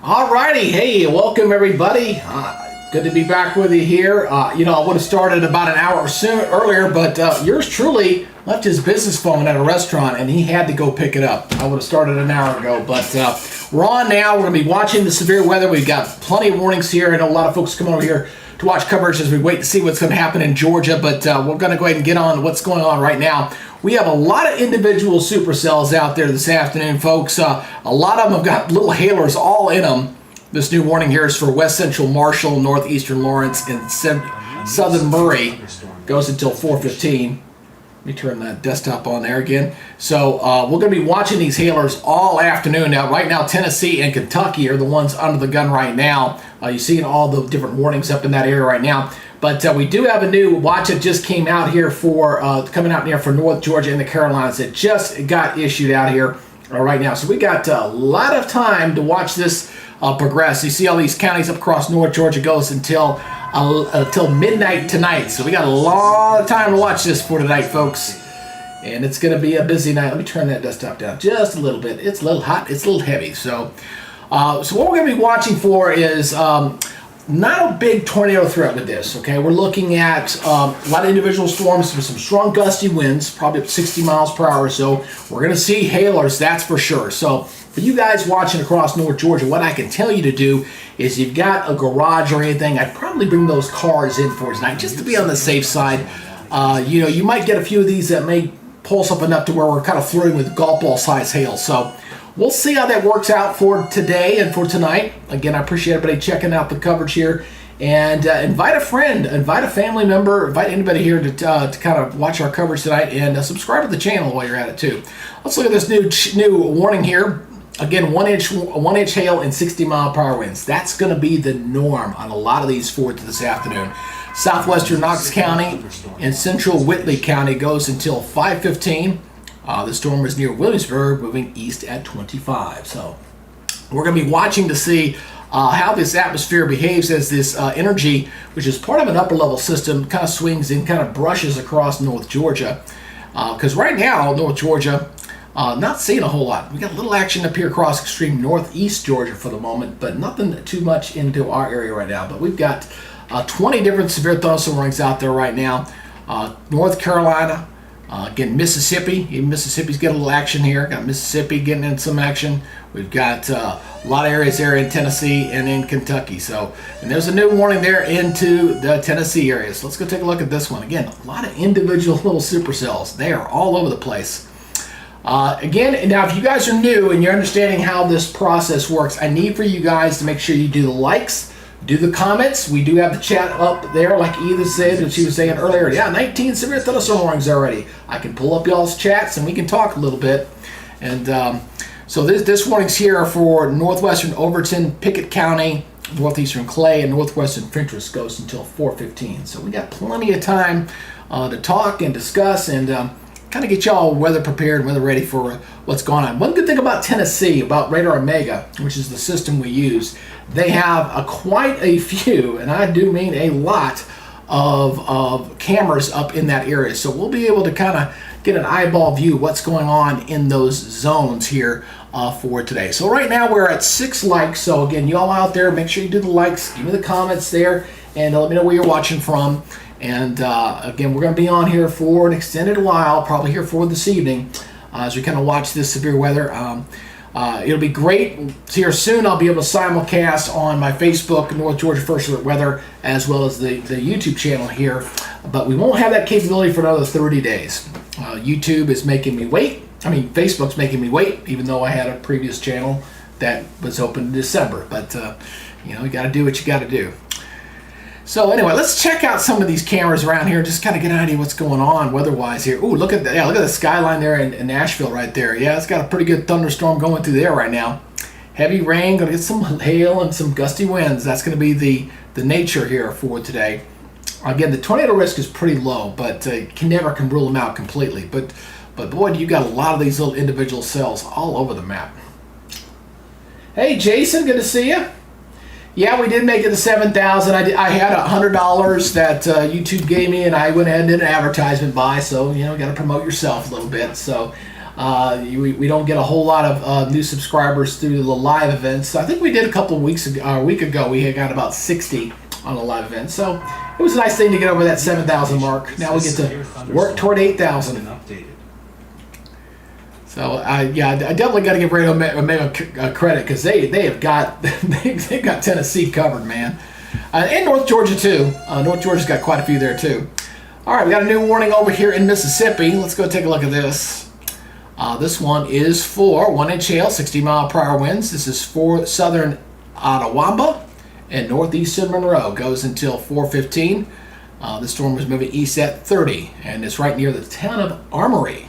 Alrighty, hey, welcome everybody. Good to be back with you here. I would have started about an hour earlier, but yours truly left his business phone at a restaurant and he had to go pick it up. I would have started an hour ago, but we're on now. We're going to be watching the severe weather. We've got plenty of warnings here. I know a lot of folks come over here to watch coverage as we wait to see what's going to happen in Georgia, but we're going to go ahead and get on what's going on right now. We have a lot of individual supercells out there this afternoon, folks. A lot of them have got little hailers all in them. This new warning here is for West Central Marshall, Northeastern Lawrence, and Southern Murray. Goes until 4:15. Let me turn that desktop on there again. So we're going to be watching these hailers all afternoon. Now, right now, Tennessee and Kentucky are the ones under the gun right now. You're seeing all the different warnings up in that area right now. But we do have a new watch that just came out here for coming out near for North Georgia and the Carolinas. It just got issued out here right now. So we got a lot of time to watch this progress. You see all these counties up across North Georgia goes until midnight tonight. So we got a lot of time to watch this for tonight, folks. And it's going to be a busy night. Let me turn that desktop down just a little bit. It's a little hot. It's a little heavy. So what we're going to be watching for is not a big tornado threat with this, okay? We're looking at a lot of individual storms with some strong gusty winds, probably up 60 miles per hour or so. We're going to see hailers, that's for sure. So for you guys watching across North Georgia, what I can tell you to do is you've got a garage or anything, I'd probably bring those cars in for tonight just to be on the safe side. You might get a few of these that may pulse up enough to where we're kind of flirting with golf ball size hail. So we'll see how that works out for today and for tonight. Again, I appreciate everybody checking out the coverage here. And invite a friend, invite a family member, invite anybody here to kind of watch our coverage tonight, and subscribe to the channel while you're at it too. Let's look at this new warning here. Again, one inch hail and 60 mile per hour winds. That's going to be the norm on a lot of these for this afternoon. Southwestern Knox County and central Whitley County goes until 5:15. The storm is near Williamsburg, moving east at 25. So we're going to be watching to see how this atmosphere behaves as this energy, which is part of an upper level system, kind of swings and kind of brushes across North Georgia. Because right now, North Georgia, not seeing a whole lot. We got a little action up here across extreme northeast Georgia for the moment, but nothing too much into our area right now. But we've got 20 different severe thunderstorm warnings out there right now. North Carolina, again, Mississippi. Even Mississippi's got a little action here. Got Mississippi getting in some action. We've got a lot of areas there in Tennessee and in Kentucky. So, and there's a new warning there into the Tennessee area. So let's go take a look at this one. Again, a lot of individual little supercells. They are all over the place. Again, now if you guys are new and you're understanding how this process works, I need for you guys to make sure you do the likes, do the comments. We do have the chat up there, like Edith said, and she was saying earlier, yeah, 19 severe thunderstorm warnings already. I can pull up y'all's chats and we can talk a little bit. And so this warning's here for northwestern Overton, Pickett County, northeastern Clay, and northwestern Fentress goes until 4:15. So we got plenty of time to talk and discuss and kind of get y'all weather prepared and weather ready for what's going on. One good thing about Tennessee, about Radar Omega, which is the system we use, they have quite a few, and I do mean a lot, of cameras up in that area. So we'll be able to kind of get an eyeball view of what's going on in those zones here for today. So right now we're at 6 likes. So again, y'all out there, make sure you do the likes, give me the comments there, and let me know where you're watching from. And again, we're going to be on here for an extended while, probably here for this evening, as we kind of watch this severe weather. It'll be great. Here soon, I'll be able to simulcast on my Facebook, North Georgia First Alert Weather, as well as the YouTube channel here. But we won't have that capability for another 30 days. YouTube is making me wait. I mean, Facebook's making me wait, even though I had a previous channel that was open in December. But, you got to do what you got to do. So anyway, let's check out some of these cameras around here, just kind of get an idea what's going on weather-wise here. Ooh, look at that! Yeah, look at the skyline there in Nashville right there. Yeah, it's got a pretty good thunderstorm going through there right now. Heavy rain, going to get some hail and some gusty winds. That's going to be the nature here for today. Again, the tornado risk is pretty low, but never can rule them out completely. But boy, you got a lot of these little individual cells all over the map. Hey, Jason, good to see you. Yeah, we did make it to 7,000. I had $100 that YouTube gave me, and I went ahead and did an advertisement buy. So got to promote yourself a little bit. So We don't get a whole lot of new subscribers through the live events. So I think we did a week ago. We had got about 60 on a live event. So it was a nice thing to get over that 7,000 mark. Now we get to work toward 8,000. So yeah, I definitely got to give Radio Omega credit, because they've got Tennessee covered, man, and North Georgia too. North Georgia's got quite a few there too. All right, we got a new warning over here in Mississippi. Let's go take a look at this. This one is for 1-inch hail, 60-mile-per-hour winds. This is for southern Ottawamba and northeastern Monroe. Goes until 4:15. The storm is moving east at 30, and it's right near the town of Armory.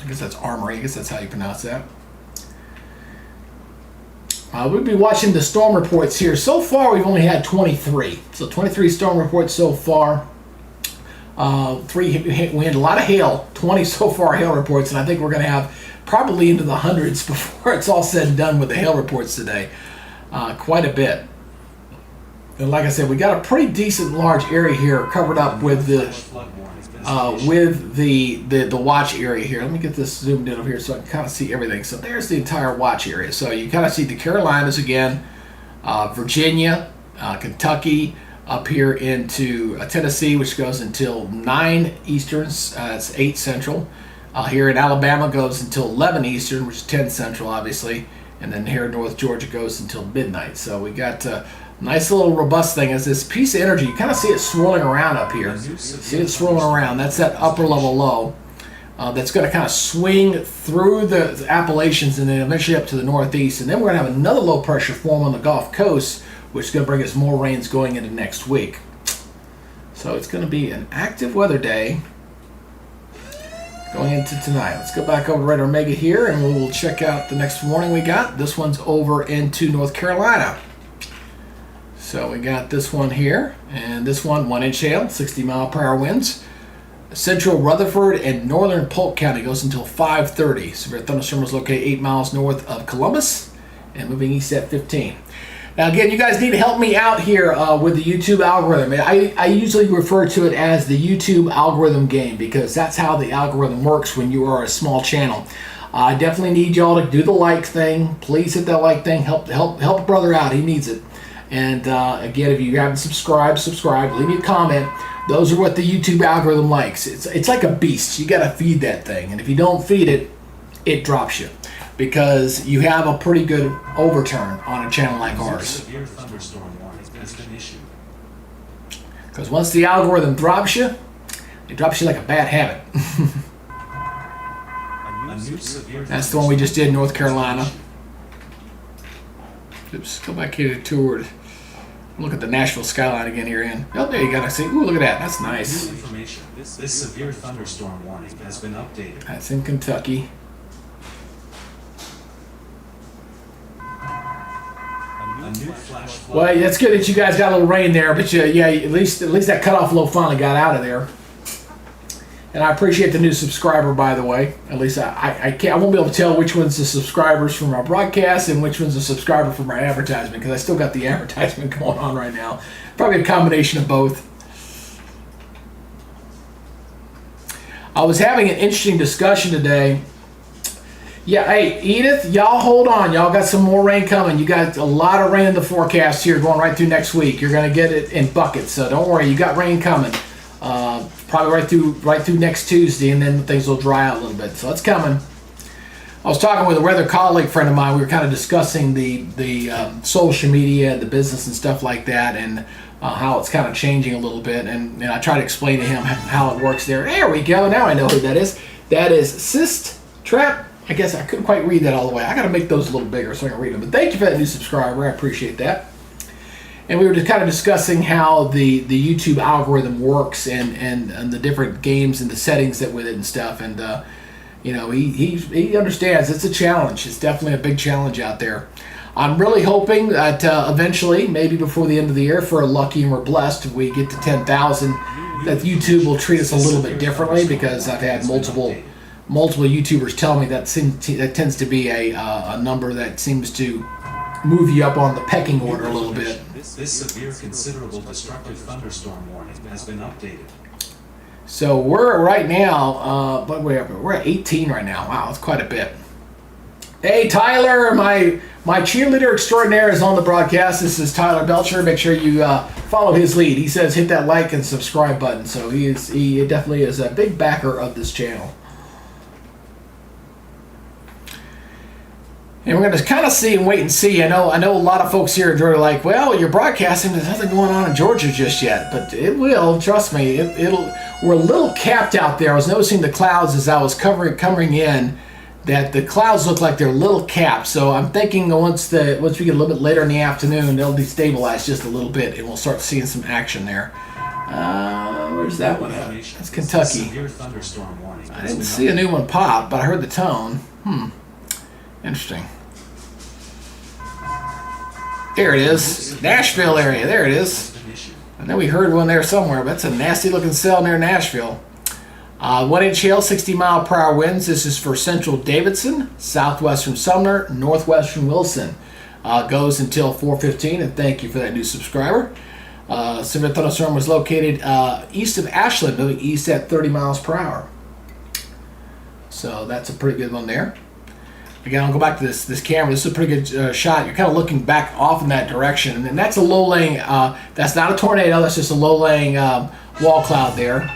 I guess that's Armory. I guess that's how you pronounce that. We'll be watching the storm reports here. So far, we've only had 23. So 23 storm reports so far. We had a lot of hail, 20 so far hail reports, and I think we're going to have probably into the hundreds before it's all said and done with the hail reports today. Quite a bit. And like I said, we got a pretty decent large area here covered up with the watch area here. Let me get this zoomed in over here so I can kind of see everything. So there's the entire watch area. So you kind of see the Carolinas again, Virginia, Kentucky, up here into Tennessee, which goes until 9 Eastern, it's 8 Central. Here in Alabama goes until 11 Eastern, which is 10 Central, obviously. And then here in North Georgia goes until midnight. So we got a nice little robust thing. As this piece of energy, you kind of see it swirling around up here. See it swirling around. That's that upper level low. That's going to kind of swing through the Appalachians and then eventually up to the northeast. And then we're going to have another low pressure form on the Gulf Coast, which is going to bring us more rains going into next week. So it's going to be an active weather day going into tonight. Let's go back over to Red Omega here, and we'll check out the next warning we got. This one's over into North Carolina. So we got this one here, and this one, 1-inch hail, 60-mile-per-hour winds. Central Rutherford and northern Polk County goes until 5:30. Severe thunderstorm is located 8 miles north of Columbus and moving east at 15. Now again, you guys need to help me out here with the YouTube algorithm. I usually refer to it as the YouTube algorithm game, because that's how the algorithm works when you are a small channel. I definitely need y'all to do the like thing. Please hit that like thing. Help a brother out. He needs it. And again, if you haven't subscribed, subscribe. Leave me a comment. Those are what the YouTube algorithm likes. It's like a beast. You got to feed that thing. And if you don't feed it, it drops you, because you have a pretty good overturn on a channel like ours. Because once the algorithm drops you, it drops you like a bad habit. That's the one we just did in North Carolina. Oops, go back here to look at the Nashville skyline again here in. Oh, there you go. I see. Ooh, look at that. That's nice. New information. This severe thunderstorm warning has been updated. That's in Kentucky. Well, it's good that you guys got a little rain there, but yeah, at least that cutoff low finally got out of there. And I appreciate the new subscriber, by the way. At least I won't be able to tell which one's the subscribers from our broadcast and which one's a subscriber from our advertisement, because I still got the advertisement going on right now. Probably a combination of both. I was having an interesting discussion today. Yeah, hey, Edith, y'all hold on. Y'all got some more rain coming. You got a lot of rain in the forecast here going right through next week. You're going to get it in buckets, so don't worry. You got rain coming. Probably right through next Tuesday, and then things will dry out a little bit. So it's coming. I was talking with a rather colleague friend of mine. We were kind of discussing the social media, the business and stuff like that, and how it's kind of changing a little bit. And I try to explain to him how it works there. There we go. Now I know who that is. That is Cyst Trap. I guess I couldn't quite read that all the way. I got to make those a little bigger so I can read them. But thank you for that new subscriber. I appreciate that. And we were just kind of discussing how the YouTube algorithm works and the different games and the settings that with it and stuff. And he understands it's a challenge. It's definitely a big challenge out there. I'm really hoping that eventually, maybe before the end of the year, if we're lucky and we're blessed, if we get to 10,000, that YouTube will treat us a little bit differently, because I've had multiple YouTubers tell me that tends to be a number that seems to move you up on the pecking order a little bit. This severe considerable destructive thunderstorm warning has been updated. So we're right now, we're at 18 right now. Wow, that's quite a bit. Hey, Tyler, my cheerleader extraordinaire is on the broadcast. This is Tyler Belcher. Make sure you follow his lead. He says hit that like and subscribe button. So he definitely is a big backer of this channel. And we're going to kind of see and wait and see. I know a lot of folks here in Georgia are like, well, you're broadcasting. There's nothing going on in Georgia just yet. But it will. Trust me. We're a little capped out there. I was noticing the clouds as I was coming in, that the clouds look like they're a little capped. So I'm thinking once we get a little bit later in the afternoon, they'll destabilize just a little bit, and we'll start seeing some action there. Where's that one at? That's Kentucky. I didn't see a new one pop, but I heard the tone. Interesting. There it is. Nashville area. There it is. I know we heard one there somewhere, but that's a nasty looking cell near Nashville. 1-inch hail, 60-mile-per-hour winds. This is for central Davidson, southwestern Sumner, northwestern Wilson. Goes until 4:15, and thank you for that new subscriber. Severe thunderstorm was located east of Ashland, moving east at 30 miles per hour. So that's a pretty good one there. Again, I'll go back to this camera. This is a pretty good shot. You're kind of looking back off in that direction. And then that's a low-laying, that's not a tornado. That's just a low-laying wall cloud there.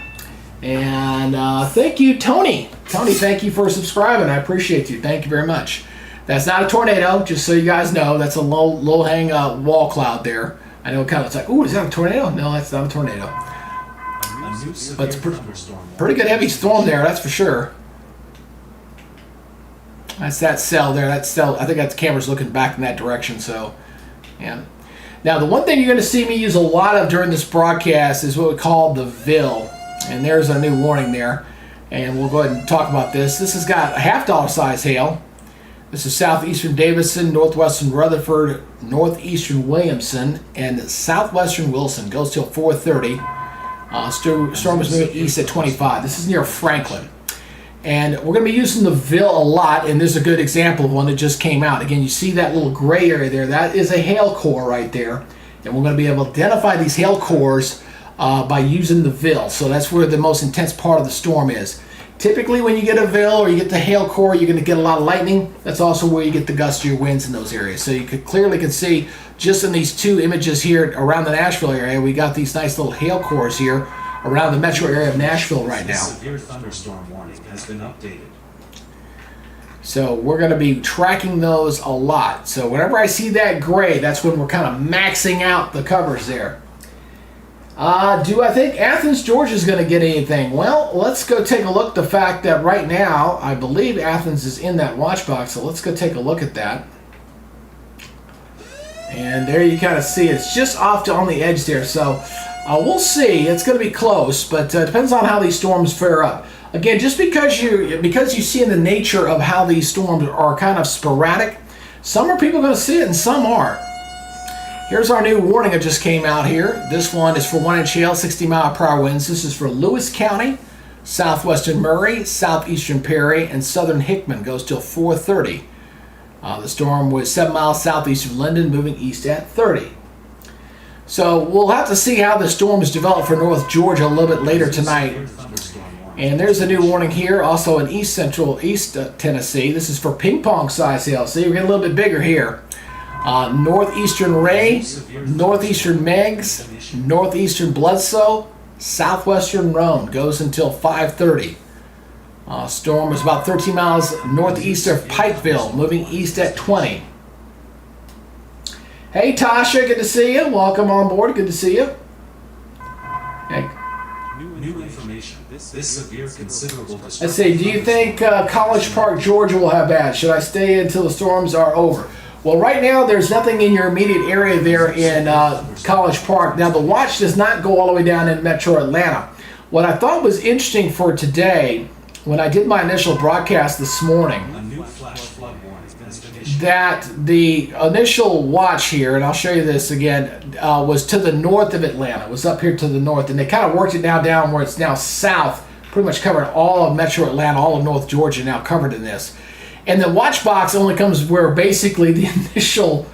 And thank you, Tony. Tony, thank you for subscribing. I appreciate you. Thank you very much. That's not a tornado, just so you guys know. That's a low-hang wall cloud there. I know it's like, ooh, is that a tornado? No, that's not a tornado. But it's pretty good heavy storm there, that's for sure. That's that cell there. That cell, I think that camera's looking back in that direction, so yeah. Now, the one thing you're going to see me use a lot of during this broadcast is what we call the VIL. And there's a new warning there. And we'll go ahead and talk about this. This has got a $half size hail. This is southeastern Davidson, northwestern Rutherford, northeastern Williamson, and southwestern Wilson. Goes till 4:30. Storm is moving east at 25. This is near Franklin. And we're going to be using the VIL a lot, and this is a good example of one that just came out. Again, you see that little gray area there. That is a hail core right there. And we're going to be able to identify these hail cores by using the VIL. So that's where the most intense part of the storm is. Typically, when you get a VIL or you get the hail core, you're going to get a lot of lightning. That's also where you get the gustier winds in those areas. So you clearly can see just in these two images here around the Nashville area, we got these nice little hail cores here around the metro area of Nashville right now. Severe thunderstorm warning has been updated. So we're going to be tracking those a lot. So whenever I see that gray, that's when we're kind of maxing out the covers there. Do I think Athens, Georgia is going to get anything? Well, let's go take a look. The fact that right now, I believe Athens is in that watch box. So let's go take a look at that. And there you kind of see it's just off on the edge there. So we'll see. It's going to be close, but it depends on how these storms fare up. Again, just because you see in the nature of how these storms are kind of sporadic, some are people going to see it and some aren't. Here's our new warning that just came out here. This one is for 1-inch hail, 60-mile-per-hour winds. This is for Lewis County, southwestern Murray, southeastern Perry, and southern Hickman. Goes till 4:30. The storm was 7 miles southeast of Linden, moving east at 30. So we'll have to see how the storms develop for North Georgia a little bit later tonight. And there's a new warning here, also in east Tennessee. This is for ping pong size hail. See, we're getting a little bit bigger here. Northeastern Ray, northeastern Meigs, northeastern Bledsoe, southwestern Rome. Goes until 5:30. Storm is about 13 miles northeast of Pikeville, moving east at 20. Hey Tasha, good to see you. Welcome on board. Good to see you. Hey. New information. This severe considerable disruption. Let's see. Do you think College Park, Georgia will have bad? Should I stay until the storms are over? Well, right now there's nothing in your immediate area there in College Park. Now the watch does not go all the way down in Metro Atlanta. What I thought was interesting for today, when I did my initial broadcast this morning, A new flash flood warning has been issued. that the initial watch here, and I'll show you this again, was to the north of Atlanta. It was up here to the north, and they kind of worked it now down where it's now south, pretty much covered all of Metro Atlanta, all of North Georgia now covered in this. And the watch box only comes where basically the initial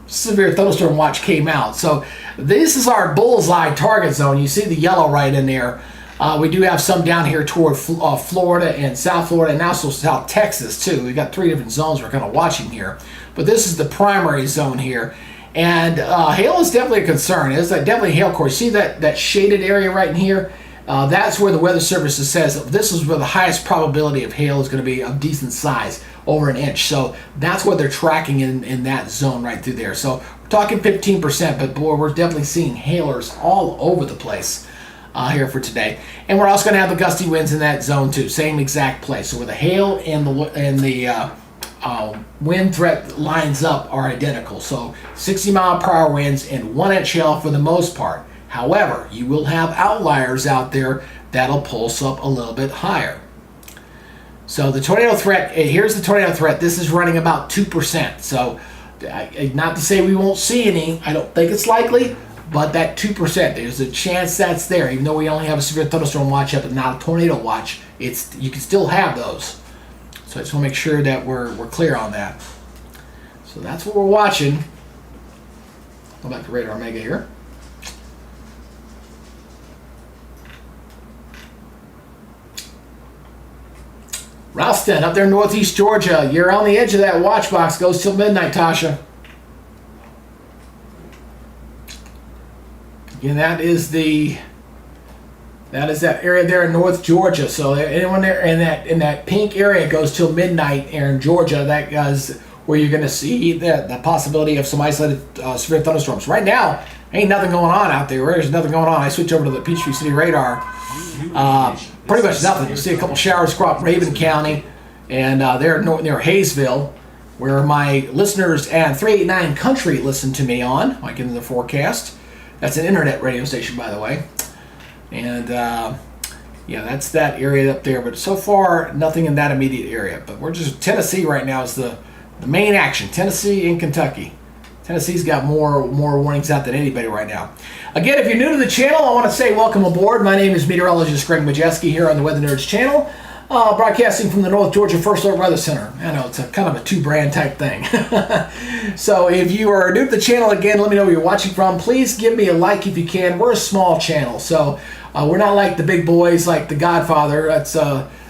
severe thunderstorm watch came out. So this is our bullseye target zone. You see the yellow right in there. We do have some down here toward Florida and South Florida, and also South Texas too. We've got 3 different zones we're kind of watching here. But this is the primary zone here. And hail is definitely a concern. It's definitely hail core. See that shaded area right in here? That's where the Weather Service says this is where the highest probability of hail is going to be of decent size, over an inch. So that's what they're tracking in that zone right through there. So we're talking 15%, but boy, we're definitely seeing hailers all over the place here for today. And we're also going to have the gusty winds in that zone too, same exact place. So where the hail and the wind threat lines up are identical. So 60-mile-per-hour winds and 1-inch hail for the most part. However, you will have outliers out there that'll pulse up a little bit higher. So the tornado threat, here's the tornado threat. This is running about 2%. So not to say we won't see any. I don't think it's likely, but that 2%, there's a chance that's there. Even though we only have a severe thunderstorm watch up and not a tornado watch, you can still have those. So I just want to make sure that we're clear on that. So that's what we're watching. Go back to Radar Omega here. Ralston, up there in northeast Georgia. You're on the edge of that watch box. Goes till midnight, Tasha. Again, that is that area there in North Georgia. So anyone there in that pink area goes till midnight here in Georgia. That is where you're going to see the possibility of some isolated severe thunderstorms. Right now, ain't nothing going on out there. There's nothing going on. I switch over to the Peachtree City radar. Pretty much nothing. You see a couple showers across Raven County, and they're near Hayesville, where my listeners and 389 Country listen to me on. I get into the forecast. That's an internet radio station, by the way. And yeah, that's that area up there. But so far, nothing in that immediate area. But we're just Tennessee right now is the main action. Tennessee and Kentucky. Tennessee's got more warnings out than anybody right now. Again, if you're new to the channel, I want to say welcome aboard. My name is meteorologist Greg Majeski here on the Weather Nerds channel, broadcasting from the North Georgia First Alert Weather Center. I know it's a kind of a two-brand type thing. So if you are new to the channel, again, let me know where you're watching from. Please give me a like if you can. We're a small channel, so we're not like the big boys like The Godfather.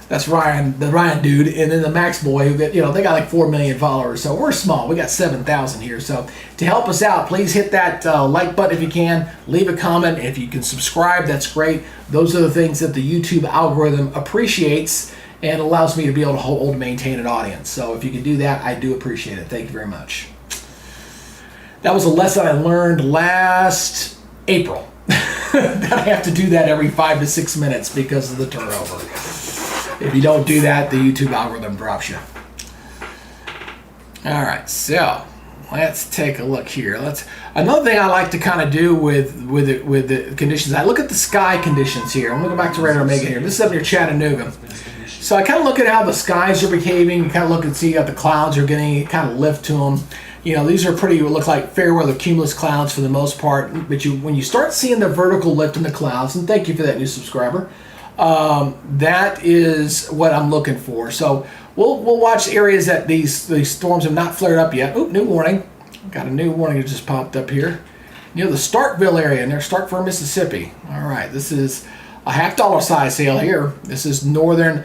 That's Ryan, the Ryan dude, and then the Max boy, who they got like 4 million followers. So we're small. We got 7,000 here. So to help us out, please hit that like button if you can. Leave a comment. If you can subscribe, that's great. Those are the things that the YouTube algorithm appreciates and allows me to be able to hold and maintain an audience. So if you can do that, I do appreciate it. Thank you very much. That was a lesson I learned last April. That I have to do that every 5 to 6 minutes because of the turnover. If you don't do that, the YouTube algorithm drops you. All right, so let's take a look here. Another thing I like to kind of do with the conditions. I look at the sky conditions here. I'm going to go back to Radar Omega here. This is up near Chattanooga. So I kind of look at how the skies are behaving. You kind of look and see how the clouds are getting kind of lift to them. These are look like fair weather cumulus clouds for the most part. But when you start seeing the vertical lift in the clouds, and thank you for that new subscriber. That is what I'm looking for. So we'll watch areas that these storms have not flared up yet. Oop, new warning. Got a new warning that just popped up here. The Starkville area near Starkville, Mississippi. All right, this is a $50 size hail here. This is northern,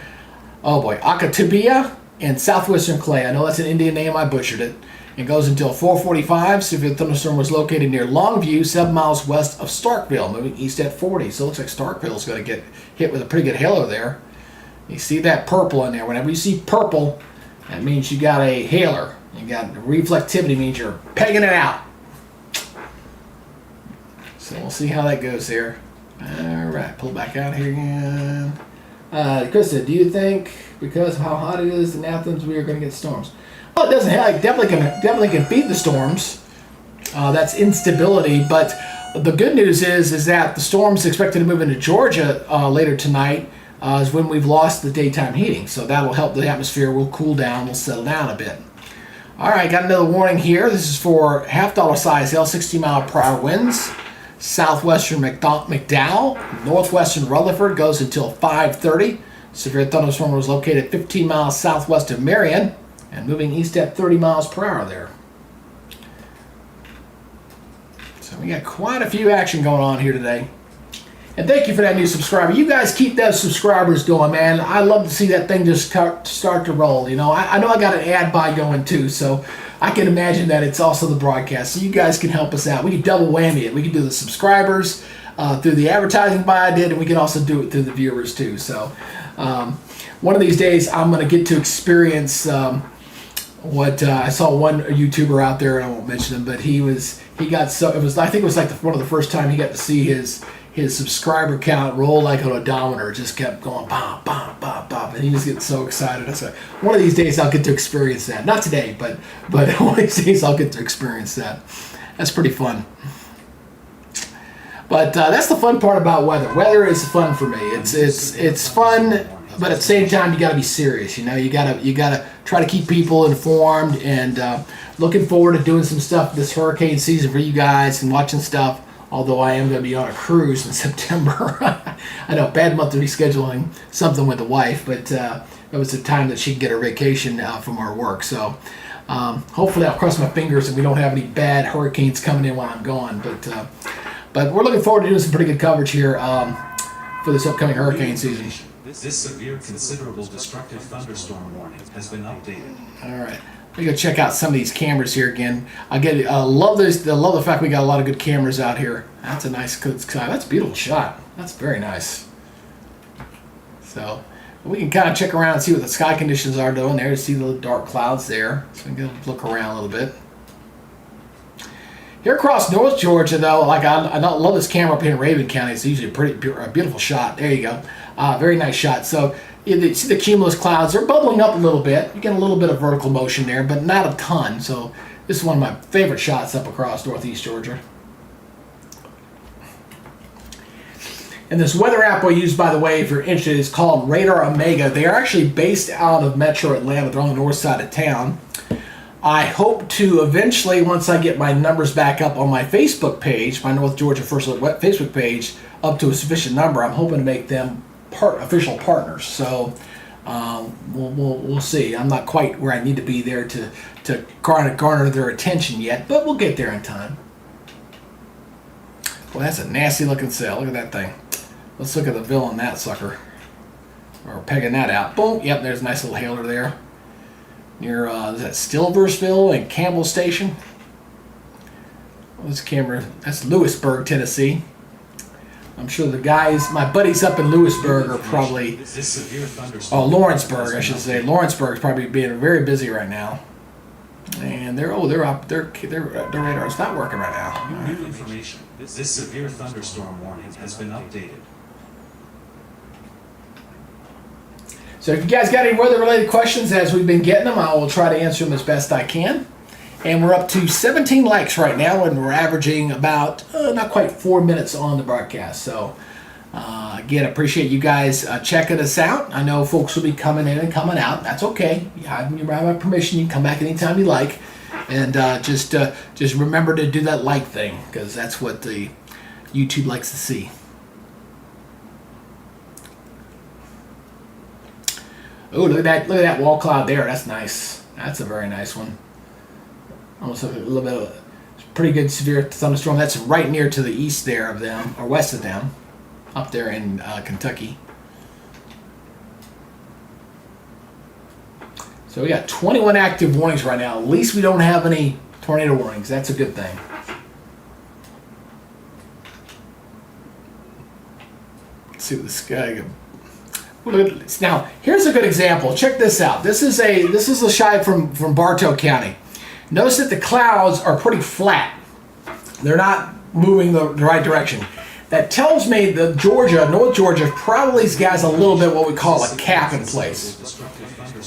Akatubia and southwestern Clay. I know that's an Indian name. I butchered it. It goes until 4:45. Severe thunderstorm was located near Longview, 7 miles west of Starkville, moving east at 40. So it looks like Starkville is going to get hit with a pretty good hailer there. You see that purple in there. Whenever you see purple, that means you got a hailer. You got reflectivity, means you're pegging it out. So we'll see how that goes here. All right, pull back out here again. Krista, do you think because of how hot it is in Athens, we are going to get storms? Well, it doesn't have, definitely can beat the storms. That's instability, but the good news is that the storm's expected to move into Georgia later tonight. Is when we've lost the daytime heating, so that'll help the atmosphere. Will cool down, will settle down a bit. All right, got another warning here. This is for $50 size hail, 60-mile-per-hour winds. Southwestern McDowell, northwestern Rutherford goes until 5:30. Severe thunderstorm was located 15 miles southwest of Marion and moving east at 30 miles per hour there. So we got quite a few action going on here today. And thank you for that new subscriber. You guys keep those subscribers going, man. I love to see that thing just start to roll. You know, I know I got an ad buy going too, so I can imagine that it's also the broadcast. So you guys can help us out. We can double whammy it. We can do the subscribers through the advertising buy I did, and we can also do it through the viewers too. So one of these days, I'm going to get to experience what I saw one YouTuber out there, and I won't mention him, but I think it was like one of the first time he got to see his subscriber count roll like an odometer. It just kept going bop, bop, bop, bop, and he was getting so excited. I said, one of these days I'll get to experience that. Not today, but one of these days I'll get to experience that. That's pretty fun. But that's the fun part about weather. Weather is fun for me. It's fun, but at the same time you got to be serious. You know, you gotta try to keep people informed, and looking forward to doing some stuff this hurricane season for you guys and watching stuff. Although I am going to be on a cruise in September. I know, bad month to be scheduling something with the wife, but it was the time that she can get her vacation from our work. So hopefully I'll cross my fingers and we don't have any bad hurricanes coming in while I'm gone. But we're looking forward to doing some pretty good coverage here for this upcoming hurricane season. This severe, considerable destructive thunderstorm warning has been updated. All right. We go check out some of these cameras here again. Love this. I love the fact we got a lot of good cameras out here. That's a nice, that's a beautiful shot. That's very nice. So we can kind of check around and see what the sky conditions are doing there. See the dark clouds there. So we can look around a little bit. Here across North Georgia, though, I love this camera up here in Raven County. It's usually a beautiful shot. There you go. Very nice shot. So you see the cumulus clouds. They're bubbling up a little bit. You get a little bit of vertical motion there, but not a ton. So this is one of my favorite shots up across Northeast Georgia. And this weather app we use, by the way, if you're interested, is called Radar Omega. They are actually based out of Metro Atlanta. They're on the north side of town. I hope to eventually, once I get my numbers back up on my Facebook page, my North Georgia First Alert Facebook page, up to a sufficient number, I'm hoping to make them official partners. So we'll see. I'm not quite where I need to be there to garner their attention yet, but we'll get there in time. Well, that's a nasty looking sail. Look at that thing. Let's look at the bill on that sucker. Or pegging that out. Boom. Yep, there's a nice little hailer there. Near, is that Stillsbury and Campbell Station? Well, this camera, that's Lewisburg, Tennessee. I'm sure the guys, my buddies up in Lewisburg are probably, Lawrenceburg, I should say. Lawrenceburg is probably being very busy right now. And their radar is not working right now. New information. This severe thunderstorm warning has been updated. So if you guys got any weather-related questions as we've been getting them, I will try to answer them as best I can. And we're up to 17 likes right now, and we're averaging about not quite 4 minutes on the broadcast. So again, I appreciate you guys checking us out. I know folks will be coming in and coming out. That's okay. You have my permission. You can come back anytime you like. And just remember to do that like thing, because that's what the YouTube likes to see. Oh, look at that wall cloud there. That's nice. That's a very nice one. Almost a little bit of a pretty good severe thunderstorm. That's right near to the east there of them, or west of them, up there in Kentucky. So we got 21 active warnings right now. At least we don't have any tornado warnings. That's a good thing. Let's see what the sky. Now, here's a good example. Check this out. This is a shot from Bartow County. Notice that the clouds are pretty flat. They're not moving the right direction. That tells me that North Georgia, probably has a little bit what we call a cap in place.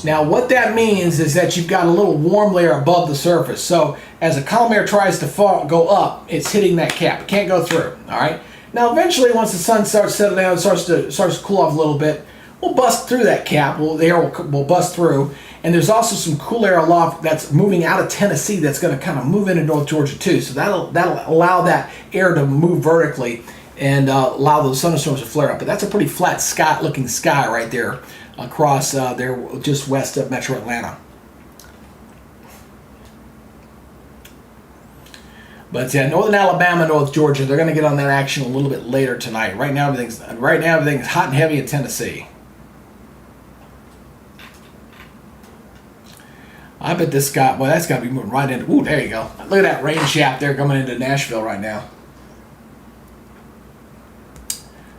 Now, what that means is that you've got a little warm layer above the surface. So, as a column air tries to go up, it's hitting that cap. It can't go through. All right. Now, eventually, once the sun starts settling down, starts to cool off a little bit, we'll bust through that cap. The air will bust through. And there's also some cool air aloft that's moving out of Tennessee that's going to kind of move into North Georgia too. So that'll allow that air to move vertically and allow those thunderstorms to flare up. But that's a pretty flat looking sky right there across there just west of Metro Atlanta. But northern Alabama, North Georgia, they're going to get on that action a little bit later tonight. Right now, everything's hot and heavy in Tennessee. I bet this guy, well, that's got to be moving right into, ooh, there you go. Look at that rain shaft there coming into Nashville right now.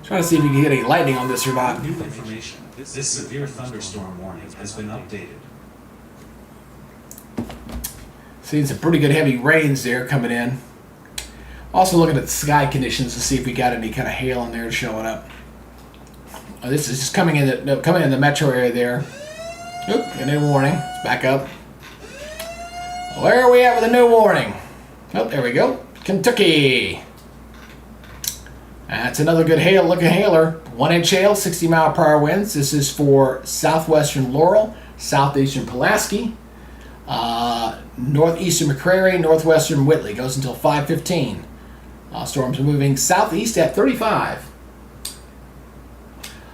Trying to see if you can get any lightning on this or not. New information. This severe thunderstorm warning has been updated. Seeing some pretty good heavy rains there coming in. Also looking at the sky conditions to see if we got any kind of hail in there showing up. This is just coming in the metro area there. Oop, a new warning. Let's back up. Where are we at with a new warning? Oh, there we go. Kentucky. That's another good hail. Look at hailer. 1-inch hail, 60-mile-per-hour winds. This is for southwestern Laurel, southeastern Pulaski, northeastern McCrary, northwestern Whitley. Goes until 5:15. Storms are moving southeast at 35.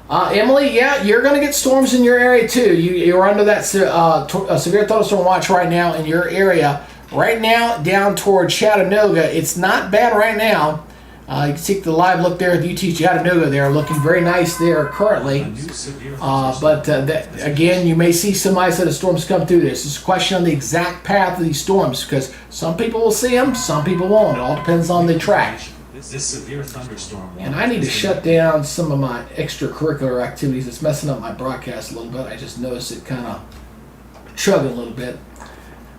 Emily, yeah, you're going to get storms in your area too. You're under that severe thunderstorm watch right now in your area. Right now, down toward Chattanooga, it's not bad right now. You can take the live look there at UT Chattanooga. They're looking very nice there currently. Again, you may see some isolated storms come through this. It's a question on the exact path of these storms because some people will see them, some people won't. It all depends on the track. This severe thunderstorm. And I need to shut down some of my extracurricular activities. It's messing up my broadcast a little bit. I just noticed it kind of chugging a little bit.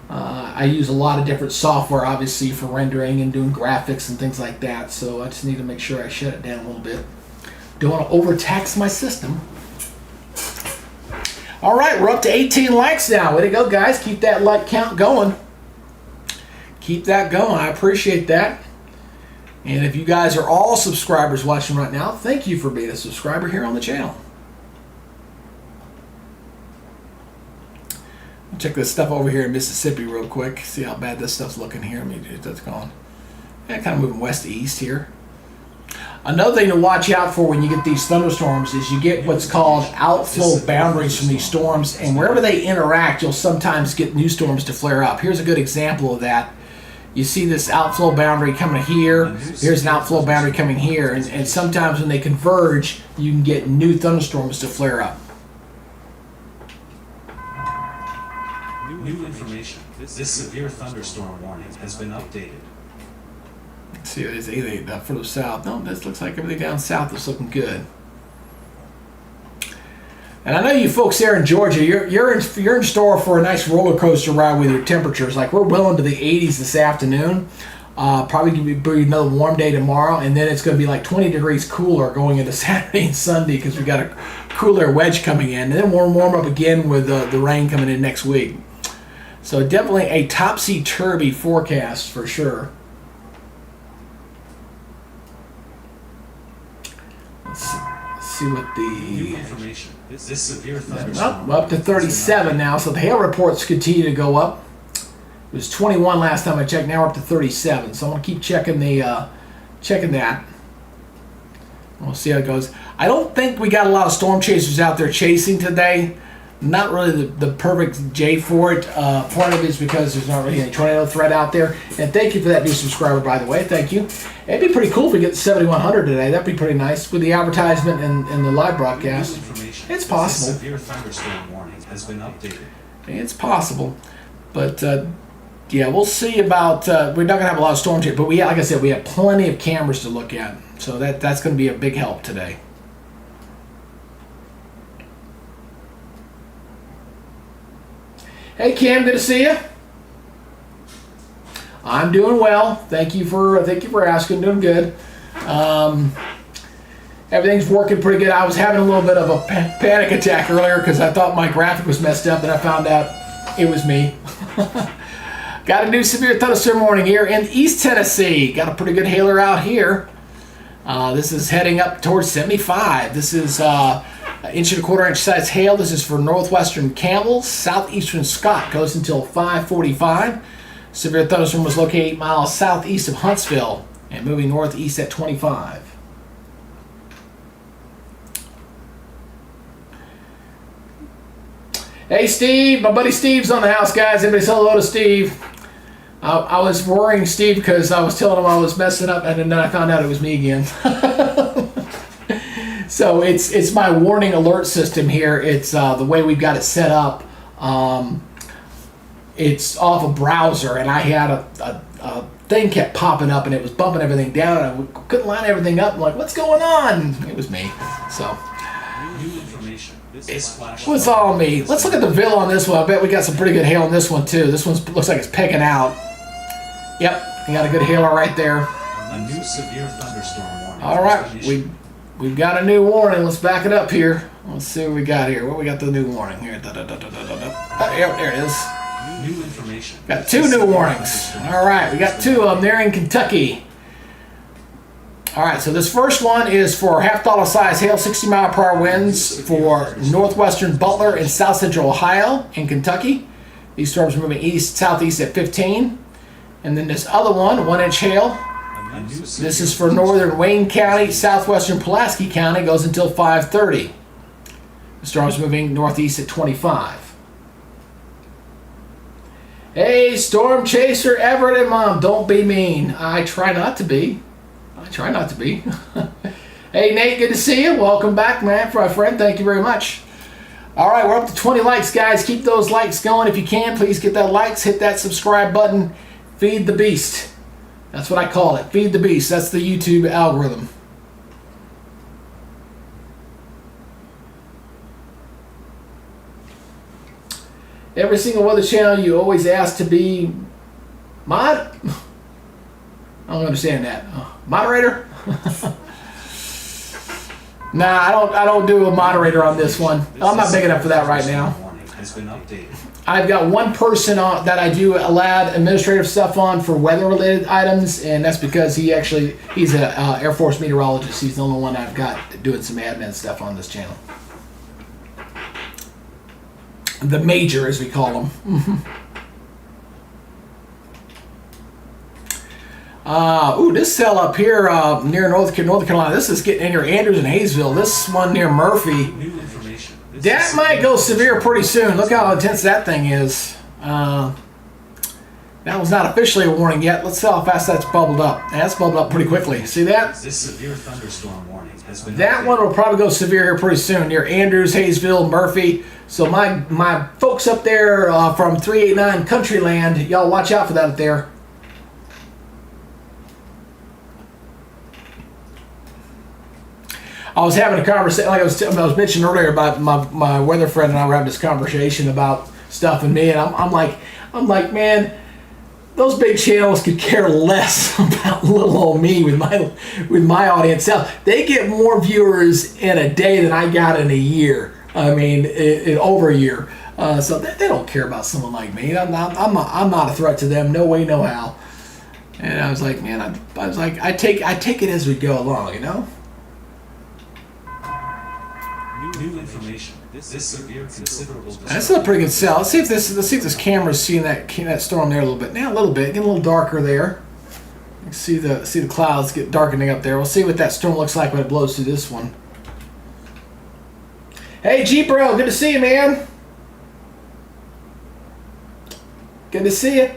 I use a lot of different software, obviously, for rendering and doing graphics and things like that. So I just need to make sure I shut it down a little bit. Don't want to overtax my system. All right, we're up to 18 likes now. Way to go, guys. Keep that like count going. Keep that going. I appreciate that. And if you guys are all subscribers watching right now, thank you for being a subscriber here on the channel. Check this stuff over here in Mississippi real quick. See how bad this stuff's looking here. I mean, that's going. Yeah, kind of moving west to east here. Another thing to watch out for when you get these thunderstorms is you get what's called outflow boundaries from these storms, and wherever they interact, you'll sometimes get new storms to flare up. Here's a good example of that. You see this outflow boundary coming here. Here's an outflow boundary coming here, and sometimes when they converge, you can get new thunderstorms to flare up. New information. This severe thunderstorm warning has been updated. Let's see, it's anything further south. No, this looks like everything down south is looking good. And I know you folks there in Georgia, you're in store for a nice roller coaster ride with your temperatures. Like we're well into the 80s this afternoon. Probably going to be another warm day tomorrow, and then it's going to be like 20 degrees cooler going into Saturday and Sunday because we got a cooler wedge coming in, and then we'll warm up again with the rain coming in next week. So definitely a topsy-turvy forecast for sure. Let's see what New information. This severe thunderstorm. Up to 37 now, so the hail reports continue to go up. It was 21 last time I checked. Now we're up to 37. So I'm gonna keep checking checking that. We'll see how it goes. I don't think we got a lot of storm chasers out there chasing today. Not really the perfect J for it. Part of it is because there's not really any tornado threat out there. And thank you for that new subscriber, by the way. Thank you. It'd be pretty cool if we get to 7,100 today. That'd be pretty nice with the advertisement and the live broadcast. It's possible. This severe thunderstorm warning has been updated. It's possible, but yeah, we'll see about. We're not gonna have a lot of storms here, but like I said, we have plenty of cameras to look at, so that's gonna be a big help today. Hey Cam, good to see you. I'm doing well. Thank you for asking. Doing good. Everything's working pretty good. I was having a little bit of a panic attack earlier because I thought my graphic was messed up, and I found out it was me. Got a new severe thunderstorm warning here in East Tennessee. Got a pretty good hailer out here. This is heading up towards 75. This is inch and a quarter inch size hail. This is for northwestern Campbell, southeastern Scott. Goes until 5:45. Severe thunderstorm was located 8 miles southeast of Huntsville and moving northeast at 25. Hey Steve, my buddy Steve's on the house, guys. Everybody say hello to Steve. I was worrying Steve because I was telling him I was messing up, and then I found out it was me again. So it's my warning alert system here. It's the way we've got it set up. It's off a browser, and I had a thing kept popping up, and it was bumping everything down, and I couldn't line everything up. I'm like, what's going on? It was me. So New information. This flash what's all me? Let's look at the VIL on this one. I bet we got some pretty good hail on this one too. This one looks like it's pecking out. Yep, we got a good hailer right there. A new severe thunderstorm warning. All right, we've got a new warning. Let's back it up here. Let's see what we got here. What we got the new warning here? Yep, there it is. New information. Got two new warnings. All right, we got two of them there in Kentucky. All right, so this first one is for half-dollar size hail, 60-mile-per-hour winds for northwestern Butler and south central Ohio in Kentucky. These storms are moving east-southeast at 15. And then this other one, 1-inch hail. This is for northern Wayne County, southwestern Pulaski County, goes until 5:30. The storm's moving northeast at 25. Hey, Storm Chaser Everett and Mom, don't be mean. I try not to be. Hey, Nate, good to see you. Welcome back, man, my friend. Thank you very much. All right, we're up to 20 likes, guys. Keep those likes going if you can. Please get that likes. Hit that subscribe button. Feed the beast. That's what I call it. Feed the beast. That's the YouTube algorithm. Every single weather channel you always ask to be mod. I don't understand that. Moderator? Nah, I don't do a moderator on this one. I'm not big enough for that right now. Has been updated. I've got one person that I do allow administrative stuff on for weather-related items, and that's because he's an Air Force meteorologist. He's the only one I've got doing some admin stuff on this channel. The major, as we call him. This cell up here near North Carolina, this is getting in near Andrews and Hayesville. This one near Murphy, New information. that might go severe pretty soon. Look how intense that thing is. That was not officially a warning yet. Let's see how fast that's bubbled up. And that's bubbled up pretty quickly. See that? This severe thunderstorm warning has been That updated. one will probably go severe here pretty soon near Andrews, Hayesville, Murphy. So my folks up there from 389 Countryland, y'all watch out for that up there. I was having a conversation, like I was mentioning earlier about my weather friend and I were having this conversation about stuff and me, and I'm like, man, those big channels could care less about little old me with my audience. They get more viewers in a day than I got in a year. I mean, in over a year. So they don't care about someone like me. I'm not a threat to them. No way, no how. And I was like, man, I was like, I take it as we go along, you know. New information. This severe considerable. That's a pretty good cell. Let's see if this camera's seeing that storm there a little bit. Now a little bit, getting a little darker there. You can see the clouds get darkening up there. We'll see what that storm looks like when it blows through this one. Hey G Bro, good to see you, man. Good to see you.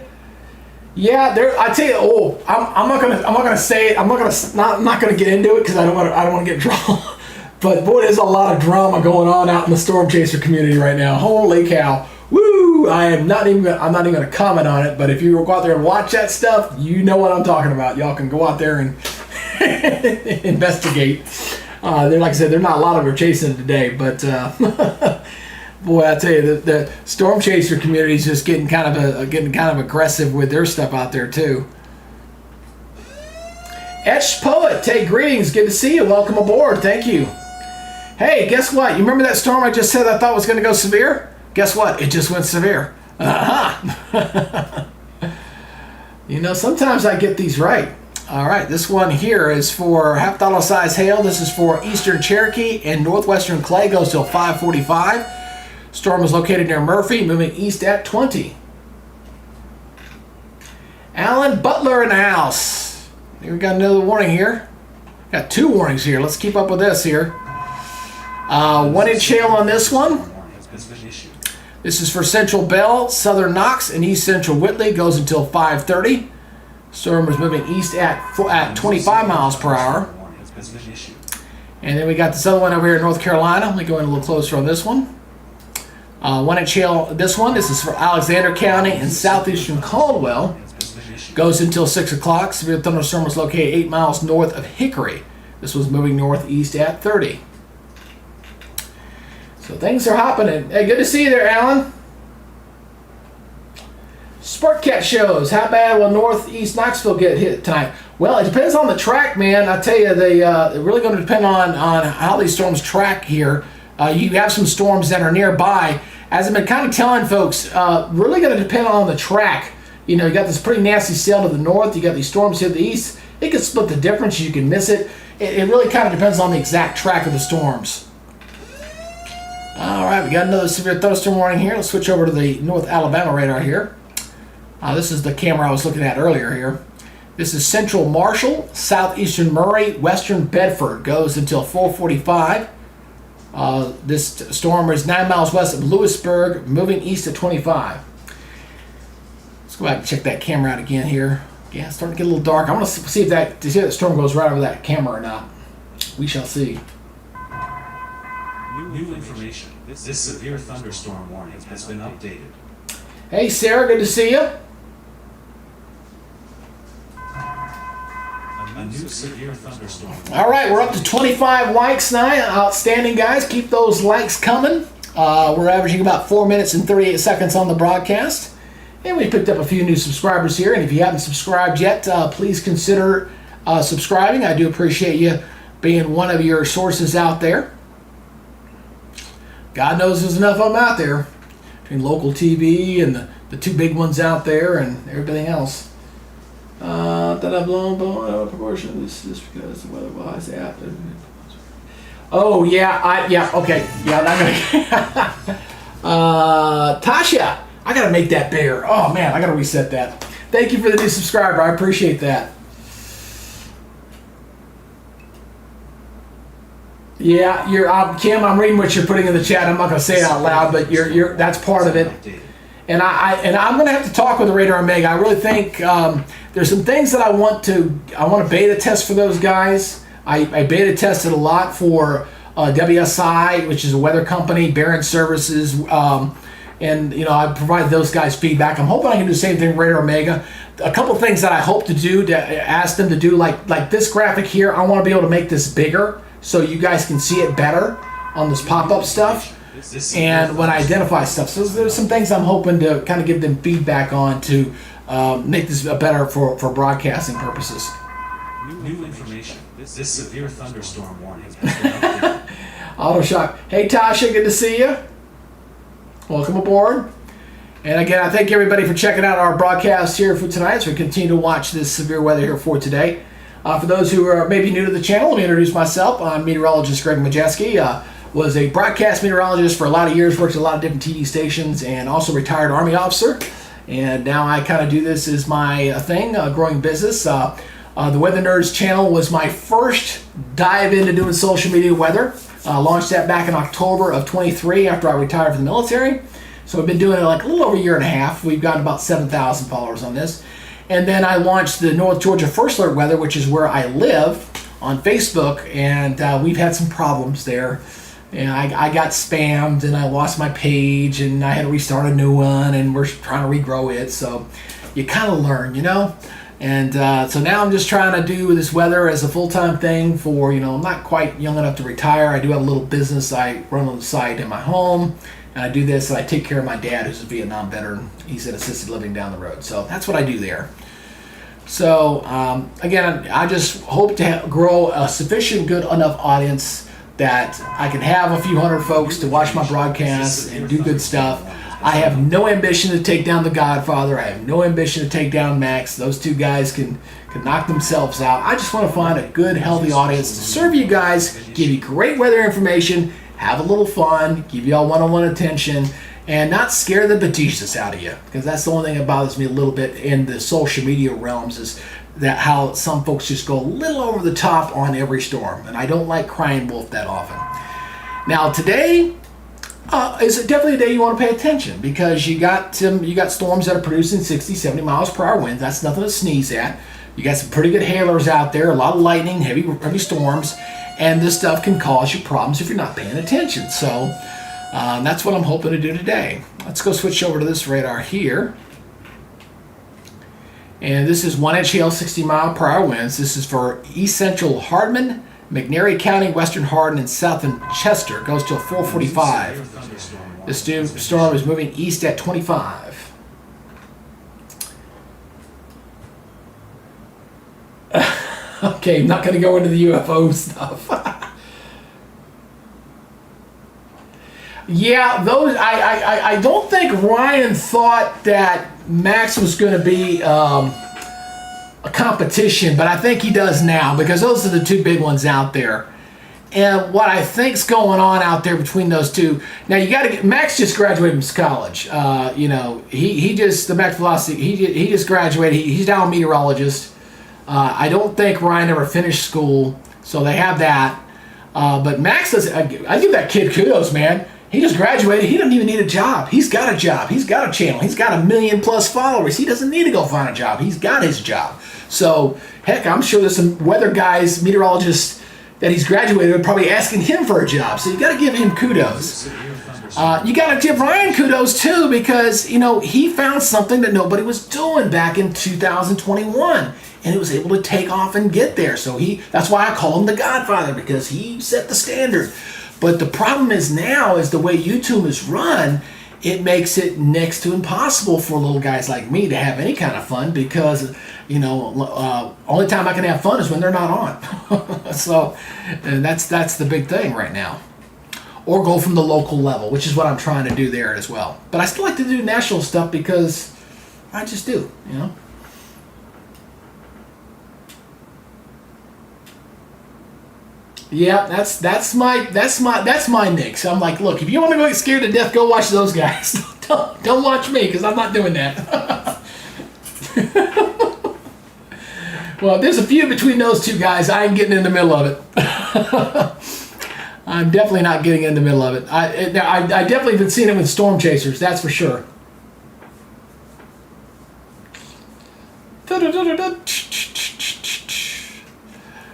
Yeah, I tell you, I'm not gonna say it. I'm not gonna get into it because I don't want to get drama. But boy, there's a lot of drama going on out in the Storm Chaser community right now. Holy cow! Woo! I'm not even gonna comment on it. But if you go out there and watch that stuff, you know what I'm talking about. Y'all can go out there and investigate. They're, like I said, they're not a lot of them are chasing today, but boy, I tell you, the Storm Chaser community is just getting kind of aggressive with their stuff out there too. Etched Poet, take greetings. Good to see you. Welcome aboard. Thank you. Hey, guess what? You remember that storm I just said I thought was going to go severe? Guess what? It just went severe. You know, sometimes I get these right. All right, this one here is for half-dollar size hail. This is for eastern Cherokee and northwestern Clay. Goes till 5:45. Storm is located near Murphy, moving east at 20. Alan Butler in the house. We got another warning here. Got two warnings here. Let's keep up with this here. 1-inch hail on this one. This is for Central Bell, Southern Knox, and East Central Whitley. Goes until 5:30. Storm is moving east at 25 miles per hour. And then we got this other one over here in North Carolina. Let me go in a little closer on this one. 1 inch hail. This is for Alexander County and Southeastern Caldwell. Goes until 6 o'clock. Severe thunderstorm was located 8 miles north of Hickory. This was moving northeast at 30. So things are happening. Hey, good to see you there, Alan. Sparkcat shows. How bad will Northeast Knoxville get hit tonight? Well, it depends on the track, man. I tell you, they're really going to depend on how these storms track here. You have some storms that are nearby. As I've been kind of telling folks, really going to depend on the track. You know, you got this pretty nasty sail to the north. You got these storms to the east. It could split the difference. You can miss it. It really kind of depends on the exact track of the storms. All right, we got another severe thunderstorm warning here. Let's switch over to the North Alabama radar here. This is the camera I was looking at earlier here. This is Central Marshall, Southeastern Murray, Western Bedford. Goes until 4:45. This storm is 9 miles west of Lewisburg, moving east at 25. Let's go back and check that camera out again here. Yeah, it's starting to get a little dark. I want to see if that storm goes right over that camera or not. We shall see. New information. This severe thunderstorm warning has been updated. Hey, Sarah, good to see you. A new severe thunderstorm. All right, we're up to 25 likes now. Outstanding, guys. Keep those likes coming. We're averaging about 4 minutes and 38 seconds on the broadcast. And we picked up a few new subscribers here. And if you haven't subscribed yet, please consider subscribing. I do appreciate you being one of your sources out there. God knows there's enough of them out there. Between local TV and the two big ones out there and everything else. That I've blown out of proportion. This is because the weather was after. Oh yeah, okay, yeah. I'm gonna. Tasha, I gotta make that bigger. Oh man, I gotta reset that. Thank you for the new subscriber. I appreciate that. Yeah, Kim. I'm reading what you're putting in the chat. I'm not gonna say it out loud, but that's part of it. And I'm gonna have to talk with the Radar Omega. I really think there's some things that I want to beta test for those guys. I beta tested a lot for WSI, which is a weather company, Barron Services, and you know I provide those guys feedback. I'm hoping I can do the same thing with Radar Omega. A couple things that I hope to do to ask them to do, like this graphic here. I want to be able to make this bigger so you guys can see it better on this pop-up stuff. And when I identify stuff, so there's some things I'm hoping to kind of give them feedback on to make this better for broadcasting purposes. New information. This severe thunderstorm warning has been updated. Auto shock. Hey Tasha, good to see you. Welcome aboard. And again, I thank everybody for checking out our broadcast here for tonight as we continue to watch this severe weather here for today. For those who are maybe new to the channel, let me introduce myself. I'm meteorologist Greg Majeski. Was a broadcast meteorologist for a lot of years, worked at a lot of different TV stations, and also retired Army officer. And now I kind of do this as my thing, growing business. The Weather Nerds channel was my first dive into doing social media weather. Launched that back in October of 23 after I retired from the military. So I've been doing it like a little over a year and a half. We've got about 7,000 followers on this. And then I launched the North Georgia First Alert Weather, which is where I live, on Facebook. And we've had some problems there. And I got spammed and I lost my page and I had to restart a new one and we're trying to regrow it. So you kind of learn, you know. And so now I'm just trying to do this weather as a full-time thing for, you know, I'm not quite young enough to retire. I do have a little business I run on the side in my home. And I do this and I take care of my dad who's a Vietnam veteran. He's at assisted living down the road. So that's what I do there. So again, I just hope to grow a sufficient good enough audience that I can have a few hundred folks to watch my broadcasts and do good stuff. I have no ambition to take down the Godfather. I have no ambition to take down Max. Those two guys can knock themselves out. I just want to find a good, healthy audience to serve you guys, give you great weather information, have a little fun, give you all one-on-one attention, and not scare the bejesus out of you. Because that's the only thing that bothers me a little bit in the social media realms is that how some folks just go a little over the top on every storm. And I don't like crying wolf that often. Now today, is definitely a day you want to pay attention, because you got storms that are producing 60, 70 miles per hour winds. That's nothing to sneeze at. You got some pretty good hailers out there, a lot of lightning, heavy storms, and this stuff can cause you problems if you're not paying attention. So that's what I'm hoping to do today. Let's go switch over to this radar here. And this is 1-inch hail, 60 mile per hour winds. This is for east central Hardman, McNairy County, western Hardin, and southern Chester. It goes till 4:45. This storm is moving east at 25. Okay, I'm not going to go into the UFO stuff. Yeah, those I don't think Ryan thought that Max was going to be a competition, but I think he does now, because those are the two big ones out there. And what I think's going on out there between those two, now you got to get, Max just graduated from college. You know, he just, the Max Velocity, he just graduated. He's now a meteorologist. I don't think Ryan ever finished school, so they have that. But Max does. I give that kid kudos, man. He just graduated. He doesn't even need a job. He's got a job. He's got a channel. He's got 1 million+ followers. He doesn't need to go find a job. He's got his job. So, heck, I'm sure there's some weather guys, meteorologists that he's graduated with probably asking him for a job. So you got to give him kudos. You got to give Ryan kudos too, because, you know, he found something that nobody was doing back in 2021. And it was able to take off and get there. So that's why I call him the Godfather, because he set the standard. But the problem is now is the way YouTube is run, it makes it next to impossible for little guys like me to have any kind of fun, because, you know, only time I can have fun is when they're not on. So, and that's the big thing right now. Or go from the local level, which is what I'm trying to do there as well. But I still like to do national stuff because I just do, you know. Yeah, that's my Knicks. I'm like, look, if you want to go get scared to death, go watch those guys. Don't watch me, because I'm not doing that. Well, there's a feud between those two guys. I ain't getting in the middle of it. I'm definitely not getting in the middle of it. I definitely been seeing it with storm chasers. That's for sure.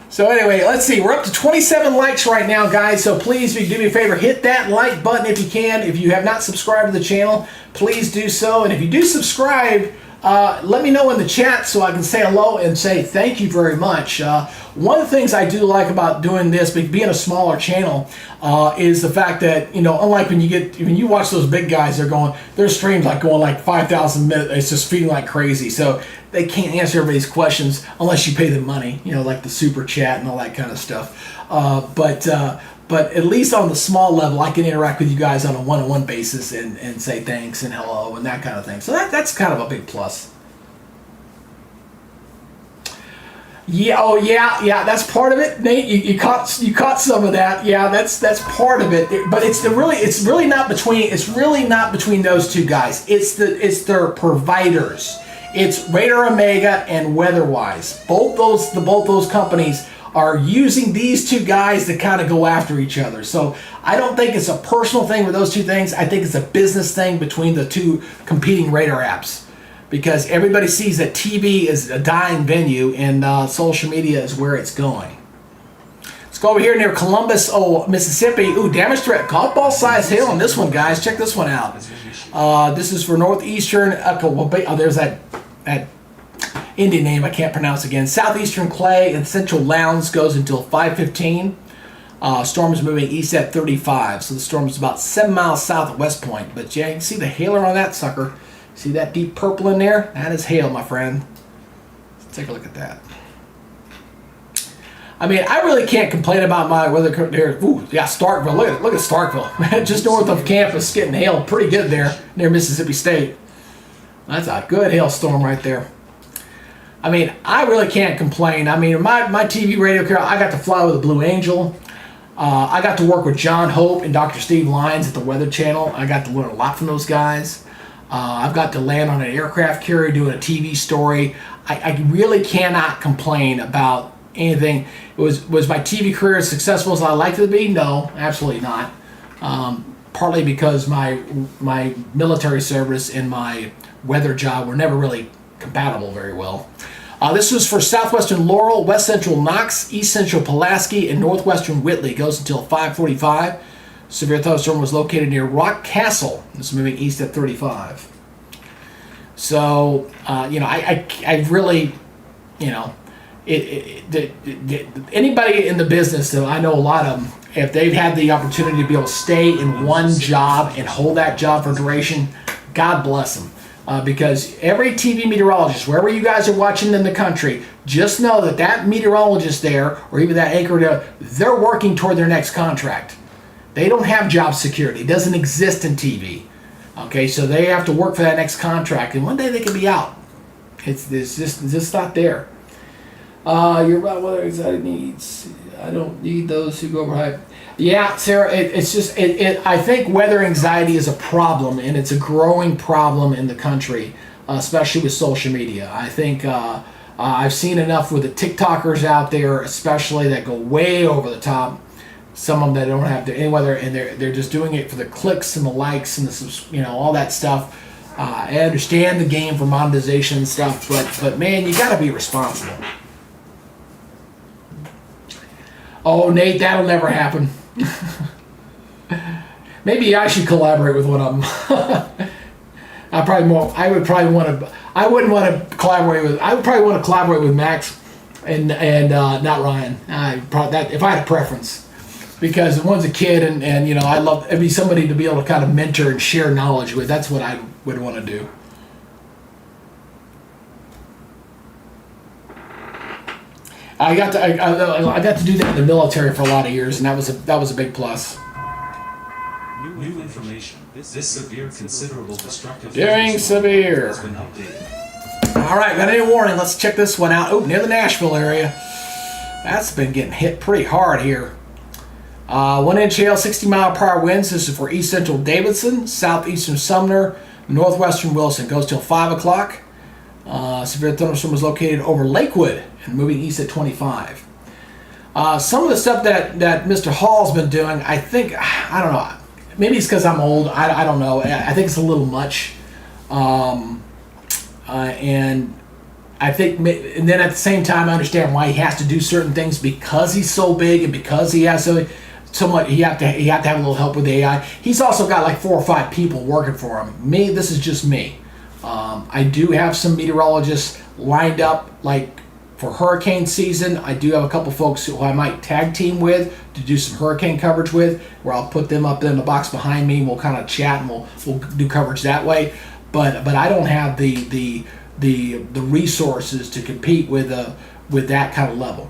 So anyway, let's see. We're up to 27 likes right now, guys. So please, if you do me a favor, hit that like button if you can. If you have not subscribed to the channel, please do so. And if you do subscribe, let me know in the chat so I can say hello and say thank you very much. One of the things I do like about doing this, being a smaller channel, is the fact that, you know, unlike when you watch those big guys, their streams like going like 5,000 minutes. It's just feeding like crazy. So they can't answer everybody's questions unless you pay them money, you know, like the super chat and all that kind of stuff. But at least on the small level, I can interact with you guys on a one-on-one basis and say thanks and hello and that kind of thing. So that's kind of a big plus. Yeah, oh yeah, that's part of it, Nate. You caught some of that. Yeah, that's part of it. But it's really not between those two guys. It's their providers. It's Radar Omega and Weatherwise. Both those companies are using these two guys to kind of go after each other. So I don't think it's a personal thing with those two things. I think it's a business thing between the two competing radar apps, because everybody sees that TV is a dying venue and social media is where it's going. Let's go over here near Columbus, Mississippi. Ooh, damage threat. Golf ball size hail on this one, guys. Check this one out. This is for northeastern. There's that Indian name I can't pronounce again. Southeastern Clay and Central Lowndes goes until 5:15. Storm is moving east at 35, so the storm is about 7 miles south of West Point. But yeah, you can see the hailer on that sucker. See that deep purple in there? That is hail, my friend. Let's take a look at that. I mean, I really can't complain about my weather there. Ooh, yeah, Starkville. Look at Starkville. Just north of campus, getting hailed pretty good there near Mississippi State. That's a good hailstorm right there. I mean, I really can't complain. I mean, my TV radio career, I got to fly with a Blue Angel. I got to work with John Hope and Dr. Steve Lyons at the Weather Channel. I got to learn a lot from those guys. I've got to land on an aircraft carrier doing a TV story. I really cannot complain about anything. Was my TV career as successful as I liked it to be? No, absolutely not. partly because my military service and my weather job were never really compatible very well. This was for southwestern Laurel, west central Knox, east central Pulaski, and northwestern Whitley. It goes until 5:45. Severe thunderstorm was located near Rock Castle. It's moving east at 35. So, I really, anybody in the business, that I know a lot of them, if they've had the opportunity to be able to stay in one job and hold that job for duration, God bless them. Because every TV meteorologist, wherever you guys are watching in the country, just know that meteorologist there, or even that anchor there, they're working toward their next contract. They don't have job security. It doesn't exist in TV. Okay, so they have to work for that next contract, and one day they could be out. It's just not there. You're about weather anxiety needs. I don't need those who go over high. Yeah, Sarah, it's just I think weather anxiety is a problem, and it's a growing problem in the country, especially with social media. I think I've seen enough with the TikTokers out there, especially, that go way over the top. Some of them that don't have any weather, and they're just doing it for the clicks and the likes and the all that stuff. I understand the game for monetization and stuff, but man, you got to be responsible. Oh, Nate, that'll never happen. Maybe I should collaborate with one of them. I would probably want to collaborate with Max and not Ryan. If I had a preference. Because one's a kid, and I love it'd be somebody to be able to kind of mentor and share knowledge with. That's what I would want to do. I got to do that in the military for a lot of years, and that was a big plus. New information. This severe, considerable destructive Doing severe. has been updated. All right, got any warning? Let's check this one out. Oh, near the Nashville area. That's been getting hit pretty hard here. 1 inch hail, 60-mile-per-hour winds. This is for east central Davidson, southeastern Sumner, northwestern Wilson. Goes till 5 o'clock. Severe thunderstorm was located over Lakewood and moving east at 25. Some of the stuff that Mr. Hall's been doing, I don't know. Maybe it's because I'm old. I don't know. I think it's a little much. And I think, and then at the same time, I understand why he has to do certain things, because he's so big and because he has so much. He have to have a little help with the AI. He's also got like 4 or 5 people working for him. This is just me. I do have some meteorologists lined up, like for hurricane season. I do have a couple folks who I might tag team with to do some hurricane coverage with, where I'll put them up in the box behind me and we'll kind of chat and we'll do coverage that way. But I don't have the resources to compete with that kind of level.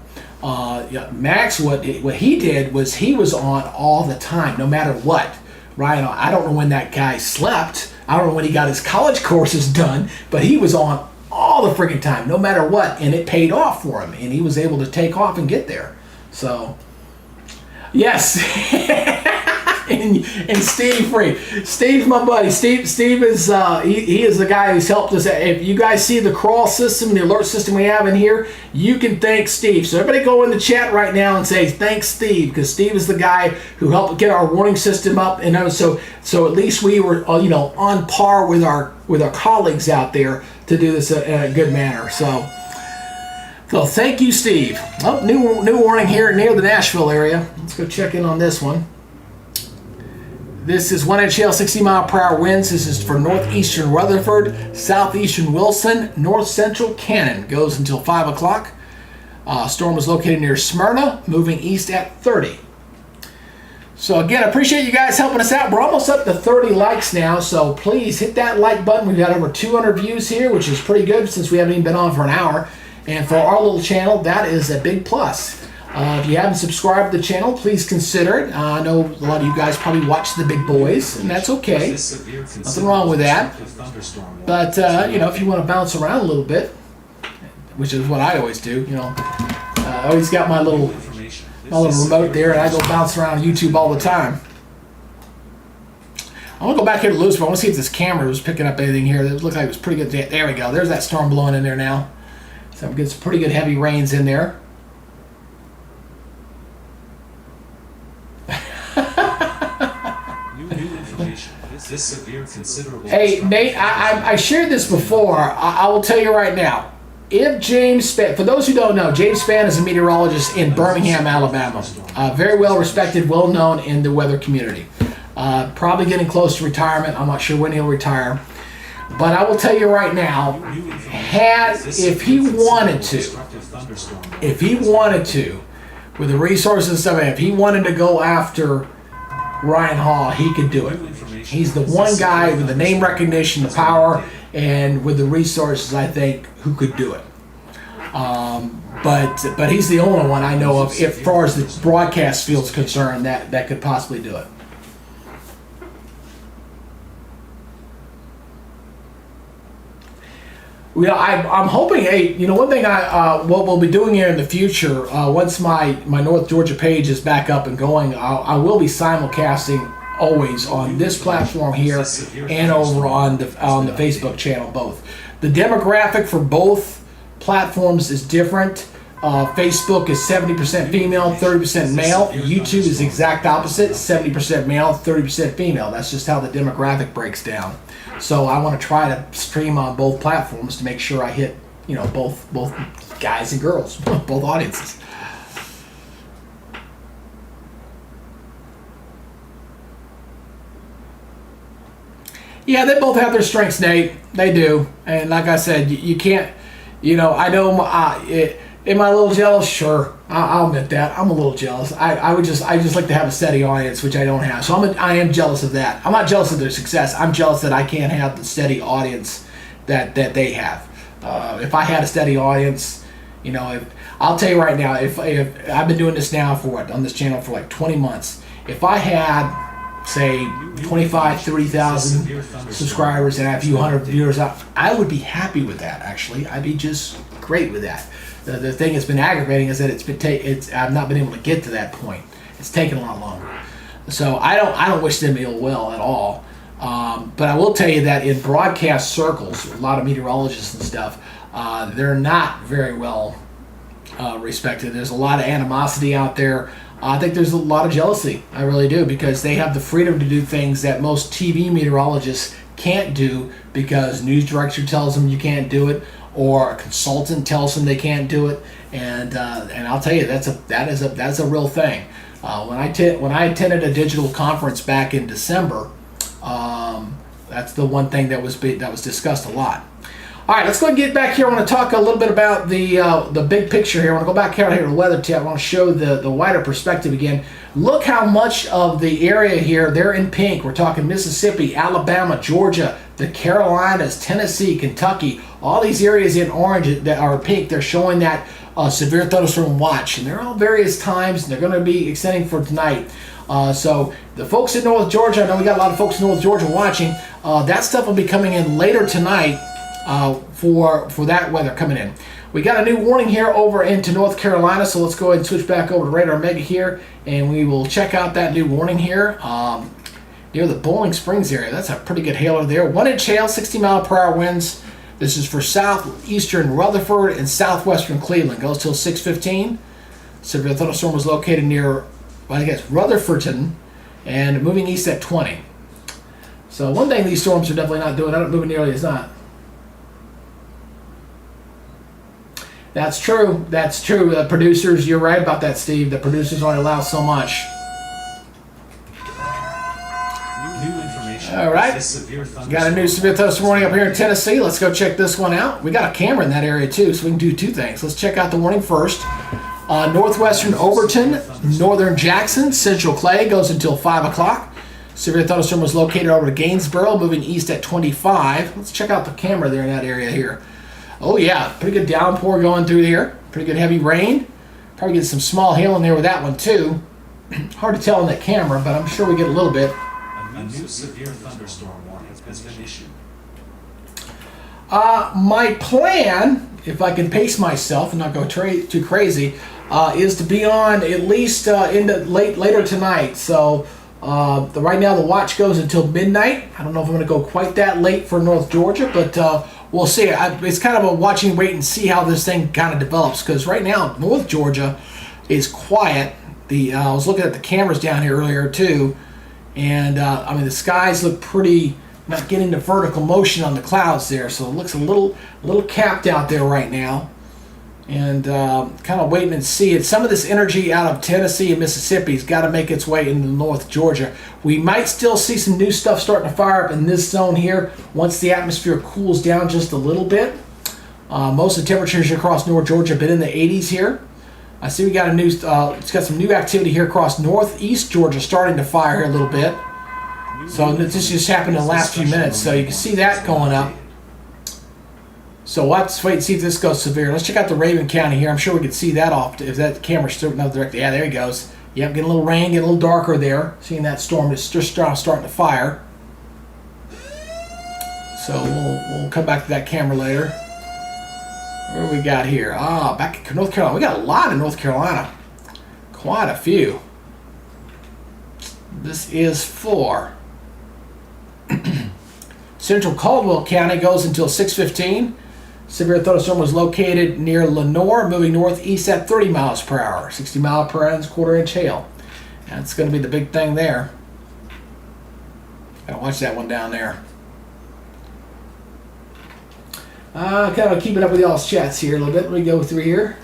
Max, what he did was he was on all the time, no matter what. Ryan, I don't know when that guy slept. I don't know when he got his college courses done, but he was on all the freaking time, no matter what, and it paid off for him, and he was able to take off and get there. So, yes. and Steve Free. Steve's my buddy. Steve is he is the guy who's helped us. If you guys see the crawl system, the alert system we have in here, you can thank Steve. So everybody go in the chat right now and say thanks Steve, because Steve is the guy who helped get our warning system up. And so at least we were on par with our colleagues out there to do this in a good manner. So thank you, Steve. Oh, new warning here near the Nashville area. Let's go check in on this one. This is 1 inch hail, 60-mile-per-hour winds. This is for northeastern Rutherford, southeastern Wilson, north central Cannon. Goes until 5 o'clock. Storm is located near Smyrna, moving east at 30. So again, I appreciate you guys helping us out. We're almost up to 30 likes now, so please hit that like button. We've got over 200 views here, which is pretty good since we haven't even been on for an hour. And for our little channel, that is a big plus. If you haven't subscribed to the channel, please consider it. I know a lot of you guys probably watch the big boys, and that's okay. Nothing wrong with that. But, if you want to bounce around a little bit, which is what I always do, I always got my little remote there, and I go bounce around YouTube all the time. I want to go back here to Lewisburg. I want to see if this camera was picking up anything here. It looked like it was pretty good. There we go. There's that storm blowing in there now. So we get some pretty good heavy rains in there. information. This severe considerable. Hey, Nate, I shared this before. I will tell you right now. If James Spann, for those who don't know, James Spann is a meteorologist in Birmingham, Alabama. Very well respected, well known in the weather community. Probably getting close to retirement. I'm not sure when he'll retire. But I will tell you right now, if he wanted to, with the resources and stuff, if he wanted to go after Ryan Hall, he could do it. He's the one guy with the name recognition, the power, and with the resources, I think, who could do it. But he's the only one I know of, as far as the broadcast field's concerned, that could possibly do it. You know, I'm hoping. Hey, you know, one thing what we'll be doing here in the future, once my North Georgia page is back up and going, I will be simulcasting always on this platform here and over on the Facebook channel, both. The demographic for both platforms is different. Facebook is 70% female, 30% male. YouTube is exact opposite, 70% male, 30% female. That's just how the demographic breaks down. So I want to try to stream on both platforms to make sure I hit, you know, both guys and girls, both audiences. Yeah, they both have their strengths, Nate. They do. And like I said, you can't, you know, I know, am I a little jealous? Sure. I'll admit that. I'm a little jealous. I just like to have a steady audience, which I don't have. So I am jealous of that. I'm not jealous of their success. I'm jealous that I can't have the steady audience that they have. If I had a steady audience, you know, I'll tell you right now, if I've been doing this now on this channel for like 20 months, if I had, say, 25, 30,000 subscribers and a few hundred viewers, I would be happy with that, actually. I'd be just great with that. The thing that's been aggravating is that I've not been able to get to that point. It's taken a lot longer. So I don't wish them ill will at all. But I will tell you that in broadcast circles, a lot of meteorologists and stuff, they're not very well respected. There's a lot of animosity out there. I think there's a lot of jealousy. I really do, because they have the freedom to do things that most TV meteorologists can't do because news director tells them you can't do it, or a consultant tells them they can't do it, and I'll tell you that's a real thing. When I attended a digital conference back in December, that's the one thing that was discussed a lot. All right, let's go and get back here. I want to talk a little bit about the big picture here. I want to go back here to the weather tip. I want to show the wider perspective again. Look how much of the area here, they're in pink. We're talking Mississippi, Alabama, Georgia, the Carolinas, Tennessee, Kentucky. All these areas in orange that are pink, they're showing that severe thunderstorm watch. And they're all various times, and they're going to be extending for tonight. So the folks in North Georgia, I know we got a lot of folks in North Georgia watching. That stuff will be coming in later tonight. For that weather coming in. We got a new warning here over into North Carolina, so let's go ahead and switch back over to Radar Mega here, and we will check out that new warning here near the Bowling Springs area. That's a pretty good hailer there. 1-inch hail, 60-mile-per-hour winds. This is for southeastern Rutherford and southwestern Cleveland. Goes till 6:15. Severe thunderstorm was located near, well, I guess, Rutherfordton, and moving east at 20. So one thing these storms are definitely not doing, they're not moving nearly as not. That's true. That's true. The producers, you're right about that, Steve. The producers only allow so much. New information. All right. Got a new severe thunderstorm warning up here in Tennessee. Let's go check this one out. We got a camera in that area too, so we can do two things. Let's check out the warning first. Northwestern Overton, northern Jackson, central Clay goes until 5 o'clock. Severe thunderstorm was located over to Gainesboro, moving east at 25. Let's check out the camera there in that area here. Oh yeah, pretty good downpour going through here. Pretty good heavy rain. Probably get some small hail in there with that one too. Hard to tell on that camera, but I'm sure we get a little bit. A new severe thunderstorm warning has been issued. My plan, if I can pace myself and not go too crazy, is to be on at least into later tonight. So right now the watch goes until midnight. I don't know if I'm going to go quite that late for North Georgia, but we'll see. It's kind of a watching, wait and see how this thing kind of develops, because right now North Georgia is quiet. I was looking at the cameras down here earlier too, And I mean, the skies look pretty, not getting the vertical motion on the clouds there, so it looks a little capped out there right now. And kind of waiting and see it. Some of this energy out of Tennessee and Mississippi has got to make its way into North Georgia. We might still see some new stuff starting to fire up in this zone here once the atmosphere cools down just a little bit. Most of the temperatures across North Georgia have been in the 80s here. I see we got a new, it's got some new activity here across northeast Georgia starting to fire here a little bit. So this just happened in the last few minutes, so you can see that going up. So we'll have to wait and see if this goes severe. Let's check out the Raven County here. I'm sure we can see that off if that camera's still not directly. Yeah, there he goes. Yep, getting a little rain, getting a little darker there. Seeing that storm is just starting to fire. So we'll come back to that camera later. What do we got here? Back in North Carolina. We got a lot in North Carolina. Quite a few. This is for Central Caldwell County, goes until 6:15. Severe thunderstorm was located near Lenore, moving northeast at 30 miles per hour. 60 mile per hour, quarter-inch hail. That's going to be the big thing there. Gotta watch that one down there. Kind of keeping up with y'all's chats here a little bit. Let me go through here.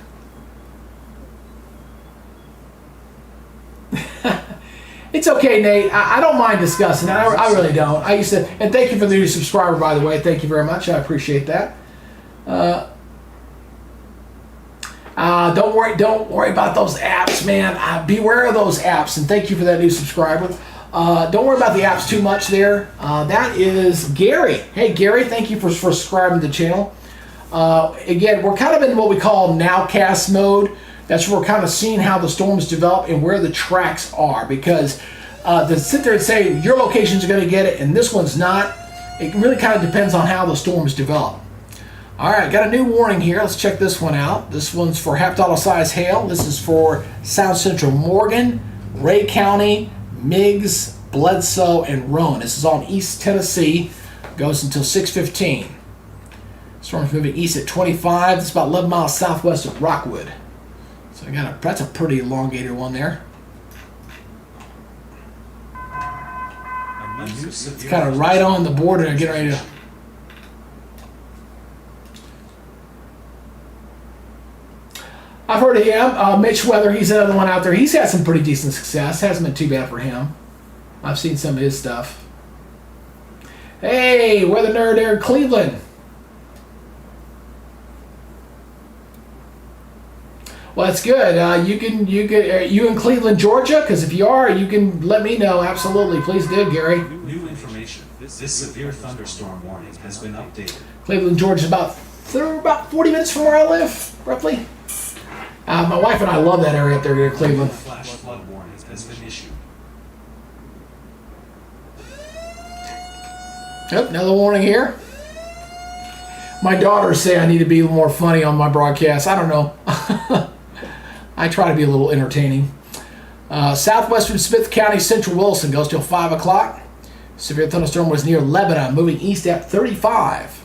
It's okay, Nate. I don't mind discussing it. I really don't. I used to, and thank you for the new subscriber, by the way. Thank you very much. I appreciate that. Don't worry about those apps, man. Beware of those apps, and thank you for that new subscriber. Don't worry about the apps too much there. That is Gary. Hey, Gary, thank you for subscribing to the channel. Again, we're kind of in what we call nowcast mode. That's where we're kind of seeing how the storms develop and where the tracks are. Because to sit there and say your locations are going to get it and this one's not, it really kind of depends on how the storms develop. All right, got a new warning here. Let's check this one out. This one's for heptolite-size hail. This is for South Central Morgan, Ray County, Meigs, Bledsoe, and Rowan. This is on East Tennessee. Goes until 6:15. Storm's moving east at 25. It's about 11 miles southwest of Rockwood. So I got that's a pretty elongated one there. It's kind of right on the border and getting ready to. I've heard of him. Mitch Weather, he's another one out there. He's had some pretty decent success. Hasn't been too bad for him. I've seen some of his stuff. Hey, weather nerd there in Cleveland. Well, that's good. You in Cleveland, Georgia? Because if you are, you can let me know. Absolutely, please do, Gary. New information. This severe thunderstorm warning has been updated. Cleveland, Georgia is about 40 minutes from where I live, roughly. My wife and I love that area up there in Cleveland. Flash flood warning has been issued. Yep, another warning here. My daughters say I need to be a little more funny on my broadcast. I don't know. I try to be a little entertaining. Southwestern Smith County, Central Wilson goes till 5 o'clock. Severe thunderstorm was near Lebanon, moving east at 35.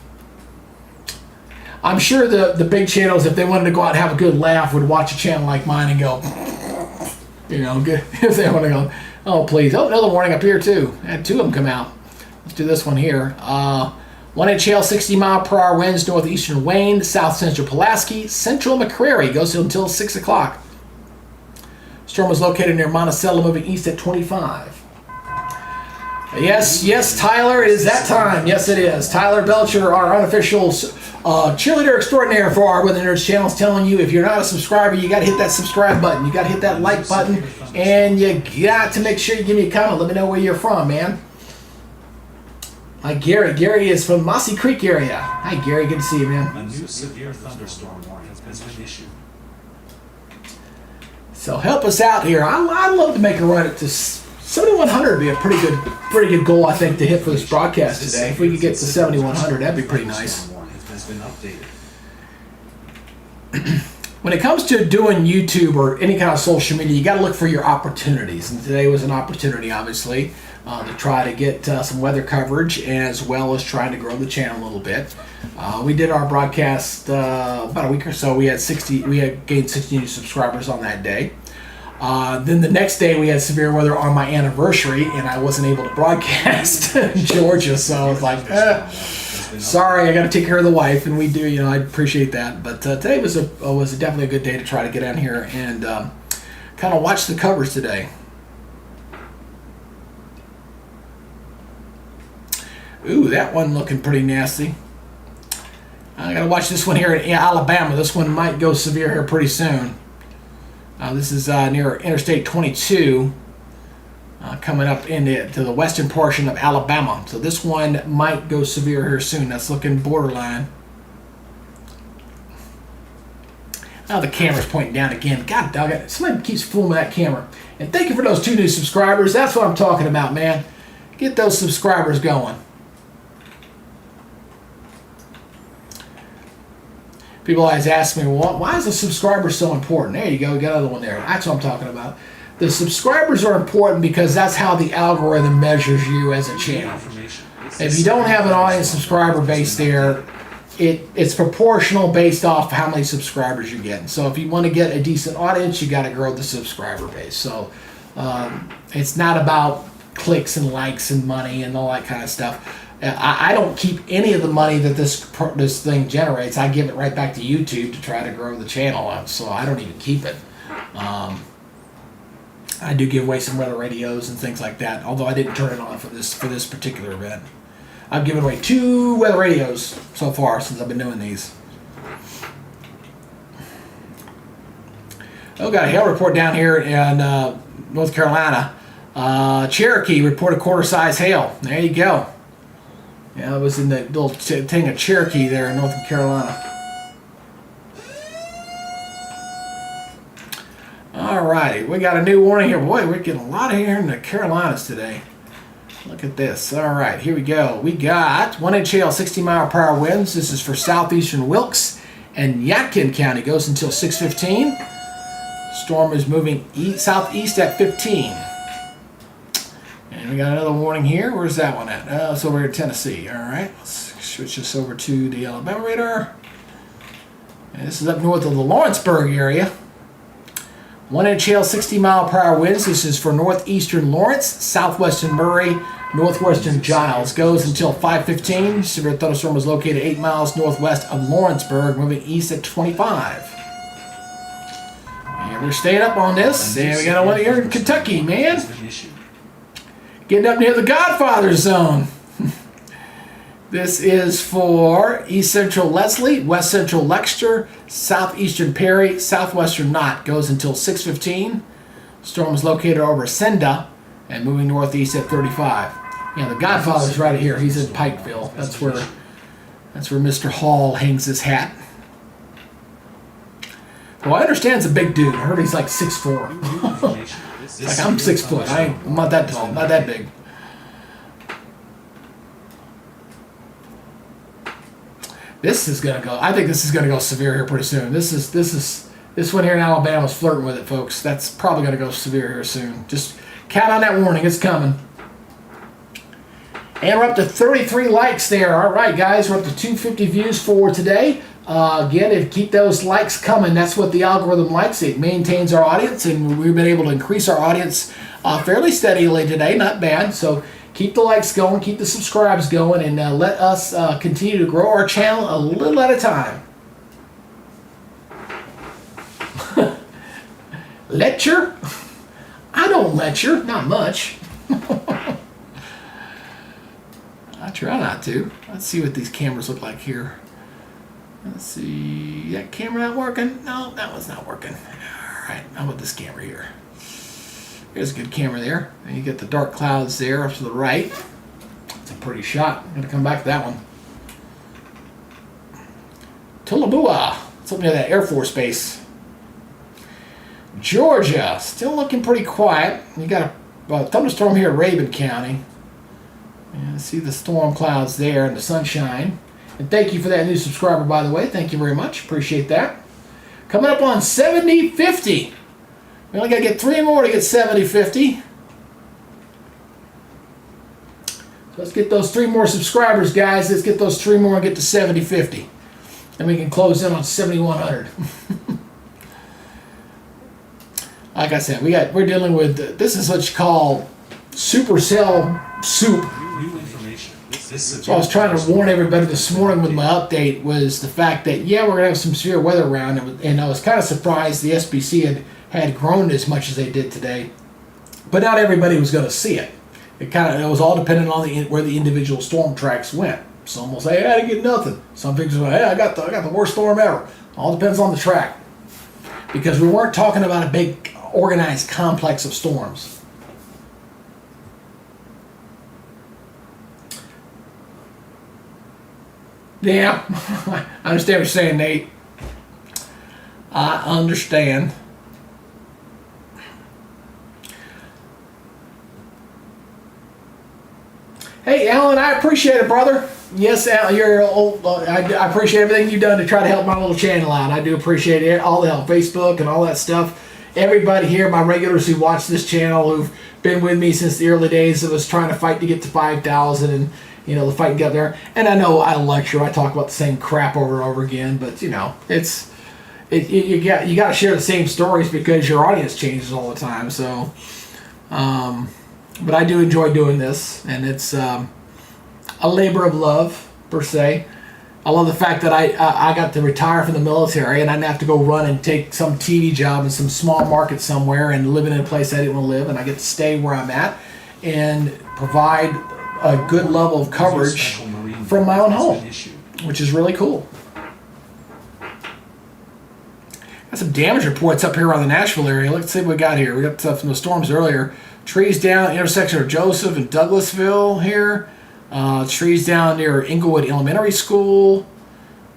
I'm sure the big channels, if they wanted to go out and have a good laugh, would watch a channel like mine and go, you know, good. If they want to go, oh, please. Oh, another warning up here, too. I had two of them come out. Let's do this one here. 1-inch hail, 60 mile per hour winds, northeastern Wayne, south central Pulaski, central McCrary, goes until 6 o'clock. Storm was located near Monticello, moving east at 25. Yes, Tyler, it is that time. Yes, it is. Tyler Belcher, our unofficial cheerleader extraordinaire for our Weather Nerds channel, is telling you if you're not a subscriber, you got to hit that subscribe button. You got to hit that like button, and you got to make sure you give me a comment. Let me know where you're from, man. Like Gary. Gary is from Mossy Creek area. Hi, Gary. Good to see you, man. A new severe thunderstorm warning has been issued. So help us out here. I'd love to make a run at this. 7,100 would be a pretty good goal, I think, to hit for this broadcast today. If we could get to 7,100, that'd be pretty nice. When it comes to doing YouTube or any kind of social media, you got to look for your opportunities. And today was an opportunity, obviously, to try to get some weather coverage as well as trying to grow the channel a little bit. We did our broadcast about a week or so. We had gained 60 new subscribers on that day. Then the next day we had severe weather on my anniversary, and I wasn't able to broadcast in Georgia. So I was like, sorry, I got to take care of the wife, and we do. I appreciate that. But today was definitely a good day to try to get down here and kind of watch the covers today. Ooh, that one looking pretty nasty. I got to watch this one here in Alabama. This one might go severe here pretty soon. This is near Interstate 22, coming up to the western portion of Alabama. So this one might go severe here soon. That's looking borderline. Now the camera's pointing down again. God dog it. Somebody keeps fooling with that camera. And thank you for those 2 new subscribers. That's what I'm talking about, man. Get those subscribers going. People always ask me, well, why is the subscriber so important? There you go, we got another one there. That's what I'm talking about. The subscribers are important because that's how the algorithm measures you as a channel. If you don't have an audience subscriber base there, it's proportional based off how many subscribers you're getting. So if you want to get a decent audience, you got to grow the subscriber base. So it's not about clicks and likes and money and all that kind of stuff. I don't keep any of the money that this thing generates. I give it right back to YouTube to try to grow the channel. So I don't even keep it. I do give away some weather radios and things like that, although I didn't turn it on for this particular event. I've given away 2 weather radios so far since I've been doing these. Oh, got a hail report down here in North Carolina. Cherokee reported quarter-size hail. There you go. Yeah, I was in the little thing of Cherokee there in North Carolina. Alrighty, we got a new warning here. Boy, we're getting a lot of here in the Carolinas today. Look at this. Alright, here we go. We got 1-inch hail, 60-mile-per-hour winds. This is for southeastern Wilkes and Yadkin County. Goes until 6:15. Storm is moving southeast at 15. And we got another warning here. Where's that one at? It's over here in Tennessee. All right, let's switch this over to the Alabama radar. And this is up north of the Lawrenceburg area. 1-inch hail, 60-mile-per-hour winds. This is for northeastern Lawrence, southwestern Murray, northwestern Giles. Goes until 5:15. Severe thunderstorm was located 8 miles northwest of Lawrenceburg, moving east at 25. And we're staying up on this. And we got one here in Kentucky, man. Getting up near the Godfather zone. This is for east central Leslie, west central Lexter, southeastern Perry, southwestern Knott. Goes until 6:15. Storm is located over Senda and moving northeast at 35. Yeah, the Godfather's right here. He's in Pikeville. That's where Mr. Hall hangs his hat. Well, I understand it's a big dude. I heard he's like 6'4". Like, I'm 6 foot. I'm not that tall, not that big. This is gonna go. I think this is gonna go severe here pretty soon. This one here in Alabama is flirting with it, folks. That's probably gonna go severe here soon. Just count on that warning. It's coming. And we're up to 33 likes there. All right, guys, we're up to 250 views for today. Again, keep those likes coming. That's what the algorithm likes. It maintains our audience, and we've been able to increase our audience fairly steadily today. Not bad. So keep the likes going, keep the subscribes going, and let us continue to grow our channel a little at a time. Lecture? I don't lecture. Not much. I try not to. Let's see what these cameras look like here. Let's see. That camera not working? No, that one's not working. Alright, how about this camera here? There's a good camera there. And you get the dark clouds there up to the right. It's a pretty shot. I'm going to come back to that one. Tullabua. It's up near that Air Force Base. Georgia. Still looking pretty quiet. You got a thunderstorm here at Rabin County. And see the storm clouds there and the sunshine. And thank you for that new subscriber, by the way. Thank you very much. Appreciate that. Coming up on 70-50. We only got to get 3 more to get 70-50. So let's get those 3 more subscribers, guys. Let's get those 3 more and get to 70-50. And we can close in on 7,100. like I said, we're dealing with, this is what you call supercell soup. New information. So I was trying to warn everybody this morning with my update was the fact that, yeah, we're going to have some severe weather around, and I was kind of surprised the SBC had grown as much as they did today. But not everybody was going to see it. It was all dependent on where the individual storm tracks went. Some will say, hey, I didn't get nothing. Some people say, hey, I got the worst storm ever. All depends on the track. Because we weren't talking about a big organized complex of storms. Yeah, I understand what you're saying, Nate. I understand. Hey, Alan, I appreciate it, brother. Yes, Alan, you're old. I appreciate everything you've done to try to help my little channel out. I do appreciate it, all the help, Facebook and all that stuff. Everybody here, my regulars who watch this channel, who've been with me since the early days of us trying to fight to get to 5,000 and the fight and get there. And I know I lecture, I talk about the same crap over and over again, but you got to share the same stories because your audience changes all the time. So, but I do enjoy doing this, and it's a labor of love per se. I love the fact that I got to retire from the military and I didn't have to go run and take some TV job in some small market somewhere and living in a place I didn't want to live, and I get to stay where I'm at and provide a good level of coverage from my own home, which is really cool. Got some damage reports up here around the Nashville area. Let's see what we got here. We got stuff from the storms earlier. Trees down intersection of Joseph and Douglasville here. Trees down near Inglewood Elementary School.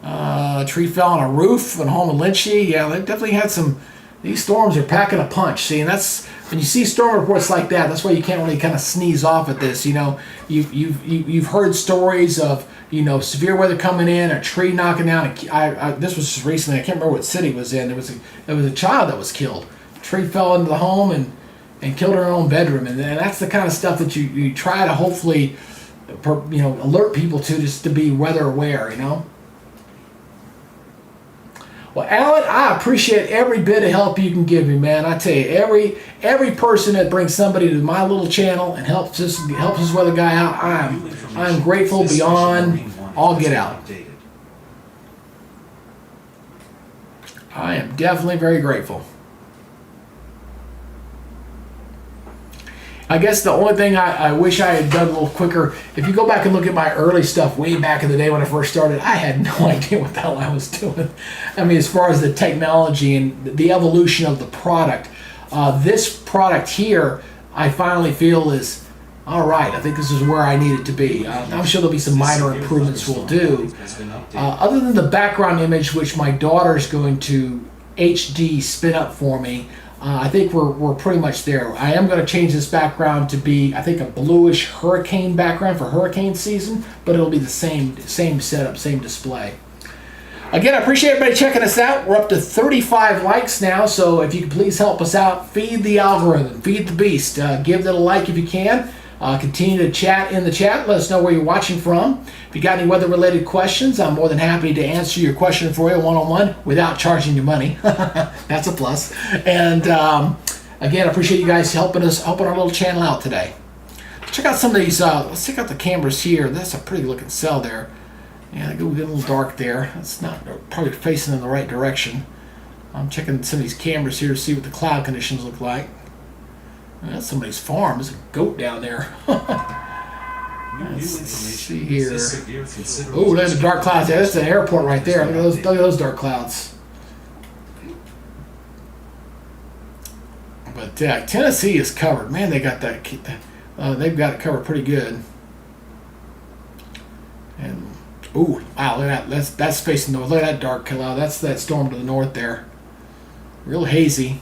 Tree fell on a roof in home in Lynchy. Yeah, they definitely had some. These storms are packing a punch. See, and that's when you see storm reports like that. That's why you can't really kind of sneeze off at this. You've heard stories of severe weather coming in, a tree knocking down. This was just recently. I can't remember what city it was in. It was a child that was killed. A tree fell into the home and killed her own bedroom. And that's the kind of stuff that you try to hopefully alert people to, just to be weather aware. Well, Alan, I appreciate every bit of help you can give me, man. I tell you, every person that brings somebody to my little channel and helps this weather guy out, I'm grateful beyond all get out. I am definitely very grateful. I guess the only thing I wish I had done a little quicker, if you go back and look at my early stuff way back in the day when I first started, I had no idea what the hell I was doing. I mean, as far as the technology and the evolution of the product, this product here, I finally feel is, all right, I think this is where I need it to be. I'm sure there'll be some minor improvements we'll do. Other than the background image, which my daughter's going to HD spin up for me, I think we're pretty much there. I am going to change this background to be, I think, a bluish hurricane background for hurricane season, but it'll be the same setup, same display. Again, I appreciate everybody checking us out. We're up to 35 likes now, so if you could please help us out, feed the algorithm, feed the beast. Give it a like if you can. Continue to chat in the chat. Let us know where you're watching from. If you got any weather-related questions, I'm more than happy to answer your question for you one-on-one without charging you money. That's a plus. And again, I appreciate you guys helping our little channel out today. Check out some of these. Let's check out the cameras here. That's a pretty looking cell there. Yeah, get a little dark there. It's not probably facing in the right direction. I'm checking some of these cameras here to see what the cloud conditions look like. That's somebody's farm. There's a goat down there. Let's see here. Oh, there's a dark clouds there. That's an airport right there. Look at those dark clouds. But Tennessee is covered. Man, they got that. They've got it covered pretty good. And wow, look at that. That's facing north. Look at that dark cloud. That's that storm to the north there. Real hazy.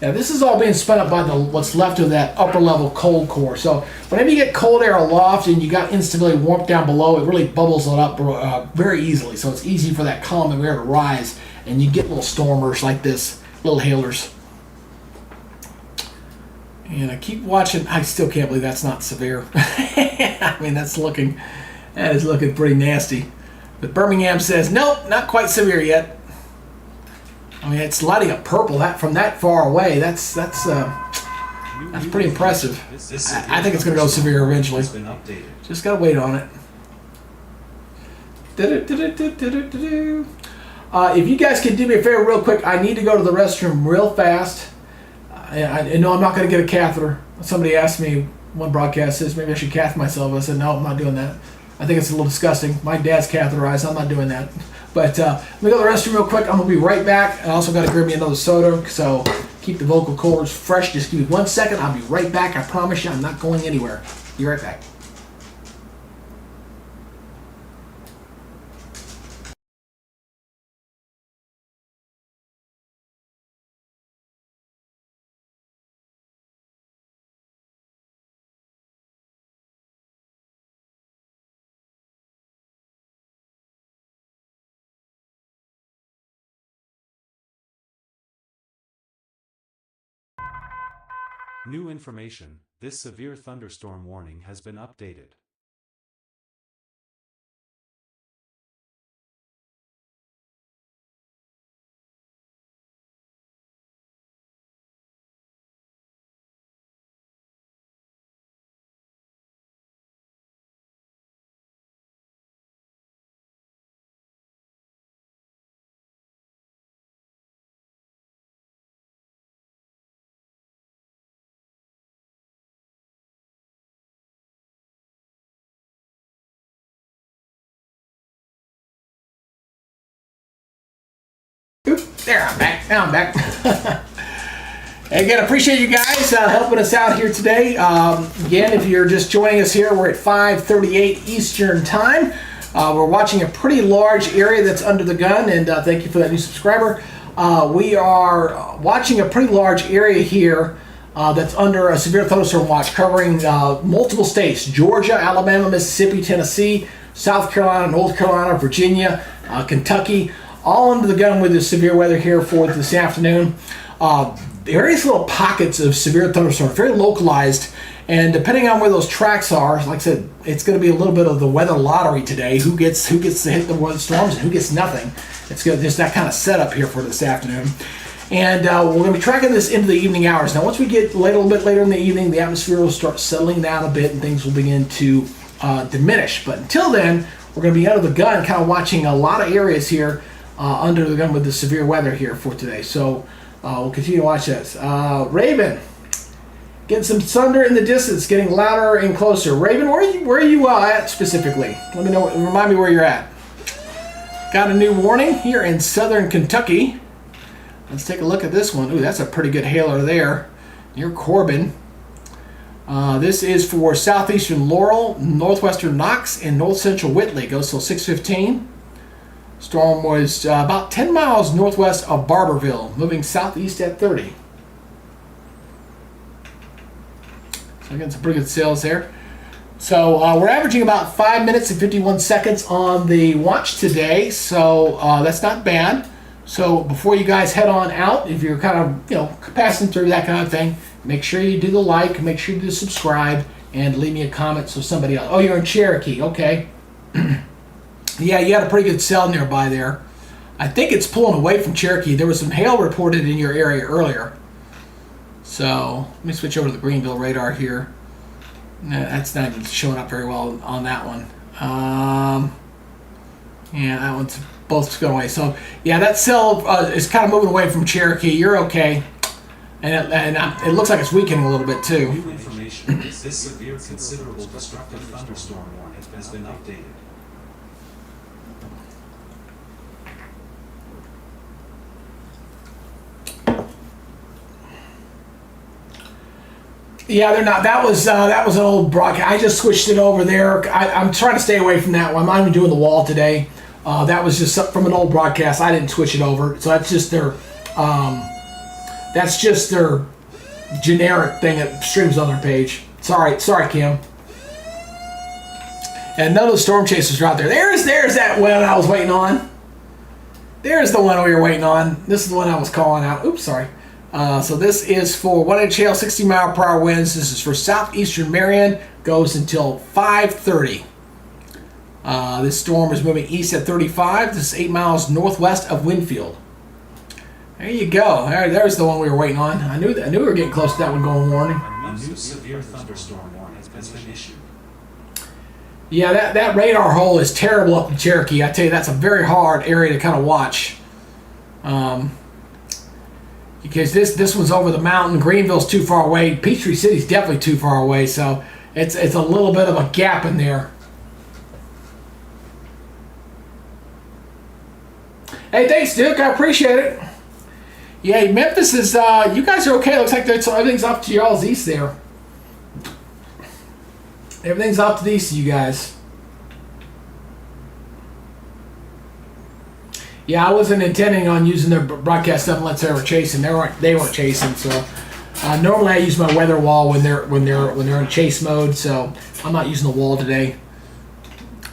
Now this is all being spun up by what's left of that upper level cold core. So whenever you get cold air aloft and you got instability warmth down below, it really bubbles it up very easily. So it's easy for that column of air to rise, and you get little stormers like this, little hailers. And I keep watching. I still can't believe that's not severe. I mean, that is looking pretty nasty. But Birmingham says, nope, not quite severe yet. I mean, it's lighting up purple that from that far away. That's pretty impressive. I think it's going to go severe eventually. Just got to wait on it. If you guys can do me a favor real quick, I need to go to the restroom real fast. I know I'm not going to get a catheter. Somebody asked me, one broadcast says maybe I should catheter myself. I said, no, I'm not doing that. I think it's a little disgusting. My dad's catheterized. I'm not doing that. But let me go to the restroom real quick. I'm going to be right back. I also got to grab me another soda, so keep the vocal cords fresh. Just give me 1 second. I'll be right back. I promise you I'm not going anywhere. Be right back. New information, this severe thunderstorm warning has been updated. There, I'm back. Now I'm back. Again, appreciate you guys helping us out here today. Again, if you're just joining us here, we're at 5:38 Eastern Time. We're watching a pretty large area that's under the gun, and thank you for that new subscriber. We are watching a pretty large area here that's under a severe thunderstorm watch covering multiple states: Georgia, Alabama, Mississippi, Tennessee, South Carolina, North Carolina, Virginia, Kentucky. All under the gun with the severe weather here for this afternoon. Various little pockets of severe thunderstorm, very localized, and depending on where those tracks are, like I said, it's going to be a little bit of the weather lottery today. Who gets to hit the weather storms and who gets nothing? It's just that kind of setup here for this afternoon. And we're going to be tracking this into the evening hours. Now, once we get a little bit later in the evening, the atmosphere will start settling down a bit and things will begin to diminish. But until then, we're going to be under the gun, kind of watching a lot of areas here under the gun with the severe weather here for today. So we'll continue to watch this. Raven, getting some thunder in the distance, getting louder and closer. Raven, where are you at specifically? Let me know. Remind me where you're at. Got a new warning here in southern Kentucky. Let's take a look at this one. Ooh, that's a pretty good hailer there near Corbin. This is for southeastern Laurel, northwestern Knox, and north central Whitley. Goes till 6:15. Storm was about 10 miles northwest of Barberville, moving southeast at 30. So again, some pretty good sails there. So we're averaging about 5 minutes and 51 seconds on the watch today, so that's not bad. So before you guys head on out, if you're kind of passing through that kind of thing, make sure you do the like, make sure you do subscribe, and leave me a comment so somebody else. Oh, you're in Cherokee, okay. Yeah, you had a pretty good cell nearby there. I think it's pulling away from Cherokee. There was some hail reported in your area earlier. So let me switch over to the Greenville radar here. That's not even showing up very well on that one. Yeah, that one's both going away. So yeah, that cell is kind of moving away from Cherokee. You're okay. And it looks like it's weakening a little bit too. New information, this severe considerable destructive thunderstorm warning has been updated. Yeah, they're not. That was an old broadcast. I just switched it over there. I'm trying to stay away from that one. I'm not even doing the wall today. That was just from an old broadcast. I didn't switch it over. So that's just their generic thing that streams on their page. Sorry, Kim. And none of the storm chasers are out there. There's that one I was waiting on. There's the one we were waiting on. This is the one I was calling out. Oops, sorry. So this is for 1-inch hail, 60 mile per hour winds. This is for southeastern Marion. Goes until 5:30. This storm is moving east at 35. This is 8 miles northwest of Winfield. There you go. There's the one we were waiting on. I knew we were getting close to that one going warning. A new severe thunderstorm warning has been issued. Yeah, that radar hole is terrible up in Cherokee. I tell you, that's a very hard area to kind of watch. Because this one's over the mountain. Greenville's too far away. Peachtree City's definitely too far away. So it's a little bit of a gap in there. Hey, thanks, Duke. I appreciate it. Yeah, Memphis is. You guys are okay. Looks like everything's up to y'all's east there. Everything's up to the east of you guys. Yeah, I wasn't intending on using their broadcast stuff unless they were chasing. They weren't chasing. So normally I use my weather wall when they're in chase mode. So I'm not using the wall today.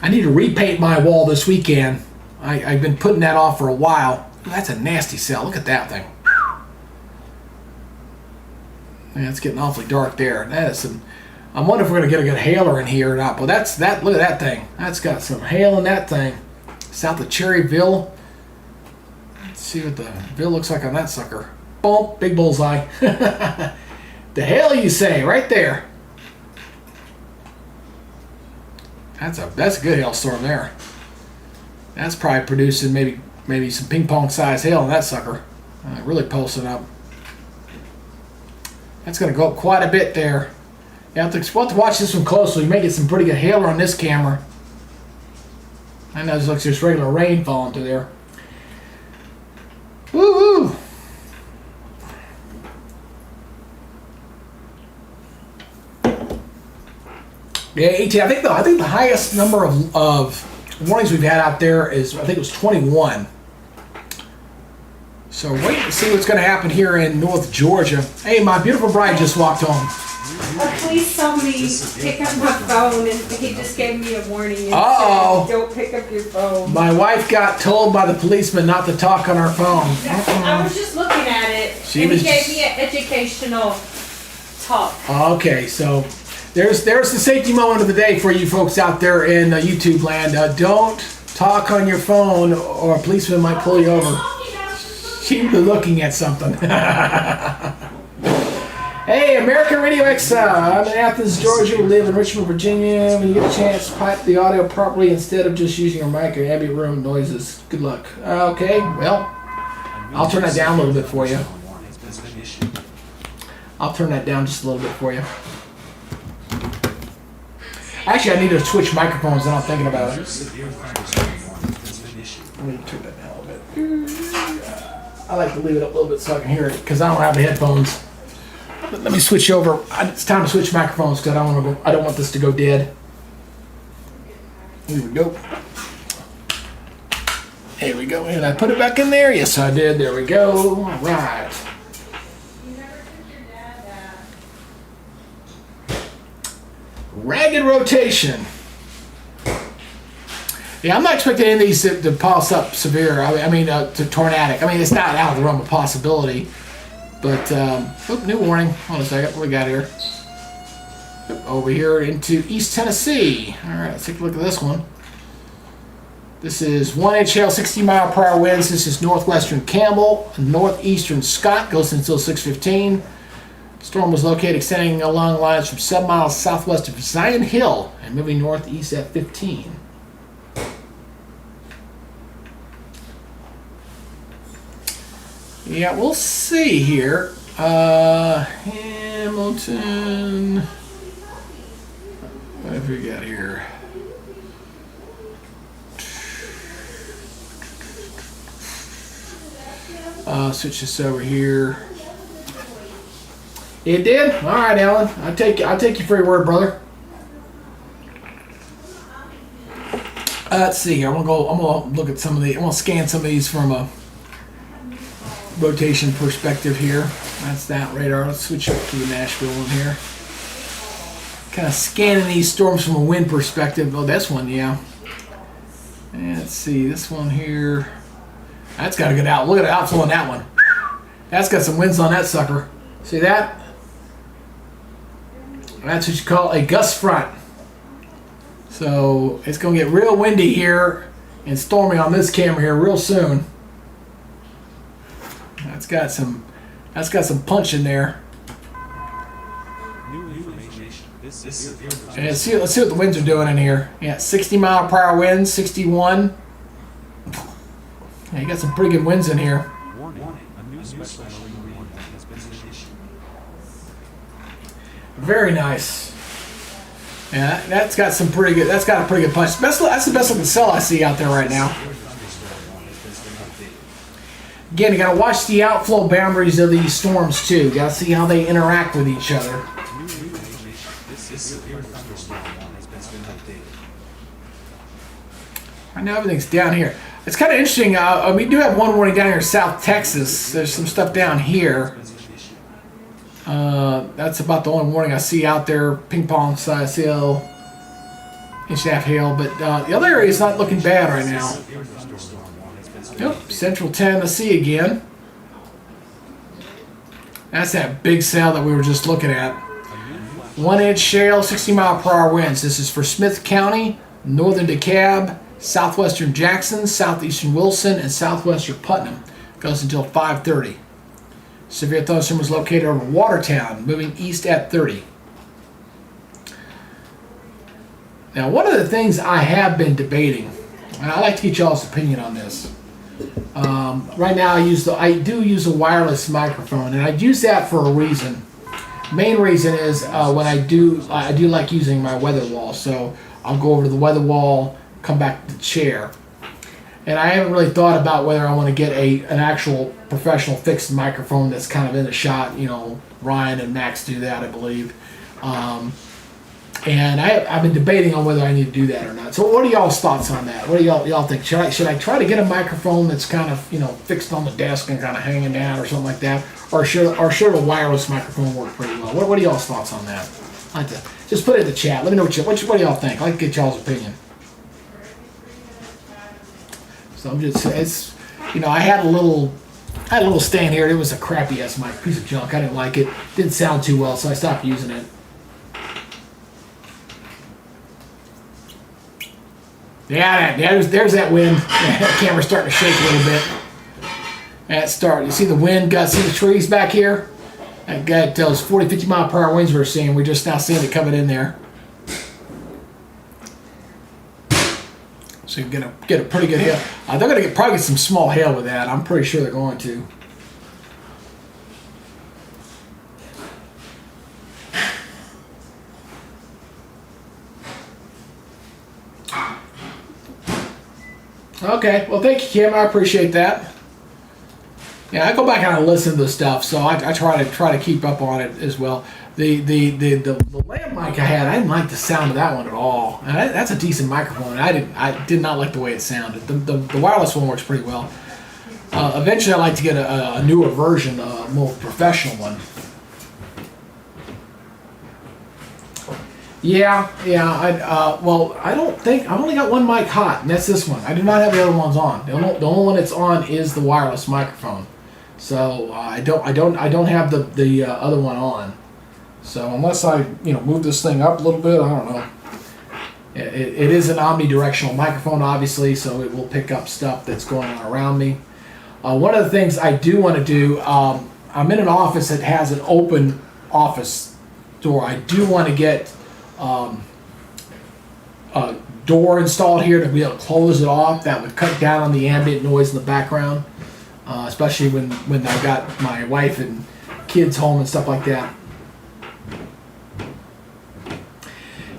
I need to repaint my wall this weekend. I've been putting that off for a while. That's a nasty cell. Look at that thing. Man, it's getting awfully dark there. That is some. I wonder if we're gonna get a good hailer in here or not. But that's that. Look at that thing. That's got some hail in that thing. South of Cherryville. Let's see what the bill looks like on that sucker. Boom! Big bullseye. The hail, you say, right there. That's a good hailstorm there. That's probably producing maybe some ping pong size hail in that sucker. Really pulsing up. That's going to go up quite a bit there. You have to watch this one closely. You may get some pretty good hail on this camera. I know this looks just regular rain falling through there. Woo woo! Yeah, ET. I think the highest number of warnings we've had out there is, I think it was 21. So wait to see what's going to happen here in North Georgia. Hey, my beautiful bride just walked home. Please somebody pick up my phone, and he just gave me a warning and Uh-oh. said, don't pick up your phone. My wife got told by the policeman not to talk on her phone. I was just looking at it, She and was he gave just- me an educational talk. Okay, so there's the safety moment of the day for you folks out there in YouTube land. Don't talk on your phone, or a policeman might pull you over. She was looking at something. Hey, American Radio XL. I'm in Athens, Georgia. We live in Richmond, Virginia. When you get a chance, pipe the audio properly instead of just using your mic or ambient room noises. Good luck. Okay, well, I'll turn that down a little bit for you. I'll turn that down just a little bit for you. Actually, I need to switch microphones and I'm thinking about it. Let me turn that down a little bit. I like to leave it up a little bit so I can hear it because I don't have the headphones. Let me switch over. It's time to switch microphones because I don't want this to go dead. Here we go. Here we go. And I put it back in there. Yes, I did. There we go. All right. Ragged rotation. Yeah, I'm not expecting any of these to pulse up severe. To tornadic. I mean, it's not out of the realm of possibility. But, new warning. Hold on a second. What we got here? Over here into East Tennessee. All right, let's take a look at this one. This is 1-inch hail, 60-mile-per-hour winds. This is northwestern Campbell, northeastern Scott. Goes until 6:15. Storm was located extending along lines from 7 miles southwest of Zion Hill and moving northeast at 15. Yeah, we'll see here. Hamilton. What have we got here? Switch this over here. It did? All right, Alan. I'll take you for your word, brother. Let's see here. I'm gonna look at some of the. I'm gonna scan some of these from a rotation perspective here. That's that radar. Let's switch up to the Nashville one here. Kind of scanning these storms from a wind perspective. Oh, this one, yeah. And let's see, this one here. That's got a good out. Look at the outflow on that one. That's got some winds on that sucker. See that? That's what you call a gust front. So it's going to get real windy here and stormy on this camera here real soon. That's got some punch in there. New information. This severe And let's see what the winds are doing in here. Yeah, 60-mile-per-hour winds, 61. Yeah, you got some pretty good winds in here. warning. A new special warning has been issued. Very nice. Yeah, that's got some pretty good. That's got a pretty good punch. That's the best looking cell I see out there right now. Again, you got to watch the outflow boundaries of these storms too. Got to see how they interact with each other. This severe thunderstorm warning has been updated. Right now, everything's down here. It's kind of interesting. We do have one warning down here in South Texas. There's some stuff down here. That's about the only warning I see out there. Ping pong size hail, inch and a half hail, but the other area is not looking bad right now. Yep, Central Tennessee again. That's that big cell that we were just looking at. 1 inch shale, 60-mile-per-hour winds. This is for Smith County, northern DeKalb, southwestern Jackson, southeastern Wilson, and southwestern Putnam. Goes until 5:30. Severe thunderstorm was located over Watertown, moving east at 30. Now, one of the things I have been debating, and I'd like to get y'all's opinion on this. Right now, I do use a wireless microphone, and I use that for a reason. Main reason is when I do like using my weather wall. So I'll go over to the weather wall, come back to the chair. And I haven't really thought about whether I want to get an actual professional fixed microphone that's kind of in the shot. You know, Ryan and Max do that, I believe. And I've been debating on whether I need to do that or not. So what are y'all's thoughts on that? What do y'all think? Should I try to get a microphone that's kind of, you know, fixed on the desk and kind of hanging down or something like that? Or should a wireless microphone work pretty well? What are y'all's thoughts on that? I'd like to just put it in the chat. Let me know what do y'all think. I'd like to get y'all's opinion. So I'm just, it's, you know, I had a little stand here. It was a crappy ass mic, piece of junk. I didn't like it. Didn't sound too well, so I stopped using it. Yeah, there's that wind. That camera's starting to shake a little bit. That's starting. You see the wind? See the trees back here? I got those 40, 50 mile per hour winds we're seeing. We're just now seeing it coming in there. So you're gonna get a pretty good hail. They're gonna probably get some small hail with that. I'm pretty sure they're going to. Okay, well, thank you, Kim. I appreciate that. Yeah, I go back and I listen to the stuff, so I try to keep up on it as well. The lamp mic I had, I didn't like the sound of that one at all. And that's a decent microphone. I did not like the way it sounded. The wireless one works pretty well. Eventually, I'd like to get a newer version, a more professional one. Yeah. Well, I don't think I only got one mic hot, and that's this one. I do not have the other ones on. The only one that's on is the wireless microphone. So I don't have the other one on. So unless I move this thing up a little bit, I don't know. It is an omnidirectional microphone, obviously, so it will pick up stuff that's going on around me. One of the things I do want to do, I'm in an office that has an open office door. I do want to get a door installed here to be able to close it off. That would cut down on the ambient noise in the background, especially when I've got my wife and kids home and stuff like that.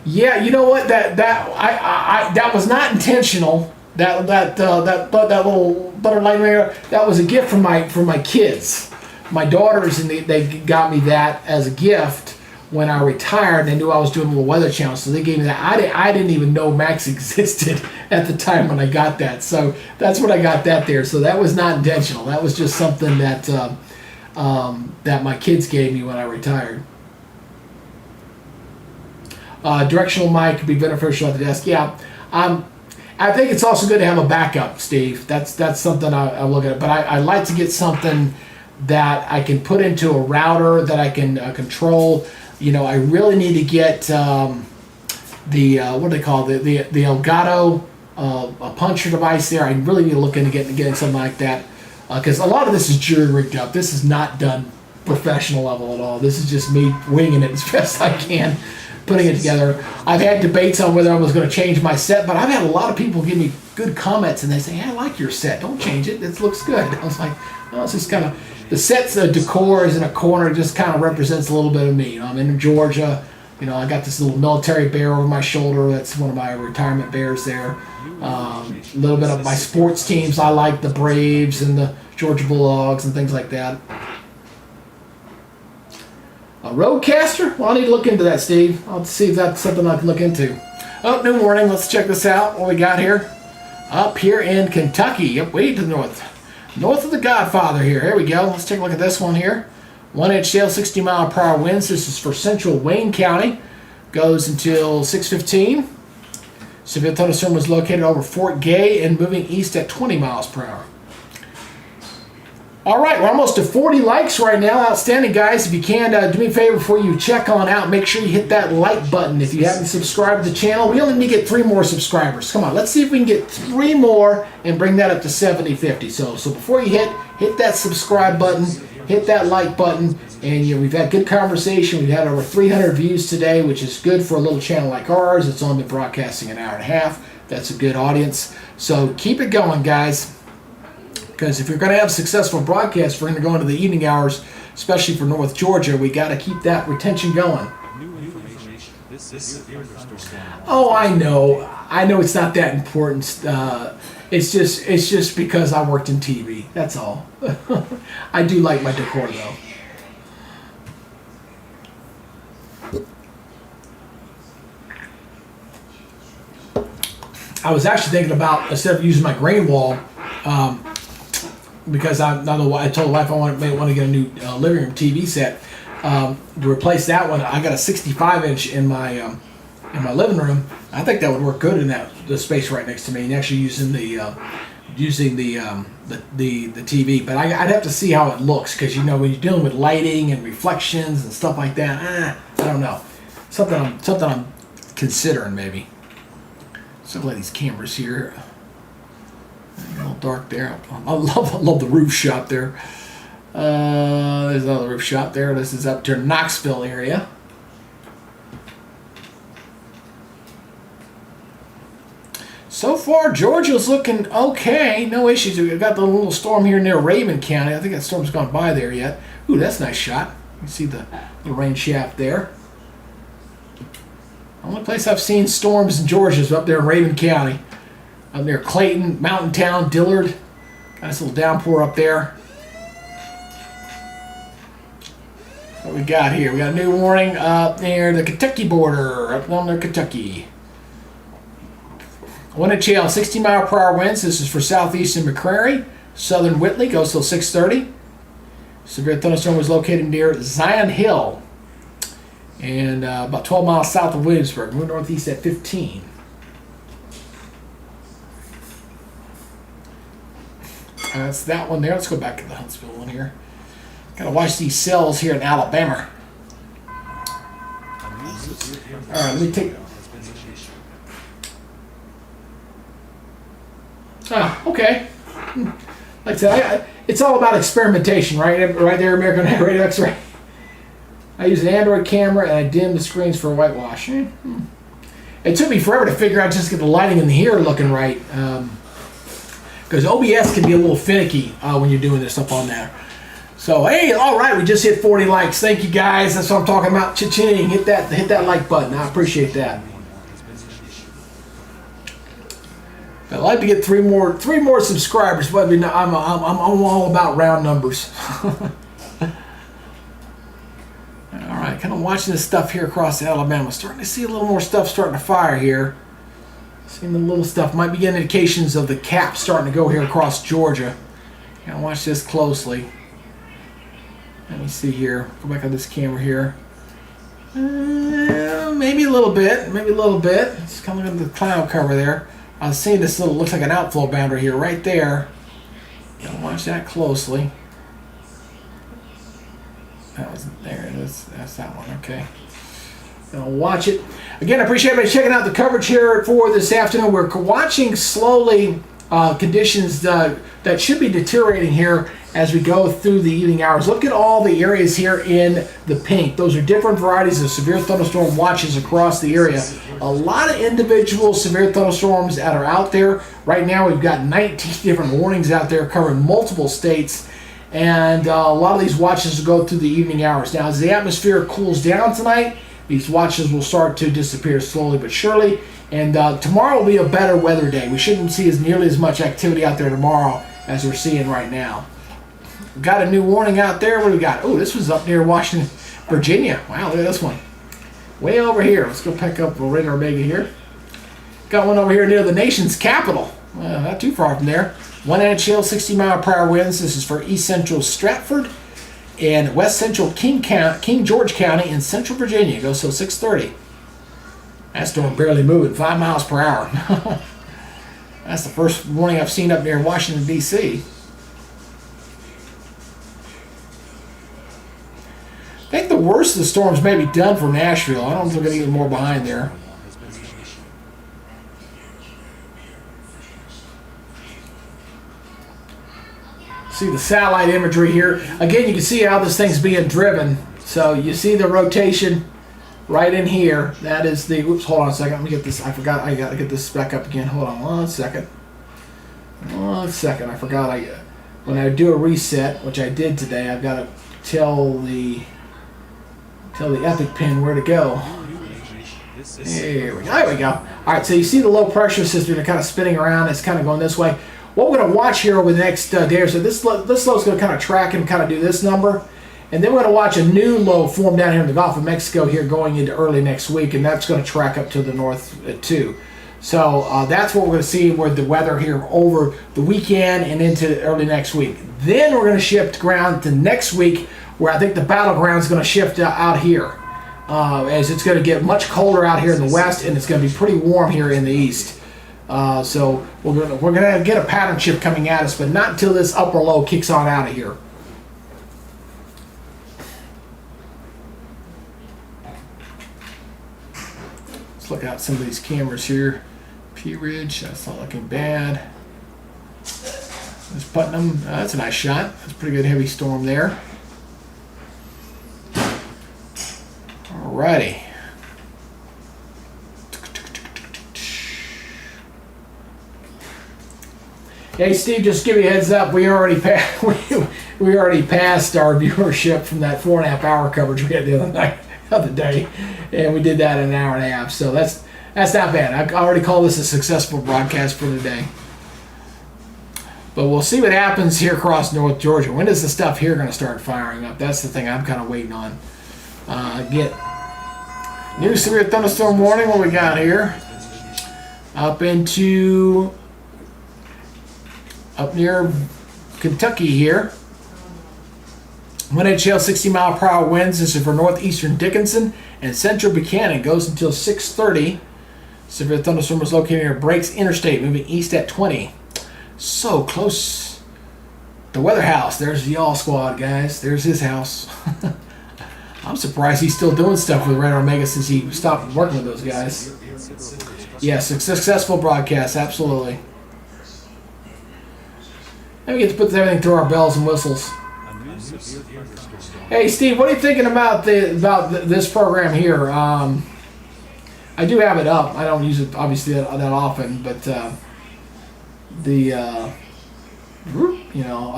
Yeah, you know what? That was not intentional. That little butterlight there, that was a gift from my kids. My daughters, and they got me that as a gift when I retired. They knew I was doing a little weather challenge, so they gave me that. I didn't even know Max existed at the time when I got that. So that's when I got that there. So that was not intentional. That was just something that that my kids gave me when I retired. Directional mic could be beneficial at the desk. Yeah, I think it's also good to have a backup, Steve. That's something I look at. But I like to get something that I can put into a router that I can control. I really need to get the what do they call it? The Elgato a puncher device there. I really need to look into getting something like that. because a lot of this is jury rigged up. This is not done professional level at all. This is just me winging it as best I can, putting it together. I've had debates on whether I was going to change my set, but I've had a lot of people give me good comments, and they say, hey, I like your set. Don't change it. It looks good. I was like, well, it's just kind of, the set's decor is in a corner. It just kind of represents a little bit of me. I'm in Georgia. I got this little military bear over my shoulder. That's one of my retirement bears there. A little bit of my sports teams. I like the Braves and the Georgia Bulldogs and things like that. A roadcaster? Well, I need to look into that, Steve. I'll see if that's something I can look into. Oh, new warning. Let's check this out. What we got here? Up here in Kentucky. Yep, way to the north. North of the Godfather here. Here we go. Let's take a look at this one here. 1-inch sail, 60-mile-per-hour winds. This is for central Wayne County. Goes until 6:15. Severe thunderstorm was located over Fort Gay and moving east at 20 miles per hour. All right, we're almost to 40 likes right now. Outstanding, guys. If you can, do me a favor before you check on out. Make sure you hit that like button if you haven't subscribed to the channel. We only need to get 3 more subscribers. Come on, let's see if we can get 3 more and bring that up to 70, 50. So before you hit that subscribe button, hit that like button, and we've had good conversation. We've had over 300 views today, which is good for a little channel like ours. It's only been broadcasting an hour and a half. That's a good audience. So keep it going, guys. Because if you're going to have successful broadcasts, we're going to go into the evening hours, especially for North Georgia. We got to keep that retention going. Oh, I know. I know it's not that important. It's just because I worked in TV. That's all. I do like my decor, though. I was actually thinking about, instead of using my grain wall, because I told the wife I may want to get a new living room TV set to replace that one. I got a 65-inch in my living room. I think that would work good in the space right next to me, and actually using the TV. But I'd have to see how it looks, because when you're dealing with lighting and reflections and stuff like that, I don't know. Something I'm considering maybe. So look at these cameras here. A little dark there. I love the roof shot there. There's another roof shot there. This is up to Knoxville area. So far, Georgia's looking okay. No issues. We've got the little storm here near Raven County. I think that storm's gone by there yet. Ooh, that's a nice shot. You can see the rain shaft there. The only place I've seen storms in Georgia is up there in Raven County. Up near Clayton, Mountain Town, Dillard. Got this little downpour up there. What we got here? We got a new warning up near the Kentucky border, up on near Kentucky. 1-inch hail, 60-mile-per-hour winds. This is for southeastern McCrary. Southern Whitley goes till 6:30. Severe thunderstorm was located near Zion Hill and about 12 miles south of Williamsburg. Moving northeast at 15. That's that one there. Let's go back to the Huntsville one here. Gotta watch these cells here in Alabama. Alright, let me take. Okay. Like I said, it's all about experimentation, right? Right there, American Radio X-Ray. I use an Android camera and I dim the screens for whitewash. It took me forever to figure out just to get the lighting in here looking right. Because OBS can be a little finicky when you're doing this stuff on there. So hey, all right, we just hit 40 likes. Thank you guys. That's what I'm talking about. Cha-ching! Hit that like button. I appreciate that. I'd like to get three more subscribers, but I'm all about round numbers. All right, kind of watching this stuff here across Alabama. Starting to see a little more stuff starting to fire here. Seeing the little stuff might be getting indications of the cap starting to go here across Georgia. Gotta watch this closely. Let me see here. Go back on this camera here. Maybe a little bit. It's kind of the cloud cover there. I was seeing this little, looks like an outflow boundary here, right there. Gotta watch that closely. That wasn't there. That's that one. Okay. Gonna watch it. Again, I appreciate everybody checking out the coverage here for this afternoon. We're watching slowly conditions that should be deteriorating here as we go through the evening hours. Look at all the areas here in the pink. Those are different varieties of severe thunderstorm watches across the area. A lot of individual severe thunderstorms that are out there. Right now we've got 19 different warnings out there covering multiple states. And a lot of these watches will go through the evening hours. Now, as the atmosphere cools down tonight, these watches will start to disappear slowly but surely. And tomorrow will be a better weather day. We shouldn't see nearly as much activity out there tomorrow as we're seeing right now. We've got a new warning out there. What do we got? Oh, this was up near Washington, Virginia. Wow, look at this one. Way over here. Let's go pick up a radar mega here. Got one over here near the nation's capital. Not too far from there. 1 inch chill, 60-mile-per-hour winds. This is for east central Stratford and west central King George County in central Virginia. It goes till 6:30. That storm barely moving, 5 miles per hour. That's the first warning I've seen up near Washington, D.C. I think the worst of the storms may be done for Nashville. I don't think we're going to get more behind there. See the satellite imagery here. Again, you can see how this thing's being driven. So you see the rotation right in here. That is the, oops, hold on a second. Let me get this. I forgot. I got to get this back up again. Hold on 1 second. 1 second. I forgot. When I do a reset, which I did today, I've got to tell the epic pin where to go. There we go. All right, so you see the low pressure system kind of spinning around. It's kind of going this way. What we're going to watch here over the next day or so, this low is going to kind of track and kind of do this number. And then we're going to watch a new low form down here in the Gulf of Mexico here going into early next week, and that's going to track up to the north too. So that's what we're going to see with the weather here over the weekend and into early next week. Then we're going to shift ground to next week, where I think the battleground is going to shift out here, as it's going to get much colder out here in the west, and it's going to be pretty warm here in the east. So we're going to get a pattern shift coming at us, but not until this upper low kicks on out of here. Let's look at some of these cameras here. P Ridge, that's not looking bad. There's Putnam, that's a nice shot. That's a pretty good heavy storm there. Alrighty. Hey Steve, just give you a heads up. We already passed our viewership from that 4.5 hour coverage we had the other day, and we did that in an hour and a half. So that's not bad. I already call this a successful broadcast for today. But we'll see what happens here across North Georgia. When is the stuff here going to start firing up? That's the thing I'm kind of waiting on. Get new severe thunderstorm warning. What we got here? Up near Kentucky here. 1 inch hail, 60-mile-per-hour winds. This is for northeastern Dickinson and central Buchanan. Goes until 6:30. Severe thunderstorm is located near Breaks Interstate, moving east at 20. So close. The weather house. There's the y'all squad, guys. There's his house. I'm surprised he's still doing stuff with Radar Omega since he stopped working with those guys. Yes, a successful broadcast, absolutely. Now we get to put everything through our bells and whistles. Hey Steve, what are you thinking about this program here? I do have it up. I don't use it obviously that often, but I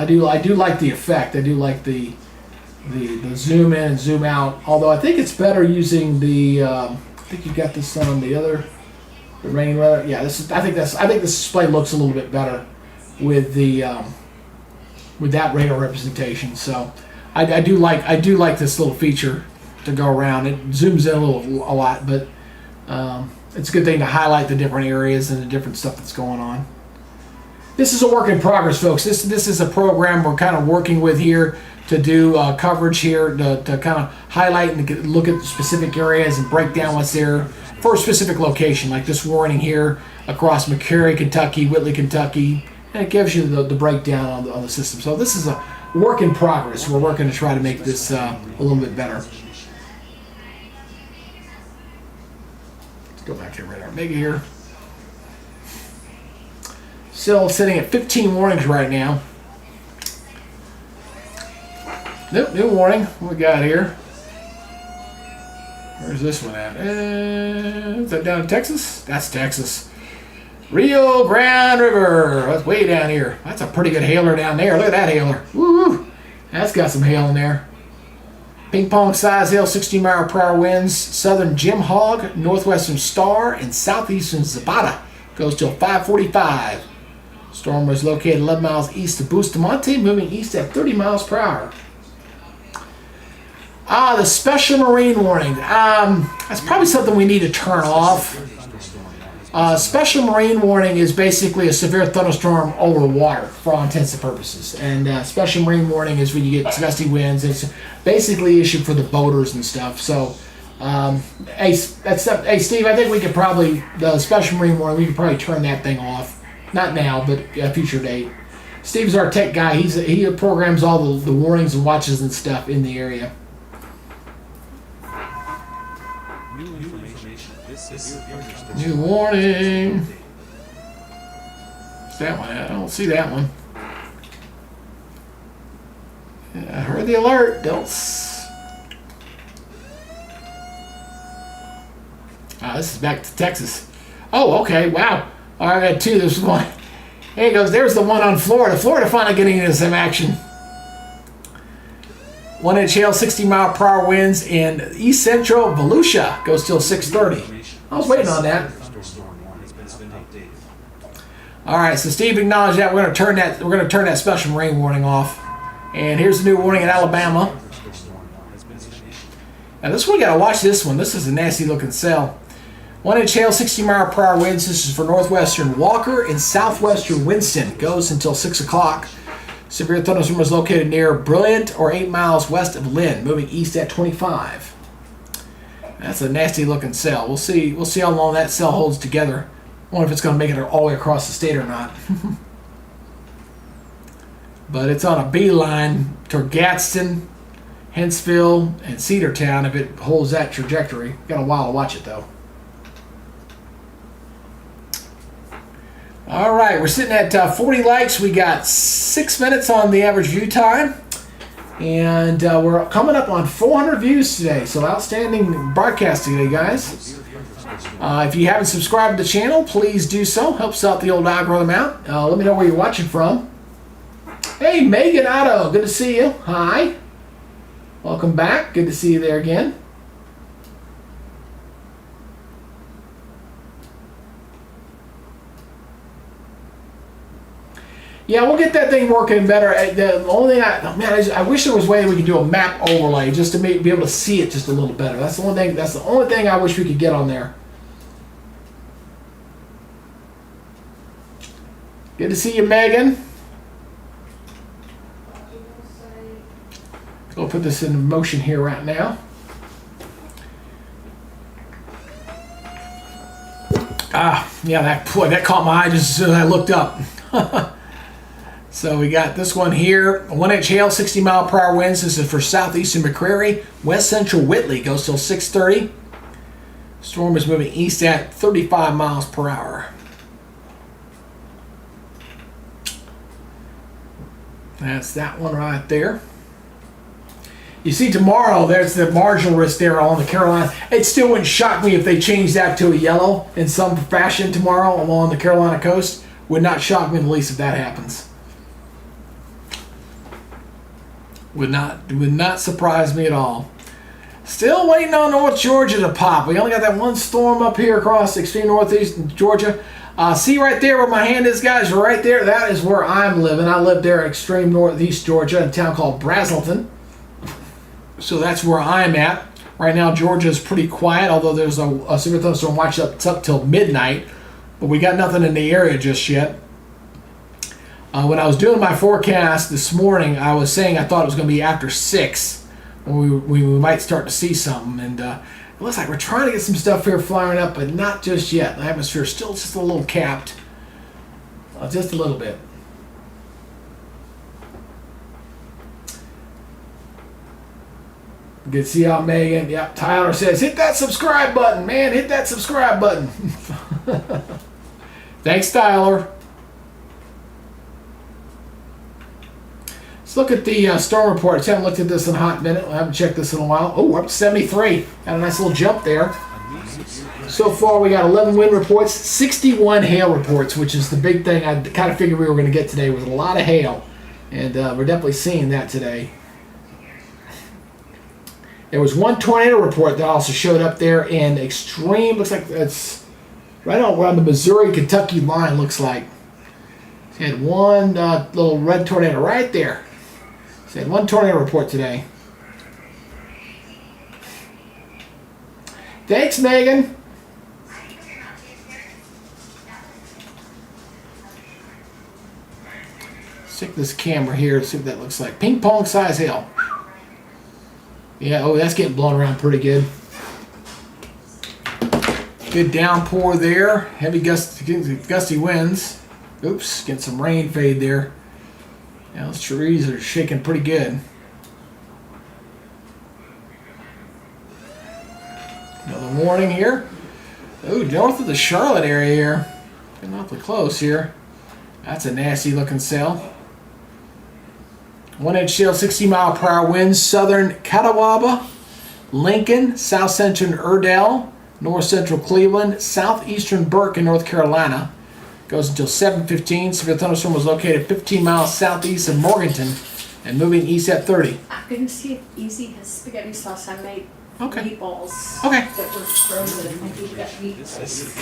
do like the effect. I do like the zoom in and zoom out. Although I think it's better using the. I think you got this on the rain weather. Yeah, I think this display looks a little bit better with that radar representation. So I do like this little feature to go around. It zooms in a lot, but it's a good thing to highlight the different areas and the different stuff that's going on. This is a work in progress, folks. This is a program we're kind of working with here to do coverage here to kind of highlight and look at specific areas and break down what's there for a specific location, like this warning here across McCary, Kentucky, Whitley, Kentucky, and it gives you the breakdown on the system. So this is a work in progress. We're working to try to make this a little bit better. Let's go back to Radar Omega here. Still sitting at 15 warnings right now. Nope, new warning. What we got here? Where's this one at? Is that down in Texas? That's Texas. Rio Grande River. That's way down here. That's a pretty good hailer down there. Look at that hailer. Woo! That's got some hail in there. Ping pong size hail, 60-mile-per-hour winds. Southern Jim Hog, Northwestern Star, and Southeastern Zapata goes till 5:45. Storm was located 11 miles east of Bustamante, moving east at 30 miles per hour. The special marine warning. That's probably something we need to turn off. Special marine warning is basically a severe thunderstorm over water for all intents and purposes. And special marine warning is when you get gusty winds. It's basically issued for the boaters and stuff. So, hey, Steve, I think we could probably, the special marine warning, we could probably turn that thing off. Not now, but a future date. Steve's our tech guy. He programs all the warnings and watches and stuff in the area. New warning. What's that one at? I don't see that one. I heard the alert. This is back to Texas. Oh, okay. Wow. All right, I got two. There's one. There he goes. There's the one on Florida. Florida finally getting into some action. 1-inch hail, 60-mile-per-hour winds in east central Volusia goes till 6:30. I was waiting on that. All right, so Steve acknowledged that. We're going to turn that special marine warning off. And here's the new warning in Alabama. Now this one, you got to watch this one. This is a nasty-looking cell. 1-inch hail, 60-mile-per-hour winds. This is for northwestern Walker and southwestern Winston. Goes until 6 o'clock. Severe thunderstorm is located near Brilliant or 8 miles west of Lynn, moving east at 25. That's a nasty looking cell. We'll see how long that cell holds together. I wonder if it's going to make it all the way across the state or not. But it's on a beeline toward Gadsden, Huntsville, and Cedartown if it holds that trajectory. Got a while to watch it though. All right, we're sitting at 40 likes. We got 6 minutes on the average view time. And we're coming up on 400 views today. So outstanding broadcast today, guys. If you haven't subscribed to the channel, please do so. Helps out the old algorithm out. Let me know where you're watching from. Hey, Megan Otto. Good to see you. Hi. Welcome back. Good to see you there again. Yeah, we'll get that thing working better. The only thing I wish there was a way we could do a map overlay just to be able to see it just a little better. That's the only thing. That's the only thing I wish we could get on there. Good to see you, Megan. We'll put this in motion here right now. Yeah, that caught my eye just as soon as I looked up. So we got this one here, 1-inch hail, 60-mile-per-hour winds. This is for southeastern McCrary. West central Whitley goes till 6:30. Storm is moving east at 35 miles per hour. That's that one right there. You see tomorrow, there's the marginal risk there on the Carolina. It still wouldn't shock me if they changed that to a yellow in some fashion tomorrow along the Carolina coast. Would not shock me in the least if that happens. Would not surprise me at all. Still waiting on North Georgia to pop. We only got that one storm up here across extreme northeast Georgia. See right there where my hand is, guys? Right there. That is where I'm living. I live there in extreme northeast Georgia in a town called Brazelton. So that's where I'm at. Right now, Georgia is pretty quiet, although there's a severe thunderstorm watch up till midnight. But we got nothing in the area just yet. When I was doing my forecast this morning, I was saying I thought it was going to be after 6 when we might start to see something. And it looks like we're trying to get some stuff here flying up, but not just yet. The atmosphere is still just a little capped. Just a little bit. Good to see y'all, Megan. Yep, Tyler says, hit that subscribe button, man. Hit that subscribe button. Thanks, Tyler. Let's look at the storm reports. Haven't looked at this in a hot minute. I haven't checked this in a while. Oh, we're up to 73. Got a nice little jump there. So far, we got 11 wind reports, 61 hail reports, which is the big thing I kind of figured we were going to get today, was a lot of hail. And we're definitely seeing that today. There was one tornado report that also showed up there in extreme, looks like it's right around the Missouri-Kentucky line, looks like. It had one little red tornado right there. So had one tornado report today. Thanks, Megan. Stick this camera here, see what that looks like. Ping pong size hail. Yeah, oh, that's getting blown around pretty good. Good downpour there. Heavy gusty winds. Oops, getting some rain fade there. Yeah, those trees are shaking pretty good. Another warning here. Oh, north of the Charlotte area here. Getting awfully close here. That's a nasty looking cell. 1 inch hail, 60-mile-per-hour winds, southern Catawba, Lincoln, south central Iredell, north central Cleveland, southeastern Burke in North Carolina. Goes until 7:15. Severe thunderstorm was located 15 miles southeast of Morganton and moving east at 30. I'm going to see if Easy has spaghetti sauce. I made meatballs Okay. that were frozen. I think we've got meatballs.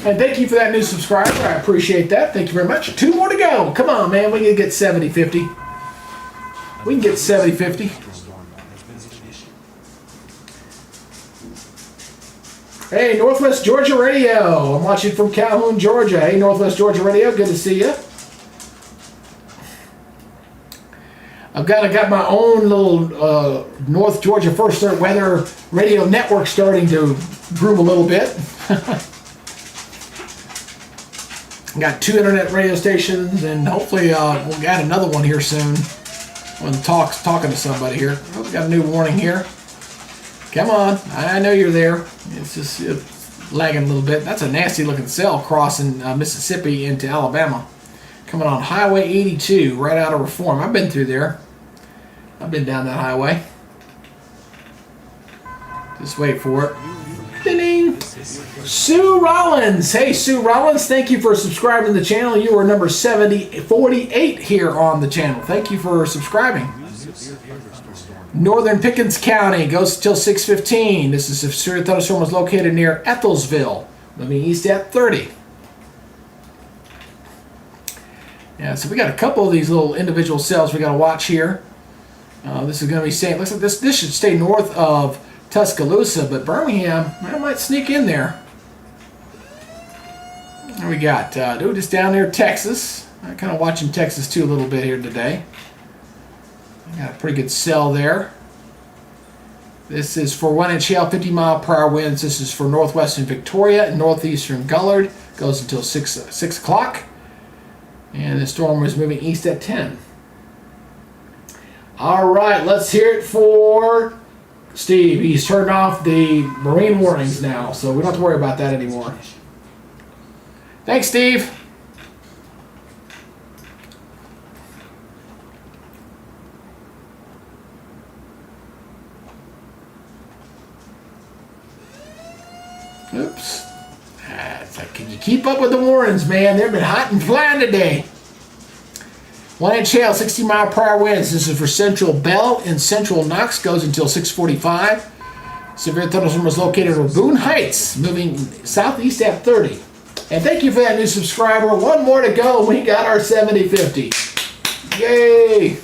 And thank you for that new subscriber. I appreciate that. Thank you very much. 2 more to go. Come on, man. We can get 70-50. We can get 70-50. Hey, Northwest Georgia Radio. I'm watching from Calhoun, Georgia. Hey, Northwest Georgia Radio. Good to see you. I've got my own little North Georgia First Alert Weather Radio network starting to groove a little bit. Got 2 internet radio stations, and hopefully we'll get another one here soon. When talking to somebody here. Oh, we got a new warning here. Come on, I know you're there. It's just lagging a little bit. That's a nasty looking cell crossing Mississippi into Alabama. Coming on Highway 82, right out of Reform. I've been through there. I've been down that highway. Just wait for it. Ding! Sue Rollins. Hey, Sue Rollins, thank you for subscribing to the channel. You are number 48 here on the channel. Thank you for subscribing. Northern Pickens County goes till 6:15. This is if severe thunderstorm was located near Ethelsville, moving east at 30. Yeah, so we got a couple of these little individual cells we got to watch here. This is going to be staying. Looks like this should stay north of Tuscaloosa, but Birmingham, I might sneak in there. And we got just down there, Texas. I'm kind of watching Texas too a little bit here today. Got a pretty good cell there. This is for 1 inch hail, 50-mile-per-hour winds. This is for northwestern Victoria and northeastern Gullard. Goes until 6 o'clock. And the storm is moving east at 10. All right, let's hear it for Steve. He's turned off the marine warnings now, so we don't have to worry about that anymore. Thanks, Steve. Oops. It's like, can you keep up with the warnings, man? They've been hot and flying today. 1 inch hail, 60-mile-per-hour winds. This is for central Bell and central Knox. Goes until 6:45. Severe thunderstorm was located at Boone Heights, moving southeast at 30. And thank you for that new subscriber. 1 more to go. We got our 70-50. Yay!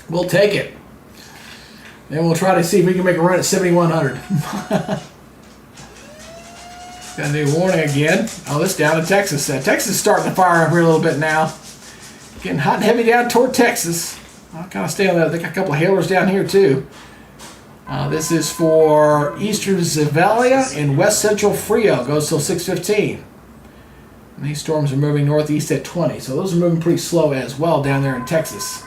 We'll take it. And we'll try to see if we can make a run at 7,100. Got a new warning again. Oh, this down in Texas. Texas is starting to fire up here a little bit now. Getting hot and heavy down toward Texas. I'll kind of stay on that. They got a couple of hailers down here too. This is for eastern Zavallia and west central Frio. Goes till 6:15. And these storms are moving northeast at 20. So those are moving pretty slow as well down there in Texas.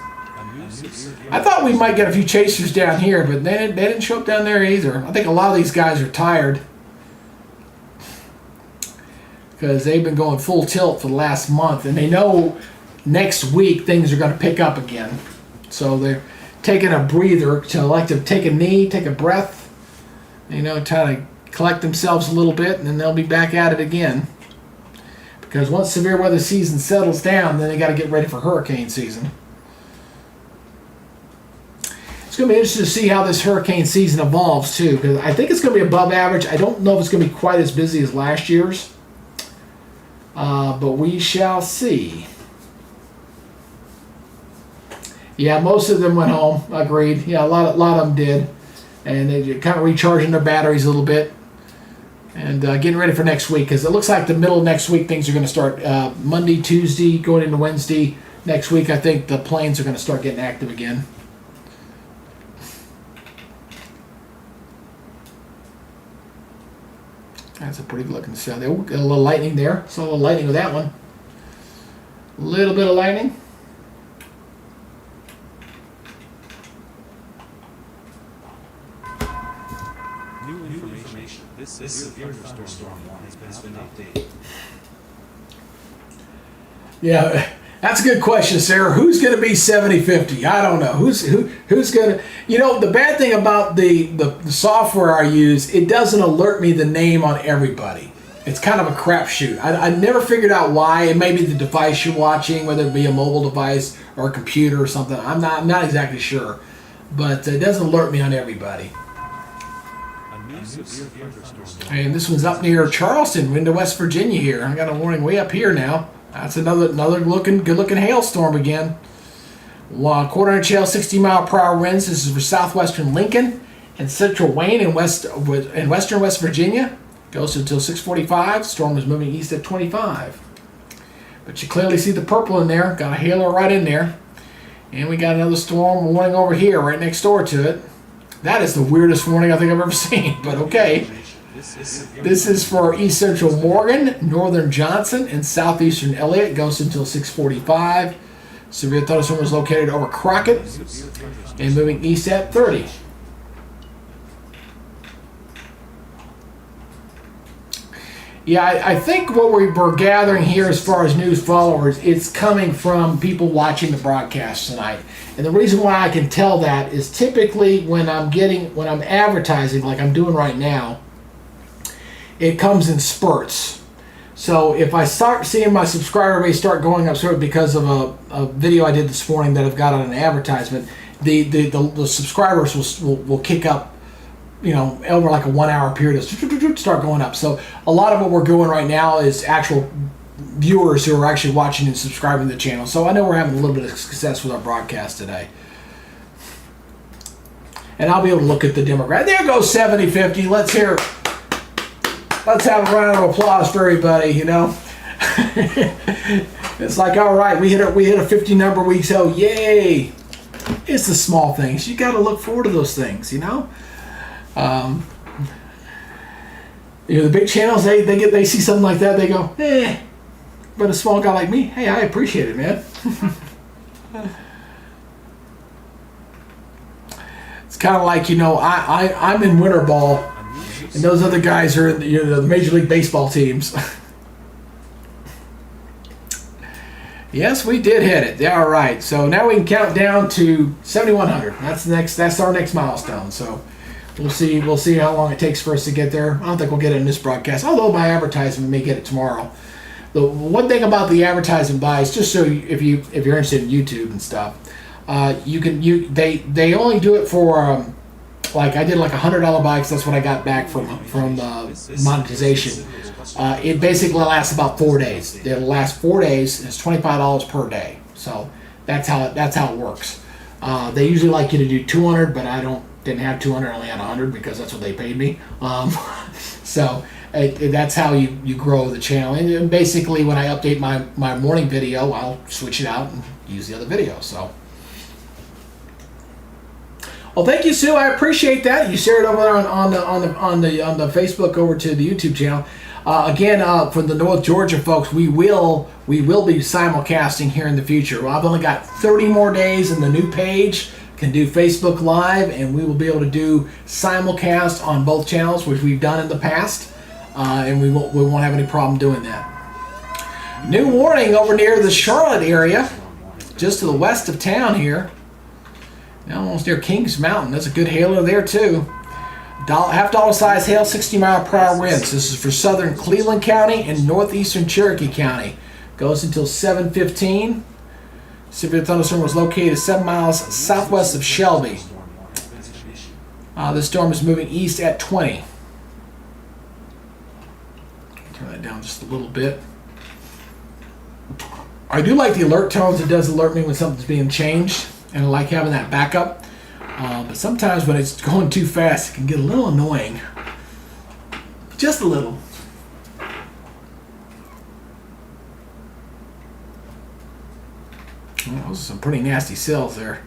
I thought we might get a few chasers down here, but they didn't show up down there either. I think a lot of these guys are tired, because they've been going full tilt for the last month, and they know next week things are going to pick up again. So they're taking a breather to like to take a knee, take a breath, try to collect themselves a little bit, and then they'll be back at it again. Because once severe weather season settles down, then they got to get ready for hurricane season. It's going to be interesting to see how this hurricane season evolves too, because I think it's going to be above average. I don't know if it's going to be quite as busy as last year's, but we shall see. Yeah, most of them went home. Agreed. Yeah, a lot of them did, and they're kind of recharging their batteries a little bit, and getting ready for next week, because it looks like the middle of next week things are going to start. Monday, Tuesday, going into Wednesday next week. I think the planes are going to start getting active again. That's a pretty good looking cell. There, got a little lightning there. Saw a little lightning with that one. A little bit of lightning. New information. This severe thunderstorm warning has been updated. Yeah, that's a good question, Sarah. Who's going to be 70/50? I don't know. Who's going to... the bad thing about the software I use, it doesn't alert me the name on everybody. It's kind of a crapshoot. I never figured out why. It may be the device you're watching, whether it be a mobile device or a computer or something. I'm not exactly sure. But it doesn't alert me on everybody. And this one's up near Charleston, into West Virginia here. I got a warning way up here now. That's another good looking hailstorm again. 1/4 inch hail, 60-mile-per-hour winds. This is for southwestern Lincoln and central Wayne in western West Virginia. Goes until 6:45. Storm is moving east at 25. But you clearly see the purple in there. Got a hailer right in there. And we got another storm warning over here, right next door to it. That is the weirdest warning I think I've ever seen, but okay. This is for east central Morgan, northern Johnson, and southeastern Elliott. Goes until 6:45. Severe thunderstorm was located over Crockett and moving east at 30. Yeah, I think what we're gathering here as far as news followers, it's coming from people watching the broadcast tonight. And the reason why I can tell that is typically when I'm advertising like I'm doing right now, it comes in spurts. So if I start seeing my subscriber base start going up sort of because of a video I did this morning that I've got on an advertisement, the subscribers will kick up, over like a 1 hour period, start going up. So a lot of what we're doing right now is actual viewers who are actually watching and subscribing to the channel. So I know we're having a little bit of success with our broadcast today. And I'll be able to look at the demographic. There goes 70/50. Let's have a round of applause for everybody, It's like, all right, we hit a 50 number week, so yay. It's the small things. You got to look forward to those things, The big channels, they see something like that, they go, eh. But a small guy like me, hey, I appreciate it, man. It's kind of like, I'm in winter ball. And those other guys are in the Major League Baseball teams. Yes, we did hit it. Yeah, all right. So now we can count down to 7,100. That's our next milestone. So we'll see how long it takes for us to get there. I don't think we'll get it in this broadcast, although my advertisement may get it tomorrow. The one thing about the advertising buys, just so if you're interested in YouTube and stuff, they only do it for like I did like $100 buy because that's what I got back from monetization. It basically lasts about 4 days. It'll last 4 days. It's $25 per day. So that's how it works. They usually like you to do 200, but I didn't have 200. I only had 100 because that's what they paid me. So that's how you grow the channel. And basically, when I update my morning video, I'll switch it out and use the other video. So. Well, thank you, Sue. I appreciate that. You shared it over there on the Facebook over to the YouTube channel. Again, for the North Georgia folks, we will be simulcasting here in the future. Well, I've only got 30 more days in the new page. Can do Facebook Live, and we will be able to do simulcast on both channels, which we've done in the past, and we won't have any problem doing that. New warning over near the Charlotte area, just to the west of town here. Now almost near Kings Mountain. That's a good hailer there too. Half dollar size hail, 60-mile-per-hour winds. This is for southern Cleveland County and northeastern Cherokee County. Goes until 7:15. Severe thunderstorm was located 7 miles southwest of Shelby. This storm is moving east at 20. Turn that down just a little bit. I do like the alert tones. It does alert me when something's being changed, and I like having that backup. But sometimes when it's going too fast, it can get a little annoying. Just a little. Well, those are some pretty nasty cells there.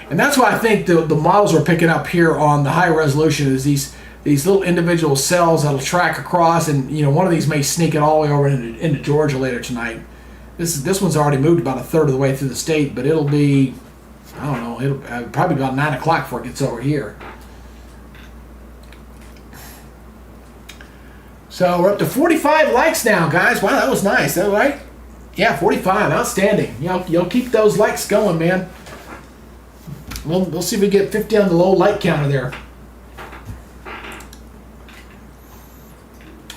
And that's why I think the models we're picking up here on the high resolution is these little individual cells that'll track across, and one of these may sneak it all the way over into Georgia later tonight. This one's already moved about a third of the way through the state, but it'll be, I don't know, it'll probably about 9 o'clock before it gets over here. So we're up to 45 likes now, guys. Wow, that was nice. Is that right? Yeah, 45. Outstanding. You'll keep those likes going, man. We'll see if we get 50 on the low like counter there.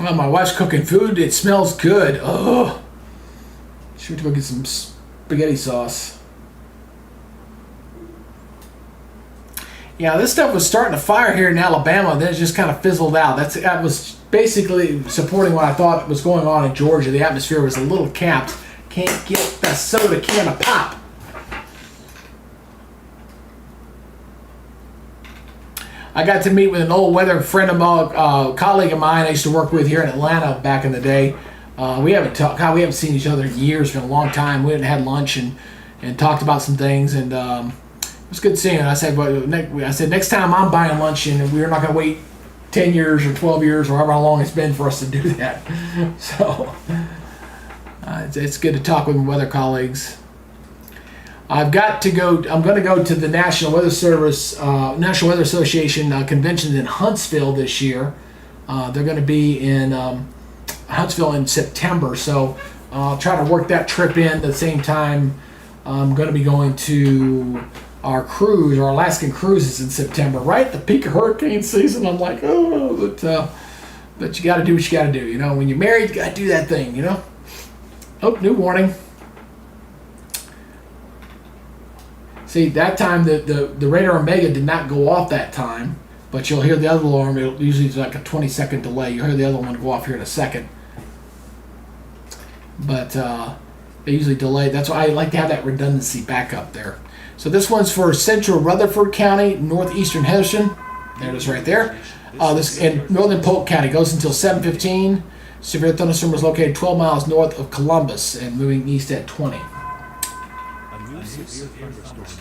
Well, my wife's cooking food. It smells good. Oh, shoot, to go get some spaghetti sauce. Yeah, this stuff was starting to fire here in Alabama, then it just kind of fizzled out. That was basically supporting what I thought was going on in Georgia. The atmosphere was a little capped. Can't get that soda can of pop. I got to meet with an old weather friend of mine, colleague of mine I used to work with here in Atlanta back in the day. We haven't seen each other in years. It's been a long time. We had lunch and talked about some things, and it was good seeing him. I said, next time I'm buying lunch, and we're not going to wait 10 years or 12 years or however long it's been for us to do that. So it's good to talk with my weather colleagues. I'm going to go to the National Weather Service, National Weather Association convention in Huntsville this year. They're going to be in Huntsville in September, so I'll try to work that trip in at the same time. I'm going to be going to our Alaskan cruises in September, right at the peak of hurricane season. I'm like, but you got to do what you got to do. When you're married, you got to do that thing. Oh, new warning. See, that time the radar Omega did not go off that time, but you'll hear the other alarm. It usually is like a 20-second delay. You'll hear the other one go off here in a second. But they usually delay. That's why I like to have that redundancy back up there. So this one's for central Rutherford County, northeastern Henderson. There it is right there. This in northern Polk County goes until 7:15. Severe thunderstorm was located 12 miles north of Columbus and moving east at 20.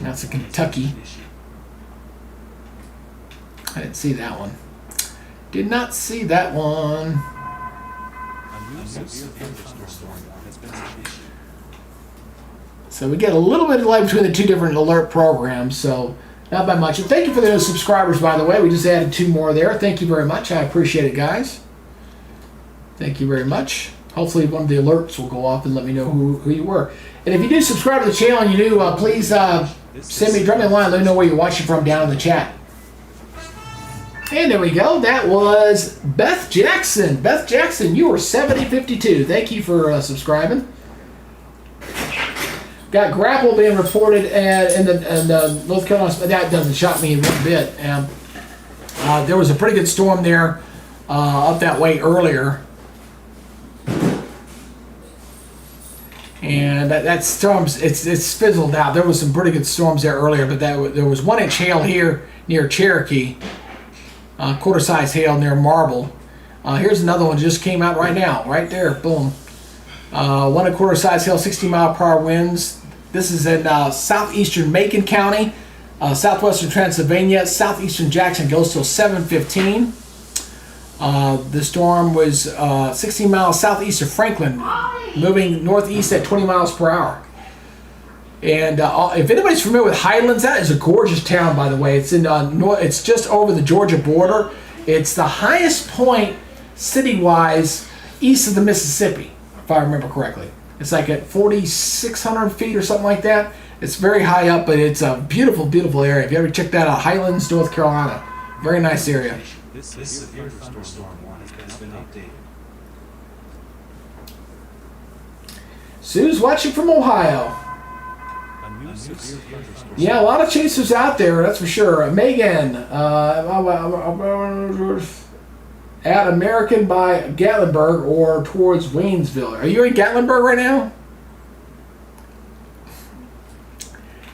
That's in Kentucky. I didn't see that one. Did not see that one. So we get a little bit of delay between the two different alert programs, so not by much. And thank you for those subscribers, by the way. We just added 2 more there. Thank you very much. I appreciate it, guys. Thank you very much. Hopefully one of the alerts will go off and let me know who you were. And if you do subscribe to the channel and you do, please drop me a line. Let me know where you're watching from down in the chat. And there we go. That was Beth Jackson. Beth Jackson, you were 7052. Thank you for subscribing. Got grapple being reported in the North Carolina. That doesn't shock me one bit. There was a pretty good storm there up that way earlier. And that storm's it's fizzled out. There was some pretty good storms there earlier, but there was 1-inch hail here near Cherokee, quarter-size hail near Marble. Here's another one just came out right now, right there, boom. 1 1/4 size hail, 60-mile-per-hour winds. This is in southeastern Macon County, southwestern Transylvania, southeastern Jackson. Goes till 7:15. The storm was 16 miles southeast of Franklin, moving northeast at 20 miles per hour. And if anybody's familiar with Highlands, that is a gorgeous town, by the way. It's in it's just over the Georgia border. It's the highest point city-wise east of the Mississippi, if I remember correctly. It's like at 4,600 feet or something like that. It's very high up, but it's a beautiful, beautiful area. If you ever check that out, Highlands, North Carolina. Very nice area. This severe thunderstorm warning has been updated. Sue's watching from Ohio. Yeah, a lot of chasers out there, that's for sure. Megan, at American by Gatlinburg or towards Waynesville. Are you in Gatlinburg right now?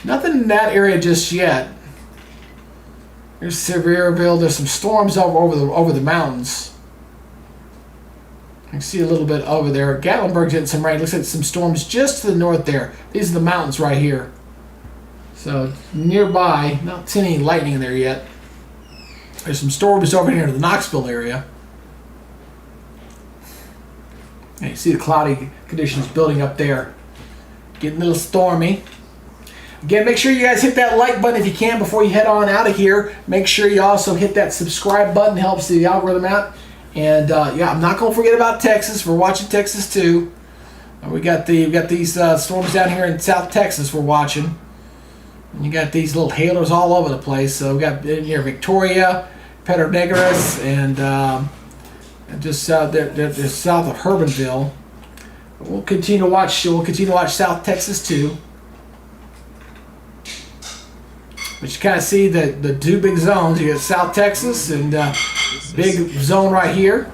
Nothing in that area just yet. There's Sevierville. There's some storms over the mountains. I can see a little bit over there. Gatlinburg's getting some rain. Looks like some storms just to the north there. These are the mountains right here. So nearby, not seeing any lightning in there yet. There's some storms over here in the Knoxville area. And you see the cloudy conditions building up there. Getting a little stormy. Again, make sure you guys hit that like button if you can before you head on out of here. Make sure you also hit that subscribe button. Helps the algorithm out. And yeah, I'm not going to forget about Texas. We're watching Texas too. We got these storms down here in South Texas we're watching. And you got these little hailers all over the place. So we got in here Victoria, Pedro Negras, and just south of Hermanville. But we'll continue to watch. We'll continue to watch South Texas too. But you kind of see the two big zones. You got South Texas and big zone right here.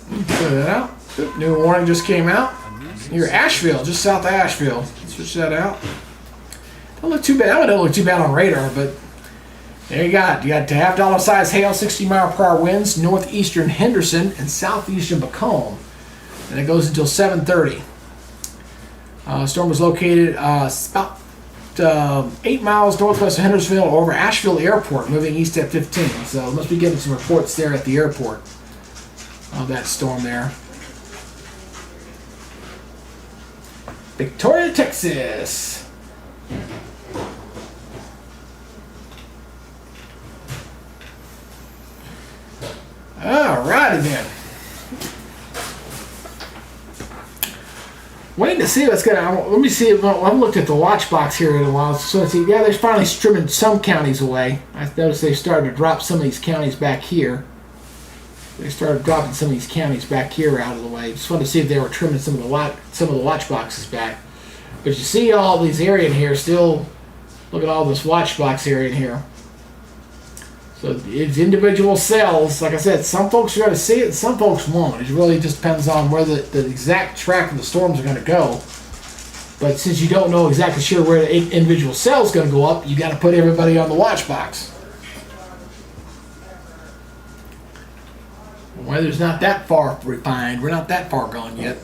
Clear that out. Oop, new warning just came out. Near Asheville, just south of Asheville. Switch that out. Don't look too bad. That one don't look too bad on radar, but there you got. You got half-dollar size hail, 60-mile-per-hour winds, northeastern Henderson and southeastern Macomb, and it goes until 7:30. Storm was located about 8 miles northwest of Hendersonville over Asheville Airport, moving east at 15. So must be getting some reports there at the airport of that storm there. Victoria, Texas. Alrighty then. Waiting to see what's gonna. Let me see. I haven't looked at the watch box here in a while. So let's see. Yeah, they're finally trimming some counties away. I noticed they started to drop some of these counties back here. They started dropping some of these counties back here out of the way. Just wanted to see if they were trimming some of the watch boxes back. But you see all these area in here still. Look at all this watch box area in here. So it's individual cells. Like I said, some folks are going to see it, and some folks won't. It really just depends on where the exact track of the storms are going to go. But since you don't know exactly sure where the individual cell is going to go up, you got to put everybody on the watch box. Weather's not that far refined. We're not that far gone yet.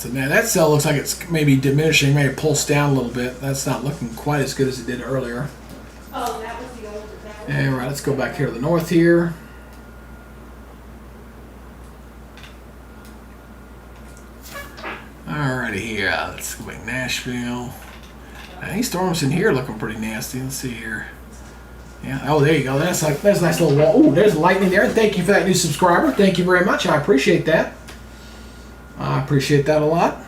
That cell looks like it's maybe diminishing, maybe pulsed down a little bit. That's not looking quite as good as it did earlier. Oh, that was the old. All right, let's go back here to the north here. Alrighty here, let's go back Nashville. These storms in here looking pretty nasty. Let's see here. Yeah. Oh, there you go. That's a nice little wall. Oh, there's lightning there. Thank you for that new subscriber. Thank you very much. I appreciate that. I appreciate that a lot.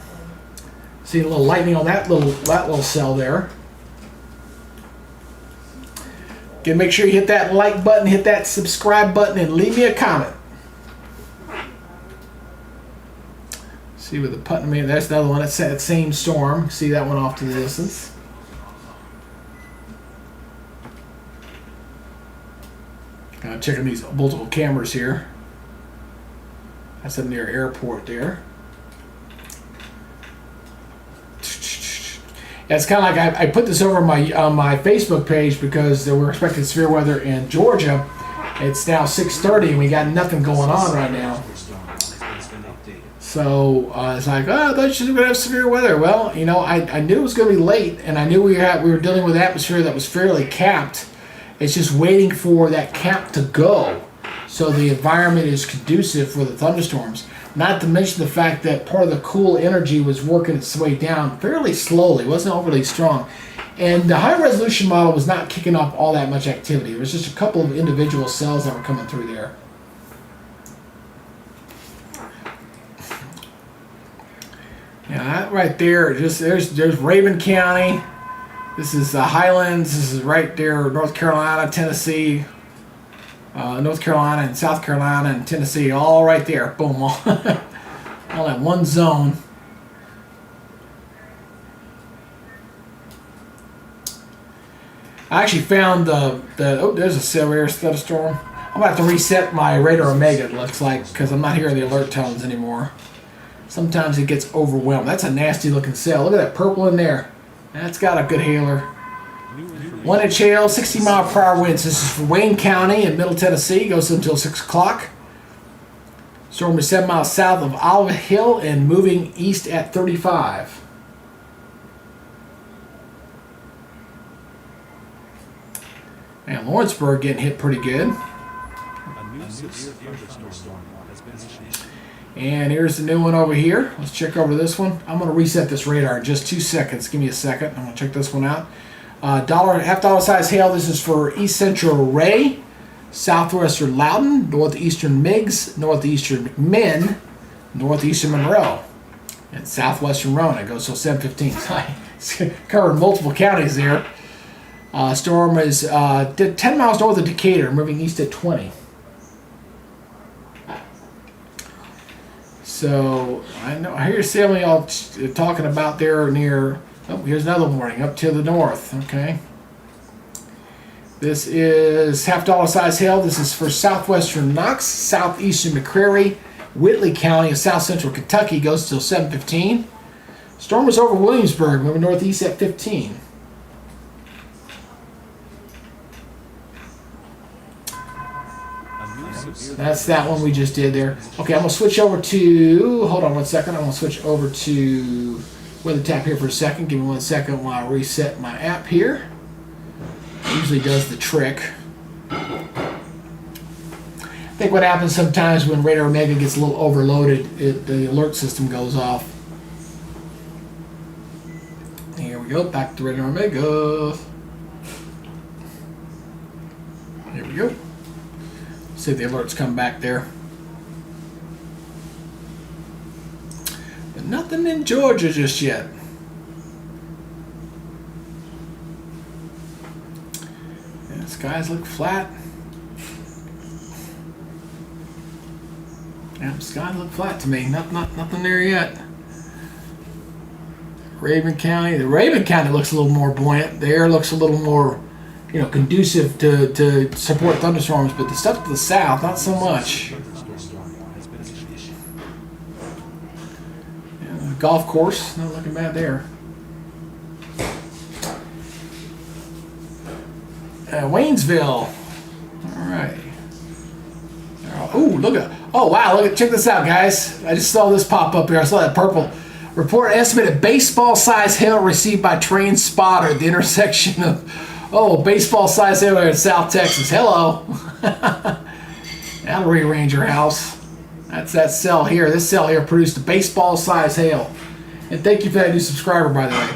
See a little lightning on that little cell there. Again, make sure you hit that like button, hit that subscribe button, and leave me a comment. See with the Putnam, that's another one. That's that same storm. See that one off to the distance. Checking these multiple cameras here. That's up near airport there. It's kind of like I put this over on my Facebook page because we're expecting severe weather in Georgia. It's now 6:30 and we got nothing going on right now. So it's like, oh, I thought you were going to have severe weather. Well, you know, I knew it was going to be late, and I knew we were dealing with an atmosphere that was fairly capped. It's just waiting for that cap to go, so the environment is conducive for the thunderstorms. Not to mention the fact that part of the cool energy was working its way down fairly slowly. It wasn't overly strong. And the high resolution model was not kicking off all that much activity. It was just a couple of individual cells that were coming through there. Yeah, that right there, just there's Raven County. This is Highlands. This is right there, North Carolina, Tennessee, North Carolina, and South Carolina, and Tennessee, all right there. Boom, all that one zone. I actually found oh, there's a severe thunderstorm. I'm gonna have to reset my radar Omega. It looks like, because I'm not hearing the alert tones anymore. Sometimes it gets overwhelmed. That's a nasty looking cell. Look at that purple in there. That's got a good hailer. 1 inch hail, 60 mile per hour winds. This is for Wayne County in Middle Tennessee. Goes until 6 o'clock. Storm is 7 miles south of Olive Hill and moving east at 35. And Lawrenceburg getting hit pretty good. And here's the new one over here. Let's check over this one. I'm going to reset this radar in just 2 seconds. Give me a second. I'm going to check this one out. Half dollar size hail. This is for East Central Ray, Southwestern Loudoun, Northeastern Meigs, Northeastern McMinn, Northeastern Monroe, and Southwestern Rowan. It goes till 7:15. It's covered multiple counties there. Storm is 10 miles north of Decatur, moving east at 20. So I hear some of y'all talking about there near. Oh, here's another warning up to the north. Okay. This is half dollar size hail. This is for southwestern Knox, southeastern McCreary, Whitley County, and south central Kentucky. Goes till 7:15. Storm is over Williamsburg, moving northeast at 15. That's that one we just did there. Okay, I'm going to switch over to, hold on 1 second. I'm going to switch over to Weather Tap here for a second. Give me 1 second while I reset my app here. It usually does the trick. I think what happens sometimes when Radar Omega gets a little overloaded, the alert system goes off. Here we go, back to Radar Omega. Here we go. See if the alerts come back there. But nothing in Georgia just yet. Yeah, the skies look flat. Yeah, the skies look flat to me. Nothing there yet. Raven County. The Raven County looks a little more buoyant. The air looks a little more, conducive to support thunderstorms, but the stuff to the south, not so much. Yeah, golf course, not looking bad there. Waynesville. All right. Oh wow! Check this out, guys. I just saw this pop up here. I saw that purple. Report estimated baseball-sized hail received by train spotter at the intersection of baseball-sized hail in South Texas. Hello. That'll rearrange your house. That's that cell here. This cell here produced a baseball-sized hail. And thank you for that new subscriber, by the way.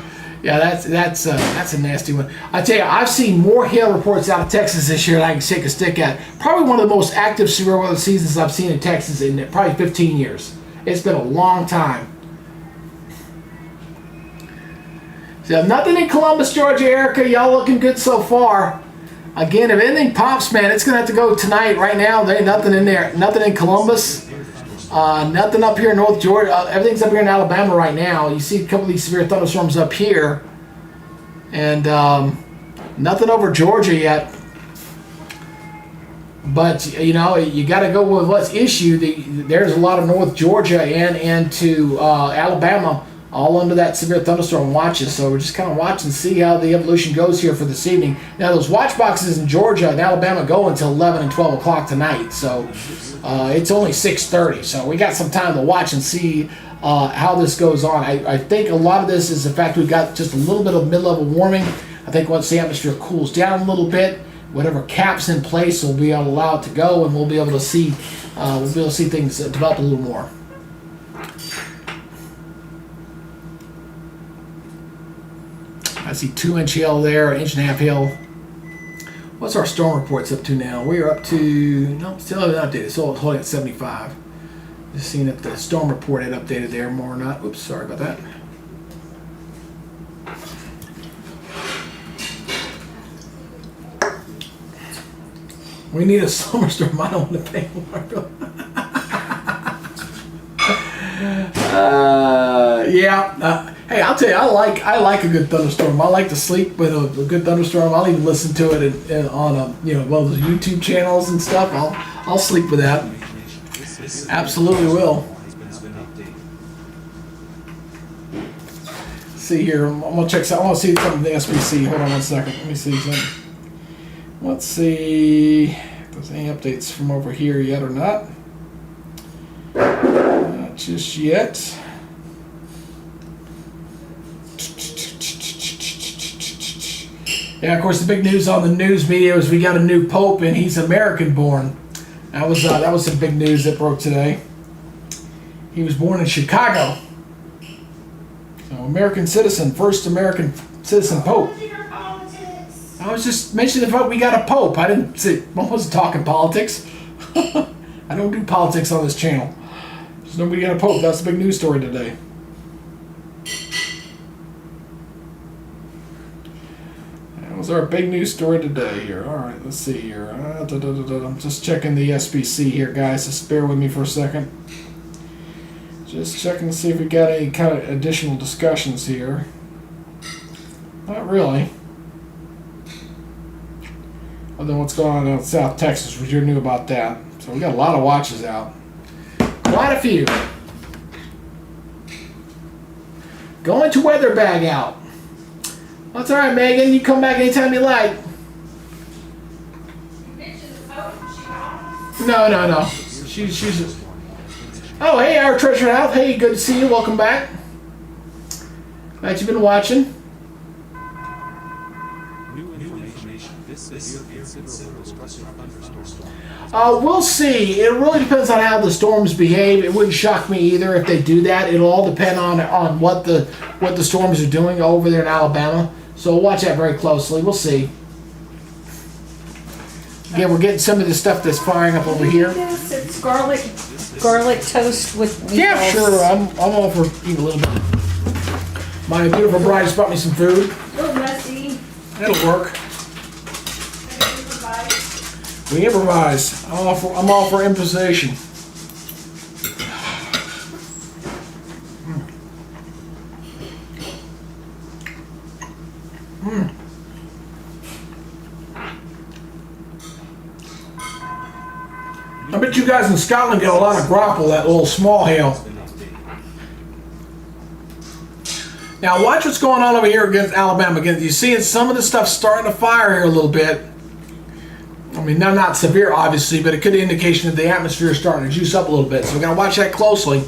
Yeah, that's a nasty one. I tell you, I've seen more hail reports out of Texas this year than I can shake a stick at. Probably one of the most active severe weather seasons I've seen in Texas in probably 15 years. It's been a long time. So nothing in Columbus, Georgia, Erica. Y'all looking good so far. Again, if anything pops, man, it's gonna have to go tonight. Right now, there ain't nothing in there. Nothing in Columbus. Nothing up here in North Georgia. Everything's up here in Alabama right now. You see a couple of these severe thunderstorms up here, and nothing over Georgia yet. But you got to go with what's issued. There's a lot of North Georgia and to Alabama, all under that severe thunderstorm watches. So we're just kind of watching and see how the evolution goes here for this evening. Now those watch boxes in Georgia and Alabama go until 11 and 12 o'clock tonight. So it's only 6:30. So we got some time to watch and see how this goes on. I think a lot of this is the fact we've got just a little bit of mid-level warming. I think once the atmosphere cools down a little bit, whatever cap's in place will be able to allow it to go, and we'll be able to see things develop a little more. I see 2-inch hail there, 1.5-inch hail. What's our storm reports up to now? We are up to, no, still haven't updated. Still holding at 75. Just seeing if the storm report had updated there more or not. Oops, sorry about that. We need a summer storm. I don't want to pay more. Hey, I'll tell you, I like a good thunderstorm. I like to sleep with a good thunderstorm. I'll even listen to it on one of those YouTube channels and stuff. I'll sleep with that. Absolutely will. See here, I'm gonna check. I want to see something in the SBC. Hold on one second. Let me see something. Let's see if there's any updates from over here yet or not. Not just yet. Yeah, of course, the big news on the news media is we got a new pope, and he's American-born. That was some big news that broke today. He was born in Chicago. So, American citizen, first American citizen pope. I was just mentioning the fact we got a pope. I wasn't talking politics. I don't do politics on this channel. There's nobody got a pope. That's the big news story today. That was our big news story today here. All right, let's see here. I'm just checking the SBC here, guys. Just bear with me for a second. Just checking to see if we got any kind of additional discussions here. Not really. Other than what's going on in South Texas, we knew about that. So we got a lot of watches out. Quite a few. Going to weather bag out. That's all right, Megan. You come back anytime you like. No. She's. Oh, hey, our treasure out. Hey, good to see you. Welcome back. Glad you've been watching. We'll see. It really depends on how the storms behave. It wouldn't shock me either if they do that. It'll all depend on what the storms are doing over there in Alabama. So we'll watch that very closely. We'll see. Again, we're getting some of the stuff that's firing up over here. It's garlic toast with meatballs. Yeah, sure. I'm all for eating a little bit. My beautiful bride just brought me some food. A little messy. It'll work. We improvise. I'm all for improvisation. I bet you guys in Scotland get a lot of grapple, that little small hail. Now watch what's going on over here against Alabama. Again, you're seeing some of the stuff starting to fire here a little bit. I mean, not severe, obviously, but it could be an indication that the atmosphere is starting to juice up a little bit. So we're going to watch that closely.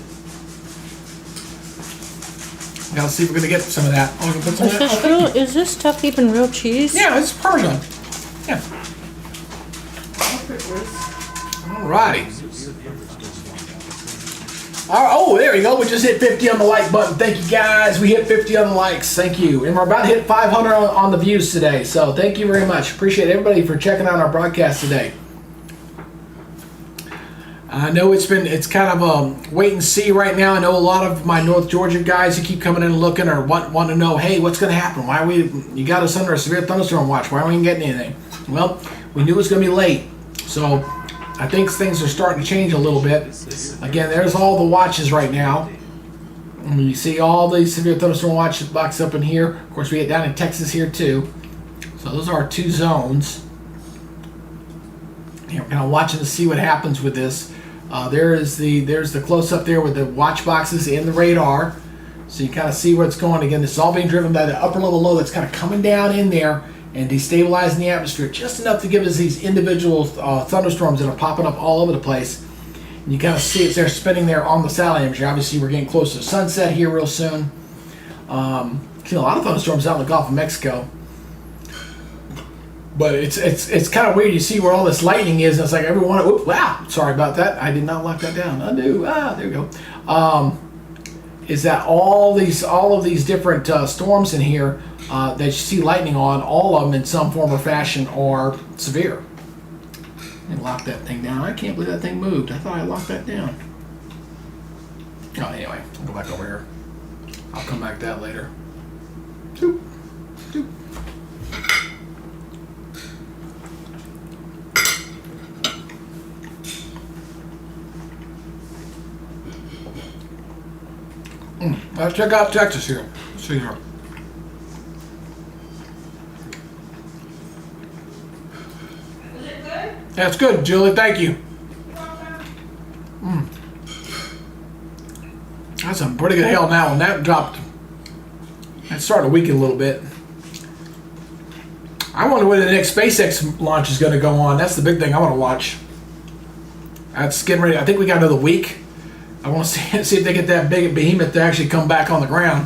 Now let's see if we're going to get some of that. Oh, put some of that? Is this stuff even real cheese? Yeah, it's Parmesan. Yeah. Alrighty. Oh, there we go. We just hit 50 on the like button. Thank you, guys. We hit 50 on the likes. Thank you. And we're about to hit 500 on the views today. So thank you very much. Appreciate everybody for checking out our broadcast today. I know it's kind of a wait and see right now. I know a lot of my North Georgia guys who keep coming in and looking or want to know, hey, what's going to happen? You got us under a severe thunderstorm watch. Why aren't we getting anything? Well, we knew it was going to be late. So I think things are starting to change a little bit. Again, there's all the watches right now. And you see all the severe thunderstorm watch box up in here. Of course, we get down in Texas here too. So those are our two zones. And we're kind of watching to see what happens with this. There's the close up there with the watch boxes and the radar. So you kind of see where it's going. Again, this is all being driven by the upper level low that's kind of coming down in there and destabilizing the atmosphere just enough to give us these individual thunderstorms that are popping up all over the place. And you kind of see it's there spinning there on the satellite imagery. Obviously, we're getting close to sunset here real soon. See a lot of thunderstorms out in the Gulf of Mexico. But it's kind of weird. You see where all this lightning is, and it's like everyone. Oops, wow! Sorry about that. I did not lock that down. Undo. There we go. is that all of these different storms in here that you see lightning on, all of them in some form or fashion are severe. And lock that thing down. I can't believe that thing moved. I thought I locked that down. Oh, anyway, I'll go back over here. I'll come back to that later. Doop, doop. Let's check out Texas here. Let's see here. Is it good? That's good, Julie. Thank you. That's a pretty good hail now, and that dropped. That started to weaken a little bit. I wonder when the next SpaceX launch is going to go on. That's the big thing I want to watch. That's getting ready. I think we got another week. I want to see if they get that big behemoth to actually come back on the ground.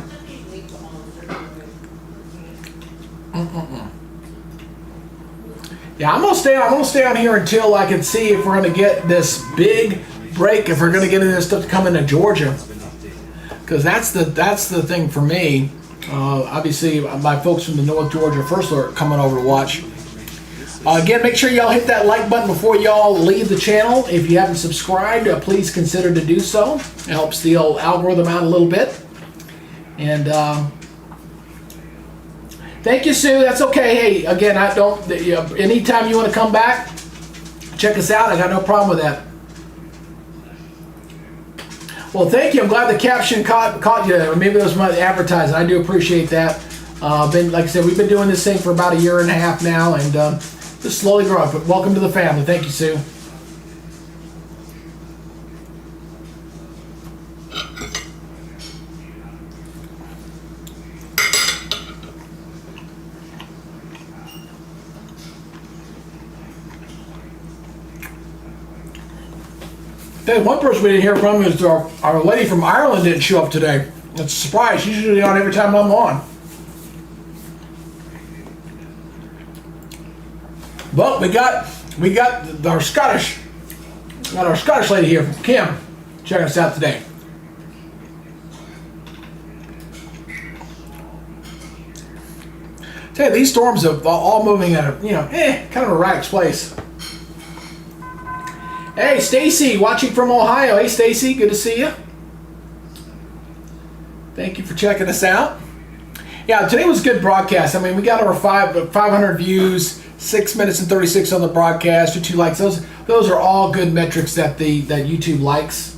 Yeah, I'm gonna stay on here until I can see if we're gonna get this big break. If we're gonna get into this stuff to come into Georgia, because that's the thing for me. Obviously, my folks from the North Georgia First Alert coming over to watch. Again, make sure y'all hit that like button before y'all leave the channel. If you haven't subscribed, please consider to do so. It helps the old algorithm out a little bit. And thank you, Sue. That's okay. Hey, again, anytime you want to come back, check us out. I got no problem with that. Well, thank you. I'm glad the caption caught you. Or maybe it was my advertising. I do appreciate that. Like I said, we've been doing this thing for about 1.5 years now, and just slowly growing. But welcome to the family. Thank you, Sue. Hey, one person we didn't hear from is our lady from Ireland didn't show up today. It's a surprise. She's usually on every time I'm on. But we got our Scottish lady here from Kim checking us out today. Tell you, these storms are all moving at a kind of a erratic place. Hey, Stacy, watching from Ohio. Hey, Stacy, good to see you. Thank you for checking us out. Yeah, today was a good broadcast. I mean, we got over 500 views, 6 minutes and 36 on the broadcast, 2 likes. Those are all good metrics that YouTube likes.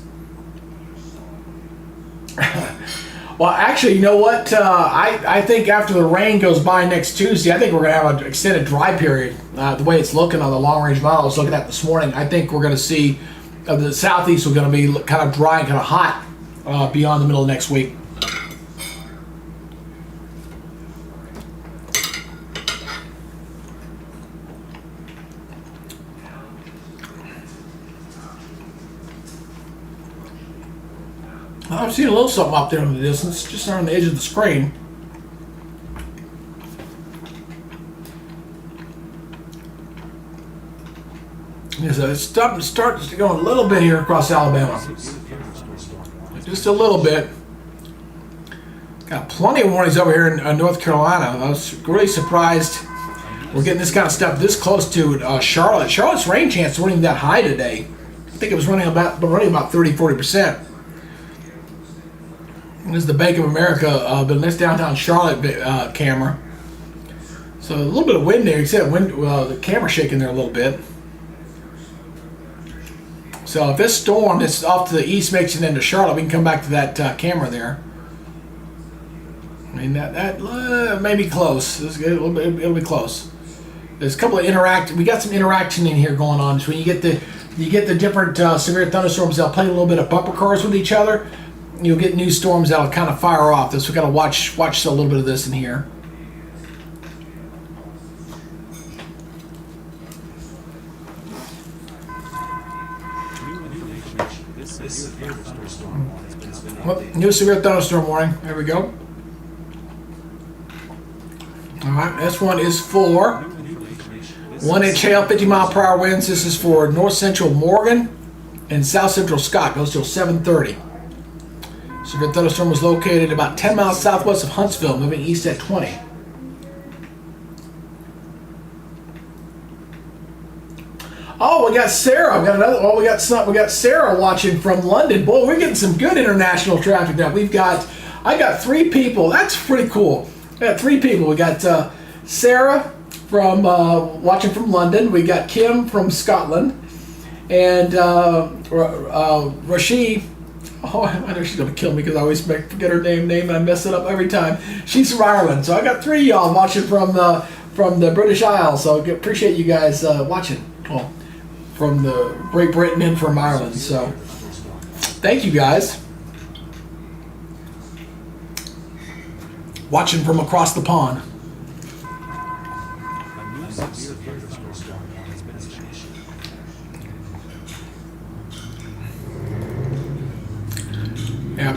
Well, actually, you know what? I think after the rain goes by next Tuesday, I think we're going to have an extended dry period. The way it's looking on the long-range model I was looking at this morning, I think we're going to see the southeast are going to be kind of dry and kind of hot beyond the middle of next week. I'm seeing a little something up there in the distance, just on the edge of the screen. It's starting to go a little bit here across Alabama. Just a little bit. Got plenty of warnings over here in North Carolina. I was really surprised we're getting this kind of stuff this close to Charlotte. Charlotte's rain chance wasn't even that high today. I think it was running about 30-40%. This is the Bank of America, but this downtown Charlotte camera. So a little bit of wind there. You see that wind, the camera shaking there a little bit. So if this storm that's off to the east makes it into Charlotte, we can come back to that camera there. I mean that may be close. It'll be close. There's a couple of we got some interaction in here going on. So when you get the different severe thunderstorms, they'll play a little bit of bumper cars with each other. You'll get new storms that'll kind of fire off. So we got to watch a little bit of this in here. New severe thunderstorm warning. There we go. All right, this one is for 1-inch hail, 50-mile-per-hour winds. This is for north central Morgan and south central Scott. Goes till 7:30. Severe thunderstorm was located about 10 miles southwest of Huntsville, moving east at 20. Oh, we got Sarah. We got another. Oh, we got Sarah watching from London. Boy, we're getting some good international traffic now. I got 3 people. That's pretty cool. We got 3 people. We got Sarah from watching from London. We got Kim from Scotland, and Rashid. Oh, I know she's gonna kill me because I always forget her name and I mess it up every time. She's from Ireland. So I got 3 of y'all watching from the British Isles. So appreciate you guys watching. Well, from the Great Britain and from Ireland. So thank you guys. Watching from across the pond. Yeah.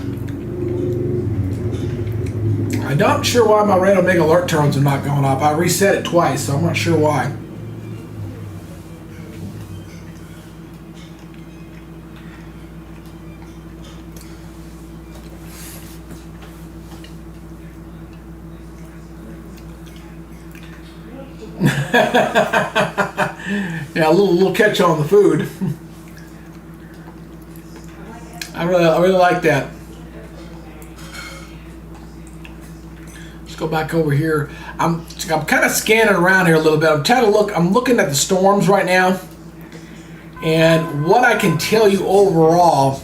I'm not sure why my random big alert tones are not going off. I reset it twice, so I'm not sure why. Yeah, a little catch on the food. I really like that. Let's go back over here. I'm kind of scanning around here a little bit. I'm looking at the storms right now, and what I can tell you overall,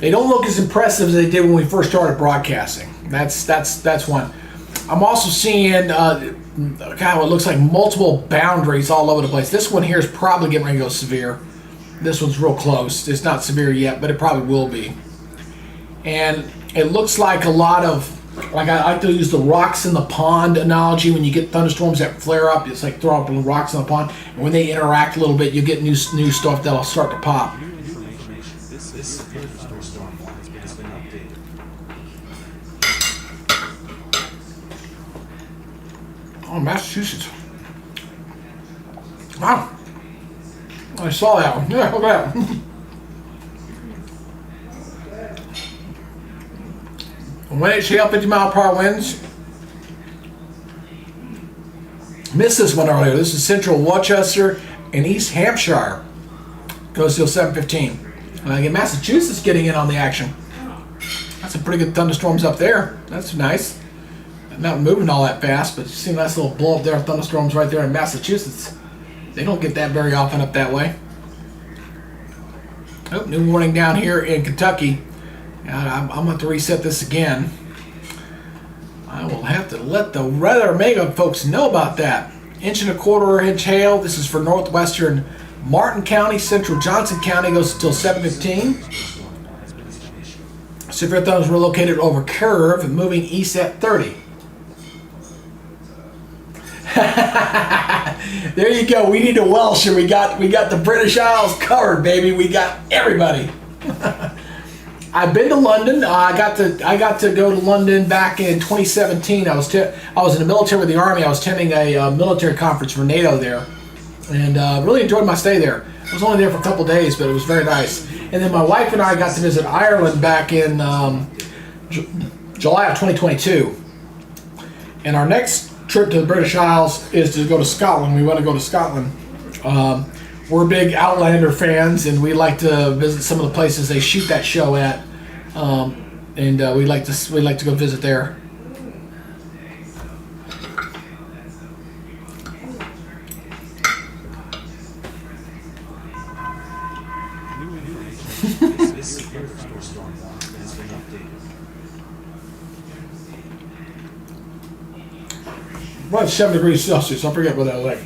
they don't look as impressive as they did when we first started broadcasting. That's one. I'm also seeing God, it looks like multiple boundaries all over the place. This one here is probably getting ready to go severe. This one's real close. It's not severe yet, but it probably will be. And it looks like a lot of, like I like to use the rocks in the pond analogy. When you get thunderstorms that flare up, it's like throwing up rocks in the pond. And when they interact a little bit, you get new stuff that'll start to pop. This severe thunderstorm warning has been updated. Oh, Massachusetts. Wow. I saw that one. Yeah, look at that. When it's 50-mile-per-hour winds. Missed this one earlier. This is central Worcester and East Hampshire. Goes till 7:15. Again, Massachusetts getting in on the action. That's some pretty good thunderstorms up there. That's nice. Not moving all that fast, but you see a nice little blow up there of thunderstorms right there in Massachusetts. They don't get that very often up that way. Oh, new warning down here in Kentucky. I'm going to have to reset this again. I will have to let the weather mega folks know about that. 1.25 inch hail. This is for northwestern Martin County, central Johnson County. Goes until 7:15. Severe thunderstorms were located over curve and moving east at 30. There you go. We need a Welsh, and we got the British Isles covered, baby. We got everybody. I've been to London. I got to go to London back in 2017. I was in the military with the Army. I was attending a military conference for NATO there, and really enjoyed my stay there. I was only there for a couple days, but it was very nice. And then my wife and I got to visit Ireland back in July of 2022. And our next trip to the British Isles is to go to Scotland. We want to go to Scotland. We're big Outlander fans, and we like to visit some of the places they shoot that show at, and we like to go visit there. This severe thunderstorm warning has been updated. Well, it's 7 degrees Celsius. I forget what that was like.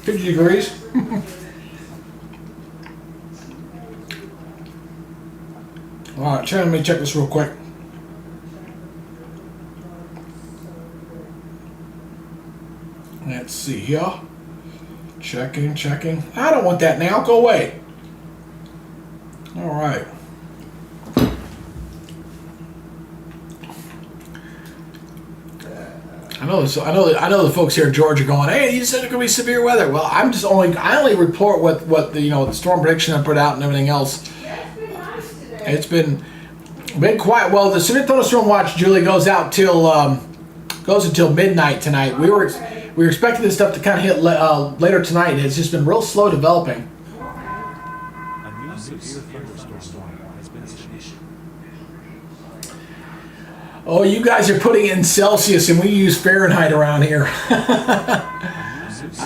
50 degrees. All right, let me check this real quick. Let's see here. Checking. I don't want that now. Go away. All right. I know the folks here in Georgia going, hey, you said it's gonna be severe weather. Well, I only report what the storm prediction I put out and everything else. It's been Been quiet. Well, the severe thunderstorm watch, Julie, goes out till goes until midnight tonight. We were expecting this stuff to kind of hit later tonight. It's just been real slow developing. A new severe thunderstorm has been issued. Oh, you guys are putting it in Celsius, and we use Fahrenheit around here.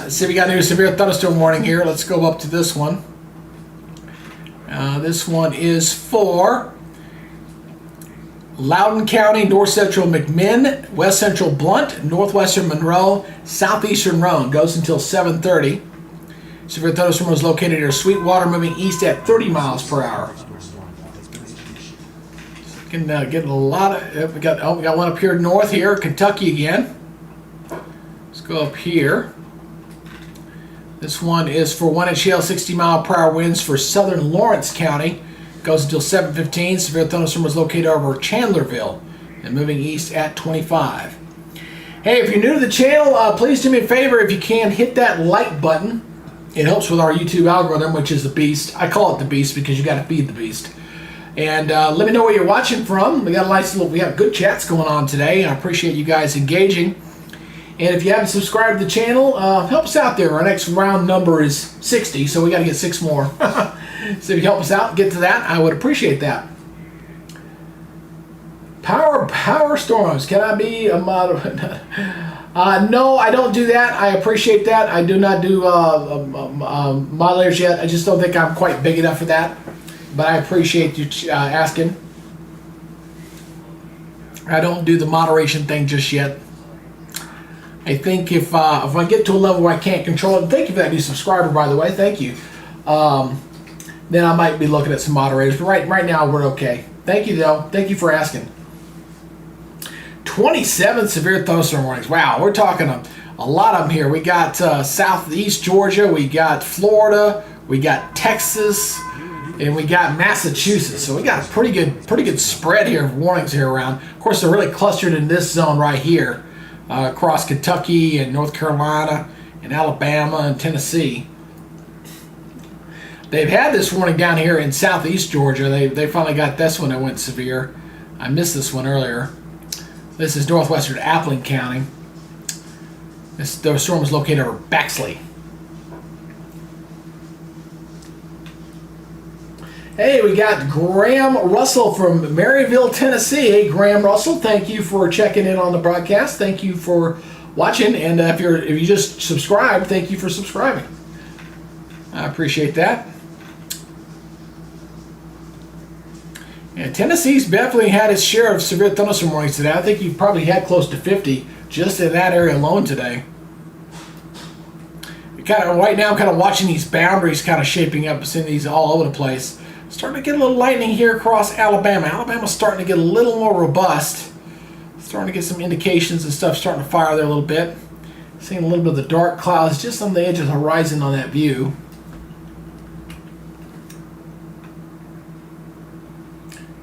See, we got a new severe thunderstorm warning here. Let's go up to this one. This one is for Loudoun County, North Central McMinn, West Central Blunt, Northwestern Monroe, Southeastern Roan. Goes until 7:30. Severe thunderstorm is located near Sweetwater, moving east at 30 miles per hour. Can get a lot of. We got one up here north here, Kentucky again. Let's go up here. This one is for 1-inch hail, 60-mile-per-hour winds for southern Lawrence County. Goes until 7:15. Severe thunderstorm was located over Chandlerville and moving east at 25. Hey, if you're new to the channel, please do me a favor. If you can, hit that like button. It helps with our YouTube algorithm, which is the beast. I call it the beast because you got to feed the beast. And let me know where you're watching from. We got good chats going on today. I appreciate you guys engaging. And if you haven't subscribed to the channel, help us out there. Our next round number is 60, so we got to get 6 more. So if you help us out, get to that, I would appreciate that. Power storms. Can I be a moderator? No, I don't do that. I appreciate that. I do not do moderators yet. I just don't think I'm quite big enough for that. But I appreciate you asking. I don't do the moderation thing just yet. I think if I get to a level where I can't control it, thank you for that new subscriber, by the way, thank you. Then I might be looking at some moderators, but right now we're okay. Thank you, though. Thank you for asking. 27 severe thunderstorm warnings. Wow, we're talking a lot of them here. We got Southeast Georgia, we got Florida, we got Texas, and we got Massachusetts. So we got a pretty good spread here of warnings here around. Of course, they're really clustered in this zone right here. Across Kentucky and North Carolina and Alabama and Tennessee. They've had this warning down here in Southeast Georgia. They finally got this one that went severe. I missed this one earlier. This is northwestern Appling County. The storm is located over Baxley. Hey, we got Graham Russell from Maryville, Tennessee. Hey, Graham Russell, thank you for checking in on the broadcast. Thank you for watching, and if you just subscribed, thank you for subscribing. I appreciate that. And Tennessee's definitely had its share of severe thunderstorm warnings today. I think you've probably had close to 50 just in that area alone today. Right now, I'm kind of watching these boundaries kind of shaping up, seeing these all over the place. Starting to get a little lightning here across Alabama. Alabama's starting to get a little more robust. Starting to get some indications and stuff starting to fire there a little bit. Seeing a little bit of the dark clouds just on the edge of the horizon on that view.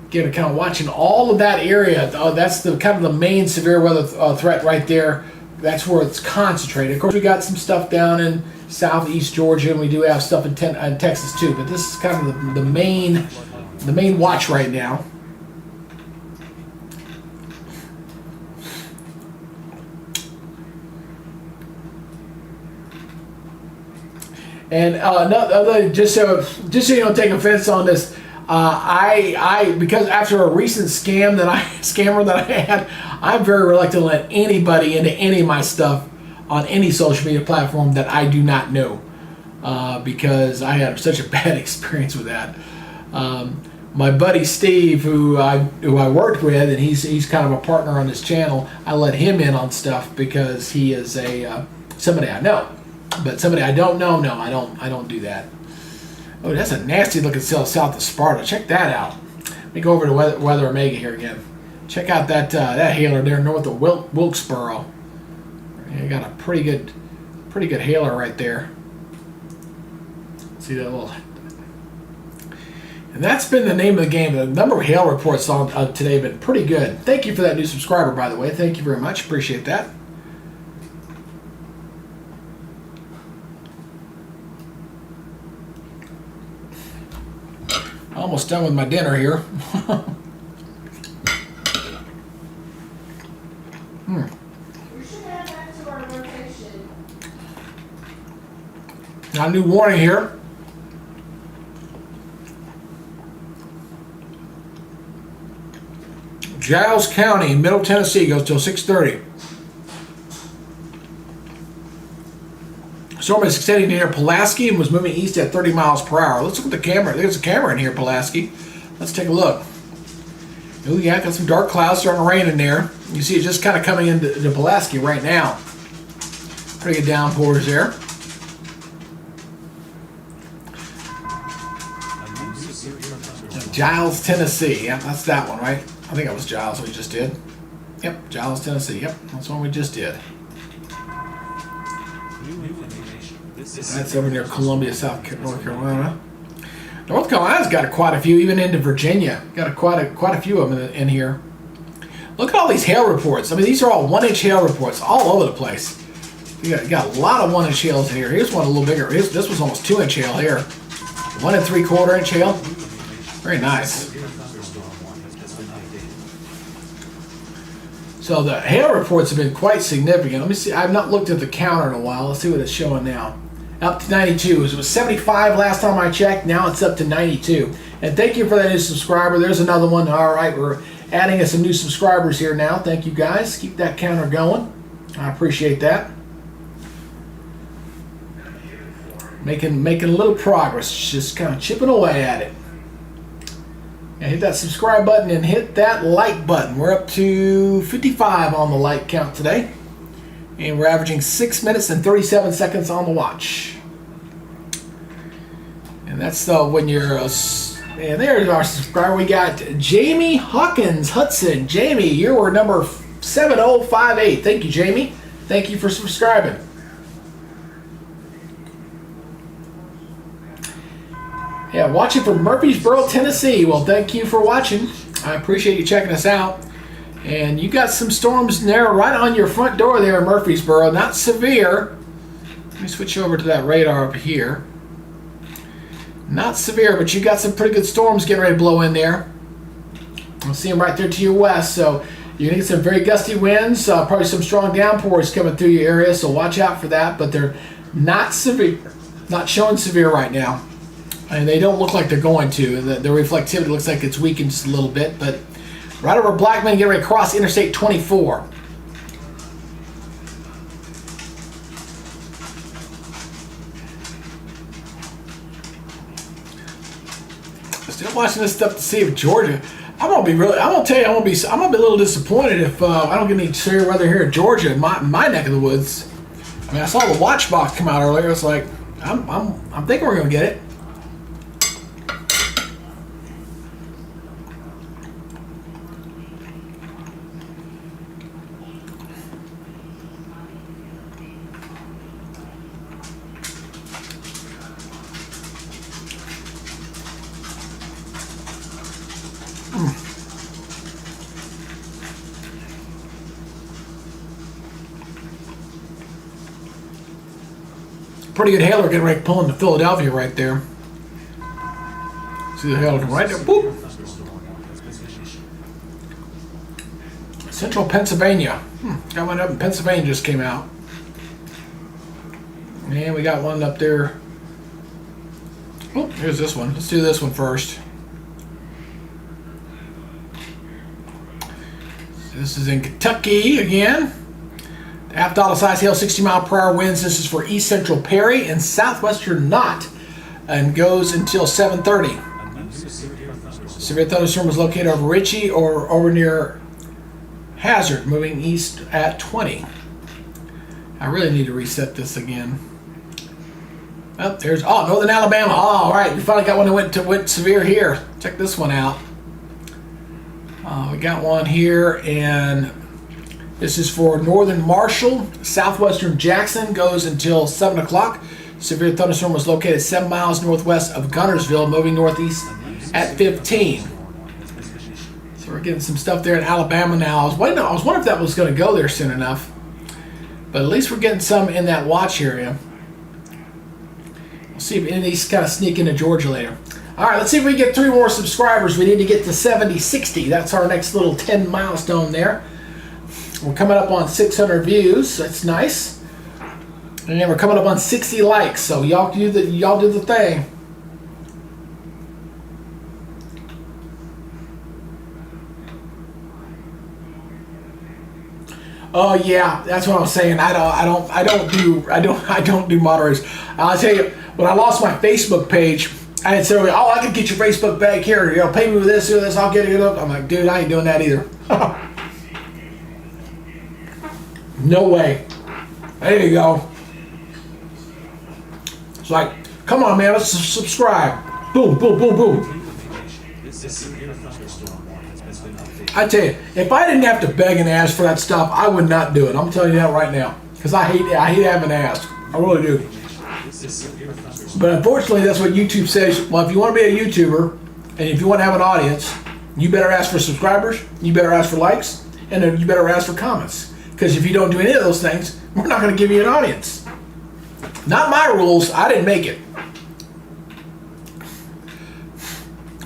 Again, kind of watching all of that area. That's the kind of the main severe weather threat right there. That's where it's concentrated. Of course, we got some stuff down in Southeast Georgia, and we do have stuff in Texas too. But this is kind of the main watch right now. And just so you don't take offense on this, because after a recent scammer that I had, I'm very reluctant to let anybody into any of my stuff on any social media platform that I do not know, because I had such a bad experience with that. My buddy Steve, who I worked with, and he's kind of a partner on this channel, I let him in on stuff because he is somebody I know, but somebody I don't know, no, I don't do that. Oh, that's a nasty looking cell south of Sparta. Check that out. Let me go over to Weather Omega here again. Check out that hailer there north of Wilkesboro. You got a pretty good hailer right there. See that little. And that's been the name of the game. The number of hail reports on today have been pretty good. Thank you for that new subscriber, by the way. Thank you very much. Appreciate that. Almost done with my dinner here. Got a new warning here. Giles County, Middle Tennessee, goes till 6:30. Storm is extending near Pulaski and was moving east at 30 miles per hour. Let's look at the camera. There's a camera in here, Pulaski. Let's take a look. Oh yeah, got some dark clouds starting to rain in there. You see it just kind of coming into Pulaski right now. Pretty good downpours there. Giles, Tennessee. Yeah, that's that one, right? I think that was Giles we just did. Yep, Giles, Tennessee. Yep, that's one we just did. That's over near Columbia, North Carolina. North Carolina's got quite a few, even into Virginia. Got quite a few of them in here. Look at all these hail reports. I mean, these are all 1-inch hail reports all over the place. You got a lot of 1-inch hails in here. Here's one a little bigger. This was almost 2-inch hail here. 1 3/4 inch hail. Very nice. So the hail reports have been quite significant. Let me see. I've not looked at the counter in a while. Let's see what it's showing now. Up to 92. It was 75 last time I checked. Now it's up to 92. And thank you for that new subscriber. There's another one. All right, we're adding us some new subscribers here now. Thank you guys. Keep that counter going. I appreciate that. Making a little progress. Just kind of chipping away at it. And hit that subscribe button and hit that like button. We're up to 55 on the like count today. And we're averaging 6 minutes and 37 seconds on the watch. And that's when you're... and there's our subscriber. We got Jamie Hawkins Hudson. Jamie, you were number 7058. Thank you, Jamie. Thank you for subscribing. Yeah, watching from Murfreesboro, Tennessee. Well, thank you for watching. I appreciate you checking us out. And you got some storms there right on your front door there in Murfreesboro. Not severe. Let me switch over to that radar up here. Not severe, but you got some pretty good storms getting ready to blow in there. I'll see them right there to your west. So you're going to get some very gusty winds. Probably some strong downpours coming through your area. So watch out for that. But they're not severe. Not showing severe right now. And they don't look like they're going to. The reflectivity looks like it's weakened just a little bit. But right over Blackman, get ready to cross Interstate 24. Still watching this stuff to see if Georgia. I'm gonna be a little disappointed if I don't get any severe weather here in Georgia, in my neck of the woods. I mean, I saw the watch box come out earlier. It's like I'm thinking we're gonna get it. Pretty good hailer getting ready to pull into Philadelphia right there. See the hailer right there. Boop. Central Pennsylvania. Got one up in Pennsylvania just came out. And we got one up there. Oh, here's this one. Let's do this one first. This is in Kentucky again. $half size hail, 60-mile-per-hour winds. This is for east central Perry and southwestern Knott, and goes until 7:30. Severe thunderstorm was located over Ritchie or over near Hazard, moving east at 20. I really need to reset this again. Oh, there's Northern Alabama. All right, we finally got one that went severe here. Check this one out. We got one here, and this is for northern Marshall, southwestern Jackson, goes until 7 o'clock. Severe thunderstorm was located 7 miles northwest of Gunnersville, moving northeast at 15. So we're getting some stuff there in Alabama now. I was wondering if that was going to go there soon enough. But at least we're getting some in that watch area. We'll see if any of these kind of sneak into Georgia later. All right, let's see if we can get 3 more subscribers. We need to get to 70, 60. That's our next little 10 milestone there. We're coming up on 600 views. That's nice. And then we're coming up on 60 likes, so y'all do the thing. Oh yeah, that's what I was saying. I don't do moderators. I'll tell you, when I lost my Facebook page, I had said, "Oh, I can get your Facebook back here. You know, pay me with this, do this. I'll get it up." I'm like, dude, I ain't doing that either. No way. There you go. It's like, come on, man, let's subscribe. Boom, boom, boom, boom. I tell you, if I didn't have to beg and ask for that stuff, I would not do it. I'm telling you that right now, because I hate having to ask. I really do. But unfortunately, that's what YouTube says. Well, if you want to be a YouTuber, and if you want to have an audience, you better ask for subscribers, you better ask for likes, and then you better ask for comments. Because if you don't do any of those things, we're not going to give you an audience. Not my rules. I didn't make it.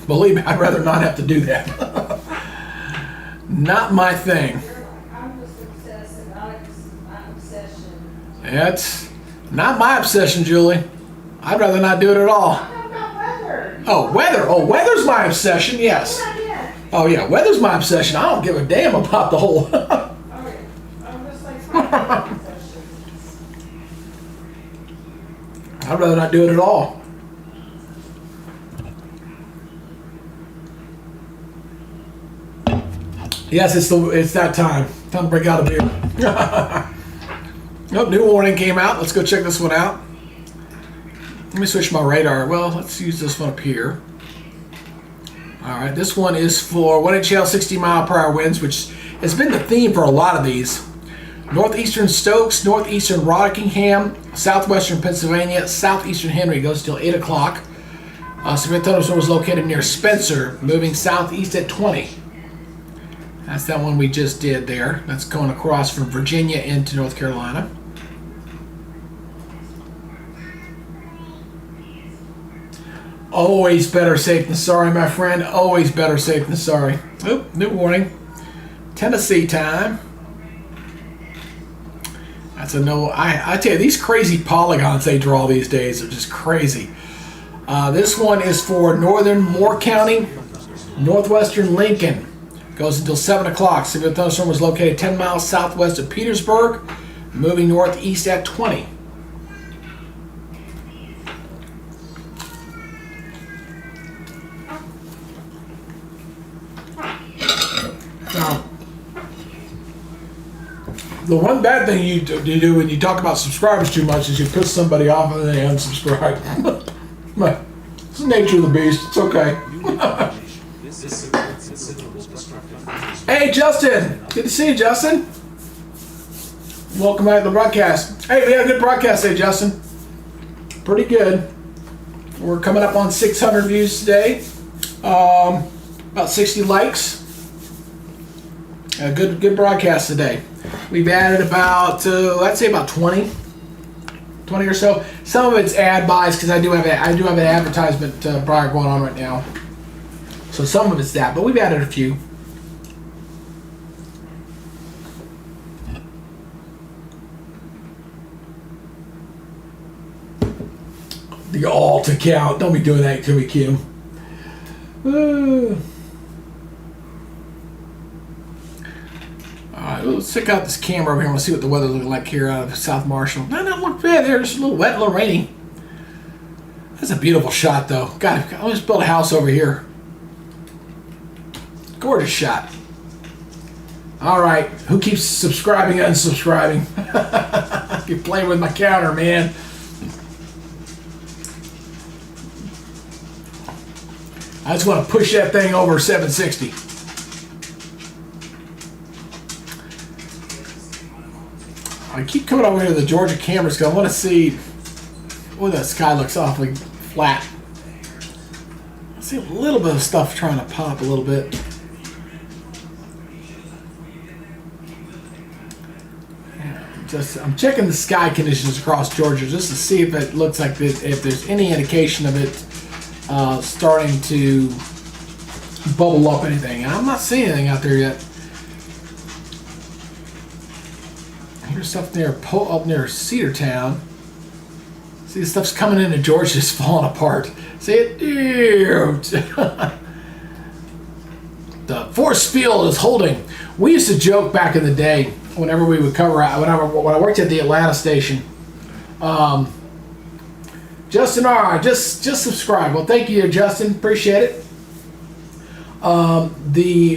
Believe me, I'd rather not have to do that. Not my thing. I'm just obsessed, and Alex's my obsession. That's not my obsession, Julie. I'd rather not do it at all. I'm talking about weather. Oh, weather. Oh, weather's my obsession, yes. Oh, yeah, weather's my obsession. I don't give a damn about the whole... I'm just like my obsession. I'd rather not do it at all. Yes, it's that time. Time to break out a beer. Nope, new warning came out. Let's go check this one out. Let me switch my radar. Well, let's use this one up here. All right, this one is for 1 HL 60-mile-per-hour winds, which has been the theme for a lot of these. Northeastern Stokes, northeastern Rockingham, southwestern Pennsylvania, southeastern Henry goes till 8 o'clock. Severe thunderstorm was located near Spencer, moving southeast at 20. That's that one we just did there. That's going across from Virginia into North Carolina. Always better safe than sorry, my friend. Always better safe than sorry. Oop, new warning. Tennessee time. That's a no. I tell you, these crazy polygons they draw these days are just crazy. This one is for northern Moore County, northwestern Lincoln. Goes until 7 o'clock. Severe thunderstorm was located 10 miles southwest of Petersburg, moving northeast at 20. Now, the one bad thing you do when you talk about subscribers too much is you piss somebody off and they unsubscribe. But it's the nature of the beast. It's okay. Hey, Justin. Good to see you, Justin. Welcome back to the broadcast. Hey, we had a good broadcast today, Justin. Pretty good. We're coming up on 600 views today. About 60 likes. A good broadcast today. We've added about, I'd say about 20 or so. Some of it's ad buys because I do have an advertisement bar going on right now. So some of it's that, but we've added a few. The alt account. Don't be doing that to me, Kim. Alright, let's check out this camera over here. I want to see what the weather's looking like here out of South Marshall. No, look bad there. It's a little wet, a little rainy. That's a beautiful shot, though. God, I'll just build a house over here. Gorgeous shot. Alright, who keeps subscribing and unsubscribing? You're playing with my counter, man. I just want to push that thing over 760. I keep coming over here to the Georgia cameras because I want to see. Oh, that sky looks awfully flat. I see a little bit of stuff trying to pop a little bit. I'm checking the sky conditions across Georgia just to see if it looks like if there's any indication of it starting to bubble up anything. And I'm not seeing anything out there yet. Here's stuff up near Cedartown. See, this stuff's coming into Georgia, just falling apart. See it? The force field is holding. We used to joke back in the day whenever we would cover out. When I worked at the Atlanta station. Justin R. Just subscribe. Well, thank you, Justin. Appreciate it.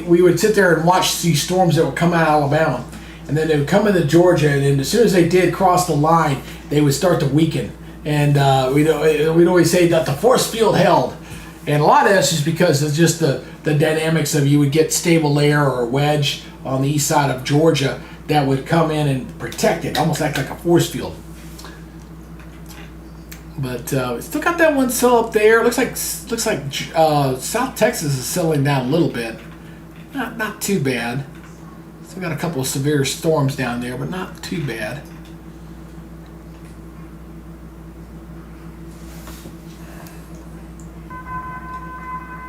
We would sit there and watch these storms that would come out of Alabama, and then they would come into Georgia, and then as soon as they did cross the line, they would start to weaken. And we'd always say that the force field held, and a lot of that's just because of just the dynamics of you would get stable layer or wedge on the east side of Georgia that would come in and protect it, almost act like a force field. But we still got that one still up there. Looks like South Texas is settling down a little bit. Not too bad. Still got a couple of severe storms down there, but not too bad.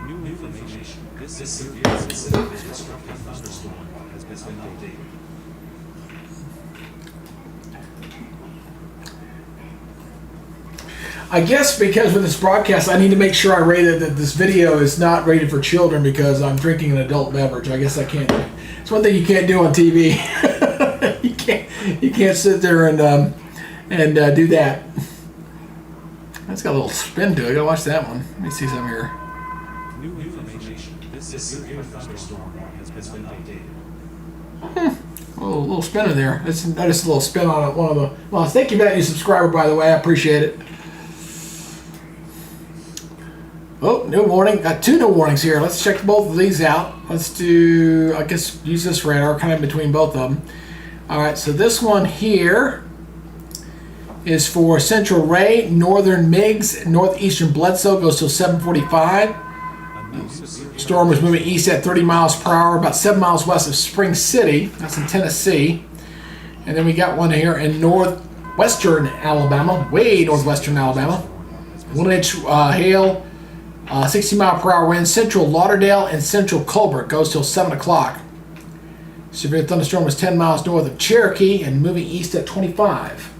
New information. This severe thunderstorm has been updated. I guess because with this broadcast, I need to make sure I rated that this video is not rated for children because I'm drinking an adult beverage. I guess I can't. It's one thing you can't do on TV. you can't sit there and do that. That's got a little spin to it. I gotta watch that one. Let me see some here. New information. This severe thunderstorm has been updated. A little spin in there. That's just a little spin on one of the. Well, thank you for that new subscriber, by the way. I appreciate it. Oh, new warning. Got two new warnings here. Let's check both of these out. Let's do, I guess, use this radar kind of between both of them. All right, so this one here is for Central Ray, Northern Miggs, Northeastern Bledsoe, goes till 7:45. Storm was moving east at 30 miles per hour, about 7 miles west of Spring City. That's in Tennessee. And then we got one here in northwestern Alabama, way northwestern Alabama. 1 inch hail. 60 mile per hour wind, central Lauderdale and central Colbert, goes till 7 o'clock. Severe thunderstorm was 10 miles north of Cherokee and moving east at 25.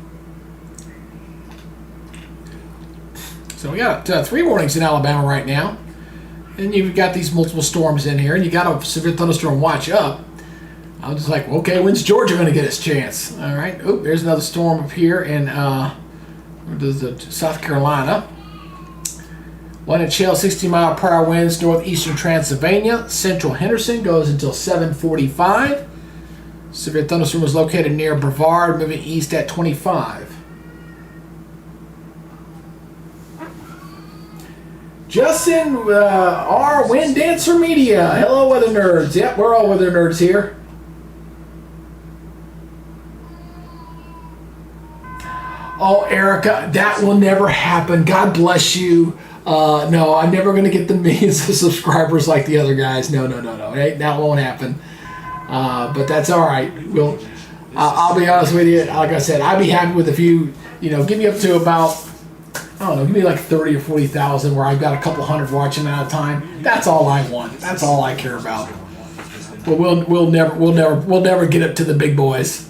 So we got 3 warnings in Alabama right now. And you've got these multiple storms in here, and you got a severe thunderstorm watch up. I was just like, okay, when's Georgia going to get its chance? All right. Oh, there's another storm up here in South Carolina. 1 inch hail, 60 mile per hour winds, northeastern Transylvania. Central Henderson goes until 7:45. Severe thunderstorm was located near Brevard, moving east at 25. Justin R. Wind Dancer Media. Hello, weather nerds. Yep, we're all weather nerds here. Oh, Erica, that will never happen. God bless you. No, I'm never going to get the millions of subscribers like the other guys. No. Hey, that won't happen. But that's all right. I'll be honest with you. Like I said, I'd be happy with a few. Give me up to about, I don't know, give me like 30 or 40,000 where I've got a couple hundred watching at a time. That's all I want. That's all I care about. But we'll never get up to the big boys.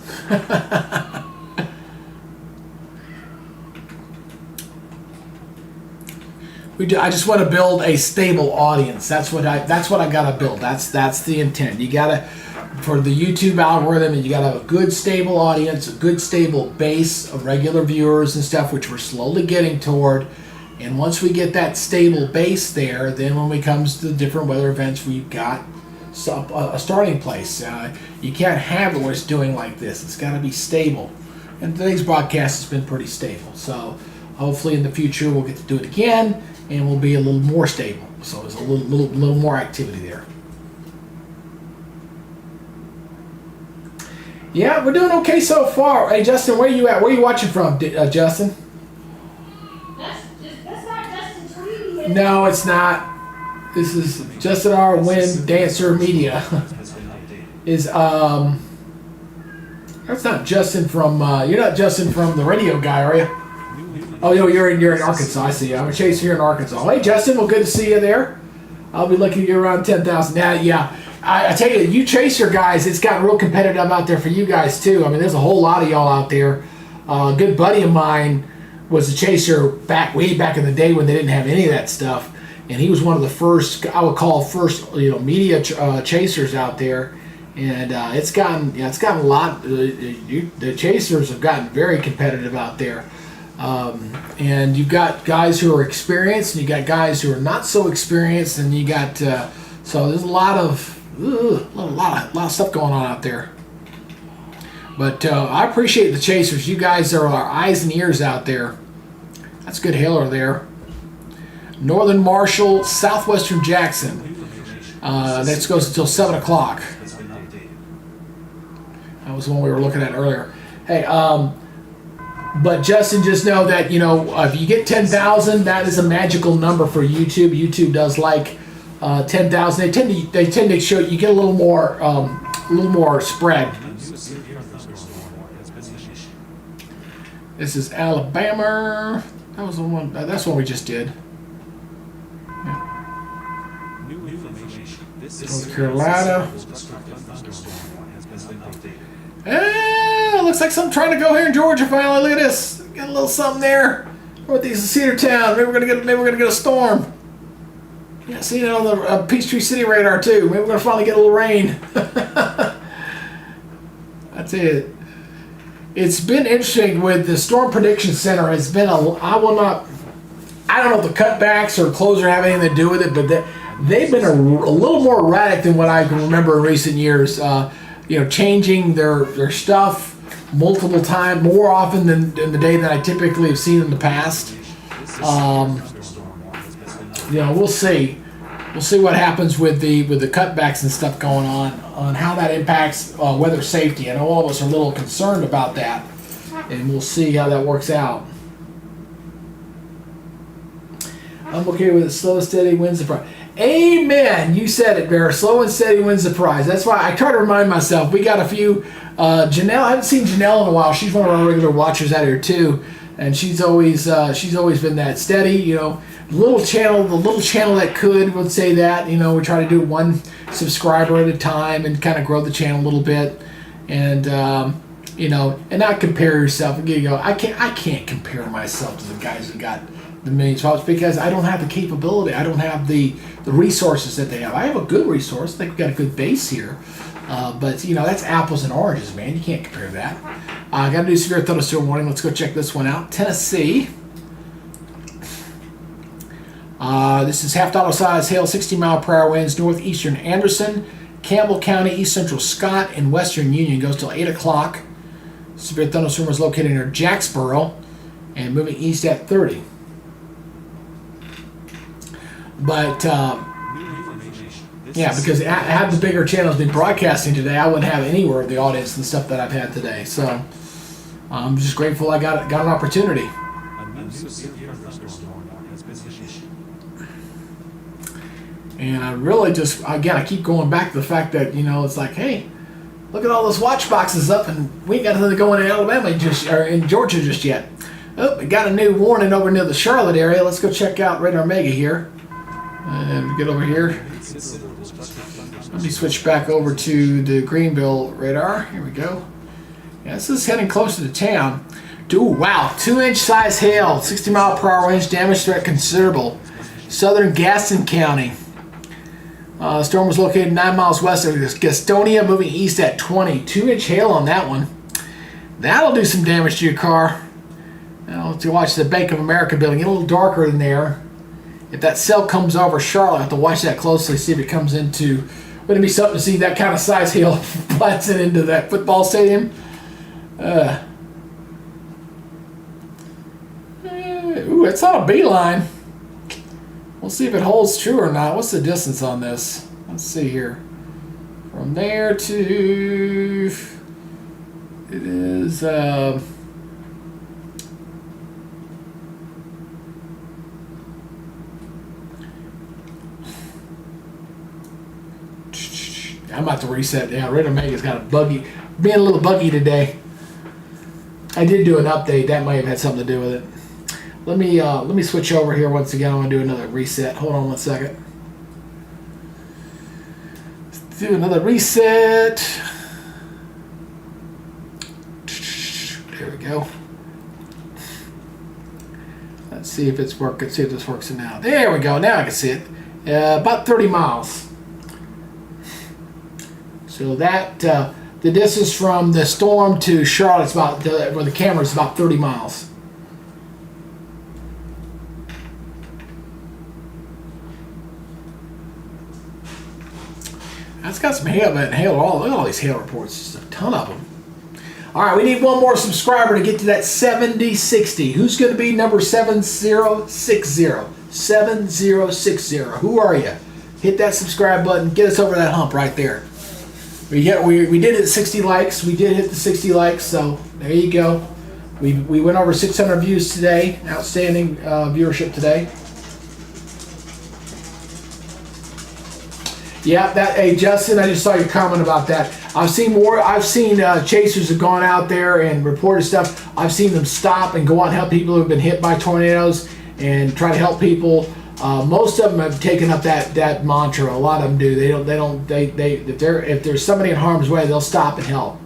I just want to build a stable audience. That's what I gotta build. That's the intent. You gotta, for the YouTube algorithm, and you gotta have a good stable audience, a good stable base of regular viewers and stuff, which we're slowly getting toward. And once we get that stable base there, then when it comes to the different weather events, we've got a starting place. You can't have it where it's doing like this. It's got to be stable. And today's broadcast has been pretty stable. So hopefully in the future we'll get to do it again. And we'll be a little more stable, so there's a little more activity there. Yeah, we're doing okay so far. Hey, Justin, where are you at? Where are you watching from, Justin? That's not Justin Tweedy. No, it's not. This is Justin R. Wind Dancer Media. That's not Justin from. You're not Justin from the radio guy, are you? Oh, you're in Arkansas. I see you. I'm Chase here in Arkansas. Hey, Justin. Well, good to see you there. I'll be looking at you around 10,000. Yeah. I tell you, you chaser guys, it's gotten real competitive out there for you guys too. I mean, there's a whole lot of y'all out there. A good buddy of mine was a chaser way back in the day when they didn't have any of that stuff, and he was one of the first, I would call first, media chasers out there. And it's gotten a lot. The chasers have gotten very competitive out there, and you've got guys who are experienced, and you got guys who are not so experienced, and you got so there's a lot of stuff going on out there. But I appreciate the chasers. You guys are our eyes and ears out there. That's a good hailer there. Northern Marshall, Southwestern Jackson. That goes until 7 o'clock. That was the one we were looking at earlier. Hey, but Justin, just know that if you get 10,000, that is a magical number for YouTube. YouTube does like 10,000. They tend to show you get a little more spread. This is Alabama. That was the one. That's what we just did. North Carolina. Looks like something trying to go here in Georgia finally. Look at this. Got a little something there. Northeast of Cedartown. Maybe we're gonna get a storm. Yeah, seeing it on the Peachtree City radar too. Maybe we're gonna finally get a little rain. I tell you, it's been interesting with the Storm Prediction Center. Has been I don't know if the cutbacks or closure have anything to do with it, but they've been a little more erratic than what I can remember in recent years. Changing their stuff multiple times, more often than in the day that I typically have seen in the past. We'll see. We'll see what happens with the cutbacks and stuff going on how that impacts weather safety. I know all of us are a little concerned about that, and we'll see how that works out. I'm okay with it. Slow and steady wins the prize. Amen. You said it, Bear. Slow and steady wins the prize. That's why I try to remind myself. We got a few. Janelle, I haven't seen Janelle in a while. She's one of our regular watchers out here too, and she's always been that steady. The little channel that would say that. We try to do one subscriber at a time and kind of grow the channel a little bit, and and not compare yourself. I can't compare myself to the guys who got the millions of followers because I don't have the capability. I don't have the resources that they have. I have a good resource. I think we've got a good base here. But that's apples and oranges, man. You can't compare that. I got to do severe thunderstorm warning. Let's go check this one out. Tennessee. This is half dollar size hail, 60-mile-per-hour winds, northeastern Anderson, Campbell County, east central Scott, and western Union. Goes till 8 o'clock. Severe thunderstorm is located near Jacksboro and moving east at 30. But because had the bigger channels been broadcasting today, I wouldn't have anywhere of the audience and stuff that I've had today. So I'm just grateful I got an opportunity. And I really I keep going back to the fact that it's like, hey, look at all those watch boxes up, and we ain't got nothing going in Alabama or in Georgia just yet. Oh, we got a new warning over near the Charlotte area. Let's go check out Radar Mega here. And get over here. Let me switch back over to the Greenville radar. Here we go. Yeah, this is heading closer to town. Wow, 2-inch size hail, 60-mile-per-hour winds, damage threat considerable. Southern Gaston County. The storm was located 9 miles west of Gastonia, moving east at 20. 2-inch hail on that one. That'll do some damage to your car. Now, to watch the Bank of America building, get a little darker in there. If that cell comes over Charlotte, I have to watch that closely, see if it comes into. Wouldn't it be something to see that kind of size hail blasting into that football stadium? It's on a beeline. We'll see if it holds true or not. What's the distance on this? Let's see here. From there to. It is. I'm about to reset. Yeah, Red Omega's got being a little buggy today. I did do an update. That might have had something to do with it. Let me switch over here once again. I want to do another reset. Hold on one second. do another reset. There we go. Let's see if it's working. See if this works now. There we go. Now I can see it. About 30 miles. So that the distance from the storm to Charlotte's about where the camera is about 30 miles. That's got some hail, but hail. Look at all these hail reports. Just a ton of them. All right, we need one more subscriber to get to that 7060. Who's going to be number 7060? 7060. Who are you? Hit that subscribe button. Get us over that hump right there. We did it at 60 likes. We did hit the 60 likes, so there you go. We went over 600 views today. Outstanding viewership today. Yeah, hey Justin, I just saw your comment about that. I've seen chasers have gone out there and reported stuff. I've seen them stop and go out and help people who have been hit by tornadoes and try to help people. Most of them have taken up that mantra. A lot of them do. If there's somebody in harm's way, they'll stop and help.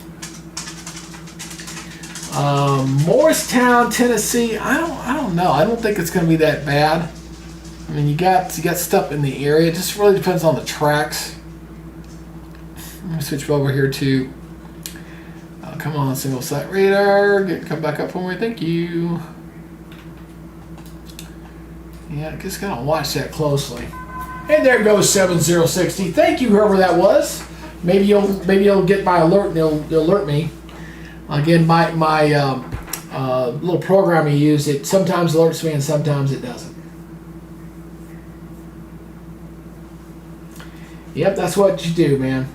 Morristown, Tennessee. I don't know. I don't think it's going to be that bad. I mean, you got stuff in the area. It just really depends on the tracks. Let me switch over here to. Come on, single site radar. Come back up for me. Thank you. Yeah, I just gotta watch that closely. And there goes 7060. Thank you, whoever that was. Maybe you'll get my alert and they'll alert me. Again, my little program I use, it sometimes alerts me and sometimes it doesn't. Yep, that's what you do, man.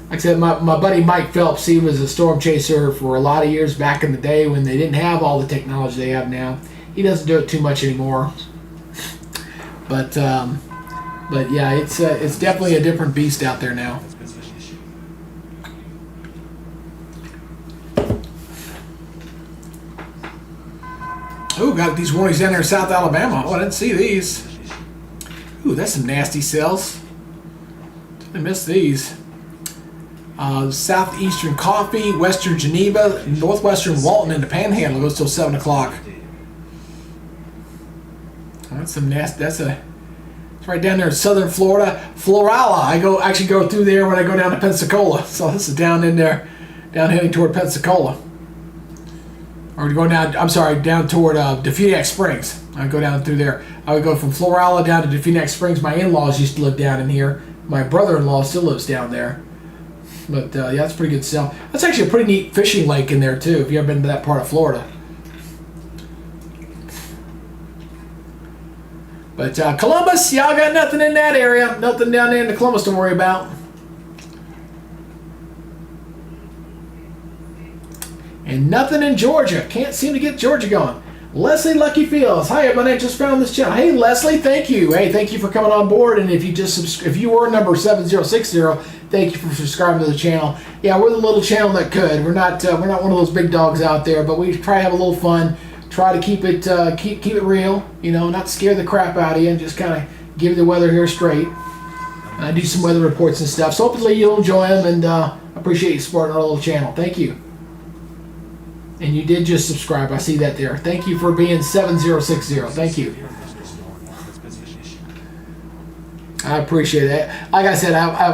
Like I said, my buddy Mike Phelps, he was a storm chaser for a lot of years back in the day when they didn't have all the technology they have now. He doesn't do it too much anymore. But yeah, it's definitely a different beast out there now. Oh, got these warnings down there in South Alabama. Oh, I didn't see these. Ooh, that's some nasty cells. I missed these. Southeastern Coffee, Western Geneva, Northwestern Walton, and the Panhandle goes till 7 o'clock. That's some nasty. It's right down there in southern Florida. Florala. I actually go through there when I go down to Pensacola. So this is down in there, down heading toward Pensacola. Or going down. I'm sorry, down toward Defenac Springs. I go down through there. I would go from Florala down to Defenac Springs. My in-laws used to live down in here. My brother-in-law still lives down there. But yeah, that's a pretty good sell. That's actually a pretty neat fishing lake in there too. If you ever been to that part of Florida. But Columbus, y'all got nothing in that area. Nothing down there in the Columbus to worry about. And nothing in Georgia. Can't seem to get Georgia going. Leslie Lucky Fields. Hi, everybody. I just found this channel. Hey, Leslie, thank you. Hey, thank you for coming on board. And if you were number 7060, thank you for subscribing to the channel. Yeah, we're the little channel that could. We're not one of those big dogs out there, but we try to have a little fun. Try to keep it real, you know, not scare the crap out of you, and just kind of give you the weather here straight. I do some weather reports and stuff, so hopefully you'll enjoy them, and appreciate you supporting our little channel. Thank you. And you did just subscribe. I see that there. Thank you for being 7060. Thank you. I appreciate that. Like I said,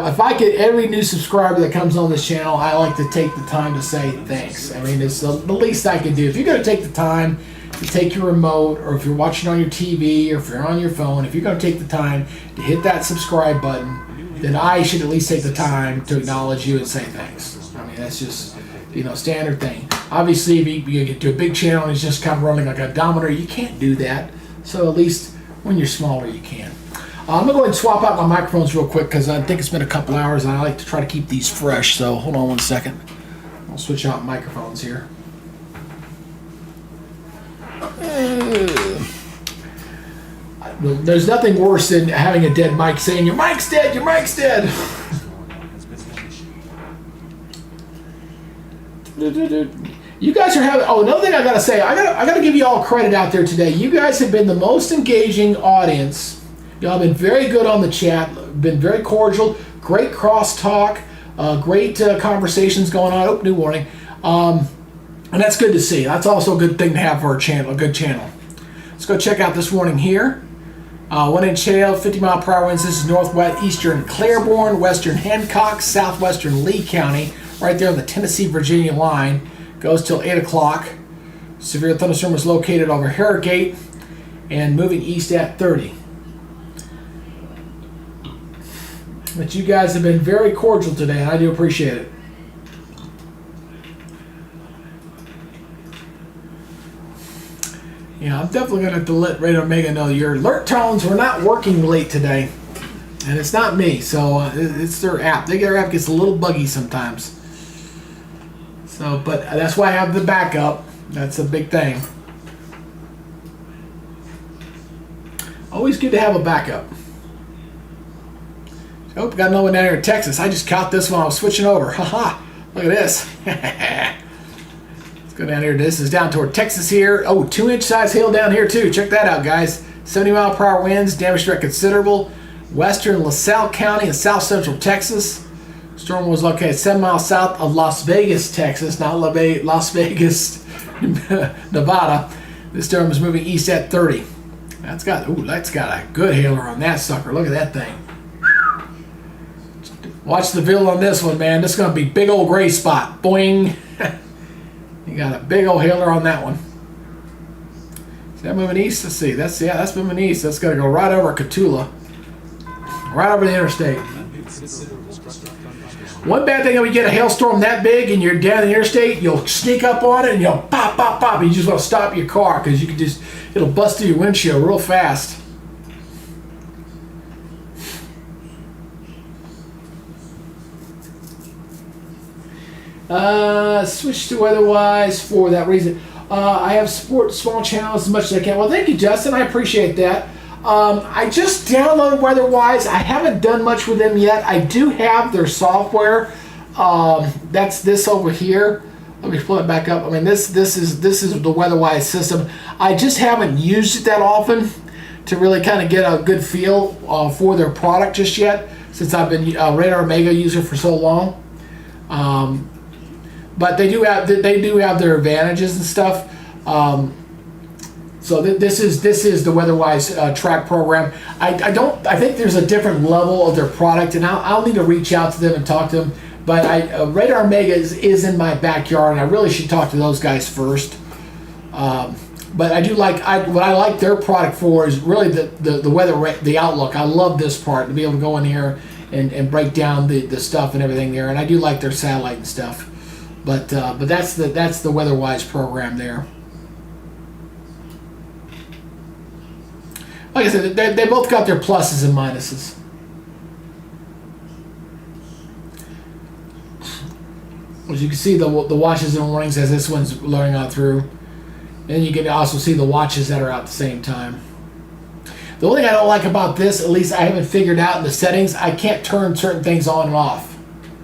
if I get every new subscriber that comes on this channel, I like to take the time to say thanks. I mean, it's the least I can do. If you're going to take the time to take your remote, or if you're watching on your TV, or if you're on your phone, if you're going to take the time to hit that subscribe button, then I should at least take the time to acknowledge you and say thanks. I mean, that's just, you know, standard thing. Obviously, if you get to a big channel and it's just kind of running like a domino, you can't do that. So at least when you're smaller, you can. I'm going to go ahead and swap out my microphones real quick because I think it's been a couple hours and I like to try to keep these fresh. So hold on one second. I'll switch out microphones here. There's nothing worse than having a dead mic saying, "Your mic's dead, your mic's dead." You guys are having, oh, another thing I gotta say, I gotta give you all credit out there today. You guys have been the most engaging audience Y'all been very good on the chat, been very cordial, great crosstalk, great conversations going on. Oh, new warning. And that's good to see. That's also a good thing to have for our channel, a good channel. Let's go check out this warning here. 1 inch hail, 50 mile per hour winds. This is northwest eastern Claiborne, western Hancock, southwestern Lee County, right there on the Tennessee-Virginia line. Goes till 8 o'clock. Severe thunderstorm is located over Harrogate and moving east at 30. But you guys have been very cordial today, and I do appreciate it. Yeah, I'm definitely going to have to let Radar Omega know your alert tones were not working late today. And it's not me, so it's their app. Their app gets a little buggy sometimes. So, but that's why I have the backup. That's a big thing. Always good to have a backup. Oh, got another one down here in Texas. I just caught this one. I was switching over. Haha! Look at this. Let's go down here. This is down toward Texas here. Oh, 2-inch size hail down here too. Check that out, guys. 70 mile per hour winds. Damage threat considerable. Western LaSalle County in south central Texas. Storm was located 7 miles south of Las Vegas, Texas, not Las Vegas, Nevada. This storm is moving east at 30. That's got a good hailer on that sucker. Look at that thing. Watch the bill on this one, man. This is going to be big old gray spot. Boing. You got a big old hailer on that one. Is that moving east? Let's see. That's moving east. That's going to go right over Cotulla. Right over the interstate. One bad thing, when you get a hailstorm that big and you're down the interstate, you'll sneak up on it and you'll pop, pop, pop. And you just want to stop your car because you can it'll bust through your windshield real fast. Switch to weatherwise for that reason. I have support small channels as much as I can. Well, thank you, Justin. I appreciate that. I just downloaded WeatherWise. I haven't done much with them yet. I do have their software. That's this over here. Let me pull it back up. I mean, this is the WeatherWise system. I just haven't used it that often to really kind of get a good feel for their product just yet, since I've been a Radar Omega user for so long. But they do have their advantages and stuff. So this is the WeatherWise track program. I think there's a different level of their product, and I'll need to reach out to them and talk to them. But Radar Omega is in my backyard, and I really should talk to those guys first. But I do what I like their product for is really the weather, the outlook. I love this part, to be able to go in here and break down the stuff and everything there. And I do like their satellite and stuff. But that's the WeatherWise program there. Like I said, they both got their pluses and minuses. As you can see, the watches and warnings as this one's learning on through. And you can also see the watches that are out at the same time. The only thing I don't like about this, at least I haven't figured out in the settings, I can't turn certain things on and off.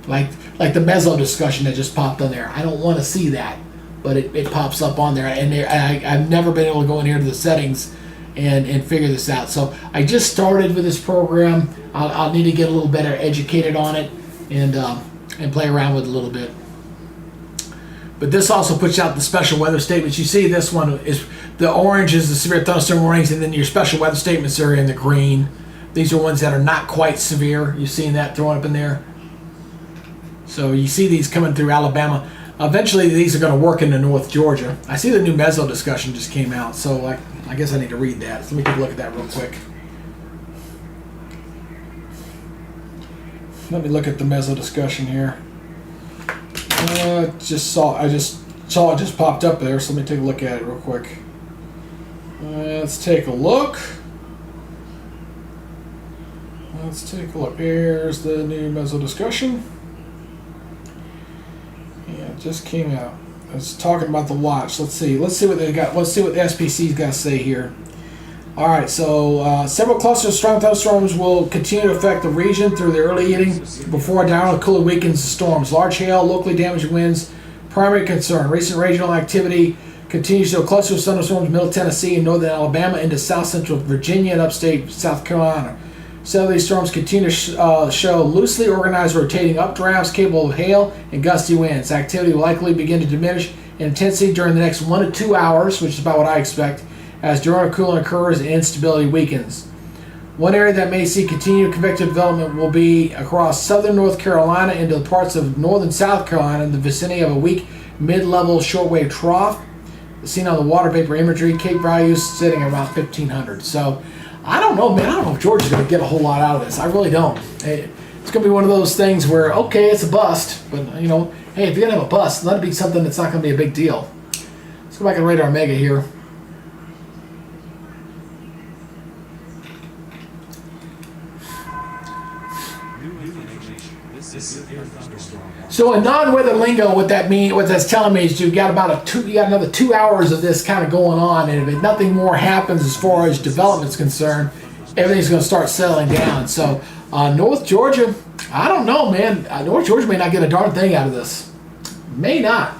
Like the meso discussion that just popped on there. I don't want to see that, but it pops up on there. And I've never been able to go in here to the settings and figure this out. So I just started with this program. I'll need to get a little better educated on it and play around with it a little bit. But this also puts out the special weather statements. You see this one is the orange is the severe thunderstorm warnings, and then your special weather statements are in the green. These are ones that are not quite severe. You've seen that thrown up in there. So you see these coming through Alabama. Eventually these are going to work into North Georgia. I see the new meso discussion just came out, so I guess I need to read that. So let me take a look at that real quick. Let me look at the meso discussion here. I just saw it just popped up there, so let me take a look at it real quick. Let's take a look. Here's the new meso discussion. Yeah, it just came out. It's talking about the watch. Let's see what they got. Let's see what the SPC's got to say here. All right, so several clusters of strong thunderstorms will continue to affect the region through the early evening before a downward cooler weakens the storms. Large hail, locally damaged winds, primary concern. Recent regional activity continues to a cluster of thunderstorms, middle Tennessee and northern Alabama into south central Virginia and upstate South Carolina. Southerly storms continue to show loosely organized rotating updrafts capable of hail and gusty winds. Activity will likely begin to diminish in intensity during the next 1 to 2 hours, which is about what I expect, as diurnal cooling occurs and instability weakens. One area that may see continued convective development will be across southern North Carolina into parts of northern South Carolina in the vicinity of a weak mid-level shortwave trough. Seen on the water vapor imagery, Cape values sitting around 1,500. So, I don't know, man. I don't know if Georgia's going to get a whole lot out of this. I really don't. It's going to be one of those things where, okay, it's a bust, but, you know, hey, if you're going to have a bust, let it be something that's not going to be a big deal. Let's go back and rate our mega here. So in non-weather lingo, what that's telling me is you got another 2 hours of this kind of going on, and if nothing more happens as far as development's concerned, everything's going to start settling down. So North Georgia, I don't know, man. North Georgia may not get a darn thing out of this. May not.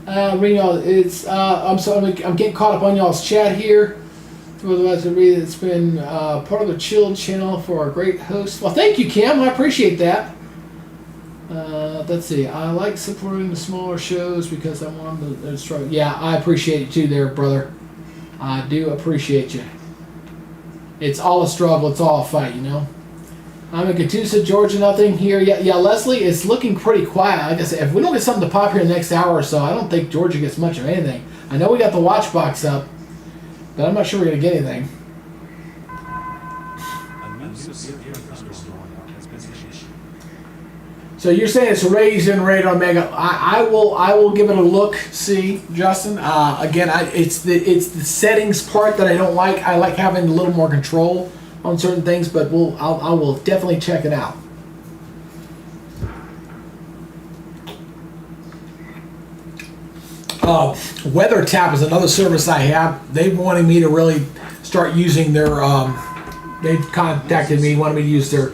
Reno, I'm sorry, I'm getting caught up on y'all's chat here. It's been part of the Chilled channel for our great host. Well, thank you, Kim. I appreciate that. Let's see. I like supporting the smaller shows because I want them to struggle. Yeah, I appreciate you too there, brother. I do appreciate you. It's all a struggle. It's all a fight, you know. I'm in Catoosa, Georgia. Nothing here yet. Yeah, Leslie, it's looking pretty quiet. Like I said, if we don't get something to pop here in the next hour or so, I don't think Georgia gets much of anything. I know we got the watch box up, but I'm not sure we're going to get anything. So you're saying it's raised in radar mega. I will give it a look. See, Justin. Again, it's the settings part that I don't like. I like having a little more control on certain things, but I will definitely check it out. Weather Tap is another service I have. They wanted me to really start using their. They contacted me, wanted me to use their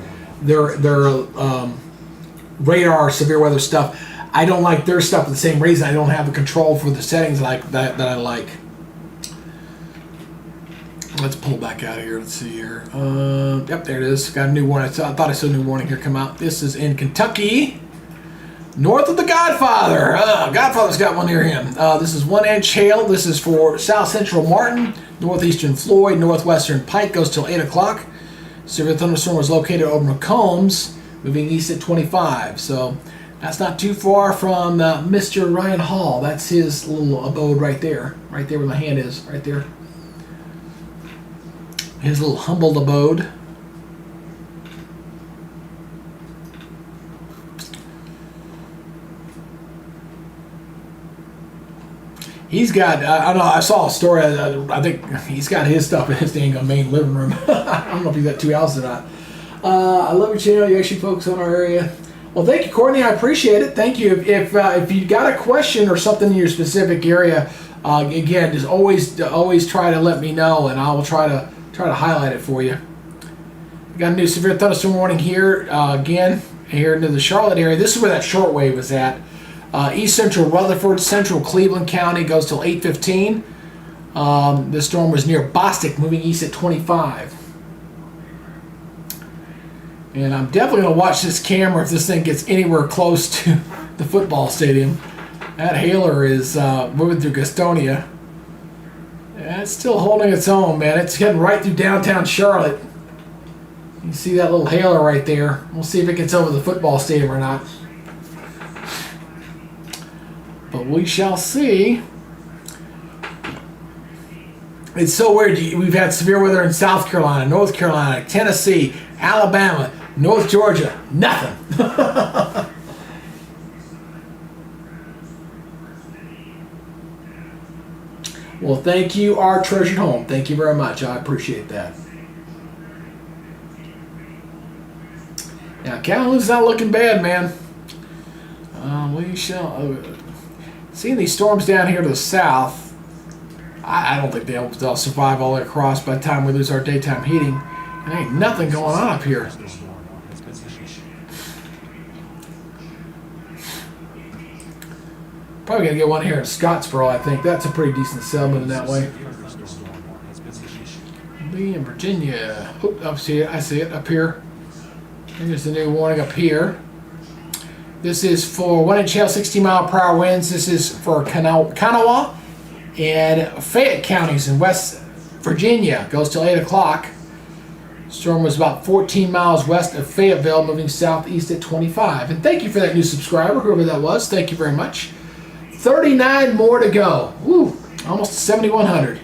radar severe weather stuff. I don't like their stuff for the same reason. I don't have the control for the settings that I like. Let's pull back out of here. Let's see here. Yep, there it is. Got a new warning. I thought I saw a new warning here come out. This is in Kentucky. North of the Godfather. Godfather's got one near him. This is 1 inch hail. This is for south central Martin, northeastern Floyd, northwestern Pike. Goes till 8 o'clock. Severe thunderstorm was located over McCombs, moving east at 25. So that's not too far from Mr. Ryan Hall. That's his little abode right there. Right there where my hand is. Right there. His little humbled abode. He's got, I don't know, I saw a story, I think he's got his stuff in his dang main living room. I don't know if he's got 2 houses or not. I love your channel. You actually focus on our area. Well, thank you, Courtney. I appreciate it. Thank you. If you got a question or something in your specific area, again, just always try to let me know, and I will try to highlight it for you. We got a new severe thunderstorm warning here, again, here into the Charlotte area. This is where that shortwave is at. East Central Rutherford, Central Cleveland County goes till 8:15. This storm was near Bostic, moving east at 25. And I'm definitely going to watch this camera if this thing gets anywhere close to the football stadium. That hailer is moving through Gastonia. Yeah, it's still holding its own, man. It's heading right through downtown Charlotte. You see that little hailer right there. We'll see if it gets over the football stadium or not. But we shall see. It's so weird. We've had severe weather in South Carolina, North Carolina, Tennessee, Alabama, North Georgia. Nothing. Well, thank you, our treasured home. Thank you very much. I appreciate that. Now, Kalamazoo's not looking bad, man. We shall... seeing these storms down here to the south, I don't think they'll survive all the way across by the time we lose our daytime heating. There ain't nothing going on up here. Probably gonna get one here in Scottsboro. I think that's a pretty decent cell moving that way. Severe thunderstorm warning has been issued. Lee in Virginia. Oop, I see it. I see it up here. And there's a new warning up here. This is for 1-inch hail, 60-mile-per-hour winds. This is for Kanawha and Fayette counties in West Virginia. Goes till 8 o'clock. Storm was about 14 miles west of Fayetteville, moving southeast at 25. And thank you for that new subscriber, whoever that was. Thank you very much. 39 more to go. Woo, almost 7,100.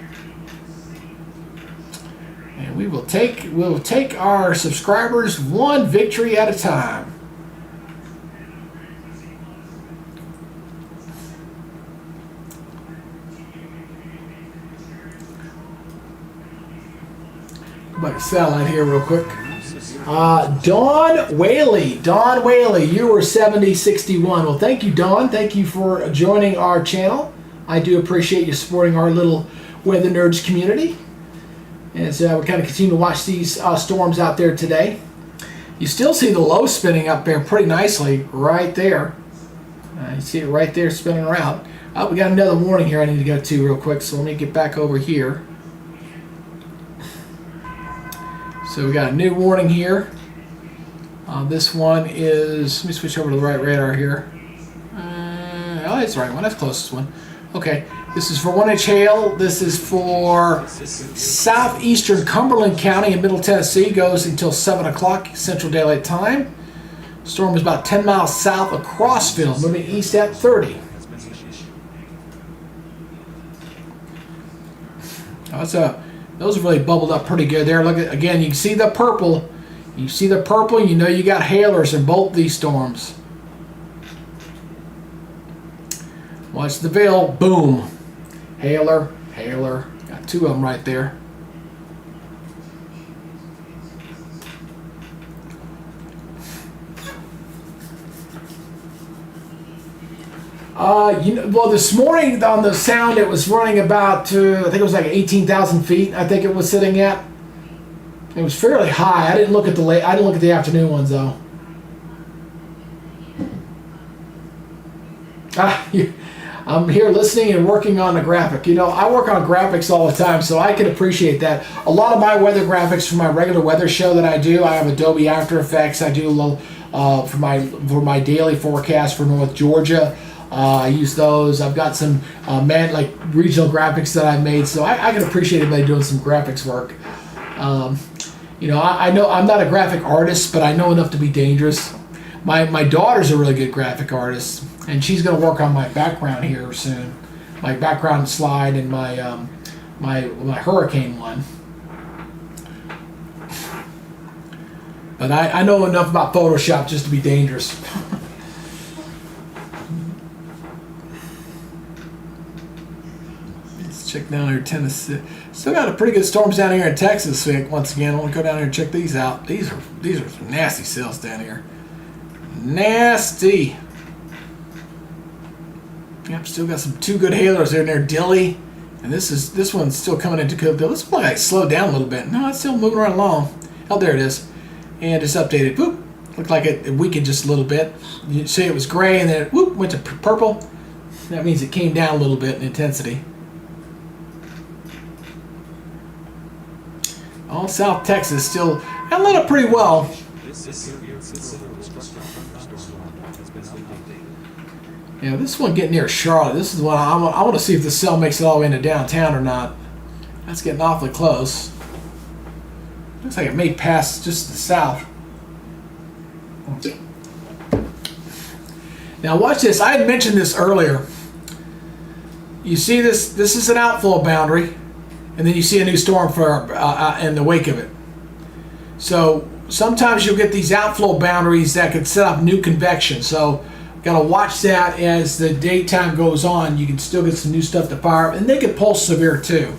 And we'll take our subscribers one victory at a time. Go back to satellite here real quick. Dawn Whaley, you were 7061. Well, thank you, Dawn. Thank you for joining our channel. I do appreciate you supporting our little Weather Nerds community. And so we kind of continue to watch these storms out there today. You still see the low spinning up there pretty nicely right there. You see it right there spinning around. We got another warning here I need to go to real quick, so let me get back over here. So we got a new warning here. This one is, let me switch over to the right radar here. Oh, that's the right one. That's the closest one. Okay, this is for 1-inch hail. This is for southeastern Cumberland County in Middle Tennessee. Goes until 7 o'clock Central Daylight Time. Storm is about 10 miles south of Crossville, moving east at 30. Those have really bubbled up pretty good there. Look at, again, you can see the purple. You see the purple, you know you got hailers in both these storms. Watch the veil, boom. Hailer. Got two of them right there. Well, this morning on the sound, it was running about, I think it was like 18,000 feet. I think it was sitting at. It was fairly high. I didn't look at the afternoon ones though. I'm here listening and working on the graphic. You know, I work on graphics all the time, so I can appreciate that. A lot of my weather graphics for my regular weather show that I do, I have Adobe After Effects. I do a little for my daily forecast for North Georgia. I use those. I've got some like regional graphics that I've made, so I can appreciate anybody doing some graphics work. You know, I know I'm not a graphic artist, but I know enough to be dangerous. My daughter's a really good graphic artist, and she's going to work on my background here soon. My background slide and my my hurricane one. But I know enough about Photoshop just to be dangerous. Check down here, Tennessee. Still got a pretty good storms down here in Texas. So once again, I want to go down here and check these out. These are some nasty cells down here. Nasty. Yep, still got some two good hailers there in there, Dilly. And this one's still coming into good. This one like slowed down a little bit. No, it's still moving right along. Oh, there it is. And it's updated. Boop. Looked like it weakened just a little bit. You see it was gray and then it whoop went to purple. That means it came down a little bit in intensity. All South Texas still lit up pretty well. Yeah, this one getting near Charlotte. This is one I want to see if the cell makes it all the way into downtown or not. That's getting awfully close. Looks like it may pass just to the south. Now watch this. I had mentioned this earlier. You see this? This is an outflow boundary. And then you see a new storm for in the wake of it. So sometimes you'll get these outflow boundaries that could set up new convection. So got to watch that as the daytime goes on. You can still get some new stuff to fire, and they could pulse severe too.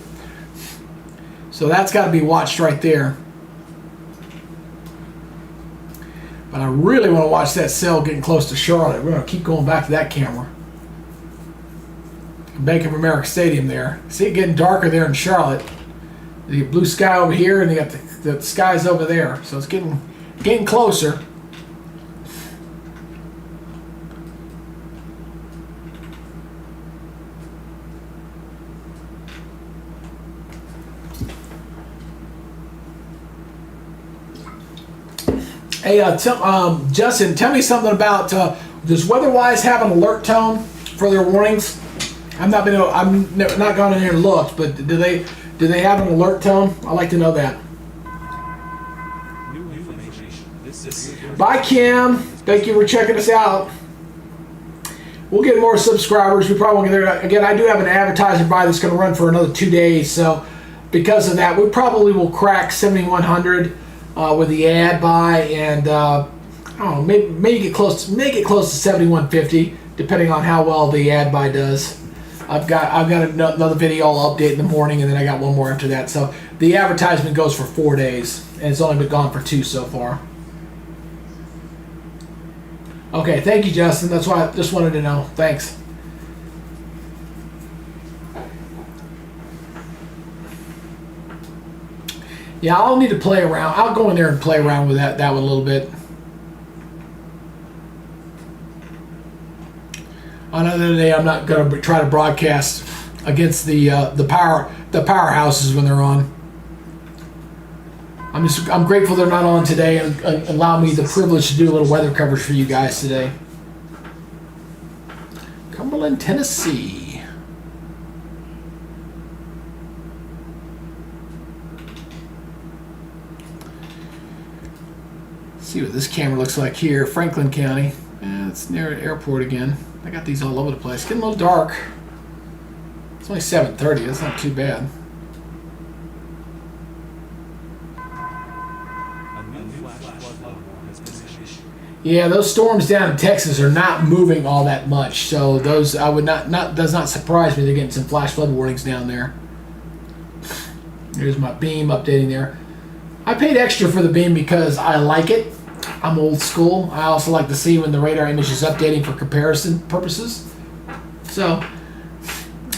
So that's got to be watched right there. But I really want to watch that cell getting close to Charlotte. We're going to keep going back to that camera. Bank of America Stadium there. See it getting darker there in Charlotte. You get blue sky over here, and you got the skies over there. So it's getting closer. Hey, Justin, tell me something about does WeatherWise have an alert tone for their warnings? I'm not gone in here and looked, but do they have an alert tone? I'd like to know that. New information. Bye, Kim. Thank you for checking us out. We'll get more subscribers. We probably won't get there. Again, I do have an advertising buy that's going to run for another 2 days. So because of that, we probably will crack 7,100 with the ad buy, and I don't know, maybe get close to 7,150, depending on how well the ad buy does. I've got another video I'll update in the morning, and then I got one more after that. So the advertisement goes for 4 days, and it's only been gone for 2 so far. Okay, thank you, Justin. That's why I just wanted to know. Thanks. Yeah, I'll need to play around. I'll go in there and play around with that one a little bit. Another day, I'm not going to try to broadcast against the powerhouses when they're on. I'm grateful they're not on today and allow me the privilege to do a little weather coverage for you guys today. Cumberland, Tennessee. Let's see what this camera looks like here. Franklin County. It's near an airport again. I got these all over the place. Getting a little dark. It's only 7:30. That's not too bad. Yeah, those storms down in Texas are not moving all that much, so those I would not does not surprise me. They're getting some flash flood warnings down there. Here's my beam updating there. I paid extra for the beam because I like it. I'm old school. I also like to see when the radar image is updating for comparison purposes. So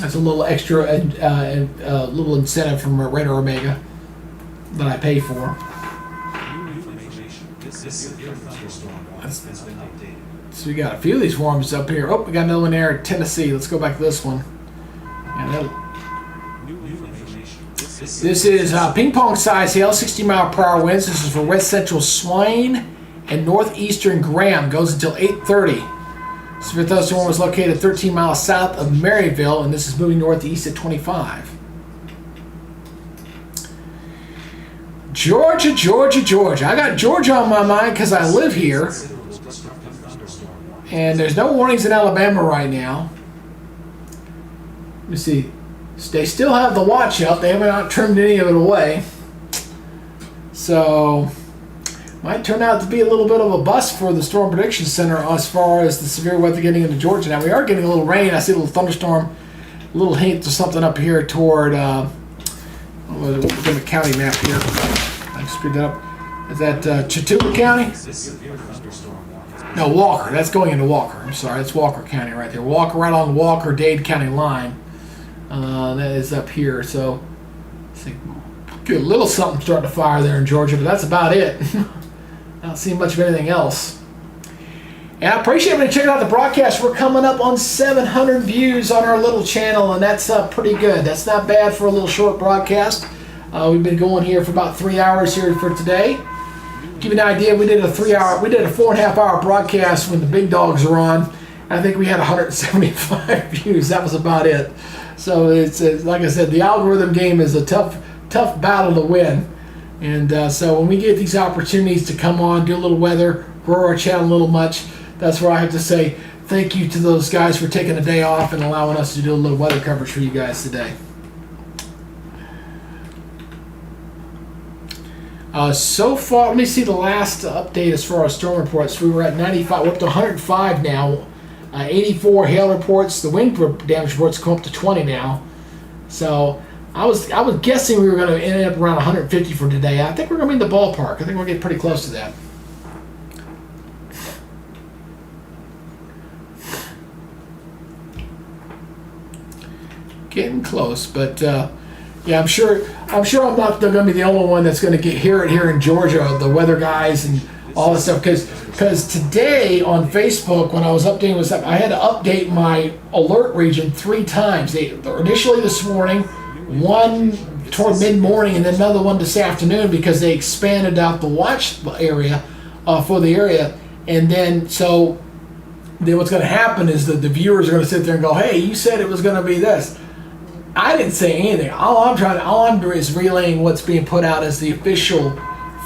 that's a little extra, little incentive from Radar Omega that I pay for. So we got a few of these swarms up here. Oh, we got another one there in Tennessee. Let's go back to this one. This is ping pong size hail, 60 mile per hour winds. This is for west central Swain and northeastern Graham. Goes until 8:30. This thunderstorm was located 13 miles south of Maryville, and this is moving northeast at 25. Georgia, Georgia, Georgia. I got Georgia on my mind because I live here. And there's no warnings in Alabama right now. Let me see. They still have the watch up. They haven't not trimmed any of it away. So, might turn out to be a little bit of a bust for the Storm Prediction Center as far as the severe weather getting into Georgia. Now, we are getting a little rain. I see a little thunderstorm, a little hint of something up here toward, we'll get the county map here. I screwed that up. Is that Chattanooga County? No, Walker. That's going into Walker. I'm sorry. That's Walker County right there. Walker, right on the Walker-Dade County line. That is up here. So, get a little something starting to fire there in Georgia, but that's about it. I don't see much of anything else. And I appreciate everybody checking out the broadcast. We're coming up on 700 views on our little channel, and that's pretty good. That's not bad for a little short broadcast. We've been going here for about 3 hours here for today. Give you an idea, we did a 4.5 hour broadcast when the big dogs were on. I think we had 175 views. That was about it. So it's like I said, the algorithm game is a tough battle to win. And so when we get these opportunities to come on, do a little weather, grow our channel a little much, that's where I have to say thank you to those guys for taking a day off and allowing us to do a little weather coverage for you guys today. So far, let me see the last update as far as storm reports. We were at 95, we're up to 105 now. 84 hail reports. The wind damage reports come up to 20 now. So I was guessing we were going to end up around 150 for today. I think we're going to be in the ballpark. I think we're getting pretty close to that. Getting close, but. Yeah, I'm sure I'm not going to be the only one that's going to hear it here in Georgia, the weather guys and all this stuff. Because today on Facebook, when I was updating, I had to update my alert region 3 times. Initially this morning, one toward mid-morning, and then another one this afternoon because they expanded out the watch area for the area. And then what's going to happen is that the viewers are going to sit there and go, hey, you said it was going to be this. I didn't say anything. All I'm doing is relaying what's being put out as the official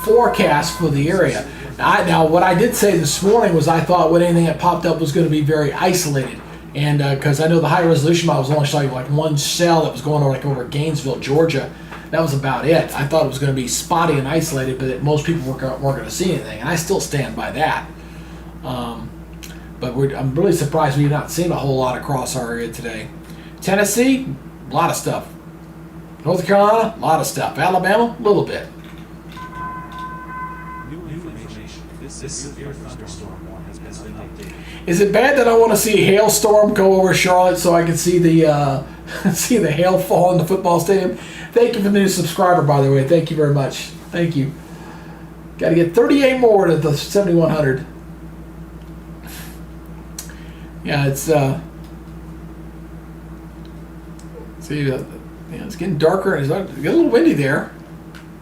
forecast for the area. Now, what I did say this morning was I thought anything that popped up was going to be very isolated. And because I know the high resolution model was only showing like one cell that was going over Gainesville, Georgia. That was about it. I thought it was going to be spotty and isolated, but that most people weren't going to see anything. And I still stand by that. But I'm really surprised we've not seen a whole lot across our area today. Tennessee, a lot of stuff. North Carolina, a lot of stuff. Alabama, a little bit. New information. This severe thunderstorm warning has been updated. Is it bad that I want to see a hailstorm go over Charlotte so I can see the see the hail fall in the football stadium? Thank you for the new subscriber, by the way. Thank you very much. Thank you. Got to get 38 more to the 7,100. Yeah, it's see, it's getting darker and it's a little windy there.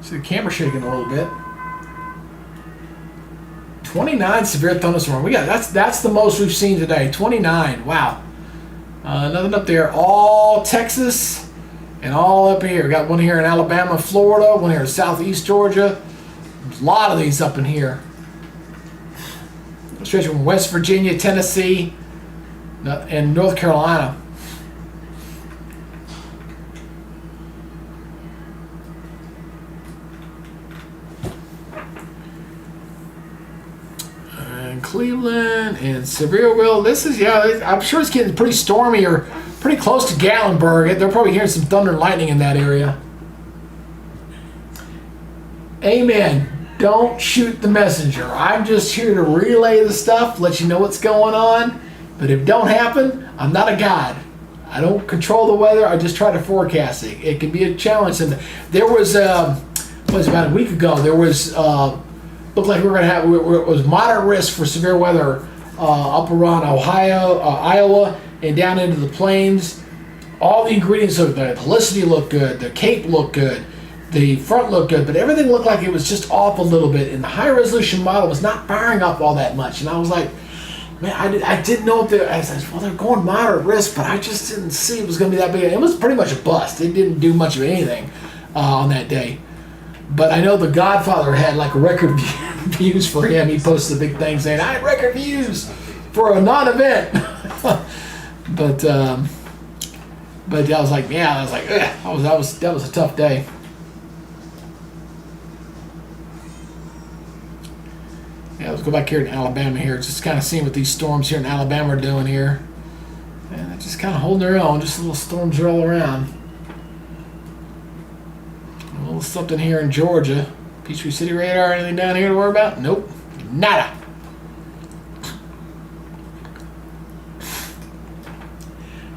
See the camera shaking a little bit. 29 severe thunderstorm. We got that's the most we've seen today. 29. Wow. Nothing up there. All Texas and all up here. We got one here in Alabama, Florida. One here in Southeast Georgia. There's a lot of these up in here. Stretching from West Virginia, Tennessee, and North Carolina. Cleveland and Sevierville. This is, I'm sure it's getting pretty stormy or pretty close to Gatlinburg. They're probably hearing some thunder and lightning in that area. Amen. Don't shoot the messenger. I'm just here to relay the stuff, let you know what's going on. But if it don't happen, I'm not a god. I don't control the weather. I just try to forecast it. It can be a challenge. And there was, about a week ago, there was, looked like we were going to have, it was moderate risk for severe weather up around Ohio, Iowa, and down into the plains. All the ingredients of the helicity looked good, the cape looked good, the front looked good, but everything looked like it was just off a little bit, and the high resolution model was not firing up all that much. And I was like, man, I didn't know if they're going moderate risk, but I just didn't see it was going to be that big. It was pretty much a bust. It didn't do much of anything on that day. But I know the Godfather had like record views for him. He posted a big thing saying, I had record views for a non-event. But I was like, that was a tough day. Yeah, let's go back here in Alabama here. Just kind of seeing what these storms here in Alabama are doing here. And they're just kind of holding their own. Just little storms all around. A little something here in Georgia. Peachtree City radar, anything down here to worry about? Nope. Nada.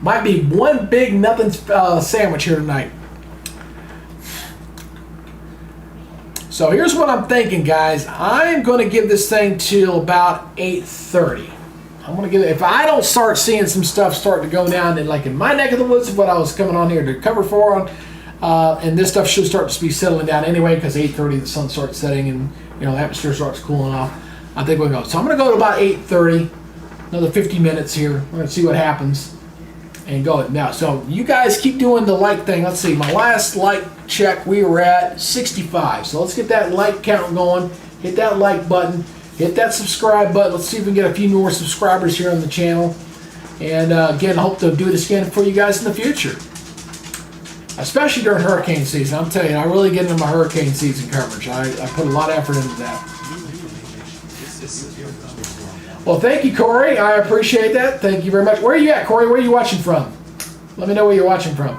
Might be one big nothing sandwich here tonight. So here's what I'm thinking, guys. I'm going to give this thing till about 8:30. I'm going to give it, if I don't start seeing some stuff starting to go down in my neck of the woods, what I was coming on here to cover for on, and this stuff should start to be settling down anyway, because 8:30 the sun starts setting and the atmosphere starts cooling off. I think we'll go. So I'm going to go to about 8:30, another 50 minutes here. We're going to see what happens and go now. So you guys keep doing the like thing. Let's see, my last like check we were at 65. So let's get that like count going. Hit that like button. Hit that subscribe button. Let's see if we can get a few more subscribers here on the channel. And again, I hope to do this again for you guys in the future. Especially during hurricane season. I'm telling you, I really get into my hurricane season coverage. I put a lot of effort into that. Well, thank you, Corey. I appreciate that. Thank you very much. Where are you at, Corey? Where are you watching from? Let me know where you're watching from.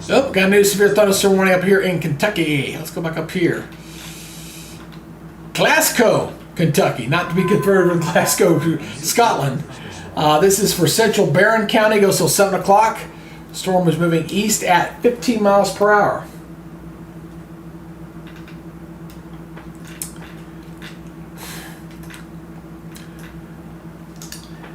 Oh, got a new severe thunderstorm warning up here in Kentucky. Let's go back up here. Glasgow, Kentucky. Not to be converted with Glasgow, Scotland. This is for central Barron County. Goes till 7 o'clock. The storm is moving east at 15 miles per hour.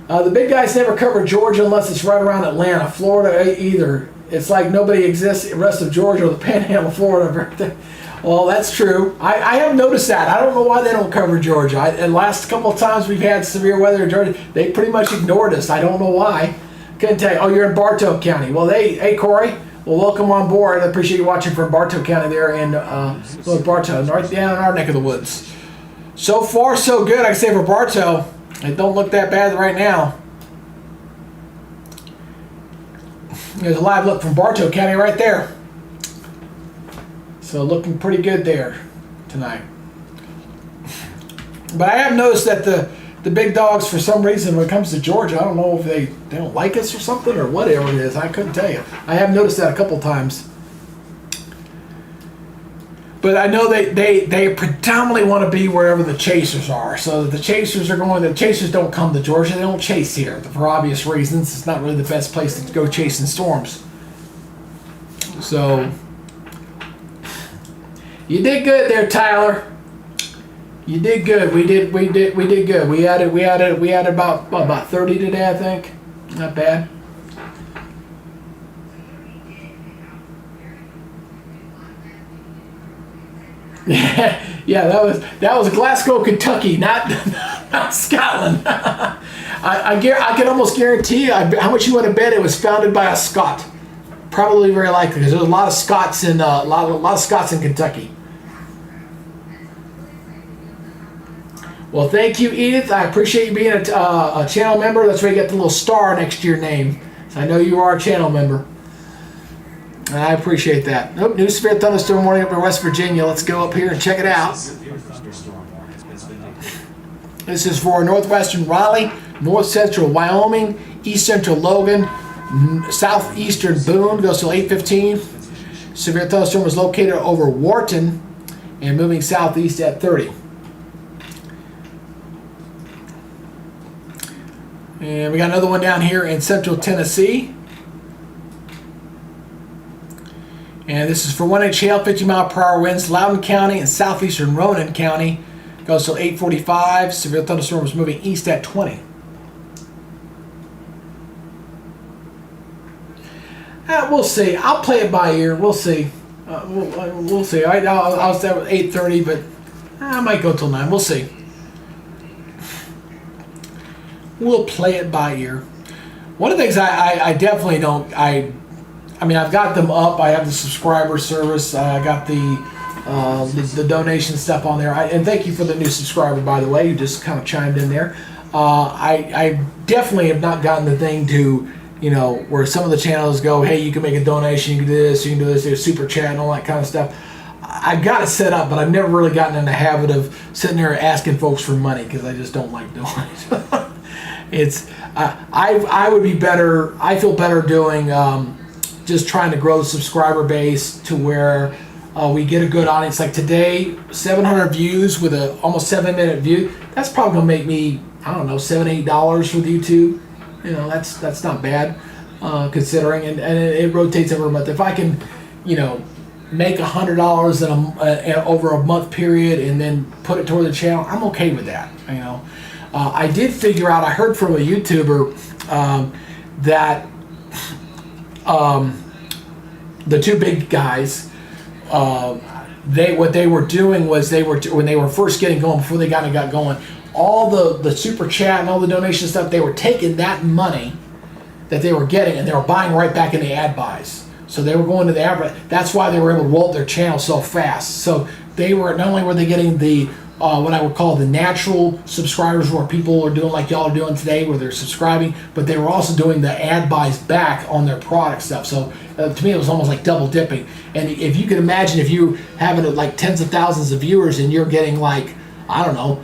The big guys never cover Georgia unless it's right around Atlanta. Florida either. it's like nobody exists in the rest of Georgia or the Panhandle, Florida. Well, that's true. I have noticed that. I don't know why they don't cover Georgia. The last couple of times we've had severe weather in Georgia, they pretty much ignored us. I don't know why. Couldn't tell you. Oh, you're in Bartow County. Well, hey, Corey. Well, welcome on board. I appreciate you watching from Bartow County there in Bartow, right down in our neck of the woods. So far, so good. I can say for Bartow, it don't look that bad right now. There's a live look from Bartow County right there. So looking pretty good there tonight. But I have noticed that the big dogs, for some reason, when it comes to Georgia, I don't know if they don't like us or something or whatever it is. I couldn't tell you. I have noticed that a couple times. But I know they predominantly want to be wherever the chasers are. So the chasers are going. The chasers don't come to Georgia. They don't chase here for obvious reasons. It's not really the best place to go chasing storms. So you did good there, Tyler. You did good. We did good. We added about 30 today, I think. Not bad. Yeah, that was Glasgow, Kentucky, not Scotland. I can almost guarantee you how much you would have bet it was founded by a Scot. Probably very likely, because there's a lot of Scots in a lot of Scots in Kentucky. Well, thank you, Edith. I appreciate you being a channel member. That's where you get the little star next to your name. So I know you are a channel member. And I appreciate that. Nope, new severe thunderstorm warning up in West Virginia. Let's go up here and check it out. This is for northwestern Raleigh, north central Wyoming, east central Logan, southeastern Boone, goes till 8:15. Severe thunderstorm was located over Wharton and moving southeast at 30. And we got another one down here in central Tennessee. And this is for 1 inch hail, 50-mile-per-hour winds, Loudoun County and southeastern Ronan County. Goes till 8:45. Severe thunderstorm is moving east at 20. We'll see. I'll play it by ear. We'll see. We'll see. I'll start with 8:30, but I might go till 9. We'll see. We'll play it by ear. One of the things I definitely don't. I mean, I've got them up. I have the subscriber service. I got the donation stuff on there. And thank you for the new subscriber, by the way. You just kind of chimed in there. I definitely have not gotten the thing to, you know, where some of the channels go, hey, you can make a donation, you can do this, you can do this, there's super chat and all that kind of stuff. I've got it set up, but I've never really gotten in the habit of sitting there asking folks for money because I just don't like doing it. It's I would be better. I feel better doing just trying to grow the subscriber base to where we get a good audience. Like today, 700 views with a almost 7-minute view. That's probably gonna make me, I don't know, $7-8 for the YouTube. You know, that's not bad considering, and it rotates every month. If I can, you know, make $100 over a month period and then put it toward the channel, I'm okay with that. You know. I did figure out, I heard from a YouTuber that the two big guys, what they were doing was when they were first getting going, before they got going, all the super chat and all the donation stuff, they were taking that money that they were getting and they were buying right back in the ad buys. So they were going to the ad. That's why they were able to roll up their channel so fast. So they were, not only were they getting the what I would call the natural subscribers, where people are doing like y'all are doing today, where they're subscribing, but they were also doing the ad buys back on their product stuff. So to me, it was almost like double dipping. And if you could imagine, if you having like tens of thousands of viewers and you're getting like, I don't know,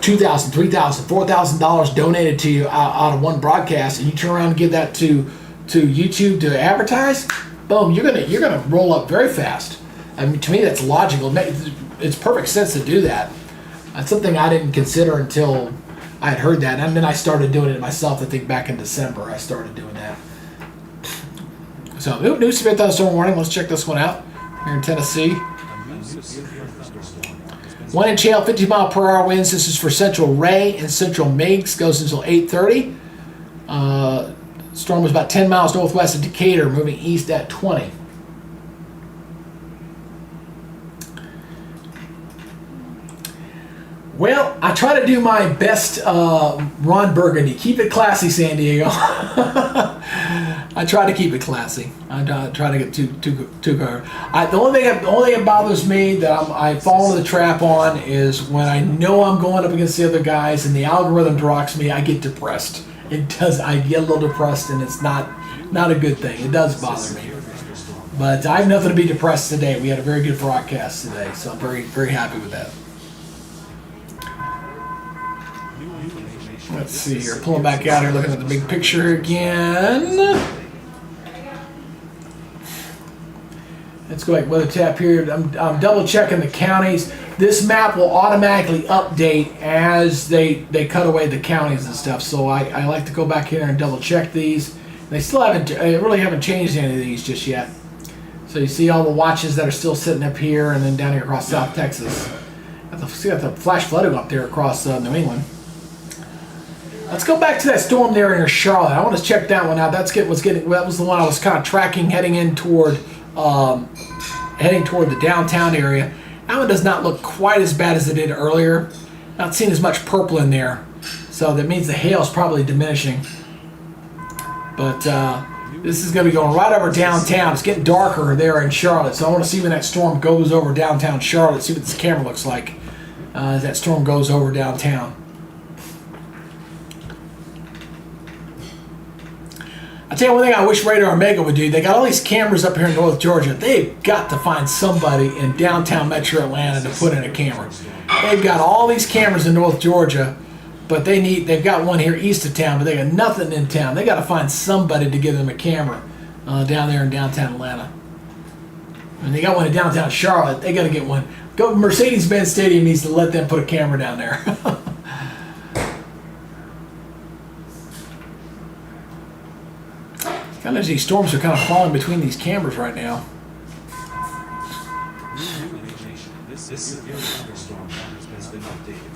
$2,000, $3,000, $4,000 donated to you out of one broadcast, and you turn around and give that to YouTube to advertise, boom, you're gonna roll up very fast. I mean, to me, that's logical. It's perfect sense to do that. That's something I didn't consider until I had heard that, and then I started doing it myself. I think back in December I started doing that. So, new severe thunderstorm warning. Let's check this one out here in Tennessee. 1 inch hail, 50-mile-per-hour winds. This is for central Ray and central Meigs. Goes until 8:30. Storm was about 10 miles northwest of Decatur, moving east at 20. Well, I try to do my best, Ron Burgundy. Keep it classy, San Diego. I try to keep it classy. I try to get too hard. The only thing that bothers me that I fall into the trap on is when I know I'm going up against the other guys and the algorithm rocks me, I get depressed. It does. I get a little depressed, and it's not a good thing. It does bother me. But I have nothing to be depressed today. We had a very good broadcast today, so I'm very, very happy with that. Let's see here. Pulling back out here, looking at the big picture again. Let's go back weather tab here. I'm double checking the counties. This map will automatically update as they cut away the counties and stuff. So I like to go back here and double check these. They still really haven't changed any of these just yet. So you see all the watches that are still sitting up here and then down here across South Texas. See got the flash flooding up there across New England. Let's go back to that storm there in Charlotte. I want to check that one out. That was the one I was kind of tracking heading toward the downtown area. That one does not look quite as bad as it did earlier. Not seeing as much purple in there, so that means the hail is probably diminishing. But this is going to be going right over downtown. It's getting darker there in Charlotte, so I want to see when that storm goes over downtown Charlotte. See what this camera looks like as that storm goes over downtown. I'll tell you one thing I wish Radar Omega would do. They got all these cameras up here in North Georgia. They've got to find somebody in downtown Metro Atlanta to put in a camera. They've got all these cameras in North Georgia, but they've got one here east of town, but they got nothing in town. They got to find somebody to give them a camera down there in downtown Atlanta. And they got one in downtown Charlotte. They got to get one. Mercedes-Benz Stadium needs to let them put a camera down there. Kind of these storms are kind of falling between these cameras right now. This severe thunderstorm has been updated.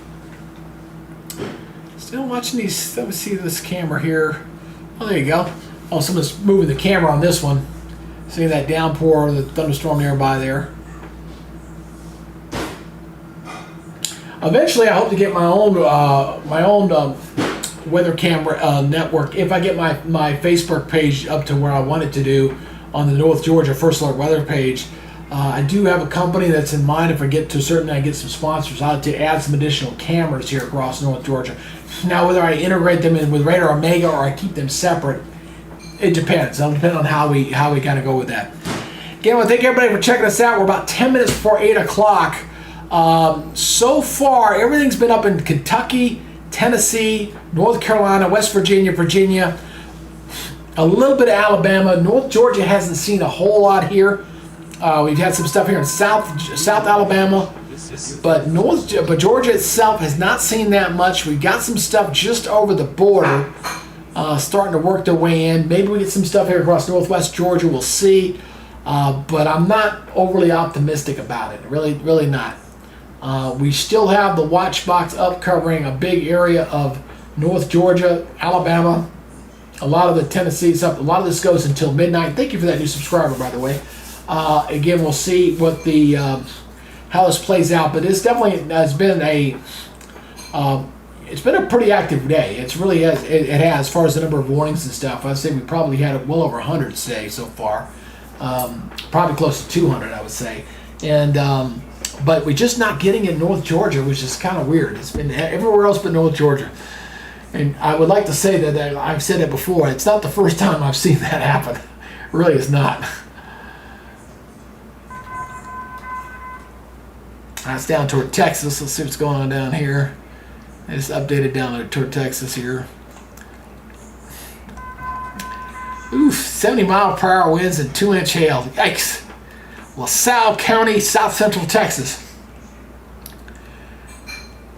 Still watching these. Let me see this camera here. Oh, there you go. Oh, someone's moving the camera on this one. See that downpour, the thunderstorm nearby there. Eventually, I hope to get my own weather camera network if I get my Facebook page up to where I want it to do on the North Georgia First Alert weather page. I do have a company that's in mind. If I get to a certain, I get some sponsors out to add some additional cameras here across North Georgia. Now, whether I integrate them in with Radar Omega or I keep them separate, it depends. It'll depend on how we kind of go with that. Again, I want to thank everybody for checking us out. We're about 10 minutes before 8 o'clock. So far, everything's been up in Kentucky, Tennessee, North Carolina, West Virginia, a little bit of Alabama. North Georgia hasn't seen a whole lot here. We've had some stuff here in South Alabama, but Georgia itself has not seen that much. We've got some stuff just over the border starting to work their way in. Maybe we get some stuff here across Northwest Georgia. We'll see, but I'm not overly optimistic about it. Really not. We still have the watch box up covering a big area of North Georgia, Alabama, a lot of the Tennessee stuff. A lot of this goes until midnight. Thank you for that new subscriber, by the way. Again, we'll see what how this plays out, but it's definitely has been it's been a pretty active day. It has as far as the number of warnings and stuff. I'd say we probably had well over 100 today so far, probably close to 200, I would say, and. But we're just not getting in North Georgia, which is kind of weird. It's been everywhere else but North Georgia. And I would like to say that I've said it before. It's not the first time I've seen that happen. It really is not. That's down toward Texas. Let's see what's going on down here. I just updated down toward Texas here. Oof, 70-mile-per-hour winds and 2-inch hail. Yikes. LaSalle County, South Central Texas.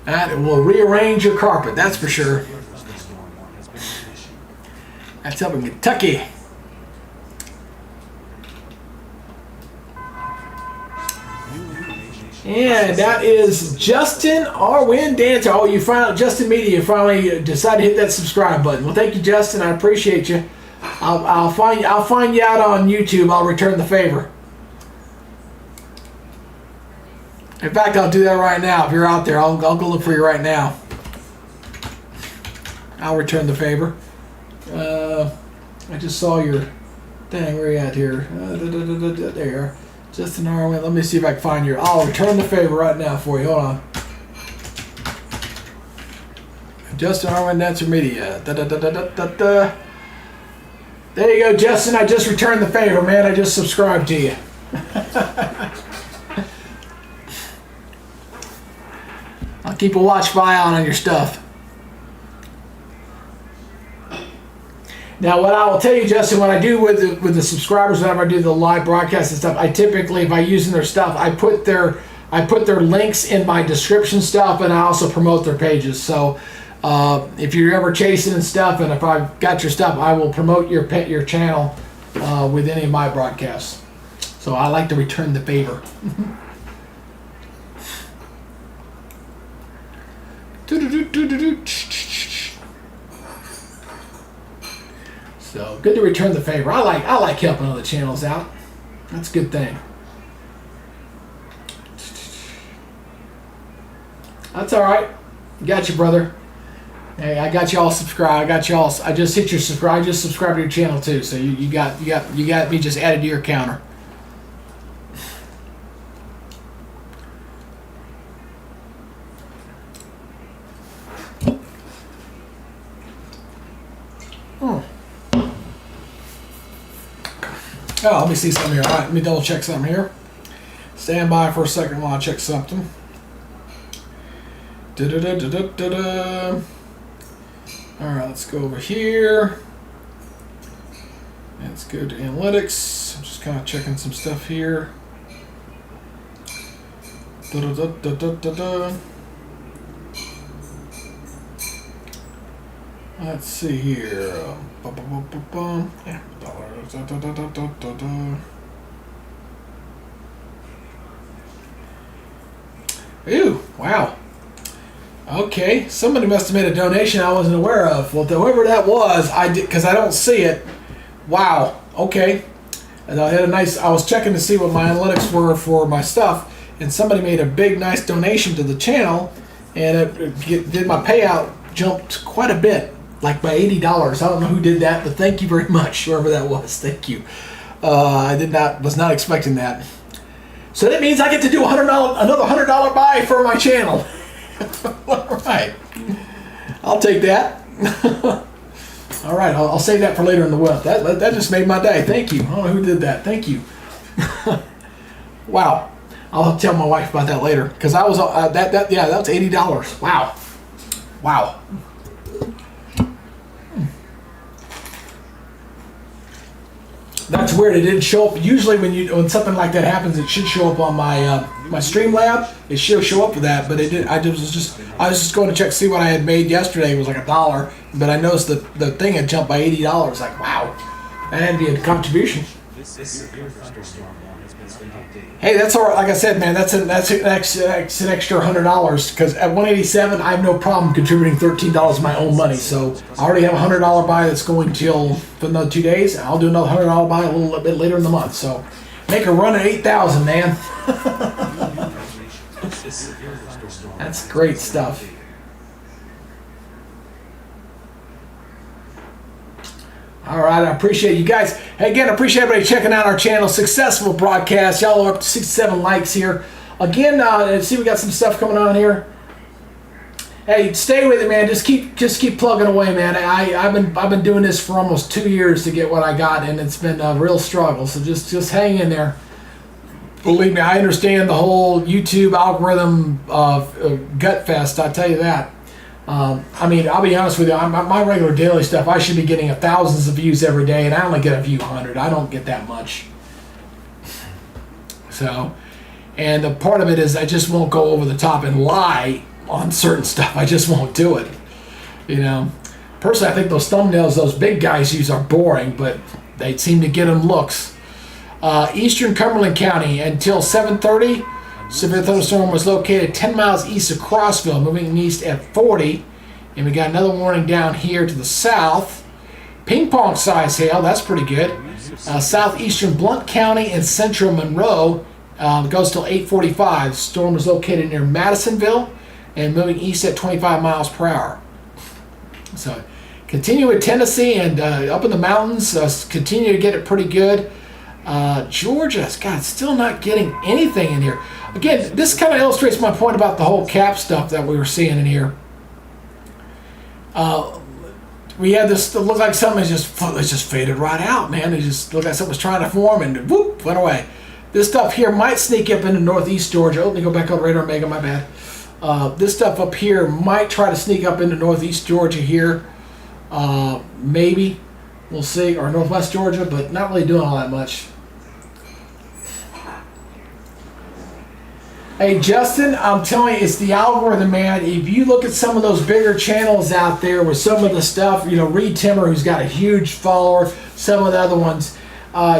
That will rearrange your carpet, that's for sure. That's up in Kentucky. And that is Justin, our wind dancer. Oh, Justin Media, you finally decided to hit that subscribe button. Well, thank you, Justin. I appreciate you. I'll find you out on YouTube. I'll return the favor. In fact, I'll do that right now. If you're out there, I'll go look for you right now. I'll return the favor. I just saw your thing. Where are you at here? There you are. Justin Arwen. Let me see if I can find your. I'll return the favor right now for you. Hold on. Justin Arwen, Dancer Media. There you go, Justin. I just returned the favor, man. I just subscribed to you. I'll keep a watchful eye on your stuff. Now, what I will tell you, Justin, what I do with the subscribers whenever I do the live broadcast and stuff, I typically, if I'm using their stuff, I put their links in my description stuff, and I also promote their pages. So, if you're ever chasing and stuff, and if I've got your stuff, I will promote your channel with any of my broadcasts. So I like to return the favor. So good to return the favor. I like helping other channels out. That's a good thing. That's all right. Got you, brother. Hey, I got you all subscribed. I just hit your subscribe. I just subscribed to your channel too. So you got me just added to your counter. Oh, let me see something here. All right, let me double check something here. Stand by for a second while I check something. Da-da-da-da-da-da-da. All right, let's go over here. Let's go to analytics. I'm just kind of checking some stuff here. Da-da-da-da-da-da. Let's see here. Yeah. Ooh, wow. Okay, somebody must have made a donation I wasn't aware of. Well, whoever that was, I did, because I don't see it. Wow. Okay. And I had a nice. I was checking to see what my analytics were for my stuff, and somebody made a big, nice donation to the channel, and it did my payout jumped quite a bit, like by $80. I don't know who did that, but thank you very much, whoever that was. Thank you. I was not expecting that. So that means I get to do another $100 buy for my channel. All right, I'll take that. All right, I'll save that for later in the week. That just made my day. Thank you. I don't know who did that. Thank you. Wow. I'll tell my wife about that later because I was that was $80. Wow. Wow. That's weird. It didn't show up. Usually, when something like that happens, it should show up on my my Streamlab. It should show up for that, but it did. I was just going to check to see what I had made yesterday. It was like $1, but I noticed that the thing had jumped by $80. Like, wow, that had to be a contribution. This severe thunderstorm warning has been updated. Hey, that's all right. Like I said, man, that's an extra $100 because at 187, I have no problem contributing $13 of my own money. So I already have a $100 buy that's going till for another 2 days. And I'll do another $100 buy a little bit later in the month. So make a run at 8,000, man. That's great stuff. All right, I appreciate you guys. Hey, again, I appreciate everybody checking out our channel. Successful broadcast. Y'all are up to 67 likes here. Again, see, we got some stuff coming on here. Hey, stay with it, man. Just keep plugging away, man. I've been doing this for almost 2 years to get what I got, and it's been a real struggle. So just hang in there. Believe me, I understand the whole YouTube algorithm gut fest. I tell you that. I mean, I'll be honest with you. My regular daily stuff, I should be getting thousands of views every day, and I only get a few hundred. I don't get that much. So, and the part of it is I just won't go over the top and lie on certain stuff. I just won't do it. You know, personally, I think those thumbnails those big guys use are boring, but they seem to get them looks. Eastern Cumberland County until 7:30. Severe thunderstorm was located 10 miles east of Crossville, moving east at 40. And we got another warning down here to the south. Ping pong size hail, that's pretty good. Southeastern Blount County and central Monroe goes till 8:45. The storm is located near Madisonville and moving east at 25 miles per hour. So continue with Tennessee and up in the mountains, continue to get it pretty good. Georgia, God, still not getting anything in here. Again, this kind of illustrates my point about the whole cap stuff that we were seeing in here. We had this, it looked like something just faded right out, man. It just looked like something was trying to form and whoop, went away. This stuff here might sneak up into northeast Georgia. Oh, let me go back up Radar Mega, my bad. This stuff up here might try to sneak up into northeast Georgia here. Maybe. We'll see. Or northwest Georgia, but not really doing all that much. Hey, Justin, I'm telling you, it's the algorithm, man. If you look at some of those bigger channels out there with some of the stuff, you know, Reed Timmer, who's got a huge follower, some of the other ones,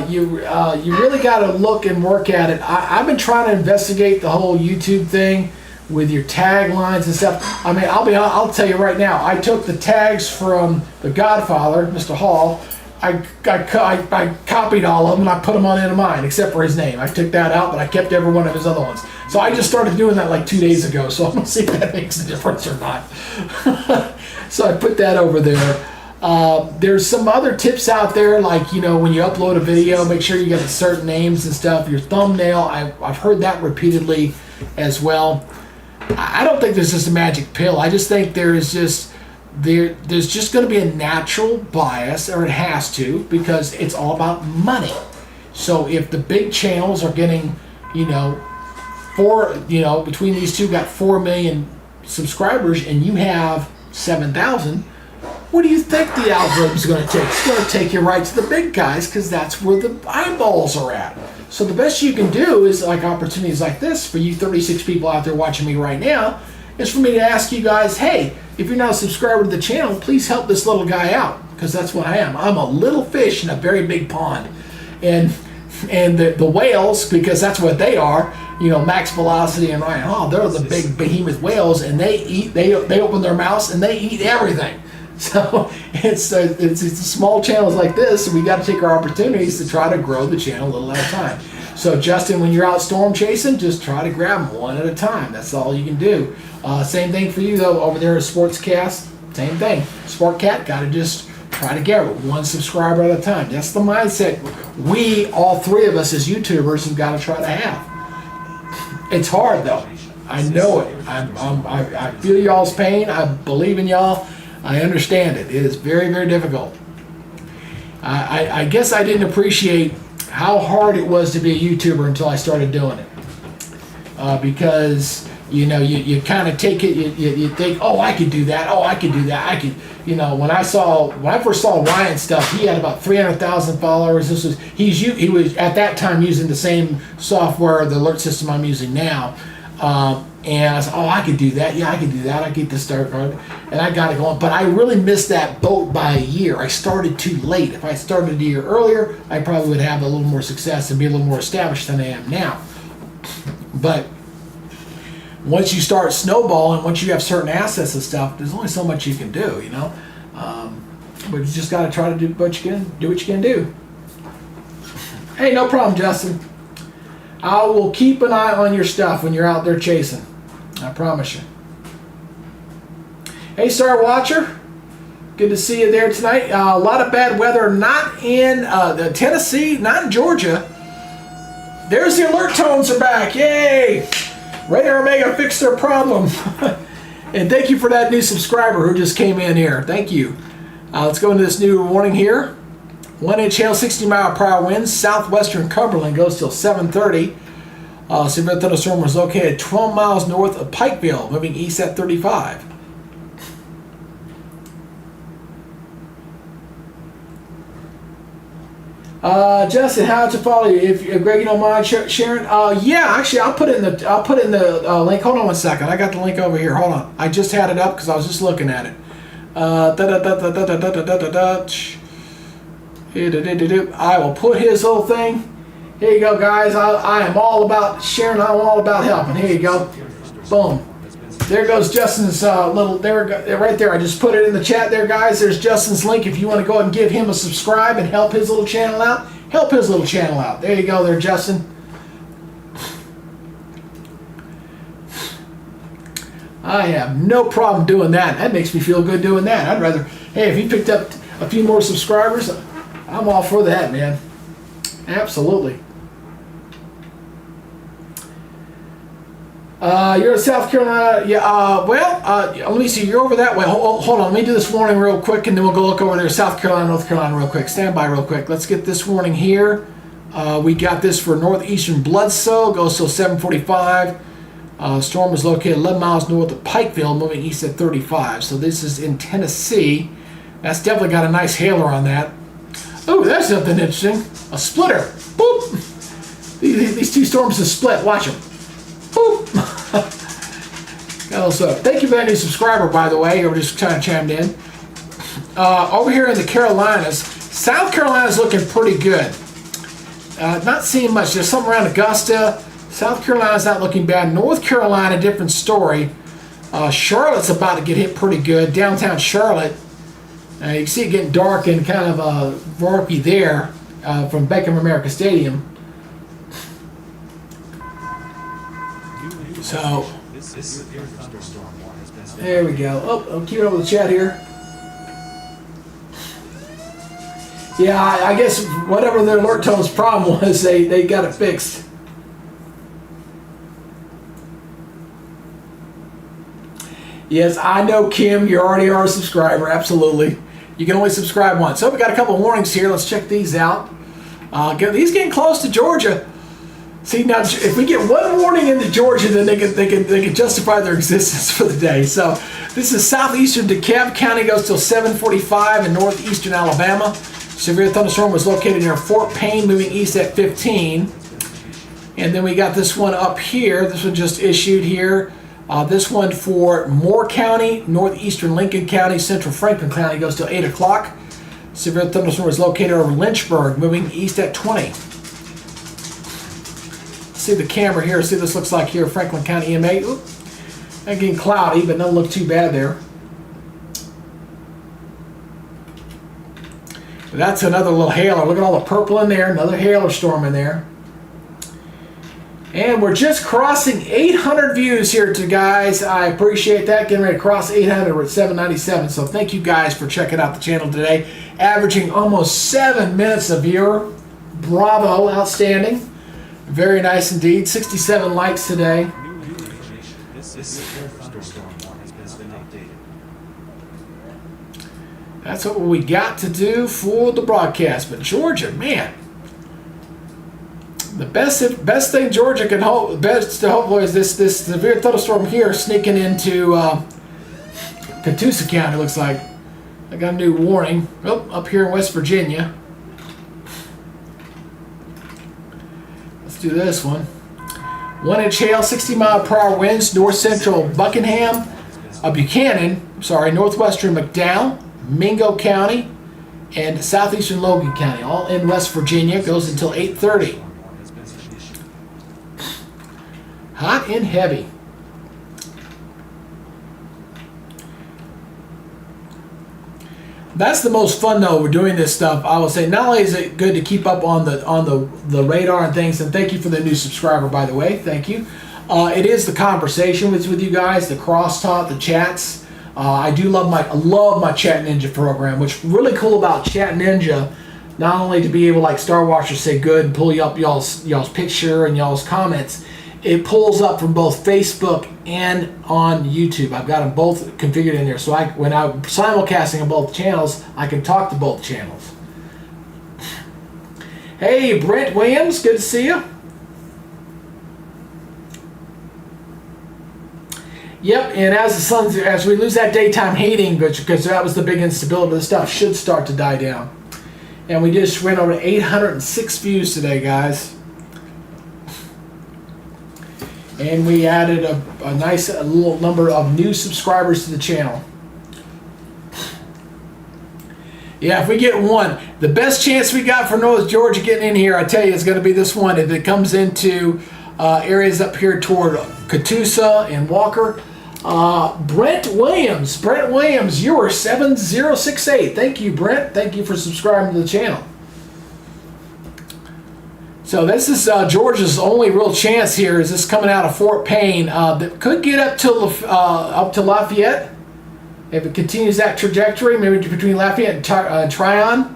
you really got to look and work at it. I've been trying to investigate the whole YouTube thing with your taglines and stuff. I mean, I'll tell you right now, I took the tags from The Godfather, Mr. Hall. I copied all of them and I put them on into mine, except for his name. I took that out, but I kept every one of his other ones. So I just started doing that like 2 days ago, so I'm going to see if that makes a difference or not. So I put that over there. There's some other tips out there, like, you know, when you upload a video, make sure you get the certain names and stuff. Your thumbnail, I've heard that repeatedly as well. I don't think there's just a magic pill. I just think there's just going to be a natural bias, or it has to, because it's all about money. So if the big channels are getting, between these two got 4 million subscribers and you have 7,000, what do you think the algorithm's going to take? It's going to take you right to the big guys, because that's where the eyeballs are at. So the best you can do is, like opportunities like this, for you 36 people out there watching me right now, is for me to ask you guys, hey, if you're not a subscriber to the channel, please help this little guy out, because that's what I am. I'm a little fish in a very big pond. And the whales, because that's what they are, Max Velocity and Ryan, they're the big behemoth whales, and they open their mouths and they eat everything. So it's small channels like this, and we got to take our opportunities to try to grow the channel a little at a time. So Justin, when you're out storm chasing, just try to grab them one at a time. That's all you can do. Same thing for you though over there at Sportscast. Same thing. Sportcat, got to just try to get one subscriber at a time. That's the mindset we, all three of us as YouTubers, have got to try to have. It's hard though. I know it. I feel y'all's pain. I believe in y'all. I understand it. It is very, very difficult. I guess I didn't appreciate how hard it was to be a YouTuber until I started doing it. Because, you kind of take it, you think, oh, I could do that. Oh, I could do that. I could, when I first saw Ryan's stuff, he had about 300,000 followers. He was at that time using the same software, the alert system I'm using now. And I said, oh, I could do that. Yeah, I could do that. I get the start card. And I got it going. But I really missed that boat by a year. I started too late. If I started a year earlier, I probably would have a little more success and be a little more established than I am now. But once you start snowballing, once you have certain assets and stuff, there's only so much you can do, But you just got to try to do what you can do. Hey, no problem, Justin. I will keep an eye on your stuff when you're out there chasing. I promise you. Hey, Star Watcher. Good to see you there tonight. A lot of bad weather, not in Tennessee, not in Georgia. There's the alert tones are back. Yay! Radar Omega fixed their problem. And thank you for that new subscriber who just came in here. Thank you. Let's go into this new warning here. 1-inch hail, 60-mile-per-hour winds. Southwestern Cumberland goes till 7:30. Severe thunderstorm was located 12 miles north of Pikeville, moving east at 35. Justin, how to follow you? If Greg, you don't mind sharing? Yeah, actually, I'll put in the link. Hold on one second. I got the link over here. Hold on. I just had it up because I was just looking at it. I will put his little thing. Here you go, guys. I am all about sharing. I'm all about helping. Here you go. Boom. There goes Justin's little, right there. I just put it in the chat there, guys. There's Justin's link. If you want to go ahead and give him a subscribe and help his little channel out, help his little channel out. There you go there, Justin. I have no problem doing that. That makes me feel good doing that. I'd rather, hey, if he picked up a few more subscribers, I'm all for that, man. Absolutely. You're in South Carolina. Yeah, let me see. You're over that way. Hold on. Let me do this warning real quick, and then we'll go look over there. South Carolina, North Carolina real quick. Stand by real quick. Let's get this warning here. We got this for northeastern Bloodsoe. Goes till 7:45. Storm is located 11 miles north of Pikeville, moving east at 35. So this is in Tennessee. That's definitely got a nice hailer on that. Oh, that's something interesting. A splitter. Boop. These two storms have split. Watch them. Boop. Also, thank you for that new subscriber, by the way. We're just kind of chimed in. Over here in the Carolinas, South Carolina's looking pretty good. Not seeing much. There's something around Augusta. South Carolina's not looking bad. North Carolina, different story. Charlotte's about to get hit pretty good. Downtown Charlotte. You can see it getting dark and kind of varpy there from Bank of America Stadium. So, there we go. Oh, I'm keeping up with the chat here. Yeah, I guess whatever their alert tone's problem was, they got it fixed. Yes, I know, Kim. You already are a subscriber. Absolutely. You can only subscribe once. So we got a couple of warnings here. Let's check these out. These getting close to Georgia. See, now if we get one warning into Georgia, then they can justify their existence for the day. So this is southeastern DeKalb County, goes till 7:45 in northeastern Alabama. Severe thunderstorm was located near Fort Payne, moving east at 15. And then we got this one up here. This one just issued here. This one for Moore County, northeastern Lincoln County, central Franklin County, goes till 8 o'clock. Severe thunderstorm was located over Lynchburg, moving east at 20. See the camera here. See what this looks like here, Franklin County EMA. Oop. They're getting cloudy, but doesn't look too bad there. But that's another little hailer. Look at all the purple in there. Another hailer storm in there. And we're just crossing 800 views here, guys. I appreciate that. Getting ready to cross 800. We're at 797. So thank you guys for checking out the channel today. Averaging almost 7 minutes a viewer. Bravo. Outstanding. Very nice indeed. 67 likes today. New information. This severe thunderstorm warning has been updated. That's what we got to do for the broadcast. But Georgia, man. The best thing Georgia can hope, best to hope for is this severe thunderstorm here sneaking into Catoosa County. Looks like I got a new warning. Oh, up here in West Virginia. Let's do this one. 1-inch hail, 60-mile-per-hour winds, north central Buchanan, northwestern McDowell, Mingo County, and southeastern Logan County, all in West Virginia. Goes until 8:30. Hot and heavy. That's the most fun though. We're doing this stuff. I will say, not only is it good to keep up on the radar and things, and thank you for the new subscriber, by the way. Thank you. It is the conversation with you guys, the crosstalk, the chats. I do love my Chat Ninja program. What's really cool about Chat Ninja, not only to be able, like Star Watcher, say good and pull you up y'all's picture and y'all's comments. It pulls up from both Facebook and on YouTube. I've got them both configured in there. So when I'm simulcasting on both channels, I can talk to both channels. Hey, Brent Williams, good to see you. Yep, and as we lose that daytime heating, because that was the big instability, the stuff should start to die down. And we just went over 806 views today, guys. And we added a nice little number of new subscribers to the channel. Yeah, if we get one, the best chance we got for North Georgia getting in here, I tell you, is going to be this one. If it comes into areas up here toward Catoosa and Walker, Brent Williams, you are 7068. Thank you, Brent. Thank you for subscribing to the channel. So this is Georgia's only real chance here. Is this coming out of Fort Payne? That could get up to Lafayette if it continues that trajectory. Maybe between Lafayette and Tryon.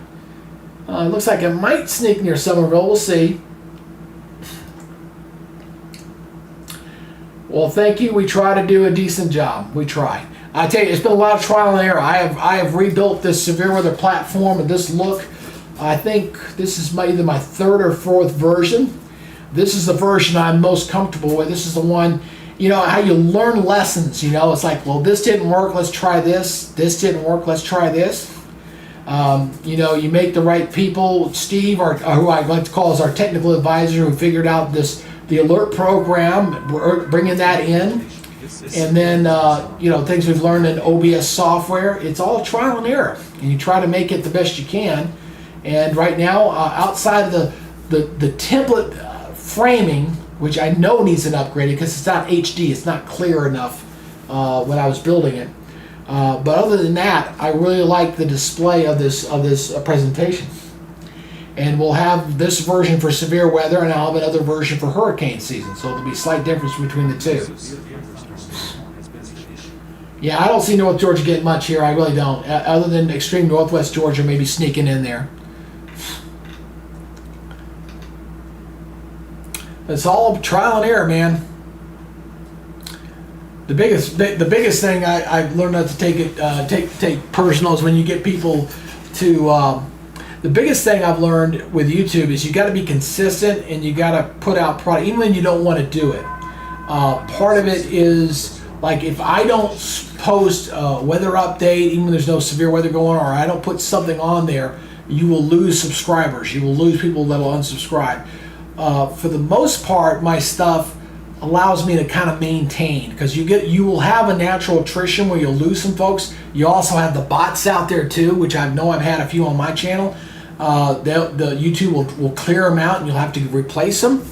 It looks like it might sneak near Somerville. We'll see. Well, thank you. We try to do a decent job. We try. I tell you, it's been a lot of trial and error. I have rebuilt this severe weather platform and this look. I think this is either my third or fourth version. This is the version I'm most comfortable with. This is the one, you know, how you learn lessons. You know, it's like, well, this didn't work. Let's try this. This didn't work. Let's try this. You know, you make the right people. Steve, or who I like to call as our technical advisor, who figured out the alert program, bringing that in. And then, you know, things we've learned in OBS software. It's all trial and error. And you try to make it the best you can. And right now, outside of the template framing, which I know needs an upgrade because it's not HD, it's not clear enough when I was building it. But other than that, I really like the display of this presentation. And we'll have this version for severe weather, and I'll have another version for hurricane season. So there'll be a slight difference between the two. Yeah, I don't see North Georgia getting much here. I really don't. Other than extreme northwest Georgia maybe sneaking in there. It's all trial and error, man. The biggest thing I've learned not to take personal is when you get people to. The biggest thing I've learned with YouTube is you got to be consistent and you got to put out product even when you don't want to do it. Part of it is like if I don't post a weather update, even when there's no severe weather going on, or I don't put something on there, you will lose subscribers. You will lose people that will unsubscribe. For the most part, my stuff allows me to kind of maintain because you will have a natural attrition where you'll lose some folks. You also have the bots out there too, which I know I've had a few on my channel. The YouTube will clear them out and you'll have to replace them.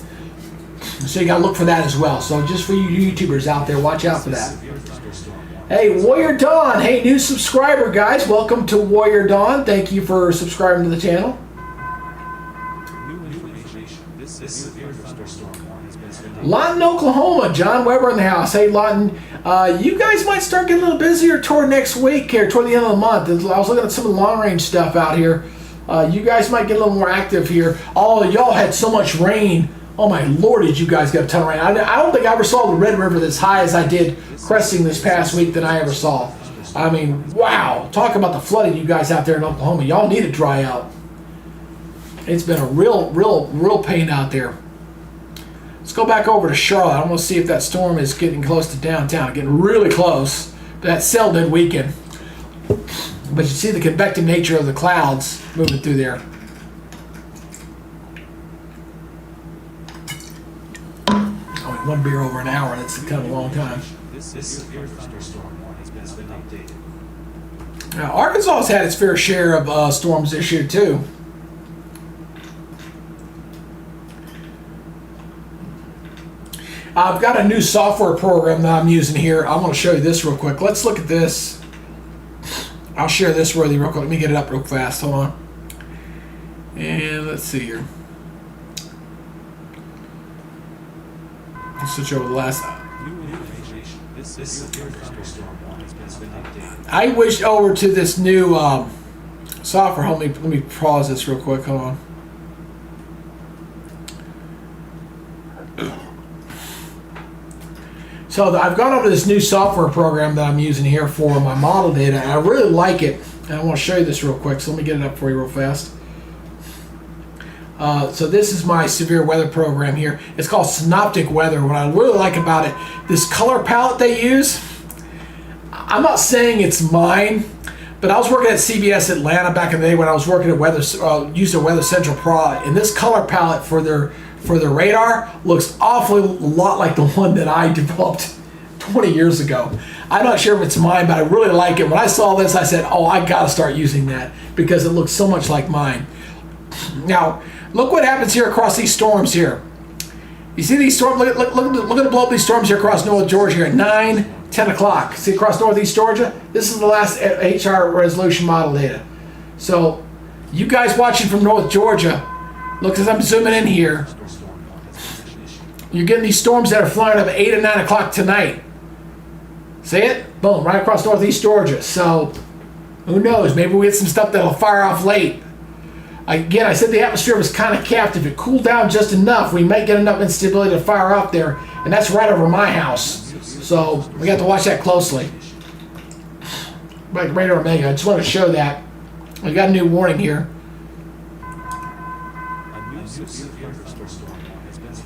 So you got to look for that as well. So just for you YouTubers out there, watch out for that. Hey, Warrior Dawn. Hey, new subscriber, guys. Welcome to Warrior Dawn. Thank you for subscribing to the channel. Lawton, Oklahoma. John Weber in the house. Hey, Lawton. You guys might start getting a little busier toward next week here, toward the end of the month. I was looking at some of the long-range stuff out here. You guys might get a little more active here. Oh, y'all had so much rain. Oh, my Lord, did you guys get a ton of rain. I don't think I ever saw the Red River as high as I did cresting this past week than I ever saw. I mean, wow. Talk about the flooding you guys out there in Oklahoma. Y'all need to dry out. It's been a real pain out there. Let's go back over to Charlotte. I want to see if that storm is getting close to downtown. Getting really close. That cell did weaken. But you see the convective nature of the clouds moving through there. Oh, one beer over an hour. That's kind of a long time. This severe thunderstorm warning has been updated. Now, Arkansas has had its fair share of storms this year, too. I've got a new software program that I'm using here. I want to show you this real quick. Let's look at this. I'll share this with you real quick. Let me get it up real fast. Hold on. And let's see here. I'll switch over the last. I wish over to this new software. Let me pause this real quick. Hold on. So I've gone over this new software program that I'm using here for my model data, and I really like it. And I want to show you this real quick, so let me get it up for you real fast. So this is my severe weather program here. It's called Synoptic Weather. What I really like about it, this color palette they use, I'm not saying it's mine, but I was working at CBS Atlanta back in the day when I was working at used a Weather Central Pro, and this color palette for their radar looks awfully a lot like the one that I developed 20 years ago. I'm not sure if it's mine, but I really like it. When I saw this, I said, oh, I gotta start using that because it looks so much like mine. Now, look what happens here across these storms here. You see these storms, look at the blow up these storms here across North Georgia here, 9, 10 o'clock. See across Northeast Georgia? This is the last HR resolution model data. So you guys watching from North Georgia, look as I'm zooming in here, you're getting these storms that are flying up at 8 and 9 o'clock tonight. See it? Boom, right across Northeast Georgia. So who knows? Maybe we get some stuff that'll fire off late. Again, I said the atmosphere was kind of capped. If it cooled down just enough, we might get enough instability to fire off there. And that's right over my house. So we got to watch that closely. Like radar Omega, I just want to show that. We got a new warning here.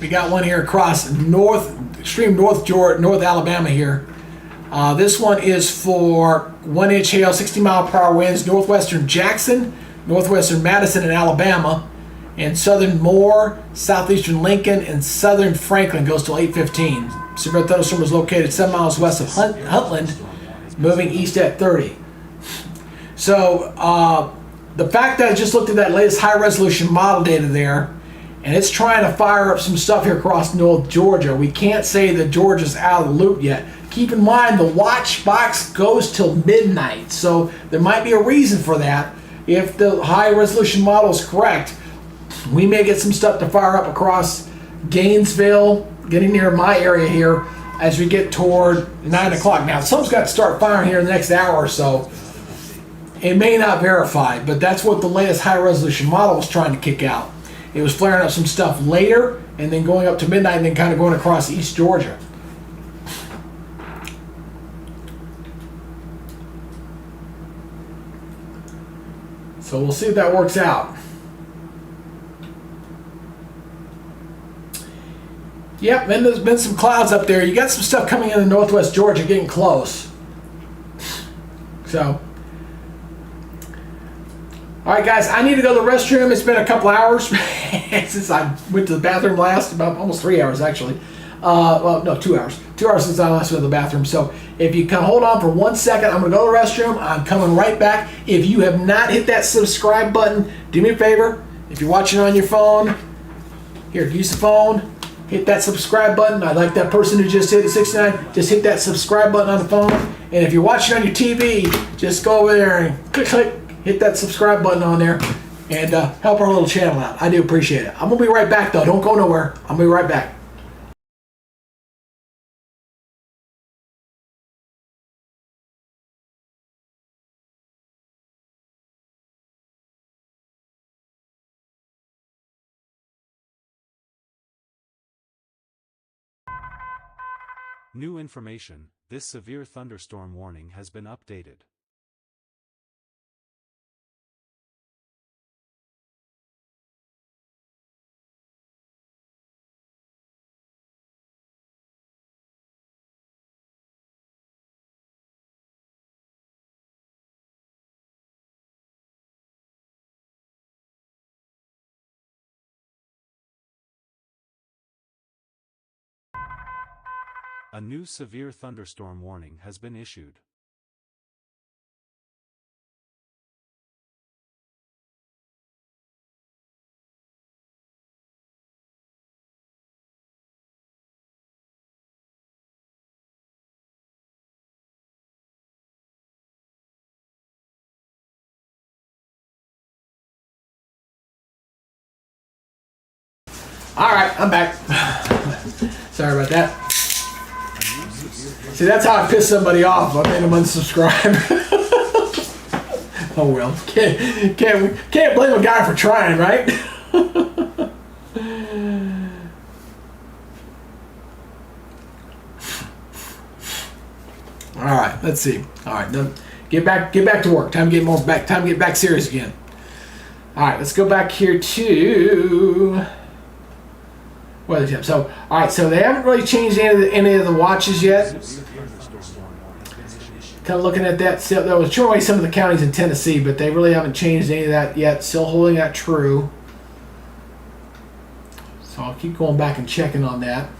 We got one here across extreme North Alabama here. This one is for 1-inch hail, 60-mile-per-hour winds, northwestern Jackson, northwestern Madison and Alabama, and southern Moore, southeastern Lincoln, and southern Franklin goes till 8:15. Severe thunderstorm is located 7 miles west of Huntland, moving east at 30. So the fact that I just looked at that latest high-resolution model data there, and it's trying to fire up some stuff here across North Georgia, we can't say that Georgia's out of the loop yet. Keep in mind the watch box goes till midnight, so there might be a reason for that. If the high-resolution model is correct, we may get some stuff to fire up across Gainesville, getting near my area here as we get toward 9 o'clock. Now, some's got to start firing here in the next hour or so. It may not verify, but that's what the latest high-resolution model was trying to kick out. It was flaring up some stuff later and then going up to midnight and then kind of going across East Georgia. So we'll see if that works out. Yep, and there's been some clouds up there. You got some stuff coming in northwest Georgia getting close. So, all right, guys, I need to go to the restroom. It's been a couple hours since I went to the bathroom last, about almost 3 hours, actually. Well, no, 2 hours. 2 hours since I last went to the bathroom. So if you can hold on for 1 second, I'm going to go to the restroom. I'm coming right back. If you have not hit that subscribe button, do me a favor. If you're watching on your phone, here, use the phone. Hit that subscribe button. I like that person who just hit it, 69. Just hit that subscribe button on the phone. And if you're watching on your TV, just go over there and click, hit that subscribe button on there and help our little channel out. I do appreciate it. I'm going to be right back, though. Don't go nowhere. I'll be right back. New information, this severe thunderstorm warning has been updated. A new severe thunderstorm warning has been issued. All right, I'm back. Sorry about that. See, that's how I piss somebody off. I made them unsubscribe. Oh well, can't blame a guy for trying, right? All right, let's see. All right, then get back to work. Time to get back serious again. All right, let's go back here to weather tip. So, all right, so they haven't really changed any of the watches yet. Kind of looking at that, still, that was showing away some of the counties in Tennessee, but they really haven't changed any of that yet. Still holding that true. So I'll keep going back and checking on that.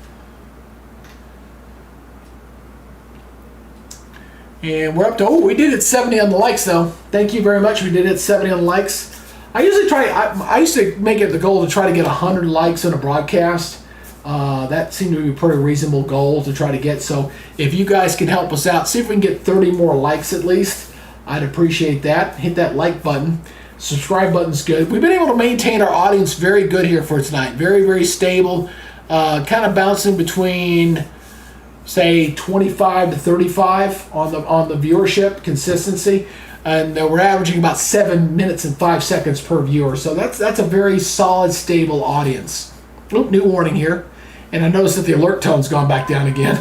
And we're up to, we did it 70 on the likes though. Thank you very much. We did it 70 on the likes. I used to make it the goal to try to get 100 likes on a broadcast, That seemed to be a pretty reasonable goal to try to get. So if you guys can help us out, see if we can get 30 more likes at least. I'd appreciate that. Hit that like button. Subscribe button's good. We've been able to maintain our audience very good here for tonight. Very, very stable. Kind of bouncing between, say, 25 to 35 on the viewership consistency. And we're averaging about 7 minutes and 5 seconds per viewer. So that's a very solid, stable audience. Oop, new warning here. And I noticed that the alert tone's gone back down again.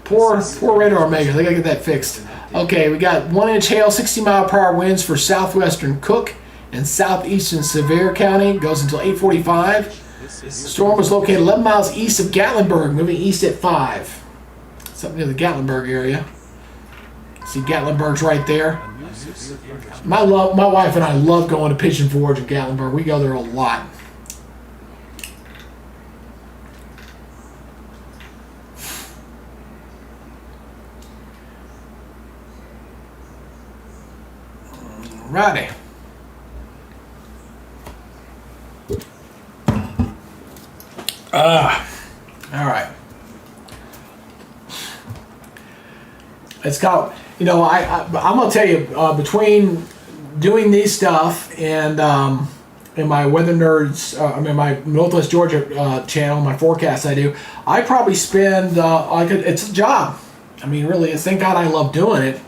poor Radar Omega. They got to get that fixed. Okay, we got 1-inch hail, 60-mile-per-hour winds for southwestern Cook and southeastern Sevier County. Goes until 8:45. The storm was located 11 miles east of Gatlinburg, moving east at 5. Something near the Gatlinburg area. See, Gatlinburg's right there. My wife and I love going to Pigeon Forge in Gatlinburg. We go there a lot. Righty. All right. It's got, I'm gonna tell you, between doing these stuff and my Weather Nerds, my Northwest Georgia channel, my forecast I probably spend it's a job. I mean, really, thank God I love doing it.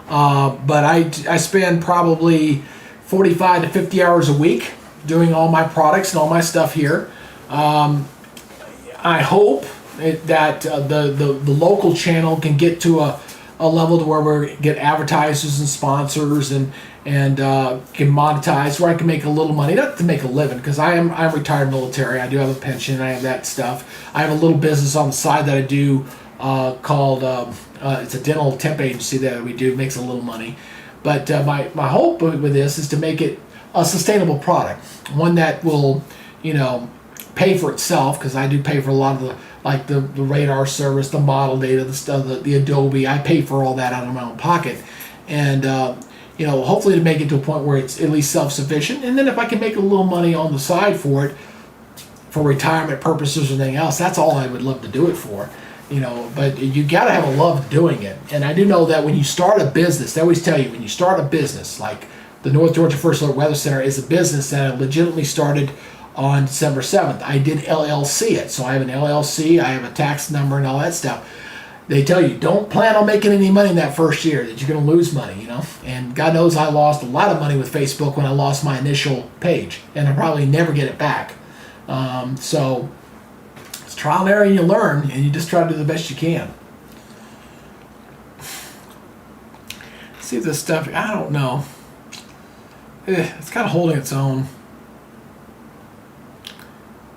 But I spend probably 45 to 50 hours a week doing all my products and all my stuff here. I hope that the local channel can get to a level to where we get advertisers and sponsors and can monetize, where I can make a little money, not to make a living, because I'm retired military. I do have a pension. I have that stuff. I have a little business on the side that I do called it's a dental temp agency that we do. It makes a little money, but my hope with this is to make it a sustainable product, one that will pay for itself, because I do pay for a lot of the radar service, the model data, the stuff, the Adobe. I pay for all that out of my own pocket, and hopefully to make it to a point where it's at least self-sufficient. And then if I can make a little money on the side for it, for retirement purposes or anything else, that's all I would love to do it for. But you got to have a love doing it. And I do know that when you start a business, they always tell you, when you start a business, like the North Georgia First Alert Weather Center is a business that I legitimately started on December 7th. I did LLC it. So I have an LLC, I have a tax number and all that stuff. They tell you, don't plan on making any money in that first year, that you're going to lose money, And God knows I lost a lot of money with Facebook when I lost my initial page. And I'll probably never get it back. So it's trial and error, and you learn, and you just try to do the best you can. See if this stuff, I don't know. It's kind of holding its own.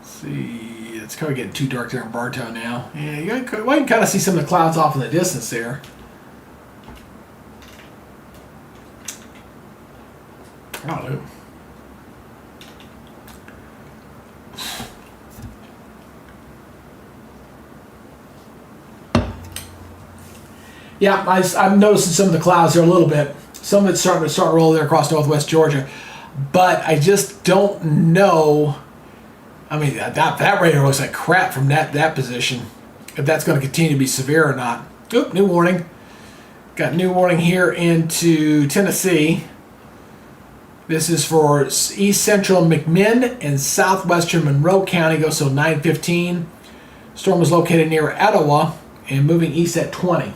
See, it's kind of getting too dark there in Bartow now. Yeah, you can kind of see some of the clouds off in the distance there. I don't know. Yeah, I'm noticing some of the clouds there a little bit. Some of it's starting to roll there across northwest Georgia. But I just don't know. I mean, that radar looks like crap from that position. If that's going to continue to be severe or not. Oop, new warning. Got new warning here into Tennessee. This is for east central McMinn and southwestern Monroe County. Goes till 9:15. Storm was located near Etowah and moving east at 20.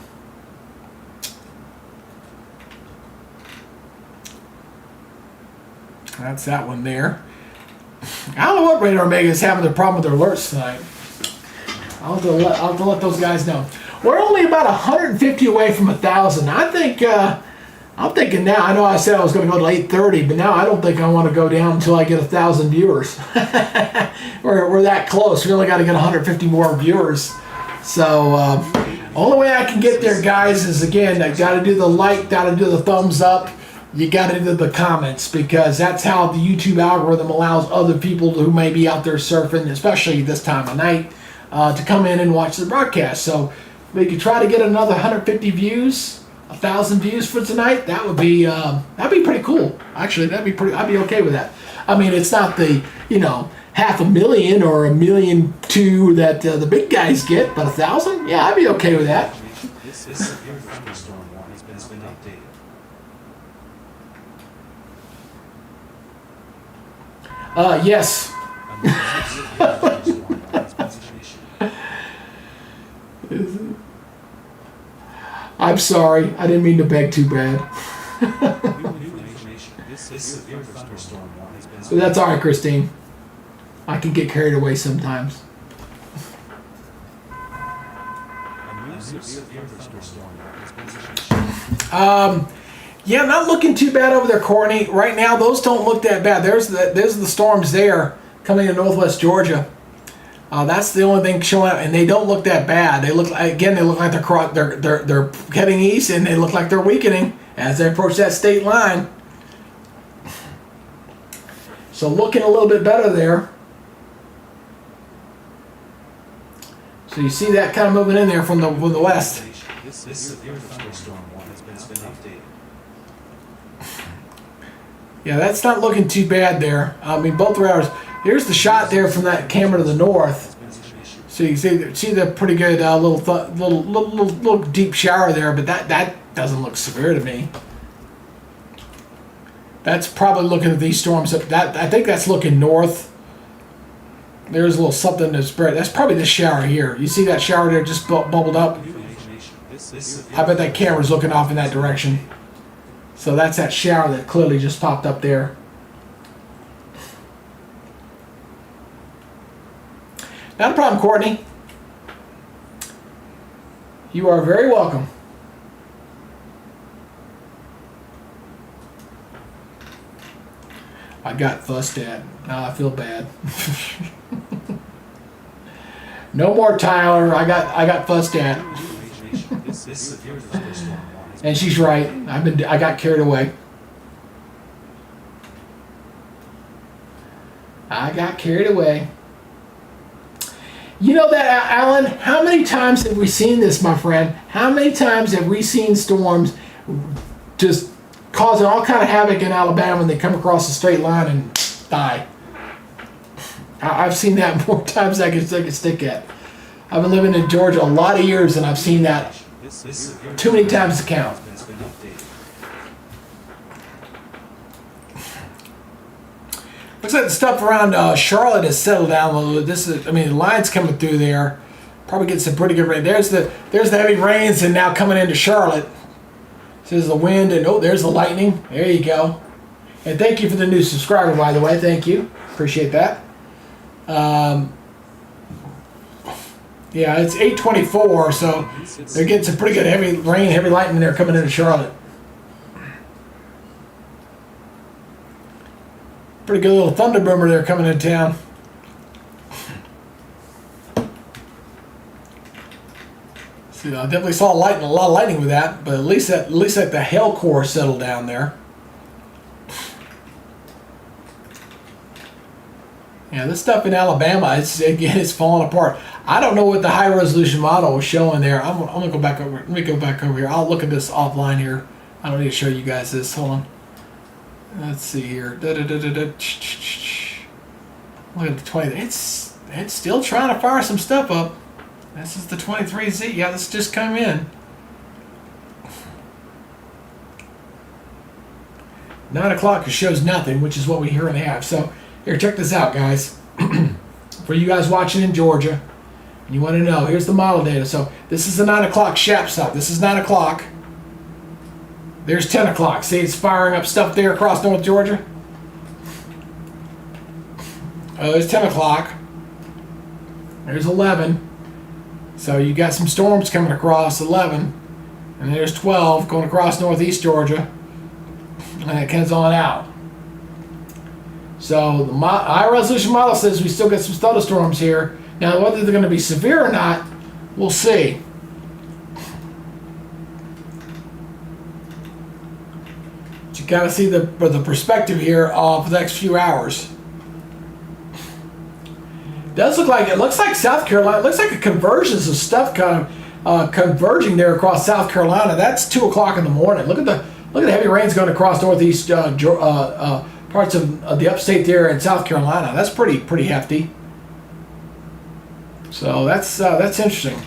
That's that one there. I don't know what Radar Omega is having a problem with their alerts tonight. I'll have to let those guys know. We're only about 150 away from 1,000. I'm thinking now. I know I said I was going to go to 830, but now I don't think I want to go down until I get 1,000 viewers. We're that close. We only got to get 150 more viewers. So only way I can get there, guys, is again, I got to do the like, got to do the thumbs up. You got to do the comments, because that's how the YouTube algorithm allows other people who may be out there surfing, especially this time of night, to come in and watch the broadcast. So we could try to get another 150 views, 1,000 views for tonight. That'd be pretty cool. Actually, I'd be okay with that. I mean, it's not the 500,000 or 1,200,000 that the big guys get, but 1,000? Yeah, I'd be okay with that. This severe thunderstorm warning has been updated. Yes. A new severe thunderstorm warning has been issued. I'm sorry. I didn't mean to beg too bad. New information. This severe thunderstorm warning has been But that's all right, Christine. I can get carried away sometimes. A new severe thunderstorm warning has been issued. Yeah, not looking too bad over there, Courtney. Right now, those don't look that bad. There's the storms there coming in northwest Georgia. That's the only thing showing up, and they don't look that bad. They look like they're heading east, and they look like they're weakening as they approach that state line. So looking a little bit better there. So you see that kind of moving in there from the west. This severe thunderstorm warning has been updated. Yeah, that's not looking too bad there. I mean, both radars. Here's the shot there from that camera to the north. So you see the pretty good little deep shower there, but that doesn't look severe to me. That's probably looking at these storms. I think that's looking north. There's a little something to spread. That's probably this shower here. You see that shower there just bubbled up? I bet that camera's looking off in that direction. So that's that shower that clearly just popped up there. Not a problem, Courtney. You are very welcome. I got fussed at. Now I feel bad. No more Tyler. I got fussed at. And she's right. I got carried away. I got carried away. You know that, Alan? How many times have we seen this, my friend? How many times have we seen storms just causing all kind of havoc in Alabama when they come across the straight line and die? I've seen that more times than I can stick at. I've been living in Georgia a lot of years, and I've seen that too many times to count. Looks like the stuff around Charlotte has settled down a little bit. The line's coming through there. Probably get some pretty good rain. There's the heavy rains, and now coming into Charlotte. So there's the wind, and there's the lightning. There you go. And thank you for the new subscriber, by the way. Thank you. Appreciate that. Yeah, it's 8:24, so they're getting some pretty good heavy rain, heavy lightning there coming into Charlotte. Pretty good little thunder boomer there coming into town. See, I definitely saw a lot of lightning with that, but at least the hail core settled down there. Yeah, this stuff in Alabama, it's falling apart. I don't know what the high resolution model was showing there. I'm gonna go back over. Let me go back over here. I'll look at this offline here. I don't need to show you guys this. Hold on. Let's see here. Look at the 20. It's still trying to fire some stuff up. This is the 23Z. Yeah, this just come in. 9 o'clock shows nothing, which is what we currently have. So here, check this out, guys. For you guys watching in Georgia, and you want to know, here's the model data. So this is the 9 o'clock SHAP stop. This is 9 o'clock. There's 10 o'clock. See, it's firing up stuff there across North Georgia. Oh, there's 10 o'clock. There's 11. So you got some storms coming across 11. And there's 12 going across Northeast Georgia. And it comes on out. So the high resolution model says we still got some thunderstorms here. Now, whether they're going to be severe or not, we'll see. But you got to see the perspective here of the next few hours. It looks like South Carolina. It looks like a convergence of stuff kind of converging there across South Carolina. That's 2 o'clock in the morning. Look at the heavy rains going across Northeast parts of the upstate there in South Carolina. That's pretty hefty. So that's interesting.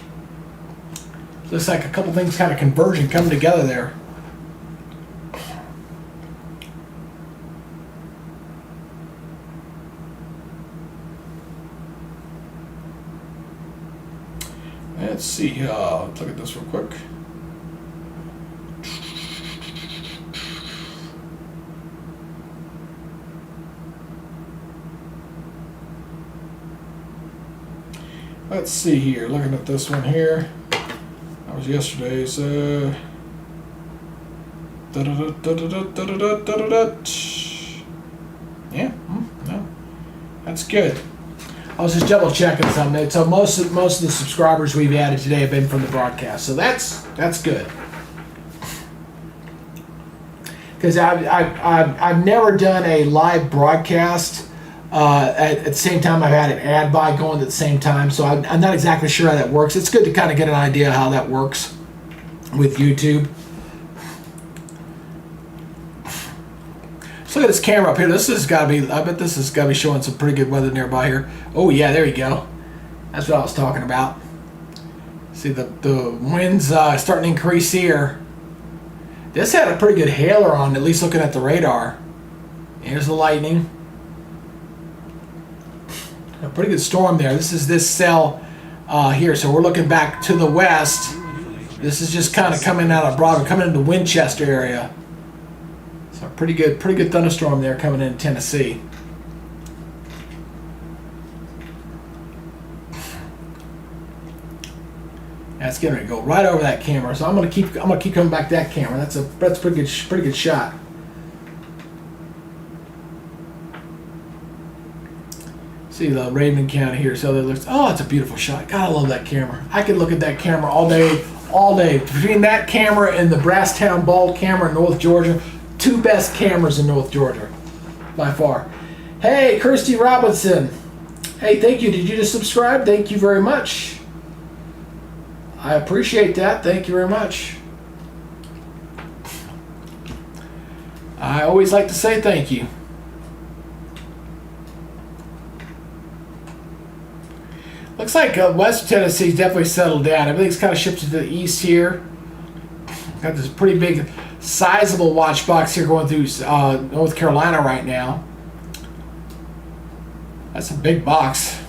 Looks like a couple things kind of converging, coming together there. Let's see. Let's look at this real quick. Let's see here. Looking at this one here. That was yesterday's. Yeah. No, that's good. I was just double checking something. So most of the subscribers we've added today have been from the broadcast. So that's good. Because I've never done a live broadcast at the same time I've had an ad buy going at the same time. So I'm not exactly sure how that works. It's good to kind of get an idea how that works with YouTube. So look at this camera up here. This has got to be, I bet this has got to be showing some pretty good weather nearby here. Oh yeah, there you go. That's what I was talking about. See the winds starting to increase here. This had a pretty good hailer on, at least looking at the radar. Here's the lightning. A pretty good storm there. This is this cell here. So we're looking back to the west. This is just kind of coming out of Broadway, coming into Winchester area. So pretty good thunderstorm there coming in Tennessee. That's getting ready to go right over that camera. So I'm gonna keep coming back to that camera. That's a pretty good shot. See the Raven County here. So that looks. Oh, it's a beautiful shot. God, I love that camera. I could look at that camera all day. Between that camera and the Brasstown Bald camera in North Georgia, two best cameras in North Georgia, by far. Hey, Kirsty Robinson. Hey, thank you. Did you just subscribe? Thank you very much. I appreciate that. Thank you very much. I always like to say thank you. Looks like West Tennessee's definitely settled down. Everything's kind of shifted to the east here. Got this pretty big, sizable watch box here going through North Carolina right now. That's a big box.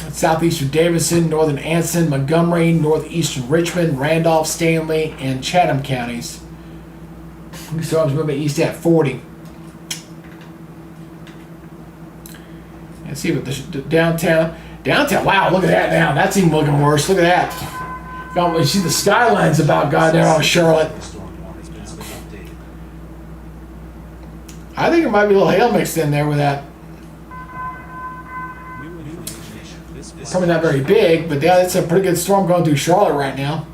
Southeastern Davidson, Northern Anson, Montgomery, Northeastern Richmond, Randolph, Stanley, and Chatham counties. These storms moving east at 40. Let's see what the downtown. Wow, look at that now. That's even looking worse. Look at that. You see the skyline's about goddamn out of Charlotte. I think there might be a little hail mixed in there with that. Probably not very big, but yeah, it's a pretty good storm going through Charlotte right now.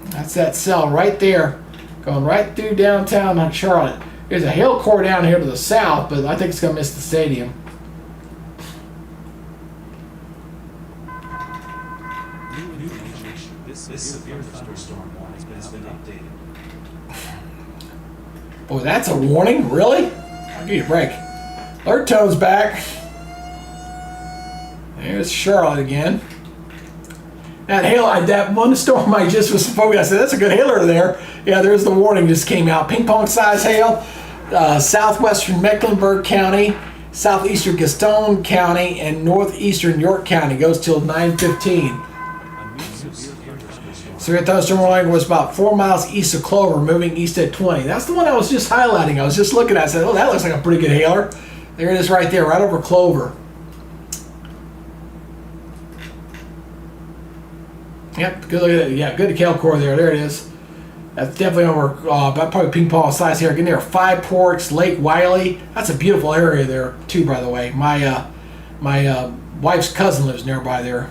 That's that cell right there, going right through downtown on Charlotte. There's a hail core down here to the south, but I think it's going to miss the stadium. This severe thunderstorm warning has been updated. Boy, that's a warning? Really? I'll give you a break. Alert tone's back. There's Charlotte again. That hail, that one storm I just was focused, I said, that's a good hailer there. Yeah, there's the warning just came out. Ping pong size hail, southwestern Mecklenburg County, southeastern Gaston County, and northeastern York County. Goes till 9:15. Severe thunderstorm warning was about 4 miles east of Clover, moving east at 20. That's the one I was just highlighting. I was just looking at it. I said, oh, that looks like a pretty good hailer. There it is right there, right over Clover. Yep, good look at it. Yeah, good hail core there. There it is. That's definitely over about probably ping pong size here. Getting there, Five Forks, Lake Wiley. That's a beautiful area there too, by the way. My wife's cousin lives nearby there.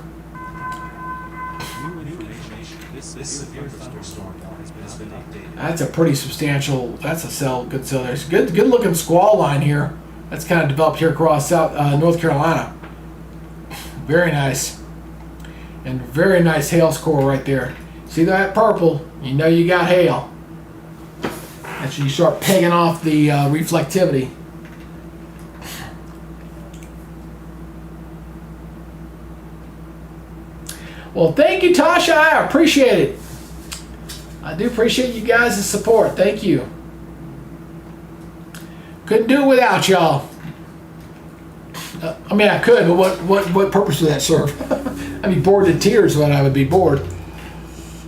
This severe thunderstorm warning has been updated. That's a pretty substantial. That's a cell. Good cell. There's good looking squall line here. That's kind of developed here across North Carolina. Very nice. And very nice hail score right there. See that purple? You know you got hail. That's So you start pegging off the reflectivity. Well, thank you, Tasha. I appreciate it. I do appreciate you guys' support. Thank you. Couldn't do it without y'all. I mean, I could, but what purpose would that serve? I'd be bored to tears when I would be bored.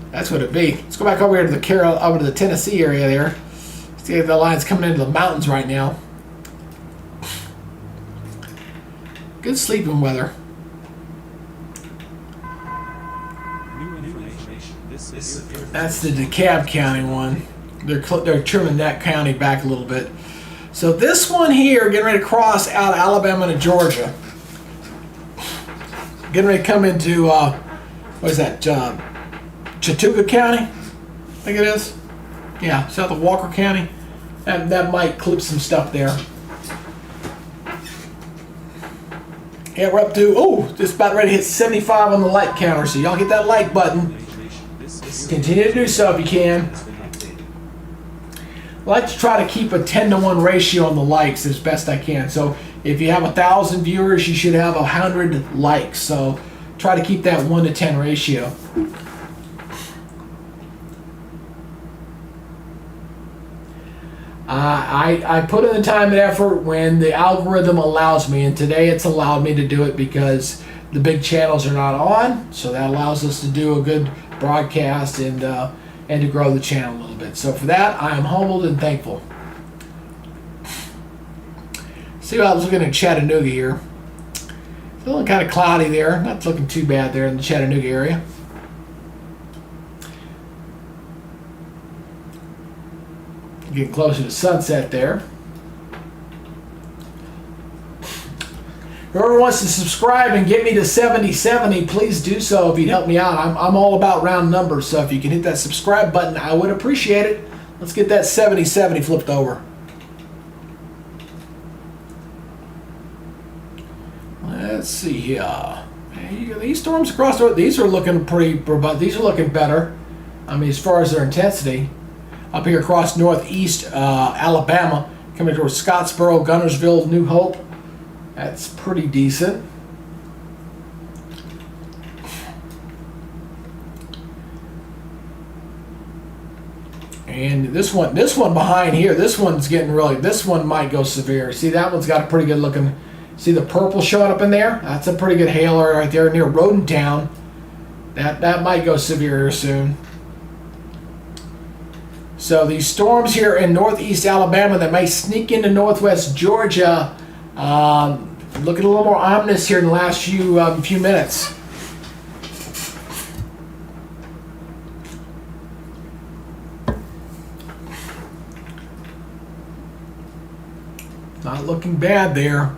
That's what it'd be. Let's go back over here to over to the Tennessee area there. See if the line's coming into the mountains right now. Good sleeping weather. That's the DeKalb County one. They're trimming that county back a little bit. So this one here, getting ready to cross out of Alabama to Georgia. Getting ready to come into, what is that, Chattanooga County? I think it is. Yeah, south of Walker County. That might clip some stuff there. Yeah, we're up to, just about ready to hit 75 on the like counter. So y'all hit that like button. Continue to do so if you can. I like to try to keep a 10-to-1 ratio on the likes as best I can. So if you have 1,000 viewers, you should have 100 likes. So try to keep that 1-to-10 ratio. I put in the time and effort when the algorithm allows me, and today it's allowed me to do it because the big channels are not on. So that allows us to do a good broadcast and to grow the channel a little bit. So for that, I am humbled and thankful. See, I was looking at Chattanooga here. Feeling kind of cloudy there. Not looking too bad there in the Chattanooga area. Getting closer to sunset there. Whoever wants to subscribe and get me to 7070, please do so if you'd help me out. I'm all about round numbers, so if you can hit that subscribe button, I would appreciate it. Let's get that 7070 flipped over. Let's see here. These storms across the road, these are looking pretty, these are looking better. I mean, as far as their intensity. Up here across northeast Alabama, coming towards Scottsboro, Gunnersville, New Hope. That's pretty decent. And this one behind here, this one's getting really, this one might go severe. See, that one's got a pretty good looking, see the purple showing up in there? That's a pretty good hailer right there near Rodentown. That might go severe here soon. So these storms here in northeast Alabama that may sneak into northwest Georgia, looking a little more ominous here in the last few minutes. Not looking bad there.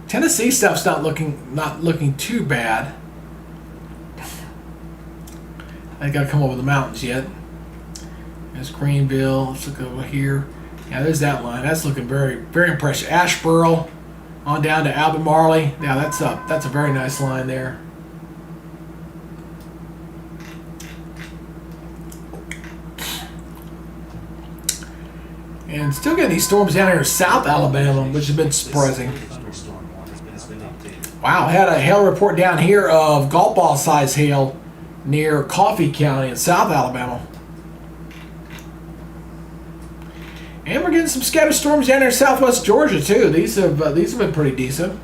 Tennessee stuff's not looking too bad. I got to come over the mountains yet. There's Greenville. Let's look over here. Yeah, there's that line. That's looking very, very impressive. Asheboro on down to Albemarle. Yeah, that's a very nice line there. And still getting these storms down here in South Alabama, which has been surprising. Wow, had a hail report down here of golf ball size hail near Coffee County in South Alabama. And we're getting some scattered storms down there in southwest Georgia too. These have been pretty decent.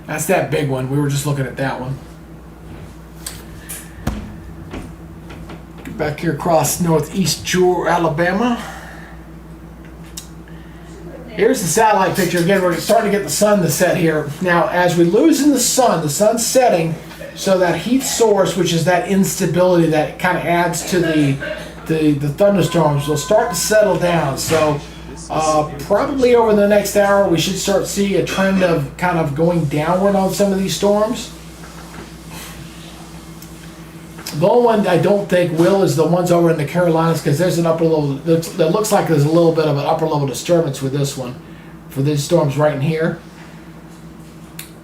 That's that big one. We were just looking at that one. Get back here across northeast Alabama. Here's the satellite picture. Again, we're starting to get the sun to set here. Now, as we lose in the sun's setting, so that heat source, which is that instability that kind of adds to the thunderstorms, will start to settle down. So probably over the next hour, we should start to see a trend of kind of going downward on some of these storms. The only one I don't think will is the ones over in the Carolinas, because there's an upper level, that looks like there's a little bit of an upper level disturbance with this one, for these storms right in here.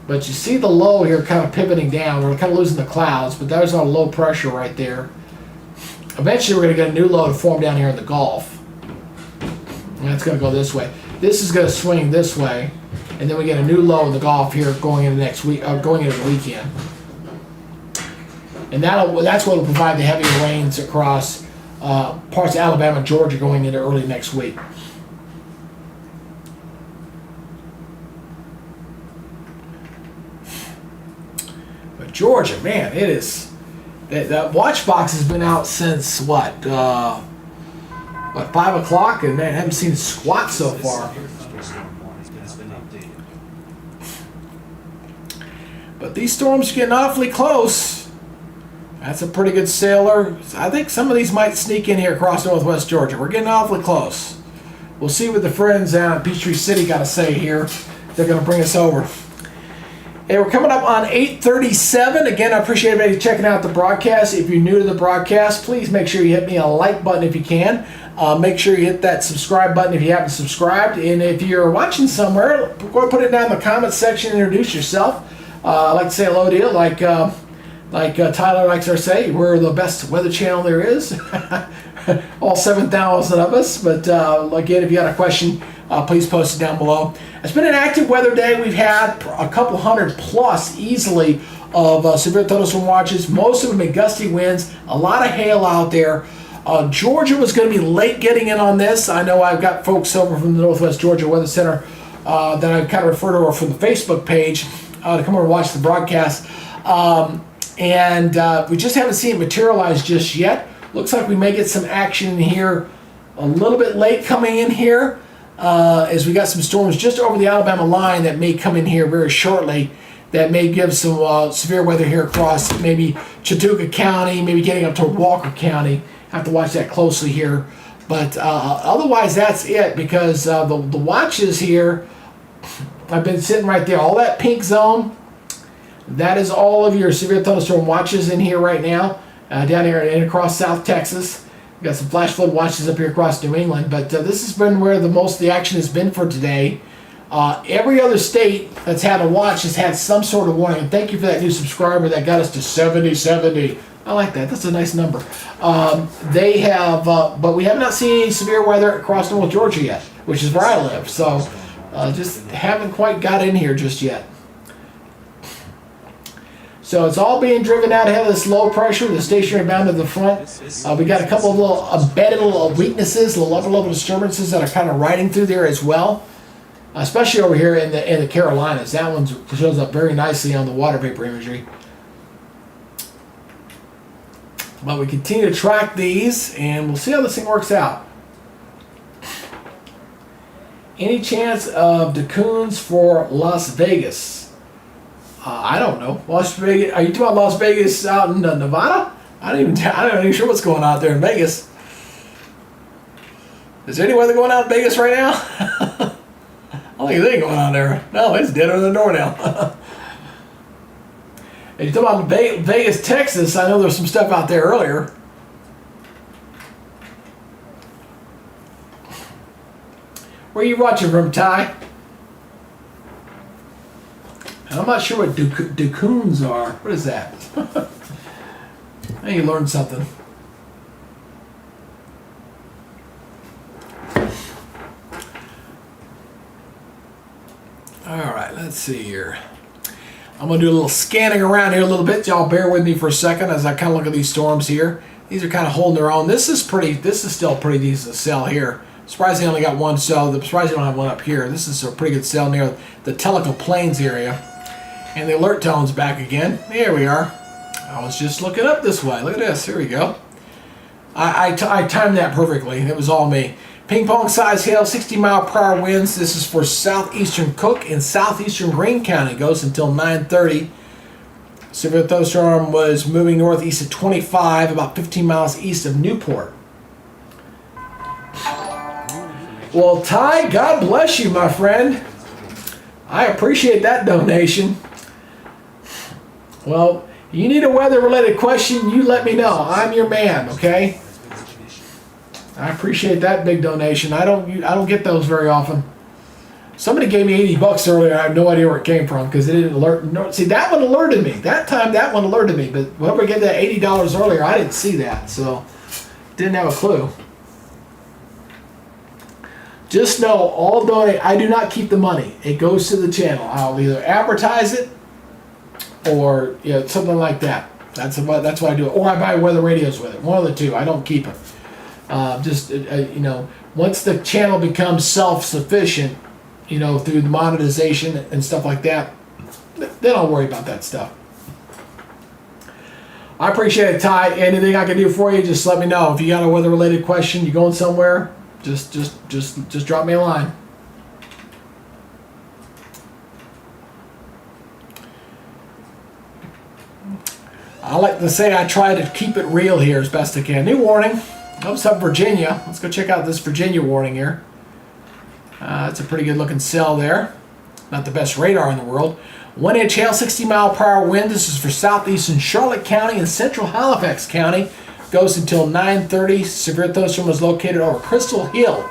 But you see the low here kind of pivoting down. We're kind of losing the clouds, but there's our low pressure right there. Eventually, we're going to get a new low to form down here in the Gulf. And that's going to go this way. This is going to swing this way. And then we get a new low in the Gulf here going into next week, going into the weekend. And that's what will provide the heavy rains across parts of Alabama and Georgia going into early next week. But Georgia, man, it is. That watch box has been out since what 5 o'clock, and man, I haven't seen squat so far. But these storms are getting awfully close. That's a pretty good sailor. I think some of these might sneak in here across northwest Georgia. We're getting awfully close. We'll see what the friends out at Peachtree City got to say here. They're going to bring us over. Hey, we're coming up on 8:37. Again, I appreciate everybody checking out the broadcast. If you're new to the broadcast, please make sure you hit me a like button if you can. Make sure you hit that subscribe button if you haven't subscribed. And if you're watching somewhere, go put it down in the comments section and introduce yourself. I like to say hello to you, like Tyler likes to say, we're the best weather channel there is. All 7,000 of us. But again, if you got a question, please post it down below. It's been an active weather day. We've had a couple hundred plus easily of severe thunderstorm watches. Most of them in gusty winds. A lot of hail out there. Georgia was going to be late getting in on this. I know I've got folks over from the Northwest Georgia Weather Center that I kind of refer to from the Facebook page to come over and watch the broadcast. And we just haven't seen it materialize just yet. Looks like we may get some action in here a little bit late coming in here as we got some storms just over the Alabama line that may come in here very shortly that may give some severe weather here across maybe Chattanooga County, maybe getting up to Walker County. Have to watch that closely here. But otherwise, that's it because the watches here, I've been sitting right there. All that pink zone, that is all of your severe thunderstorm watches in here right now, down here and across South Texas. We've got some flash flood watches up here across New England, but this has been where the most of the action has been for today. Every other state that's had a watch has had some sort of warning. And thank you for that new subscriber that got us to 7070. I like that. That's a nice number. They have, but we have not seen any severe weather across North Georgia yet, which is where I live. So just haven't quite got in here just yet. So it's all being driven out ahead of this low pressure, the stationary bound to the front. We got a couple of little embedded little weaknesses, little upper level disturbances that are kind of riding through there as well, especially over here in the Carolinas. That one shows up very nicely on the water vapor imagery. But we continue to track these, and we'll see how this thing works out. Any chance of Dacoons for Las Vegas? I don't know. Las Vegas? Are you talking about Las Vegas out in Nevada? I'm not even sure what's going on out there in Vegas. Is there any weather going on in Vegas right now? I don't think there's anything going on there. No, it's dead on the door now. And you talk about Vegas, Texas. I know there's some stuff out there earlier. Where are you watching from, Ty? I'm not sure what Dacoons are. What is that? Now you learned something. All right, let's see here. I'm going to do a little scanning around here a little bit. Y'all bear with me for a second as I kind of look at these storms here. These are kind of holding their own. This is still a pretty decent cell here. Surprised they only got one cell. I'm surprised they don't have one up here. This is a pretty good cell near the Tellico Plains area. And the alert tone's back again. There we are. I was just looking up this way. Look at this. Here we go. I timed that perfectly. It was all me. Ping pong size hail, 60-mile-per-hour winds. This is for southeastern Cook and southeastern Greene County. It goes until 9:30. Severe thunderstorm was moving northeast at 25, about 15 miles east of Newport. Well, Ty, God bless you, my friend. I appreciate that donation. Well, you need a weather-related question, you let me know. I'm your man, okay? I appreciate that big donation. I don't get those very often. Somebody gave me $80 earlier. I have no idea where it came from because it didn't alert. No, see, that one alerted me. That time, that one alerted me. But whoever gave that $80 earlier, I didn't see that, so didn't have a clue. Just know, all donate. I do not keep the money. It goes to the channel. I'll either advertise it or something like that. That's what I do. Or I buy weather radios with it. One of the two. I don't keep it. Once the channel becomes self-sufficient, through the monetization and stuff like that, then I'll worry about that stuff. I appreciate it, Ty. Anything I can do for you, just let me know. If you got a weather-related question, you going somewhere, just drop me a line. I like to say I try to keep it real here as best I can. New warning. What's up, Virginia? Let's go check out this Virginia warning here. It's a pretty good looking cell there. Not the best radar in the world. 1-inch hail, 60-mile-per-hour wind. This is for southeastern Charlotte County and central Halifax County. Goes until 9:30. Severe thunderstorm was located over Crystal Hill,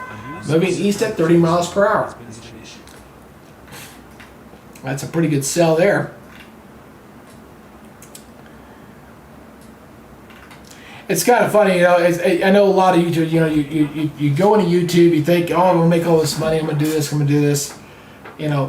moving east at 30 miles per hour. That's a pretty good cell there. It's kind of funny, I know a lot of YouTube, you go into YouTube, you think, oh, I'm going to make all this money, I'm going to do this, I'm going to do this.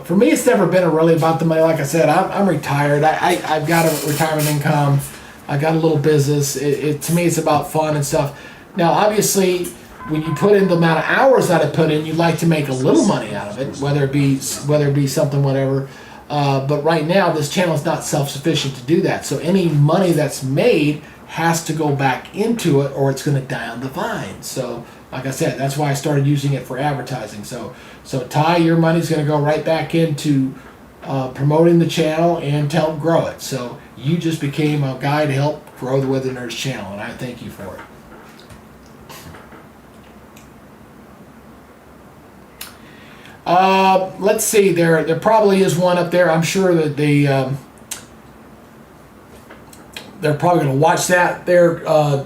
For me, it's never been really about the money. Like I said, I'm retired. I've got a retirement income. I got a little business. To me, it's about fun and stuff. Now, obviously, when you put in the amount of hours that I put in, you'd like to make a little money out of it, whether it be something, whatever. But right now, this channel is not self-sufficient to do that. So any money that's made has to go back into it, or it's going to die on the vine. So, like I said, that's why I started using it for advertising. So Ty, your money's going to go right back into promoting the channel and to help grow it. So you just became a guy to help grow the Weather Nerds channel, and I thank you for it. Let's see. There probably is one up there. I'm sure that they're probably going to watch that there,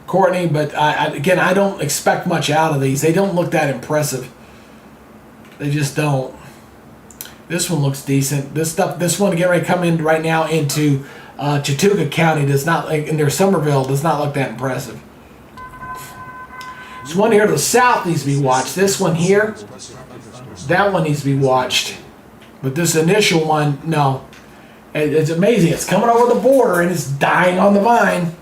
Courtney. But again, I don't expect much out of these. They don't look that impressive. They just don't. This one looks decent. This one getting ready to come in right now into Chattanooga County does not, in their Somerville, does not look that impressive. This one here to the south needs to be watched. This one here, that one needs to be watched. But this initial one, no. It's amazing. It's coming over the border and it's dying on the vine.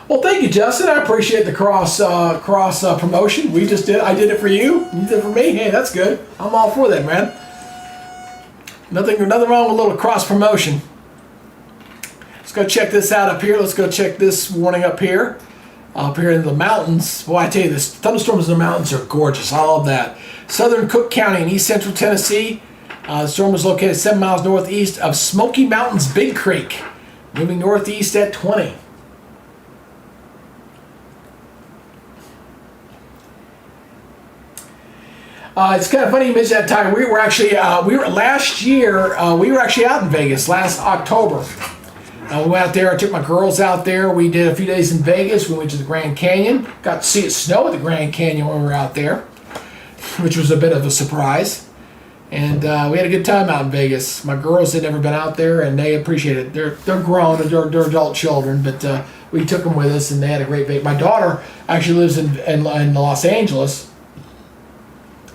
Well, thank you, Justin. I appreciate the cross promotion. I did it for you. You did it for me. Hey, that's good. I'm all for that, man. Nothing wrong with a little cross promotion. Let's go check this out up here. Let's go check this warning up here. Up here in the mountains. Boy, I tell you, this thunderstorms in the mountains are gorgeous. I love that. Southern Cook County in east central Tennessee. The storm was located 7 miles northeast of Smoky Mountains Big Creek, moving northeast at 20. It's kind of funny you mentioned that time. We were last year. We were actually out in Vegas last October. We went out there. I took my girls out there. We did a few days in Vegas. We went to the Grand Canyon. Got to see it snow at the Grand Canyon when we were out there, which was a bit of a surprise. And we had a good time out in Vegas. My girls had never been out there, and they appreciated it. They're grown. They're adult children, but we took them with us, and they had a great vacation. My daughter actually lives in Los Angeles.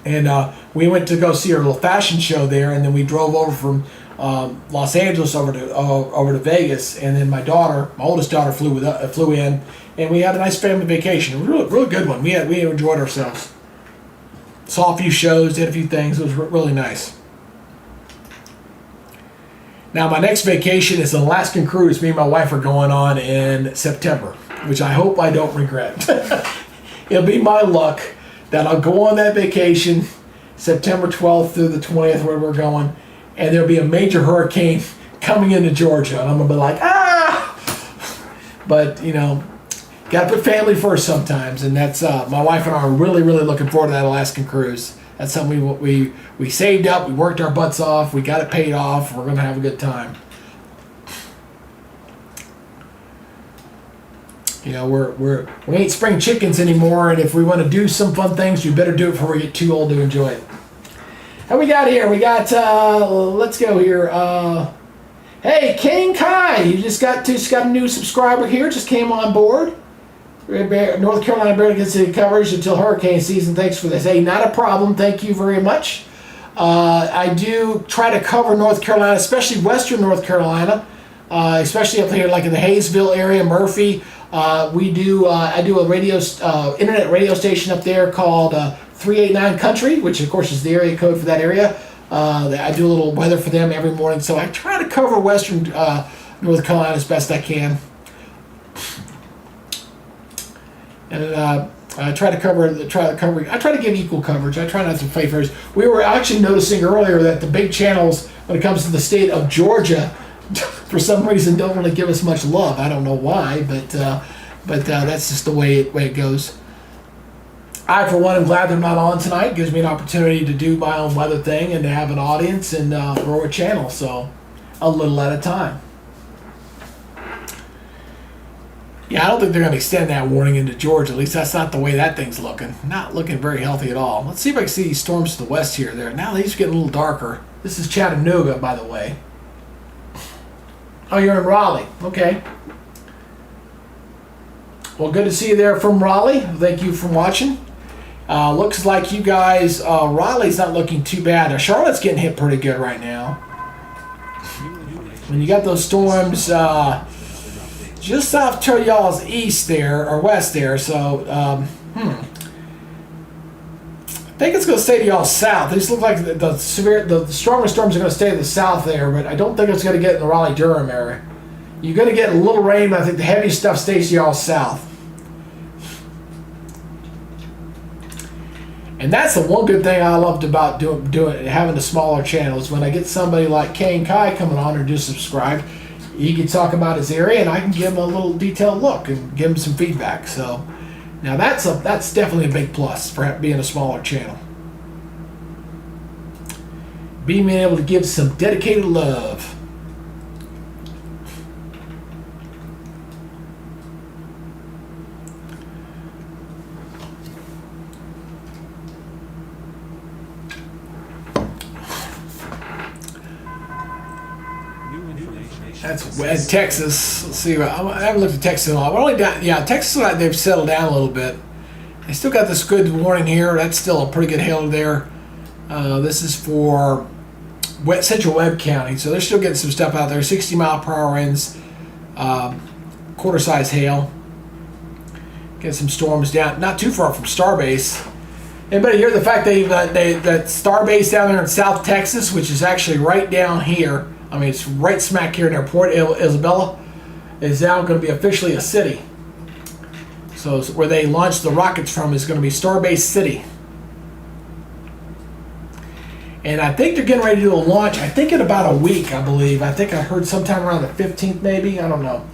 And we went to go see her little fashion show there, and then we drove over from Los Angeles over to Vegas, and then my oldest daughter, flew in, and we had a nice family vacation. A really good one. We enjoyed ourselves. Saw a few shows, did a few things. It was really nice. Now my next vacation is an Alaskan cruise. Me and my wife are going on in September, which I hope I don't regret. It'll be my luck that I'll go on that vacation September 12th through the 20th where we're going, and there'll be a major hurricane coming into Georgia, and I'm going to be like, ah! But, got to put family first sometimes, and that's, my wife and I are really, really looking forward to that Alaskan cruise. That's something we saved up, we worked our butts off, we got it paid off, we're going to have a good time. You know, we ain't spring chickens anymore, and if we want to do some fun things, we better do it before we get too old to enjoy it. How we got here? We got, let's go here. Hey, King Kai, you just got a new subscriber here, just came on board. North Carolina barely gets the coverage until hurricane season. Thanks for this. Hey, not a problem. Thank you very much. I do try to cover North Carolina, especially western North Carolina, especially up here like in the Hayesville area, Murphy. I do a internet radio station up there called 389 Country, which of course is the area code for that area. I do a little weather for them every morning, so I try to cover western North Carolina as best I can. And I try to give equal coverage. I try not to play favorites. We were actually noticing earlier that the big channels, when it comes to the state of Georgia, for some reason don't really give us much love. I don't know why, but that's just the way it goes. I, for one, am glad they're not on tonight. It gives me an opportunity to do my own weather thing and to have an audience and grow a channel, so a little at a time. Yeah, I don't think they're going to extend that warning into Georgia. At least that's not the way that thing's looking. Not looking very healthy at all. Let's see if I can see these storms to the west here. There. Now these are getting a little darker. This is Chattanooga, by the way. Oh, you're in Raleigh. Okay. Well, good to see you there from Raleigh. Thank you for watching. Looks like you guys, Raleigh's not looking too bad. Charlotte's getting hit pretty good right now. When you got those storms just off to y'all's east there, or west there, so, I think it's going to stay to y'all south. These look like the stronger storms are going to stay to the south there, but I don't think it's going to get in the Raleigh-Durham area. You're going to get a little rain, but I think the heavy stuff stays to y'all south. And that's the one good thing I loved about having the smaller channels. When I get somebody like Kane Kai coming on or just subscribed, he can talk about his area, and I can give him a little detailed look and give him some feedback. So now that's definitely a big plus for being a smaller channel. Being able to give some dedicated love. That's Texas. Let's see. I haven't looked at Texas at all. We're only down. Yeah, Texas. They've settled down a little bit. They still got this good warning here. That's still a pretty good hail there. This is for Central Webb County, so they're still getting some stuff out there. 60-mile-per-hour winds, quarter-size hail. Get some storms down, not too far from Starbase. Anybody hear the fact that Starbase down there in South Texas, which is actually right down here? I mean, it's right smack here near Port Isabella, is now going to be officially a city. So where they launched the rockets from is going to be Starbase City. And I think they're getting ready to do a launch, I think in about a week, I believe. I think I heard sometime around the 15th maybe. I don't know.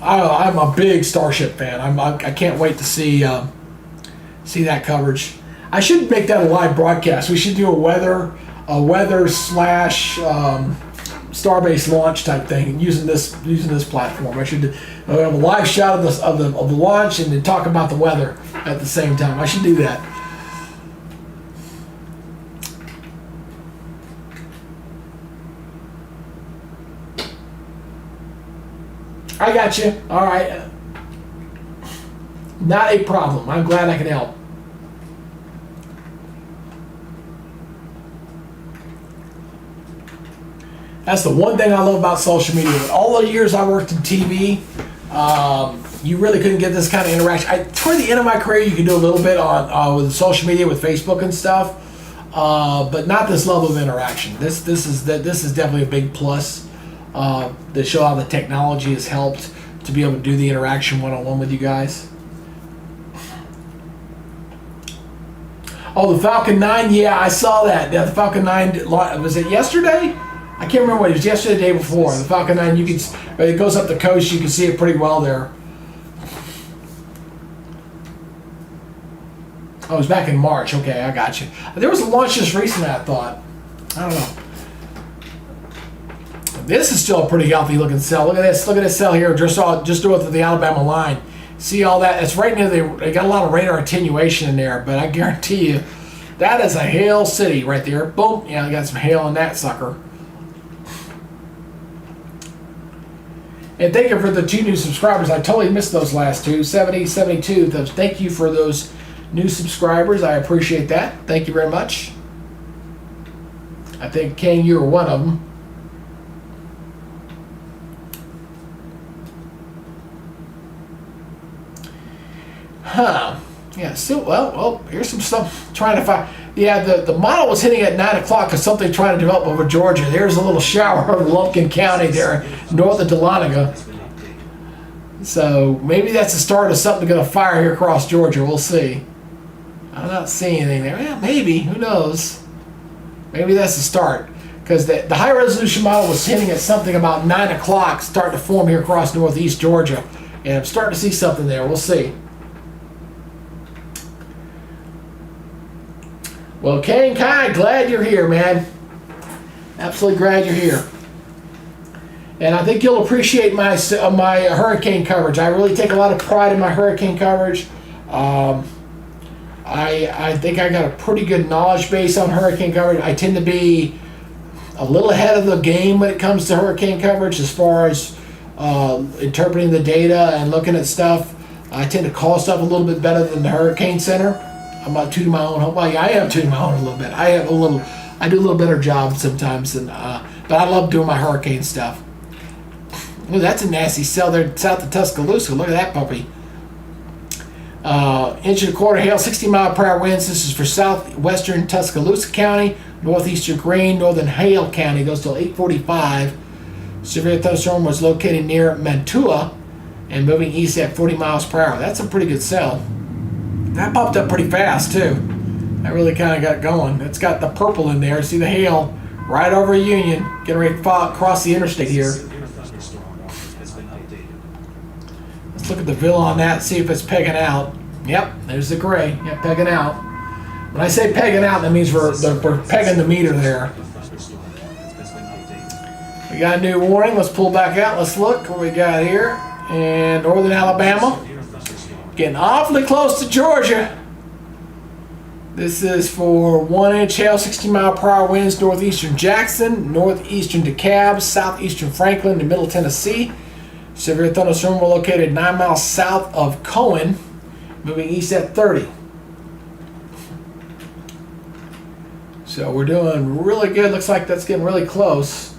I'm a big Starship fan. I can't wait to see that coverage. I should make that a live broadcast. We should do a weather / Starbase launch type thing using this platform. I should have a live shot of the launch and then talk about the weather at the same time. I should do that. I got you. All right. Not a problem. I'm glad I can help. That's the one thing I love about social media. All the years I worked in TV, you really couldn't get this kind of interaction. Toward the end of my career, you could do a little bit on with social media, with Facebook and stuff, but not this level of interaction. This is definitely a big plus to show how the technology has helped to be able to do the interaction one-on-one with you guys. Oh, the Falcon 9, yeah, I saw that. Yeah, the Falcon 9, was it yesterday? I can't remember what it was, yesterday or the day before. The Falcon 9, it goes up the coast, you can see it pretty well there. Oh, it was back in March. Okay, I got you. There was a launch just recently, I thought. I don't know. This is still a pretty healthy looking cell. Look at this. Look at this cell here, just north of the Alabama line. See all that? It's right near they got a lot of radar attenuation in there, but I guarantee you, that is a hail city right there. Boom. Yeah, I got some hail in that sucker. And thank you for the 2 new subscribers. I totally missed those last two. 70, 72. Thank you for those new subscribers. I appreciate that. Thank you very much. I think, King, you were one of them. Huh. Yeah, so, well, here's some stuff trying to find. Yeah, the model was hitting at 9 o'clock because something trying to develop over Georgia. There's a little shower over Lumpkin County there, north of Dahlonega. So maybe that's the start of something going to fire here across Georgia. We'll see. I'm not seeing anything there. Yeah, maybe. Who knows? Maybe that's the start. Because the high-resolution model was hitting at something about 9 o'clock, starting to form here across northeast Georgia. And I'm starting to see something there. We'll see. Well, Kane Kai, glad you're here, man. Absolutely glad you're here. And I think you'll appreciate my hurricane coverage. I really take a lot of pride in my hurricane coverage. I think I got a pretty good knowledge base on hurricane coverage. I tend to be a little ahead of the game when it comes to hurricane coverage as far as interpreting the data and looking at stuff. I tend to call stuff a little bit better than the Hurricane Center. I'm not tooting my own. Well, yeah, I am tooting my own a little bit. I do a little better job sometimes than, but I love doing my hurricane stuff. Oh, that's a nasty cell there south of Tuscaloosa. Look at that puppy. Inch and a quarter hail, 60-mile-per-hour winds. This is for southwestern Tuscaloosa County, northeastern Greene, northern Hale County. Goes till 8:45. Severe thunderstorm was located near Mantua and moving east at 40 miles per hour. That's a pretty good cell. That popped up pretty fast too. That really kind of got going. It's got the purple in there. See the hail right over Union, getting ready to cross the interstate here. Let's look at the VIL on that, see if it's pegging out. Yep, there's the gray. Yep, pegging out. When I say pegging out, that means we're pegging the meter there. We got a new warning. Let's pull back out. Let's look what we got here. And northern Alabama. Getting awfully close to Georgia. This is for 1 inch hail, 60-mile-per-hour winds, northeastern Jackson, northeastern DeKalb, southeastern Franklin, and middle Tennessee. Severe thunderstorm were located 9 miles south of Cohen, moving east at 30. So we're doing really good. Looks like that's getting really close.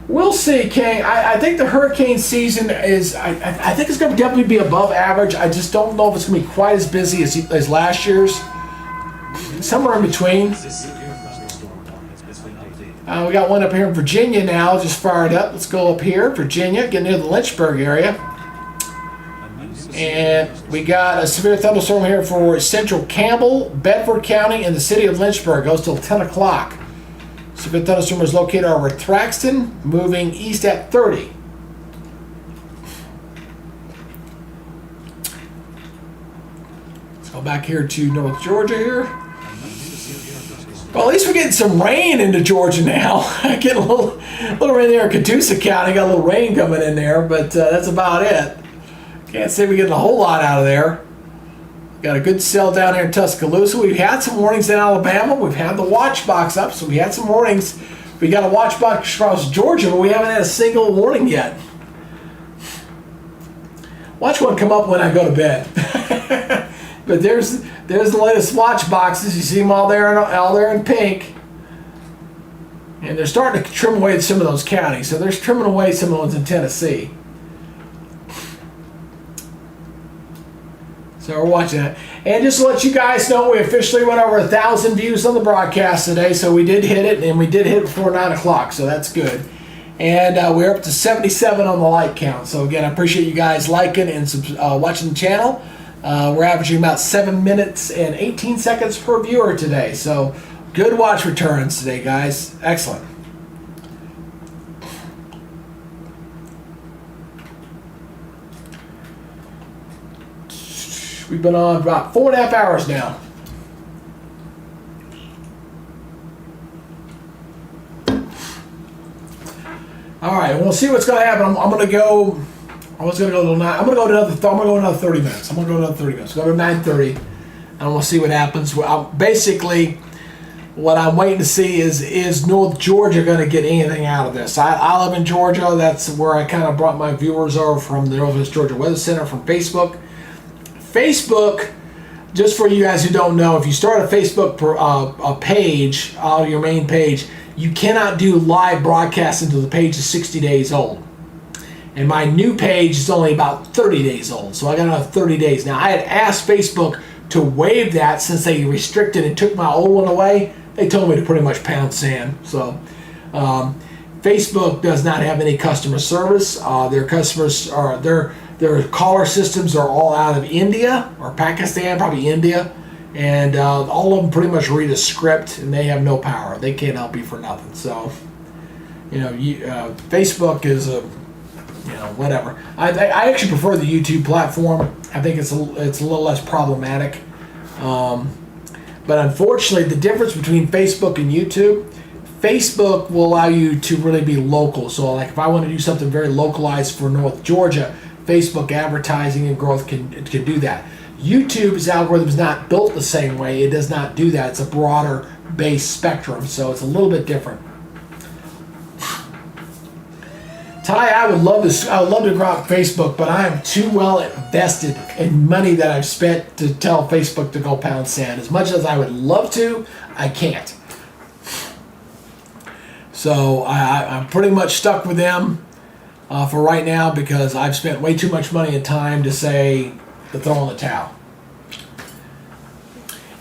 We'll see, King. I think the hurricane season is, I think it's going to definitely be above average. I just don't know if it's going to be quite as busy as last year's. Somewhere in between. We got one up here in Virginia now, just fired up. Let's go up here, Virginia, get near the Lynchburg area. And we got a severe thunderstorm here for central Campbell, Bedford County, and the city of Lynchburg. Goes till 10 o'clock. Severe thunderstorm is located over Thraxton, moving east at 30. Let's go back here to North Georgia here. Well, at least we're getting some rain into Georgia now. Getting a little rain there in Catoosa County. Got a little rain coming in there, but that's about it. Can't say we're getting a whole lot out of there. Got a good cell down here in Tuscaloosa. We've had some warnings in Alabama. We've had the watch box up, so we had some warnings. We got a watch box across Georgia, but we haven't had a single warning yet. Watch one come up when I go to bed. But there's the latest watch boxes. You see them all there in pink. And they're starting to trim away some of those counties. So they're trimming away some of the ones in Tennessee. So we're watching that. And just to let you guys know, we officially went over 1,000 views on the broadcast today. So we did hit it, and we did hit it before 9 o'clock. So that's good. And we're up to 77 on the like count. So again, I appreciate you guys liking and watching the channel. We're averaging about 7 minutes and 18 seconds per viewer today. So good watch returns today, guys. Excellent. We've been on about 4.5 hours now. All right, we'll see what's going to happen. I'm going to go. I was going to go to 9. I'm going to go another. I'm going to go another 30 minutes. I'm going to go another 30 minutes. Go to 9:30, and we'll see what happens. Well, basically, what I'm waiting to see is North Georgia going to get anything out of this? I live in Georgia. That's where I kind of brought my viewers over from the Northwest Georgia Weather Center from Facebook. Facebook, just for you guys who don't know, if you start a Facebook a page, your main page, you cannot do live broadcasts until the page is 60 days old. And my new page is only about 30 days old, so I got another 30 days. Now, I had asked Facebook to waive that since they restricted and took my old one away. They told me to pretty much pound sand. So, Facebook does not have any customer service. Their customers are their caller systems are all out of India or Pakistan, probably India, and all of them pretty much read a script, and they have no power. They can't help you for nothing. So, Facebook is a whatever. I actually prefer the YouTube platform. I think it's a little less problematic. But unfortunately, the difference between Facebook and YouTube, Facebook will allow you to really be local. So like if I want to do something very localized for North Georgia, Facebook advertising and growth can do that. YouTube's algorithm is not built the same way. It does not do that. It's a broader base spectrum, so it's a little bit different. Ty, I would love to grow up Facebook, but I am too well invested in money that I've spent to tell Facebook to go pound sand. As much as I would love to, I can't. So I'm pretty much stuck with them for right now because I've spent way too much money and time to throw in the towel.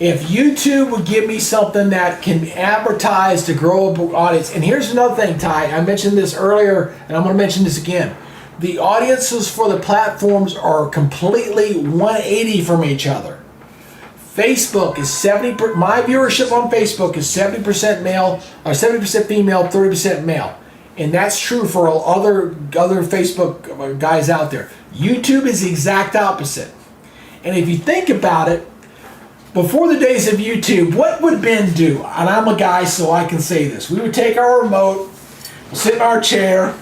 If YouTube would give me something that can advertise to grow an audience, and here's another thing, Ty, I mentioned this earlier, and I'm going to mention this again. The audiences for the platforms are completely 180 from each other. Facebook is 70%, my viewership on Facebook is 70% male, or 70% female, 30% male. And that's true for other Facebook guys out there. YouTube is the exact opposite. And if you think about it, before the days of YouTube, what would Ben do? And I'm a guy, so I can say this. We would take our remote, sit in our chair,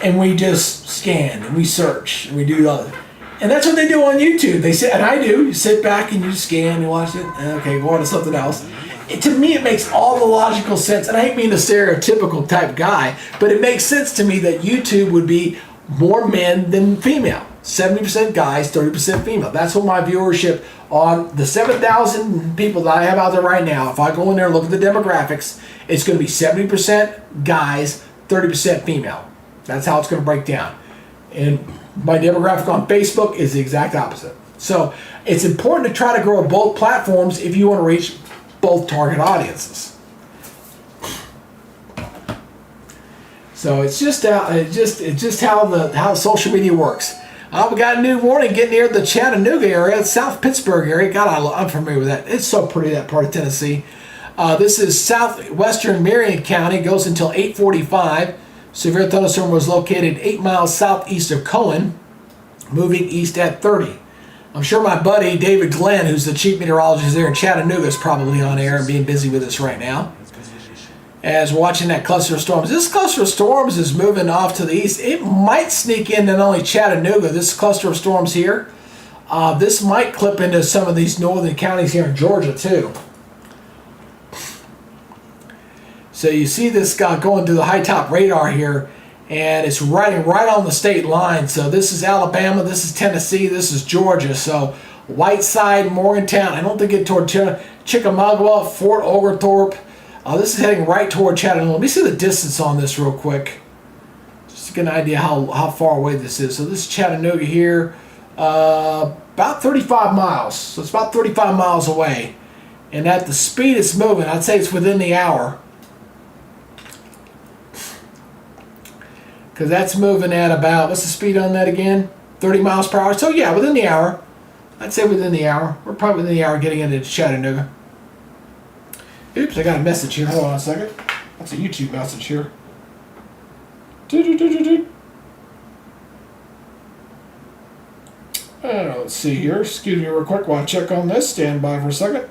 and we just scan, and we search, and we do other. And that's what they do on YouTube. They sit, and I do. You sit back, and you scan, you watch it, and okay, go on to something else. To me, it makes all the logical sense. And I ain't being a stereotypical type guy, but it makes sense to me that YouTube would be more men than female. 70% guys, 30% female. That's what my viewership on the 7,000 people that I have out there right now, if I go in there and look at the demographics, it's going to be 70% guys, 30% female. That's how it's going to break down. And my demographic on Facebook is the exact opposite. So it's important to try to grow both platforms if you want to reach both target audiences. So it's just how social media works. We got a new warning getting near the Chattanooga area, South Pittsburgh area. God, I'm familiar with that. It's so pretty, that part of Tennessee. This is southwestern Marion County, goes until 8:45. Severe thunderstorm was located 8 miles southeast of Cohen, moving east at 30. I'm sure my buddy David Glenn, who's the chief meteorologist there in Chattanooga, is probably on air and being busy with us right now as we're watching that cluster of storms. This cluster of storms is moving off to the east. It might sneak in not only Chattanooga, this cluster of storms here. This might clip into some of these northern counties here in Georgia too. So you see this guy going through the high top radar here, and it's riding right on the state line. So this is Alabama, this is Tennessee, this is Georgia. So Whiteside, Morgantown, I don't think it toward Chickamauga, Fort Oglethorpe. This is heading right toward Chattanooga. Let me see the distance on this real quick, just to get an idea how far away this is. So this is Chattanooga here, about 35 miles. So it's about 35 miles away. And at the speed it's moving, I'd say it's within the hour. Because that's moving at about, what's the speed on that again? 30 miles per hour. So yeah, within the hour. I'd say within the hour. We're probably within the hour getting into Chattanooga. Oops, I got a message here. Hold on a second. That's a YouTube message here. Let's see here. Excuse me real quick while I check on this. Stand by for a second.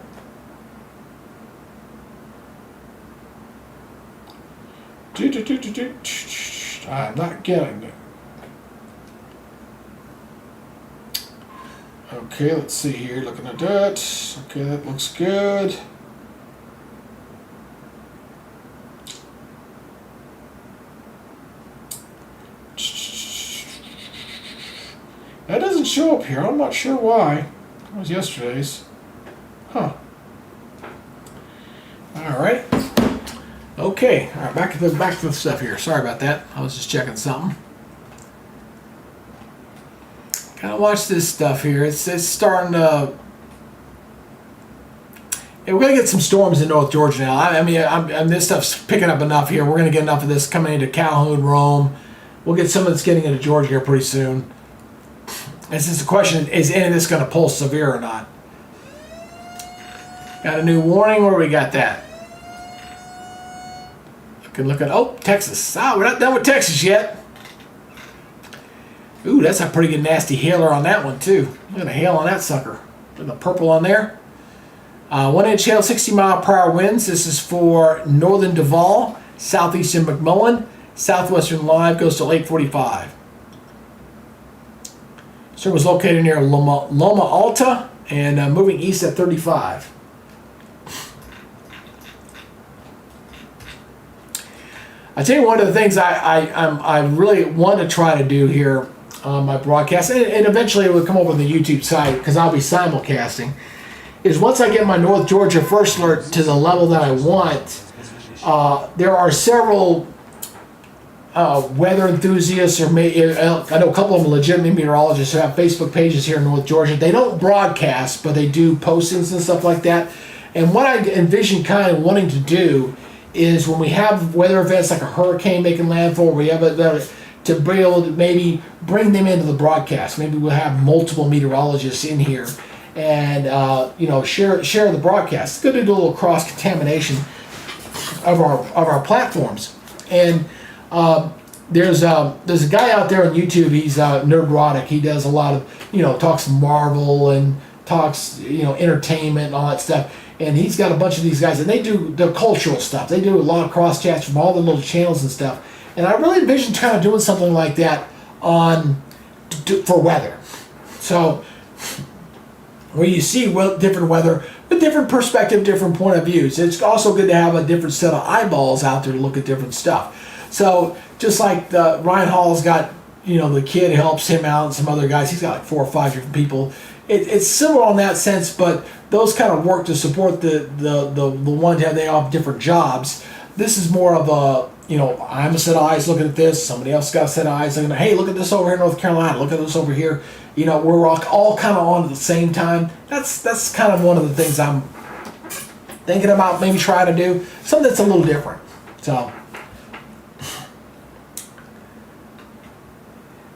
I'm not getting it. Okay, let's see here. Looking at that. Okay, that looks good. That doesn't show up here. I'm not sure why. It was yesterday's. Huh. All right. Okay. All right. Back to the stuff here. Sorry about that. I was just checking something. Kind of watch this stuff here. It's starting to. Yeah, we're gonna get some storms in North Georgia now. I mean, this stuff's picking up enough here. We're gonna get enough of this coming into Calhoun, Rome. We'll get some of this getting into Georgia here pretty soon. This is the question: is any of this going to pull severe or not? Got a new warning. Where we got that? I can look at Texas. We're not done with Texas yet. Ooh, that's a pretty good nasty hailer on that one too. Look at the hail on that sucker. Look at the purple on there. 1 inch hail, 60-mile-per-hour winds. This is for northern Duval, southeastern McMullen, southwestern Live goes to 845. Storm was located near Loma Alta and moving east at 35. I tell you, one of the things I really want to try to do here on my broadcast, and eventually it will come over on the YouTube site because I'll be simulcasting, is once I get my North Georgia first alert to the level that I want, there are several weather enthusiasts, or I know a couple of them legitimate meteorologists who have Facebook pages here in North Georgia. They don't broadcast, but they do postings and stuff like that. And what I envision kind of wanting to do is when we have weather events like a hurricane making landfall, we have to be able to maybe bring them into the broadcast. Maybe we'll have multiple meteorologists in here and share the broadcast. It's good to do a little cross contamination of our platforms. And there's a guy out there on YouTube. He's Nerdrotic. He does a lot of talks Marvel and talks entertainment and all that stuff. And he's got a bunch of these guys, and they do the cultural stuff. They do a lot of cross chats from all the little channels and stuff. And I really envision kind of doing something like that for weather. So where you see different weather, a different perspective, different point of views. It's also good to have a different set of eyeballs out there to look at different stuff. So just like Ryan Hall's got, the kid helps him out and some other guys. He's got like 4 or 5 different people. It's similar in that sense, but those kind of work to support the ones that they all have different jobs. This is more of a, I'm a set of eyes looking at this. Somebody else got a set of eyes looking at, hey, look at this over here in North Carolina. Look at this over here. We're all kind of on at the same time. That's kind of one of the things I'm thinking about maybe trying to do. Something that's a little different. So.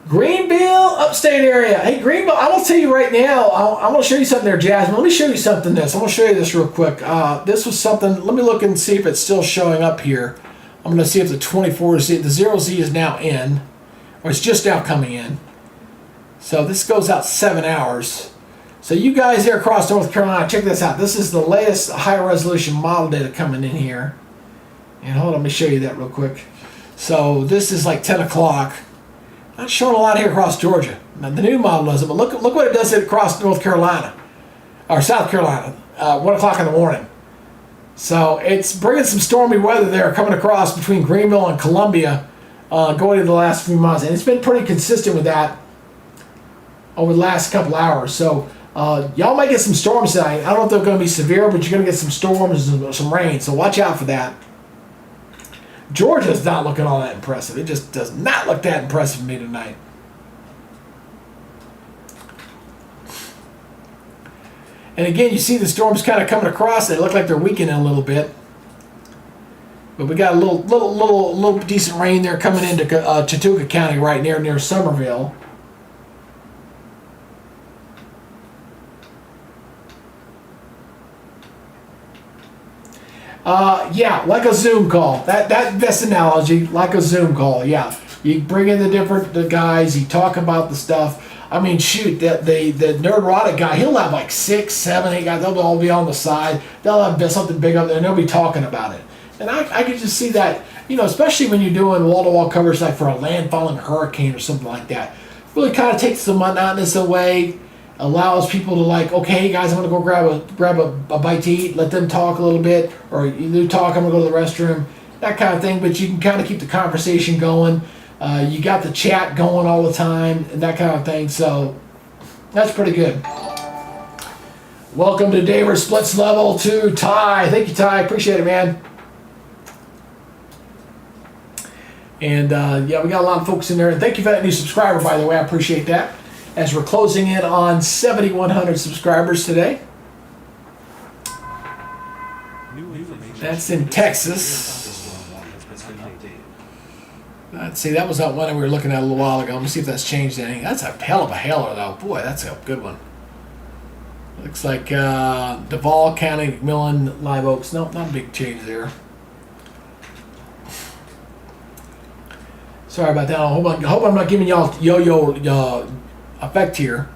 Greenville, upstate area. Hey, Greenville, I will tell you right now, I'm going to show you something there, Jasmine. Let me show you something this. I'm going to show you this real quick. This was something, let me look and see if it's still showing up here. I'm going to see if the 24Z, the 0Z is now in, or it's just now coming in. So this goes out 7 hours. So you guys there across North Carolina, check this out. This is the latest high resolution model data coming in here. And hold on, let me show you that real quick. So this is like 10 o'clock. Not showing a lot here across Georgia. Now, the new model doesn't, but look what it does across North Carolina, or South Carolina, 1 o'clock in the morning. So it's bringing some stormy weather there coming across between Greenville and Columbia going into the last few months. And it's been pretty consistent with that over the last couple hours. So y'all might get some storms tonight. I don't know if they're going to be severe, but you're going to get some storms and some rain. So watch out for that. Georgia's not looking all that impressive. It just does not look that impressive to me tonight. And again, you see the storms kind of coming across. They look like they're weakening a little bit. But we got a little decent rain there coming into Chattanooga County right near Somerville. Yeah, like a Zoom call. That's analogy, like a Zoom call. Yeah, you bring in the guys. You talk about the stuff. I mean, shoot, the Nerdrotic guy, he'll have like 6, 7, 8 guys. They'll all be on the side. They'll have something big up there, and they'll be talking about it. And I could just see that, especially when you're doing wall-to-wall coverage like for a landfalling hurricane or something like that. Really kind of takes the monotonous away, allows people to like, okay, guys, I'm going to go grab a bite to eat, let them talk a little bit, or you talk, I'm going to go to the restroom, that kind of thing. But you can kind of keep the conversation going. You got the chat going all the time and that kind of thing. So that's pretty good. Welcome to Daver Splits Level 2, Ty. Thank you, Ty. Appreciate it, man. And yeah, we got a lot of folks in there. And thank you for that new subscriber, by the way. I appreciate that. As we're closing in on 7,100 subscribers today. That's in Texas. Let's see, that was that one that we were looking at a little while ago. Let me see if that's changed anything. That's a hell of a hailer, though. Boy, that's a good one. Looks like Duval County, McMillan, Live Oaks. No, not a big change there. Sorry about that. I hope I'm not giving y'all yo-yo effect here.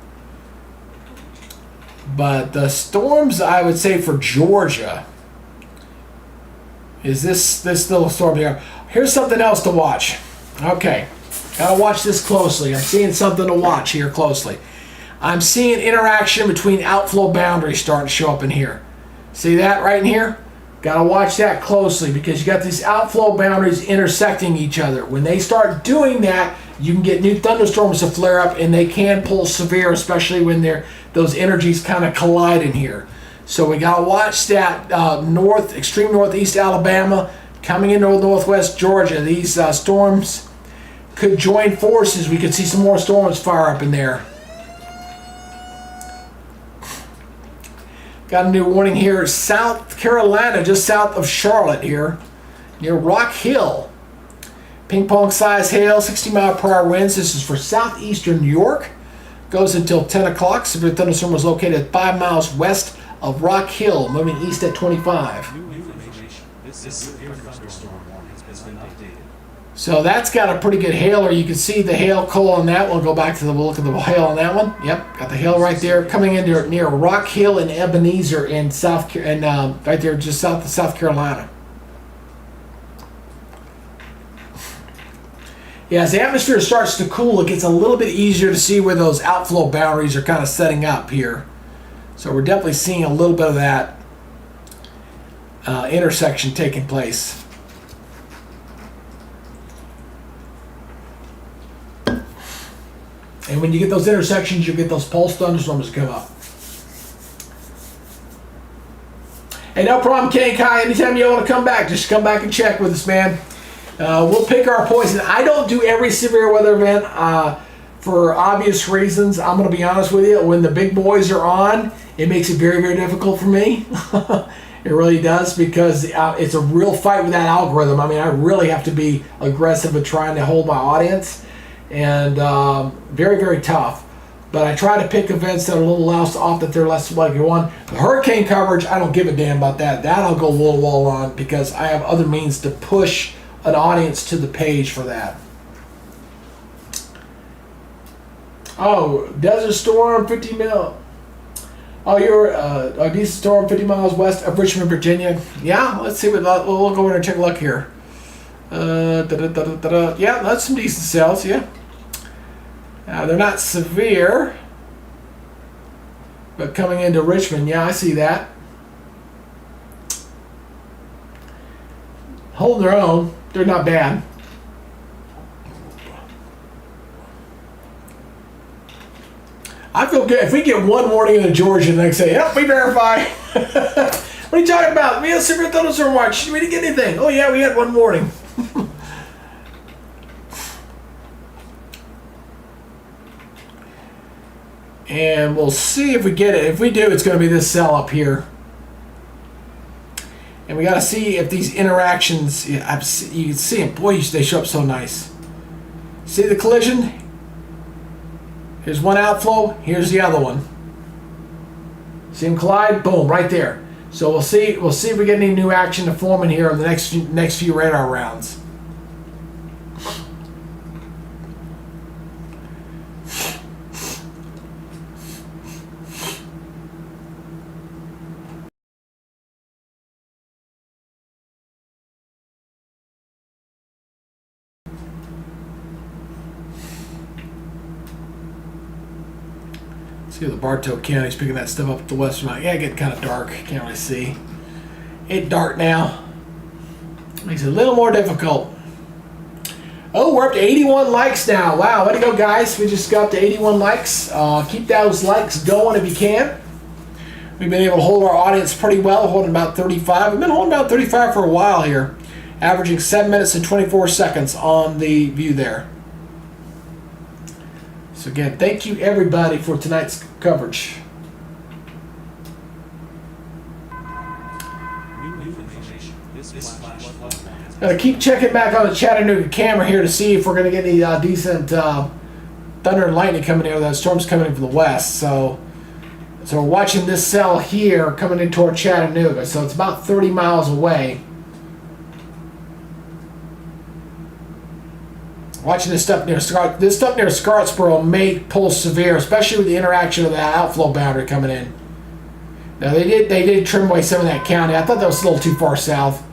But the storms, I would say, for Georgia, is this still a storm here? Here's something else to watch. Okay, gotta watch this closely. I'm seeing something to watch here closely. I'm seeing interaction between outflow boundaries starting to show up in here. See that right in here? Gotta watch that closely because you got these outflow boundaries intersecting each other. When they start doing that, you can get new thunderstorms to flare up, and they can pull severe, especially when those energies kind of collide in here. So we gotta watch that extreme northeast Alabama coming into northwest Georgia. These storms could join forces. We could see some more storms fire up in there. Got a new warning here, South Carolina, just south of Charlotte here, near Rock Hill. Ping pong size hail, 60-mile-per-hour winds. This is for southeastern New York. Goes until 10 o'clock. Severe thunderstorm was located 5 miles west of Rock Hill, moving east at 25. New information. This severe thunderstorm warning has been updated. So that's got a pretty good hailer. You can see the hail coal on that one. Go back to we'll look at the hail on that one. Yep, got the hail right there coming in near Rock Hill and Ebenezer in right there just south of South Carolina. Yeah, as the atmosphere starts to cool, it gets a little bit easier to see where those outflow boundaries are kind of setting up here. So we're definitely seeing a little bit of that intersection taking place. And when you get those intersections, you get those pulse thunderstorms come up. Hey, no problem, Ken Kai. Anytime you want to come back, just come back and check with us, man. We'll pick our poison. I don't do every severe weather event for obvious reasons. I'm going to be honest with you. When the big boys are on, it makes it very, very difficult for me. It really does, because it's a real fight with that algorithm. I mean, I really have to be aggressive at trying to hold my audience. And very, very tough. But I try to pick events that are a little less off, that they're less likely one. The hurricane coverage, I don't give a damn about that. That I'll go wall to wall on, because I have other means to push an audience to the page for that. Oh, Desert Storm, 50 mil. Oh, you're a decent storm, 50 miles west of Richmond, Virginia. Yeah, let's see what we'll go over and take a look here. Yeah, that's some decent cells, yeah. They're not severe, but coming into Richmond, yeah, I see that. Holding their own, they're not bad. I feel good. If we get one warning into Georgia and they say, yep, we verify. What are you talking about? We had a severe thunderstorm watch. We didn't get anything. Oh, yeah, we had one warning. And we'll see if we get it. If we do, it's going to be this cell up here. And we got to see if these interactions, you can see them. Boy, they show up so nice. See the collision? Here's one outflow. Here's the other one. See them collide? Boom, right there. So we'll see if we get any new action to form in here in the next few radar rounds. See the Bartow County's picking that stuff up at the western line. Yeah, it getting kind of dark. Can't really see. It's dark now. Makes it a little more difficult. Oh, we're up to 81 likes now. Wow, way to go, guys. We just got up to 81 likes. Keep those likes going if you can. We've been able to hold our audience pretty well, holding about 35. We've been holding about 35 for a while here, averaging 7 minutes and 24 seconds on the view there. So again, thank you everybody for tonight's coverage. Gotta keep checking back on the Chattanooga camera here to see if we're gonna get any decent thunder and lightning coming in, or that storm's coming in from the west. So we're watching this cell here coming in toward Chattanooga. So it's about 30 miles away. Watching this stuff near Scarletsboro may pull severe, especially with the interaction of the outflow boundary coming in. Now they did trim away some of that county. I thought that was a little too far south.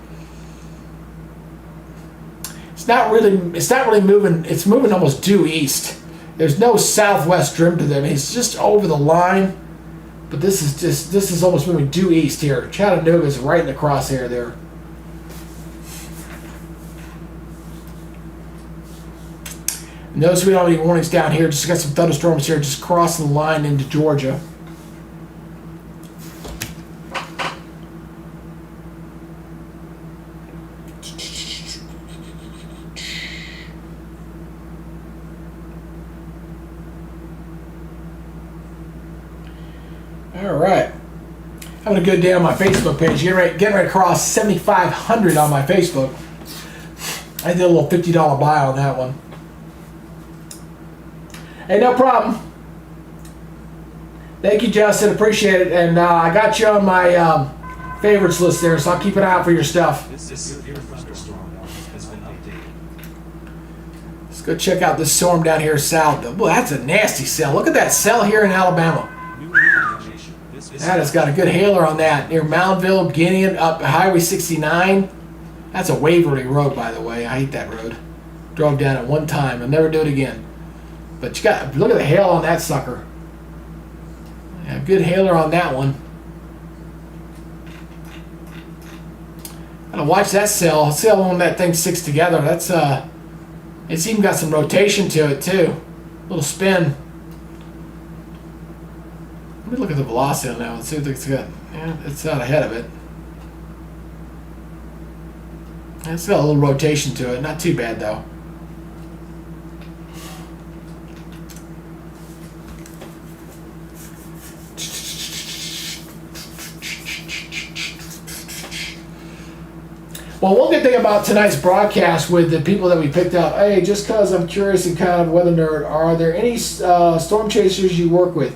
It's not really moving. It's moving almost due east. There's no southwest rim to them. It's just over the line. But this is almost moving due east here. Chattanooga is right in the crosshair there. Notice we don't have any warnings down here. Just got some thunderstorms here, just crossing the line into Georgia. All right. Having a good day on my Facebook page. Getting ready to cross 7,500 on my Facebook. I did a little $50 buy on that one. Hey, no problem. Thank you, Justin. Appreciate it. And I got you on my favorites list there, so I'll keep an eye out for your stuff. This severe thunderstorm warning has been updated. Let's go check out this storm down here south. Boy, that's a nasty cell. Look at that cell here in Alabama. That has got a good hailer on that. Near Moundville, Guinea, up Highway 69. That's a Waverly Road, by the way. I hate that road. Drove down it one time. I'll never do it again. But you got, look at the hail on that sucker. Yeah, good hailer on that one. Gotta watch that cell. See how long that thing sticks together. That's it's even got some rotation to it too. A little spin. Let me look at the velocity on that one. See if it's got. Yeah, it's out ahead of it. It's got a little rotation to it. Not too bad though. Well, one good thing about tonight's broadcast with the people that we picked out, hey, just because I'm curious and kind of weather nerd, are there any storm chasers you work with?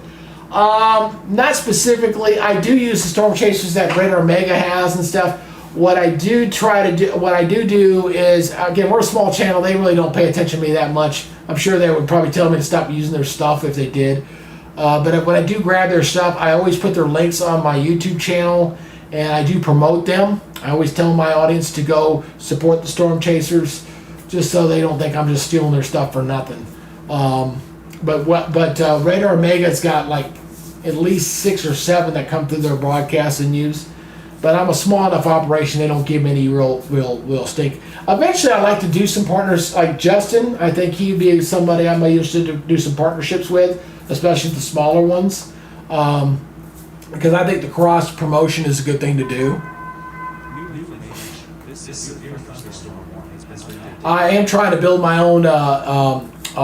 Not specifically. I do use the storm chasers that Radar Omega has and stuff. What I do is, again, we're a small channel. They really don't pay attention to me that much. I'm sure they would probably tell me to stop using their stuff if they did. But when I do grab their stuff, I always put their links on my YouTube channel, and I do promote them. I always tell my audience to go support the storm chasers, just so they don't think I'm just stealing their stuff for nothing. But Radar Omega's got like at least 6 or 7 that come through their broadcasts and use. But I'm a small enough operation; they don't give me any real stake. Eventually, I'd like to do some partners like Justin. I think he'd be somebody I might used to do some partnerships with, especially the smaller ones, because I think the cross promotion is a good thing to do. I am trying to build my own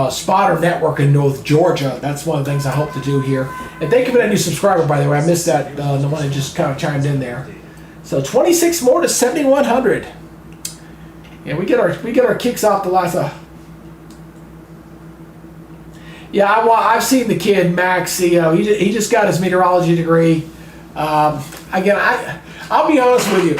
spotter network in North Georgia. That's one of the things I hope to do here. And thank you for that new subscriber, by the way. I missed that, the one that just kind of chimed in there. So 26 more to 7,100. Yeah, we get our kicks off the last. Yeah, I've seen the kid Max. You know, he just got his meteorology degree. Again, I'll be honest with you.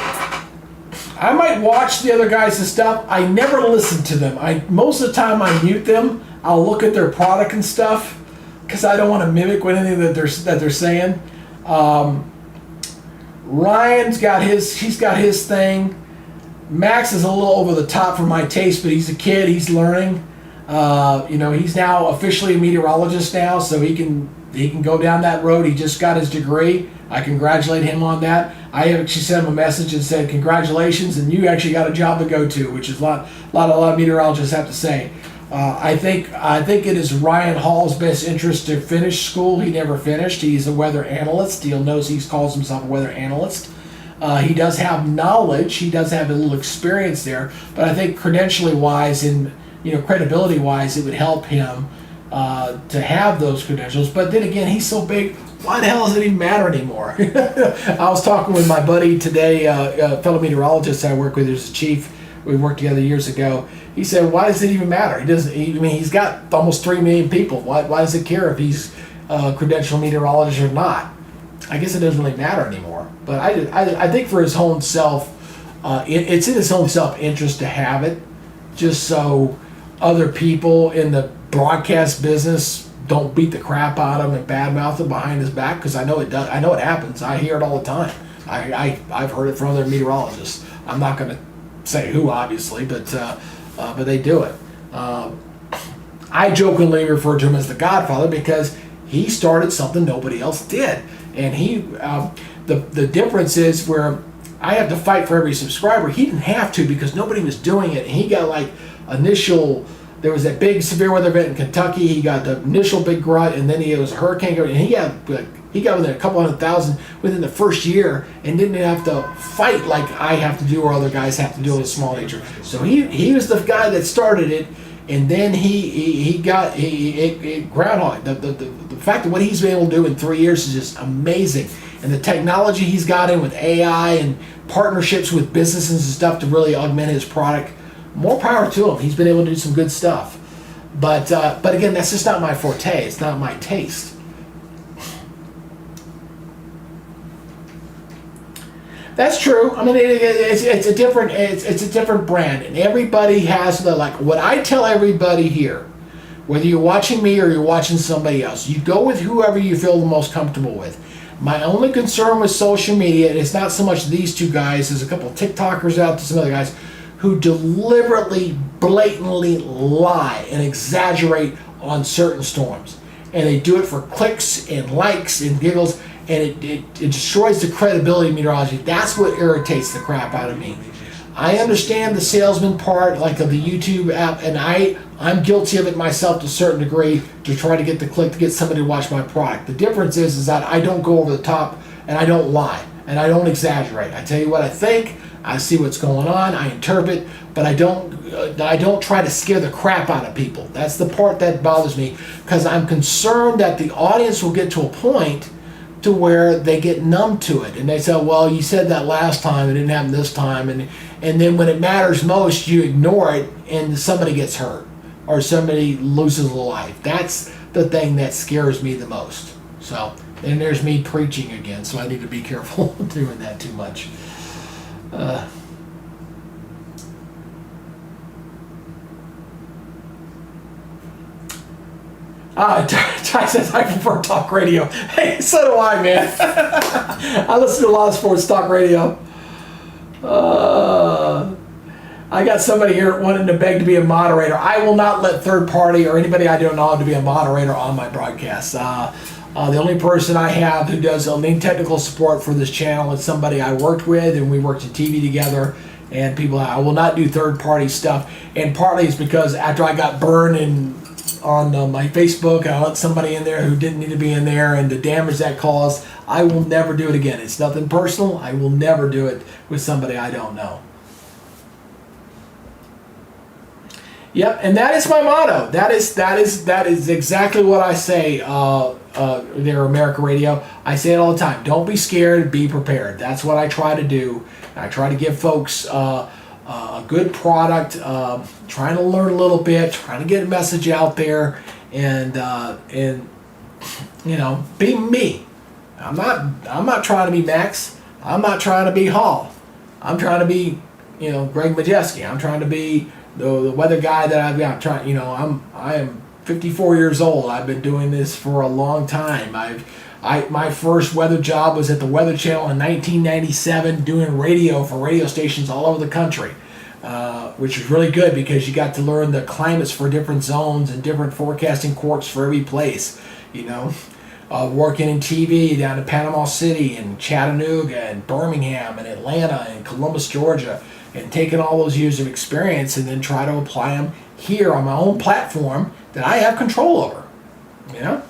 I might watch the other guys and stuff. I never listen to them. Most of the time I mute them. I'll look at their product and stuff because I don't want to mimic anything that they're saying. Ryan's got he's got his thing. Max is a little over the top for my taste, but he's a kid. He's learning. You know, he's now officially a meteorologist now, so he can he can go down that road. He just got his degree. I congratulate him on that. I actually sent him a message and said, congratulations, and you actually got a job to go to, which is a lot of meteorologists have to say. I think it is Ryan Hall's best interest to finish school. He never finished. He's a weather analyst. He knows he calls himself a weather analyst. He does have knowledge. He does have a little experience there. But I think credentially wise and credibility wise, it would help him to have those credentials. But then again, he's so big. Why the hell does it even matter anymore? I was talking with my buddy today, a fellow meteorologist I work with, who's a chief. We worked together years ago. He said, "Why does it even matter? He doesn't. He's got almost 3 million people. Why does it care if he's a credentialed meteorologist or not? I guess it doesn't really matter anymore. But I think for his own self, it's in his own self-interest to have it, just so other people in the broadcast business don't beat the crap out of him and badmouth him behind his back, because I know it does. I know it happens. I hear it all the time. I've heard it from other meteorologists. I'm not going to say who, obviously, but they do it. I jokingly refer to him as the Godfather because he started something nobody else did, and the difference is where I have to fight for every subscriber. He didn't have to because nobody was doing it. And he got there was that big severe weather event in Kentucky. He got the initial big grunt, and then he was a hurricane, and he got within a couple 100,000 within the first year, and didn't have to fight like I have to do or other guys have to do with small nature. So he was the guy that started it, and then he groundhog. The fact that what he's been able to do in 3 years is just amazing, and the technology he's got in with AI and partnerships with businesses and stuff to really augment his product. More power to him. He's been able to do some good stuff, but again, that's just not my forte. It's not my taste. That's true. I mean, it's a different brand, and everybody has what I tell everybody here. Whether you're watching me or you're watching somebody else, you go with whoever you feel the most comfortable with. My only concern with social media, and it's not so much these two guys. There's a couple of TikTokers out there, some other guys who deliberately, blatantly lie and exaggerate on certain storms. And they do it for clicks and likes and giggles, and it destroys the credibility of meteorology. That's what irritates the crap out of me. I understand the salesman part, like of the YouTube app, and I'm guilty of it myself to a certain degree to try to get the click to get somebody to watch my product. The difference is that I don't go over the top, and I don't lie, and I don't exaggerate. I tell you what I think. I see what's going on, I interpret, but I don't try to scare the crap out of people. That's the part that bothers me, because I'm concerned that the audience will get to a point to where they get numb to it, and they say, well, you said that last time, it didn't happen this time, and then when it matters most, you ignore it, and somebody gets hurt, or somebody loses a life. That's the thing that scares me the most. So, and there's me preaching again, so I need to be careful doing that too much. Ty says I prefer talk radio. Hey, so do I, man. I listen to a lot of sports talk radio. I got somebody here wanting to beg to be a moderator. I will not let third party or anybody I don't know to be a moderator on my broadcast. The only person I have who does main technical support for this channel is somebody I worked with, and we worked in TV together. And I will not do third party stuff. And partly it's because after I got burned on my Facebook, I let somebody in there who didn't need to be in there, and the damage that caused, I will never do it again. It's nothing personal. I will never do it with somebody I don't know. Yep, and that is my motto. That is exactly what I say there, America Radio. I say it all the time. Don't be scared, be prepared. That's what I try to do. I try to give folks a good product, trying to learn a little bit, trying to get a message out there, and be me. I'm not trying to be Max. I'm not trying to be Hall. I'm trying to be, Greg Majeski. I'm trying to be the weather guy that I've got. I am 54 years old. I've been doing this for a long time. My first weather job was at the Weather Channel in 1997, doing radio for radio stations all over the country, which was really good because you got to learn the climates for different zones and different forecasting quarks for every place. working in TV down in Panama City and Chattanooga and Birmingham and Atlanta and Columbus, Georgia, and taking all those years of experience and then try to apply them here on my own platform that I have control over. You know?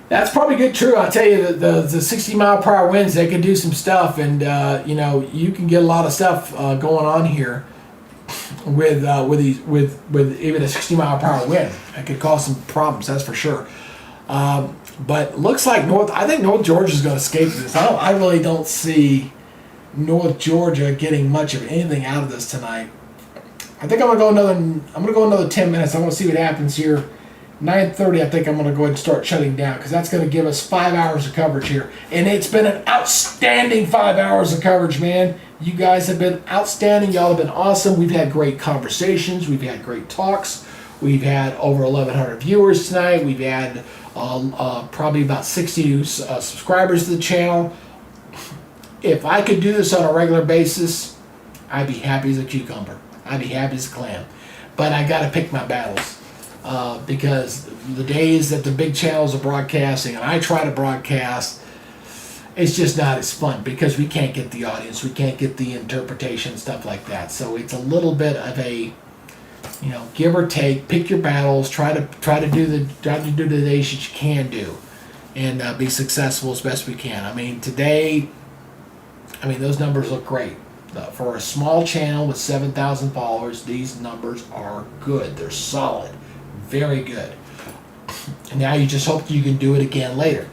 That's probably good. True. I'll tell you, the 60-mile-per-hour winds, they can do some stuff, and you know, you can get a lot of stuff going on here with even a 60-mile-per-hour wind. That could cause some problems. That's for sure. But looks like I think North Georgia is going to escape this. I really don't see North Georgia getting much of anything out of this tonight. I think I'm gonna go another 10 minutes. I want to see what happens here. 9:30, I think I'm going to go ahead and start shutting down because that's going to give us 5 hours of coverage here. And it's been an outstanding 5 hours of coverage, man. You guys have been outstanding. Y'all have been awesome. We've had great conversations. We've had great talks. We've had over 1,100 viewers tonight. We've had probably about 60 subscribers to the channel. If I could do this on a regular basis, I'd be happy as a cucumber. I'd be happy as a clam. But I got to pick my battles. Because the days that the big channels are broadcasting and I try to broadcast, it's just not as fun because we can't get the audience, we can't get the interpretation, stuff like that. So it's a little bit of a, you know, give or take, pick your battles, try to do the days that you can do, and be successful as best we can. I mean, today, those numbers look great. For a small channel with 7,000 followers, these numbers are good. They're solid. Very good. And now you just hope you can do it again later.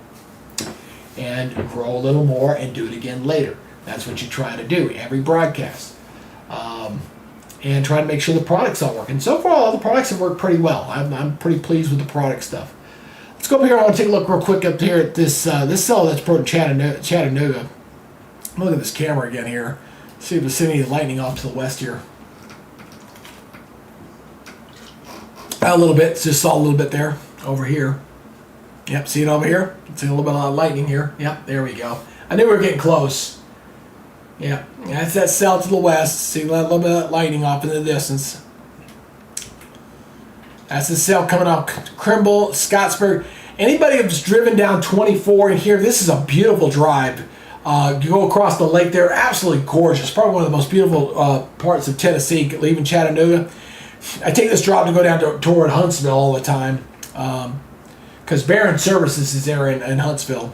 And grow a little more and do it again later. That's what you try to do, every broadcast. And try to make sure the products all work. And so far, all the products have worked pretty well. I'm pretty pleased with the product stuff. Let's go up here. I want to take a look real quick up here at this cell that's put in Chattanooga. Look at this camera again here. See if there's any lightning off to the west here. A little bit, just saw a little bit there, over here. Yep, see it over here? See a little bit of lightning here. Yep, there we go. I knew we were getting close. Yep, that's that cell to the west. See a little bit of lightning off in the distance. That's the cell coming up, Crimble, Scottsburg. Anybody who's driven down 24 in here, this is a beautiful drive. You go across the lake there, absolutely gorgeous. Probably one of the most beautiful parts of Tennessee, leaving Chattanooga. I take this drive to go down toward Huntsville all the time because Barron Services is there in Huntsville.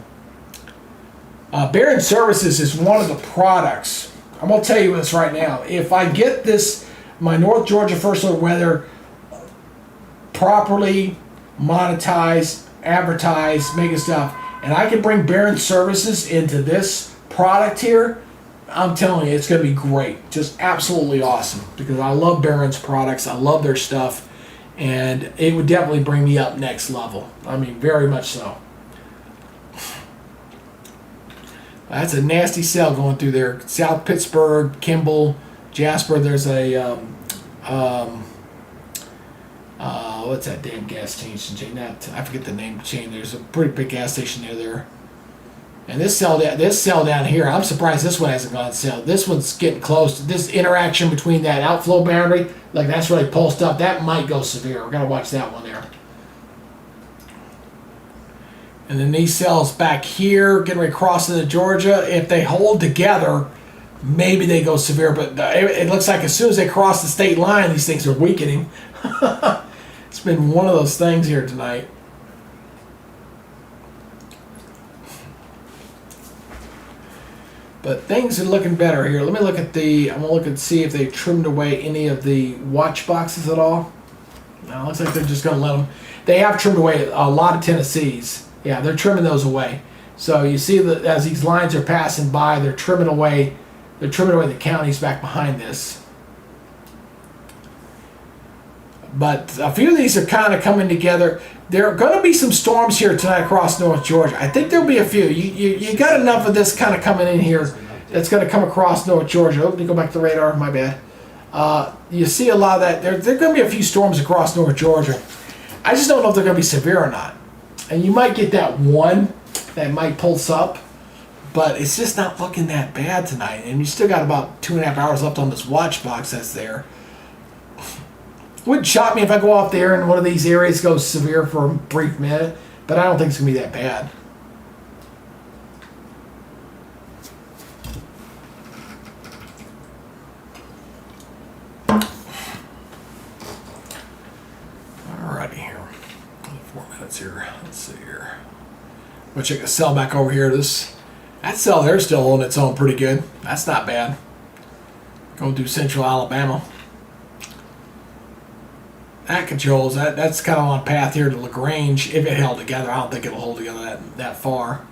Barron Services is one of the products. I'm going to tell you this right now. If I get my North Georgia First Alert weather properly monetized, advertised, making stuff, and I can bring Barron Services into this product here, I'm telling you, it's going to be great. Just absolutely awesome. Because I love Barron's products. I love their stuff. And it would definitely bring me up next level. I mean, very much so. That's a nasty cell going through there. South Pittsburgh, Kimball, Jasper. There's a, what's that damn gas station? I forget the name of the chain. There's a pretty big gas station near there. And this cell down here, I'm surprised this one hasn't gone sell. This one's getting close. This interaction between that outflow boundary, like that's really pulsed up. That might go severe. We're going to watch that one there. And then these cells back here, getting ready to cross into Georgia. If they hold together, maybe they go severe. But it looks like as soon as they cross the state line, these things are weakening. It's been one of those things here tonight. But things are looking better here. Let me look at I'm going to look and see if they've trimmed away any of the watch boxes at all. No, it looks like they're just going to let them. They have trimmed away a lot of Tennessees. Yeah, they're trimming those away. So you see that as these lines are passing by, they're trimming away the counties back behind this. But a few of these are kind of coming together. There are going to be some storms here tonight across North Georgia. I think there'll be a few. You got enough of this kind of coming in here that's going to come across North Georgia. Let me go back to the radar. My bad. You see a lot of that. There are going to be a few storms across North Georgia. I just don't know if they're going to be severe or not. And you might get that one that might pulse up, but it's just not looking that bad tonight. And you still got about 2.5 hours left on this watch box that's there. Wouldn't shock me if I go off there and one of these areas goes severe for a brief minute, but I don't think it's going to be that bad. Alrighty here. 4 minutes here. Let's see here. We'll check the cell back over here. That cell there's still holding its own pretty good. That's not bad. Going through central Alabama. That controls that's kind of on path here to LaGrange. If it held together, I don't think it'll hold together that far.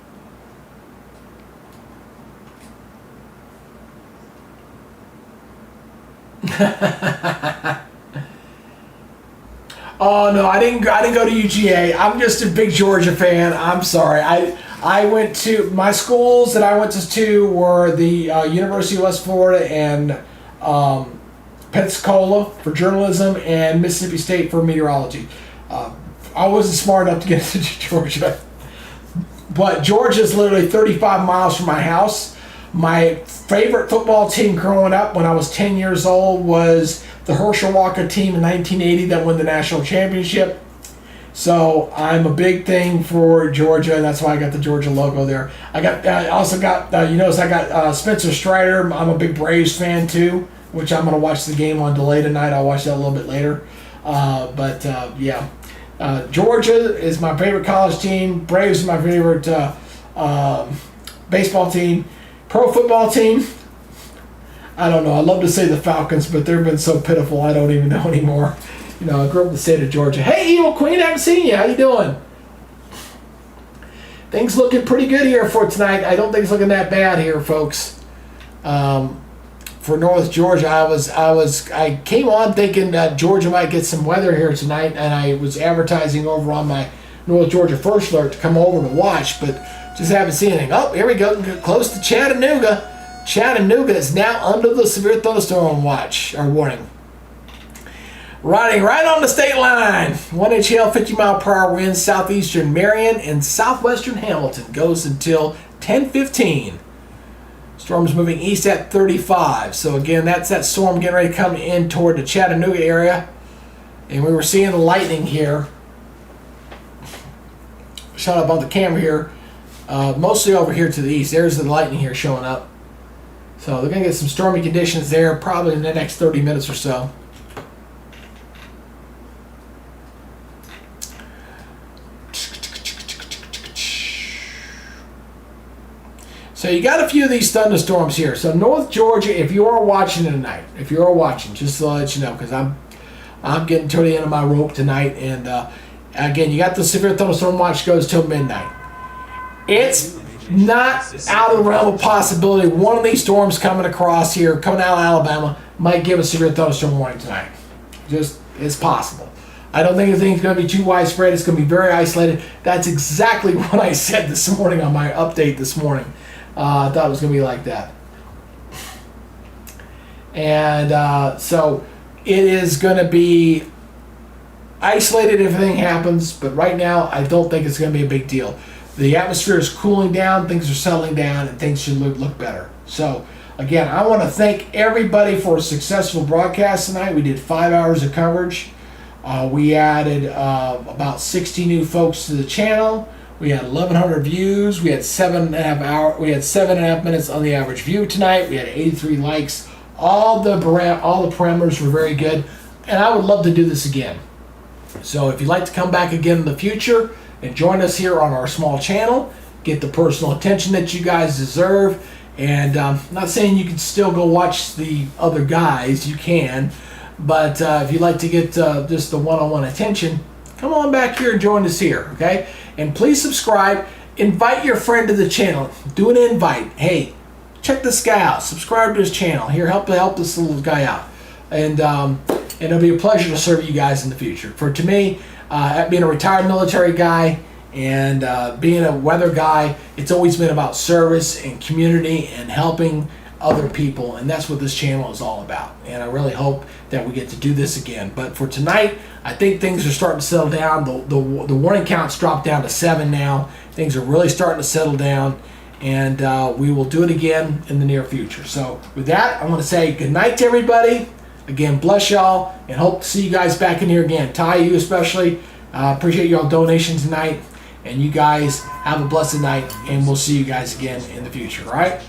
Oh no, I didn't go to UGA. I'm just a big Georgia fan. I'm sorry. I went to my schools that I went to were the University of West Florida and Pensacola for journalism and Mississippi State for meteorology. I wasn't smart enough to get into Georgia, but Georgia is literally 35 miles from my house. My favorite football team growing up when I was 10 years old was the Herschel Walker team in 1980 that won the national championship. So I'm a big thing for Georgia, and that's why I got the Georgia logo there. I also got you notice I got Spencer Strider. I'm a big Braves fan too, which I'm going to watch the game on delay tonight. I'll watch that a little bit later. Yeah, Georgia is my favorite college team. Braves is my favorite baseball team. Pro football team, I don't know. I love to say the Falcons, but they've been so pitiful I don't even know anymore. You know, I grew up in the state of Georgia. Hey, Evil Queen, I haven't seen you. How you doing? Things looking pretty good here for tonight. I don't think it's looking that bad here, folks. For North Georgia, I came on thinking that Georgia might get some weather here tonight, and I was advertising over on my North Georgia First Alert to come over to watch, but just haven't seen anything. Oh, here we go. Close to Chattanooga. Chattanooga is now under the severe thunderstorm watch or warning. Riding right on the state line. 1 inch hail, 50 mile per hour winds, southeastern Marion and southwestern Hamilton goes until 10:15. Storm's moving east at 35. So again, that's that storm getting ready to come in toward the Chattanooga area. And we were seeing the lightning here. Shot up on the camera here. Mostly over here to the east. There's the lightning here showing up. So they're going to get some stormy conditions there probably in the next 30 minutes or so. So you got a few of these thunderstorms here. So North Georgia, if you are watching tonight, just to let you know, because I'm getting to the end of my rope tonight, and again, you got the severe thunderstorm watch goes till midnight. It's not out of the realm of possibility. One of these storms coming across here, coming out of Alabama, might give a severe thunderstorm warning tonight. Just, it's possible. I don't think anything's going to be too widespread. It's going to be very isolated. That's exactly what I said this morning on my update this morning. I thought it was going to be like that. And so it is going to be isolated if anything happens, but right now I don't think it's going to be a big deal. The atmosphere is cooling down, things are settling down, and things should look better. So again, I want to thank everybody for a successful broadcast tonight. We did 5 hours of coverage. We added about 60 new folks to the channel. We had 1,100 views. We had 7.5 minutes on the average view tonight. We had 83 likes. All the parameters were very good, and I would love to do this again. So if you'd like to come back again in the future and join us here on our small channel, get the personal attention that you guys deserve. And I'm not saying you can still go watch the other guys. You can, but if you'd like to get just the one-on-one attention, come on back here and join us here, okay? And please subscribe. Invite your friend to the channel. Do an invite. Hey, check this guy out. Subscribe to his channel. Here, help this little guy out. And it'll be a pleasure to serve you guys in the future. To me, being a retired military guy and being a weather guy, it's always been about service and community and helping other people, and that's what this channel is all about. And I really hope that we get to do this again. But for tonight, I think things are starting to settle down. The warning count's dropped down to 7 now. Things are really starting to settle down, and we will do it again in the near future. So with that, I want to say good night to everybody. again, bless y'all, and hope to see you guys back in here again. Ty, you especially, appreciate y'all donation tonight, and you guys have a blessed night, and we'll see you guys again in the future, all right?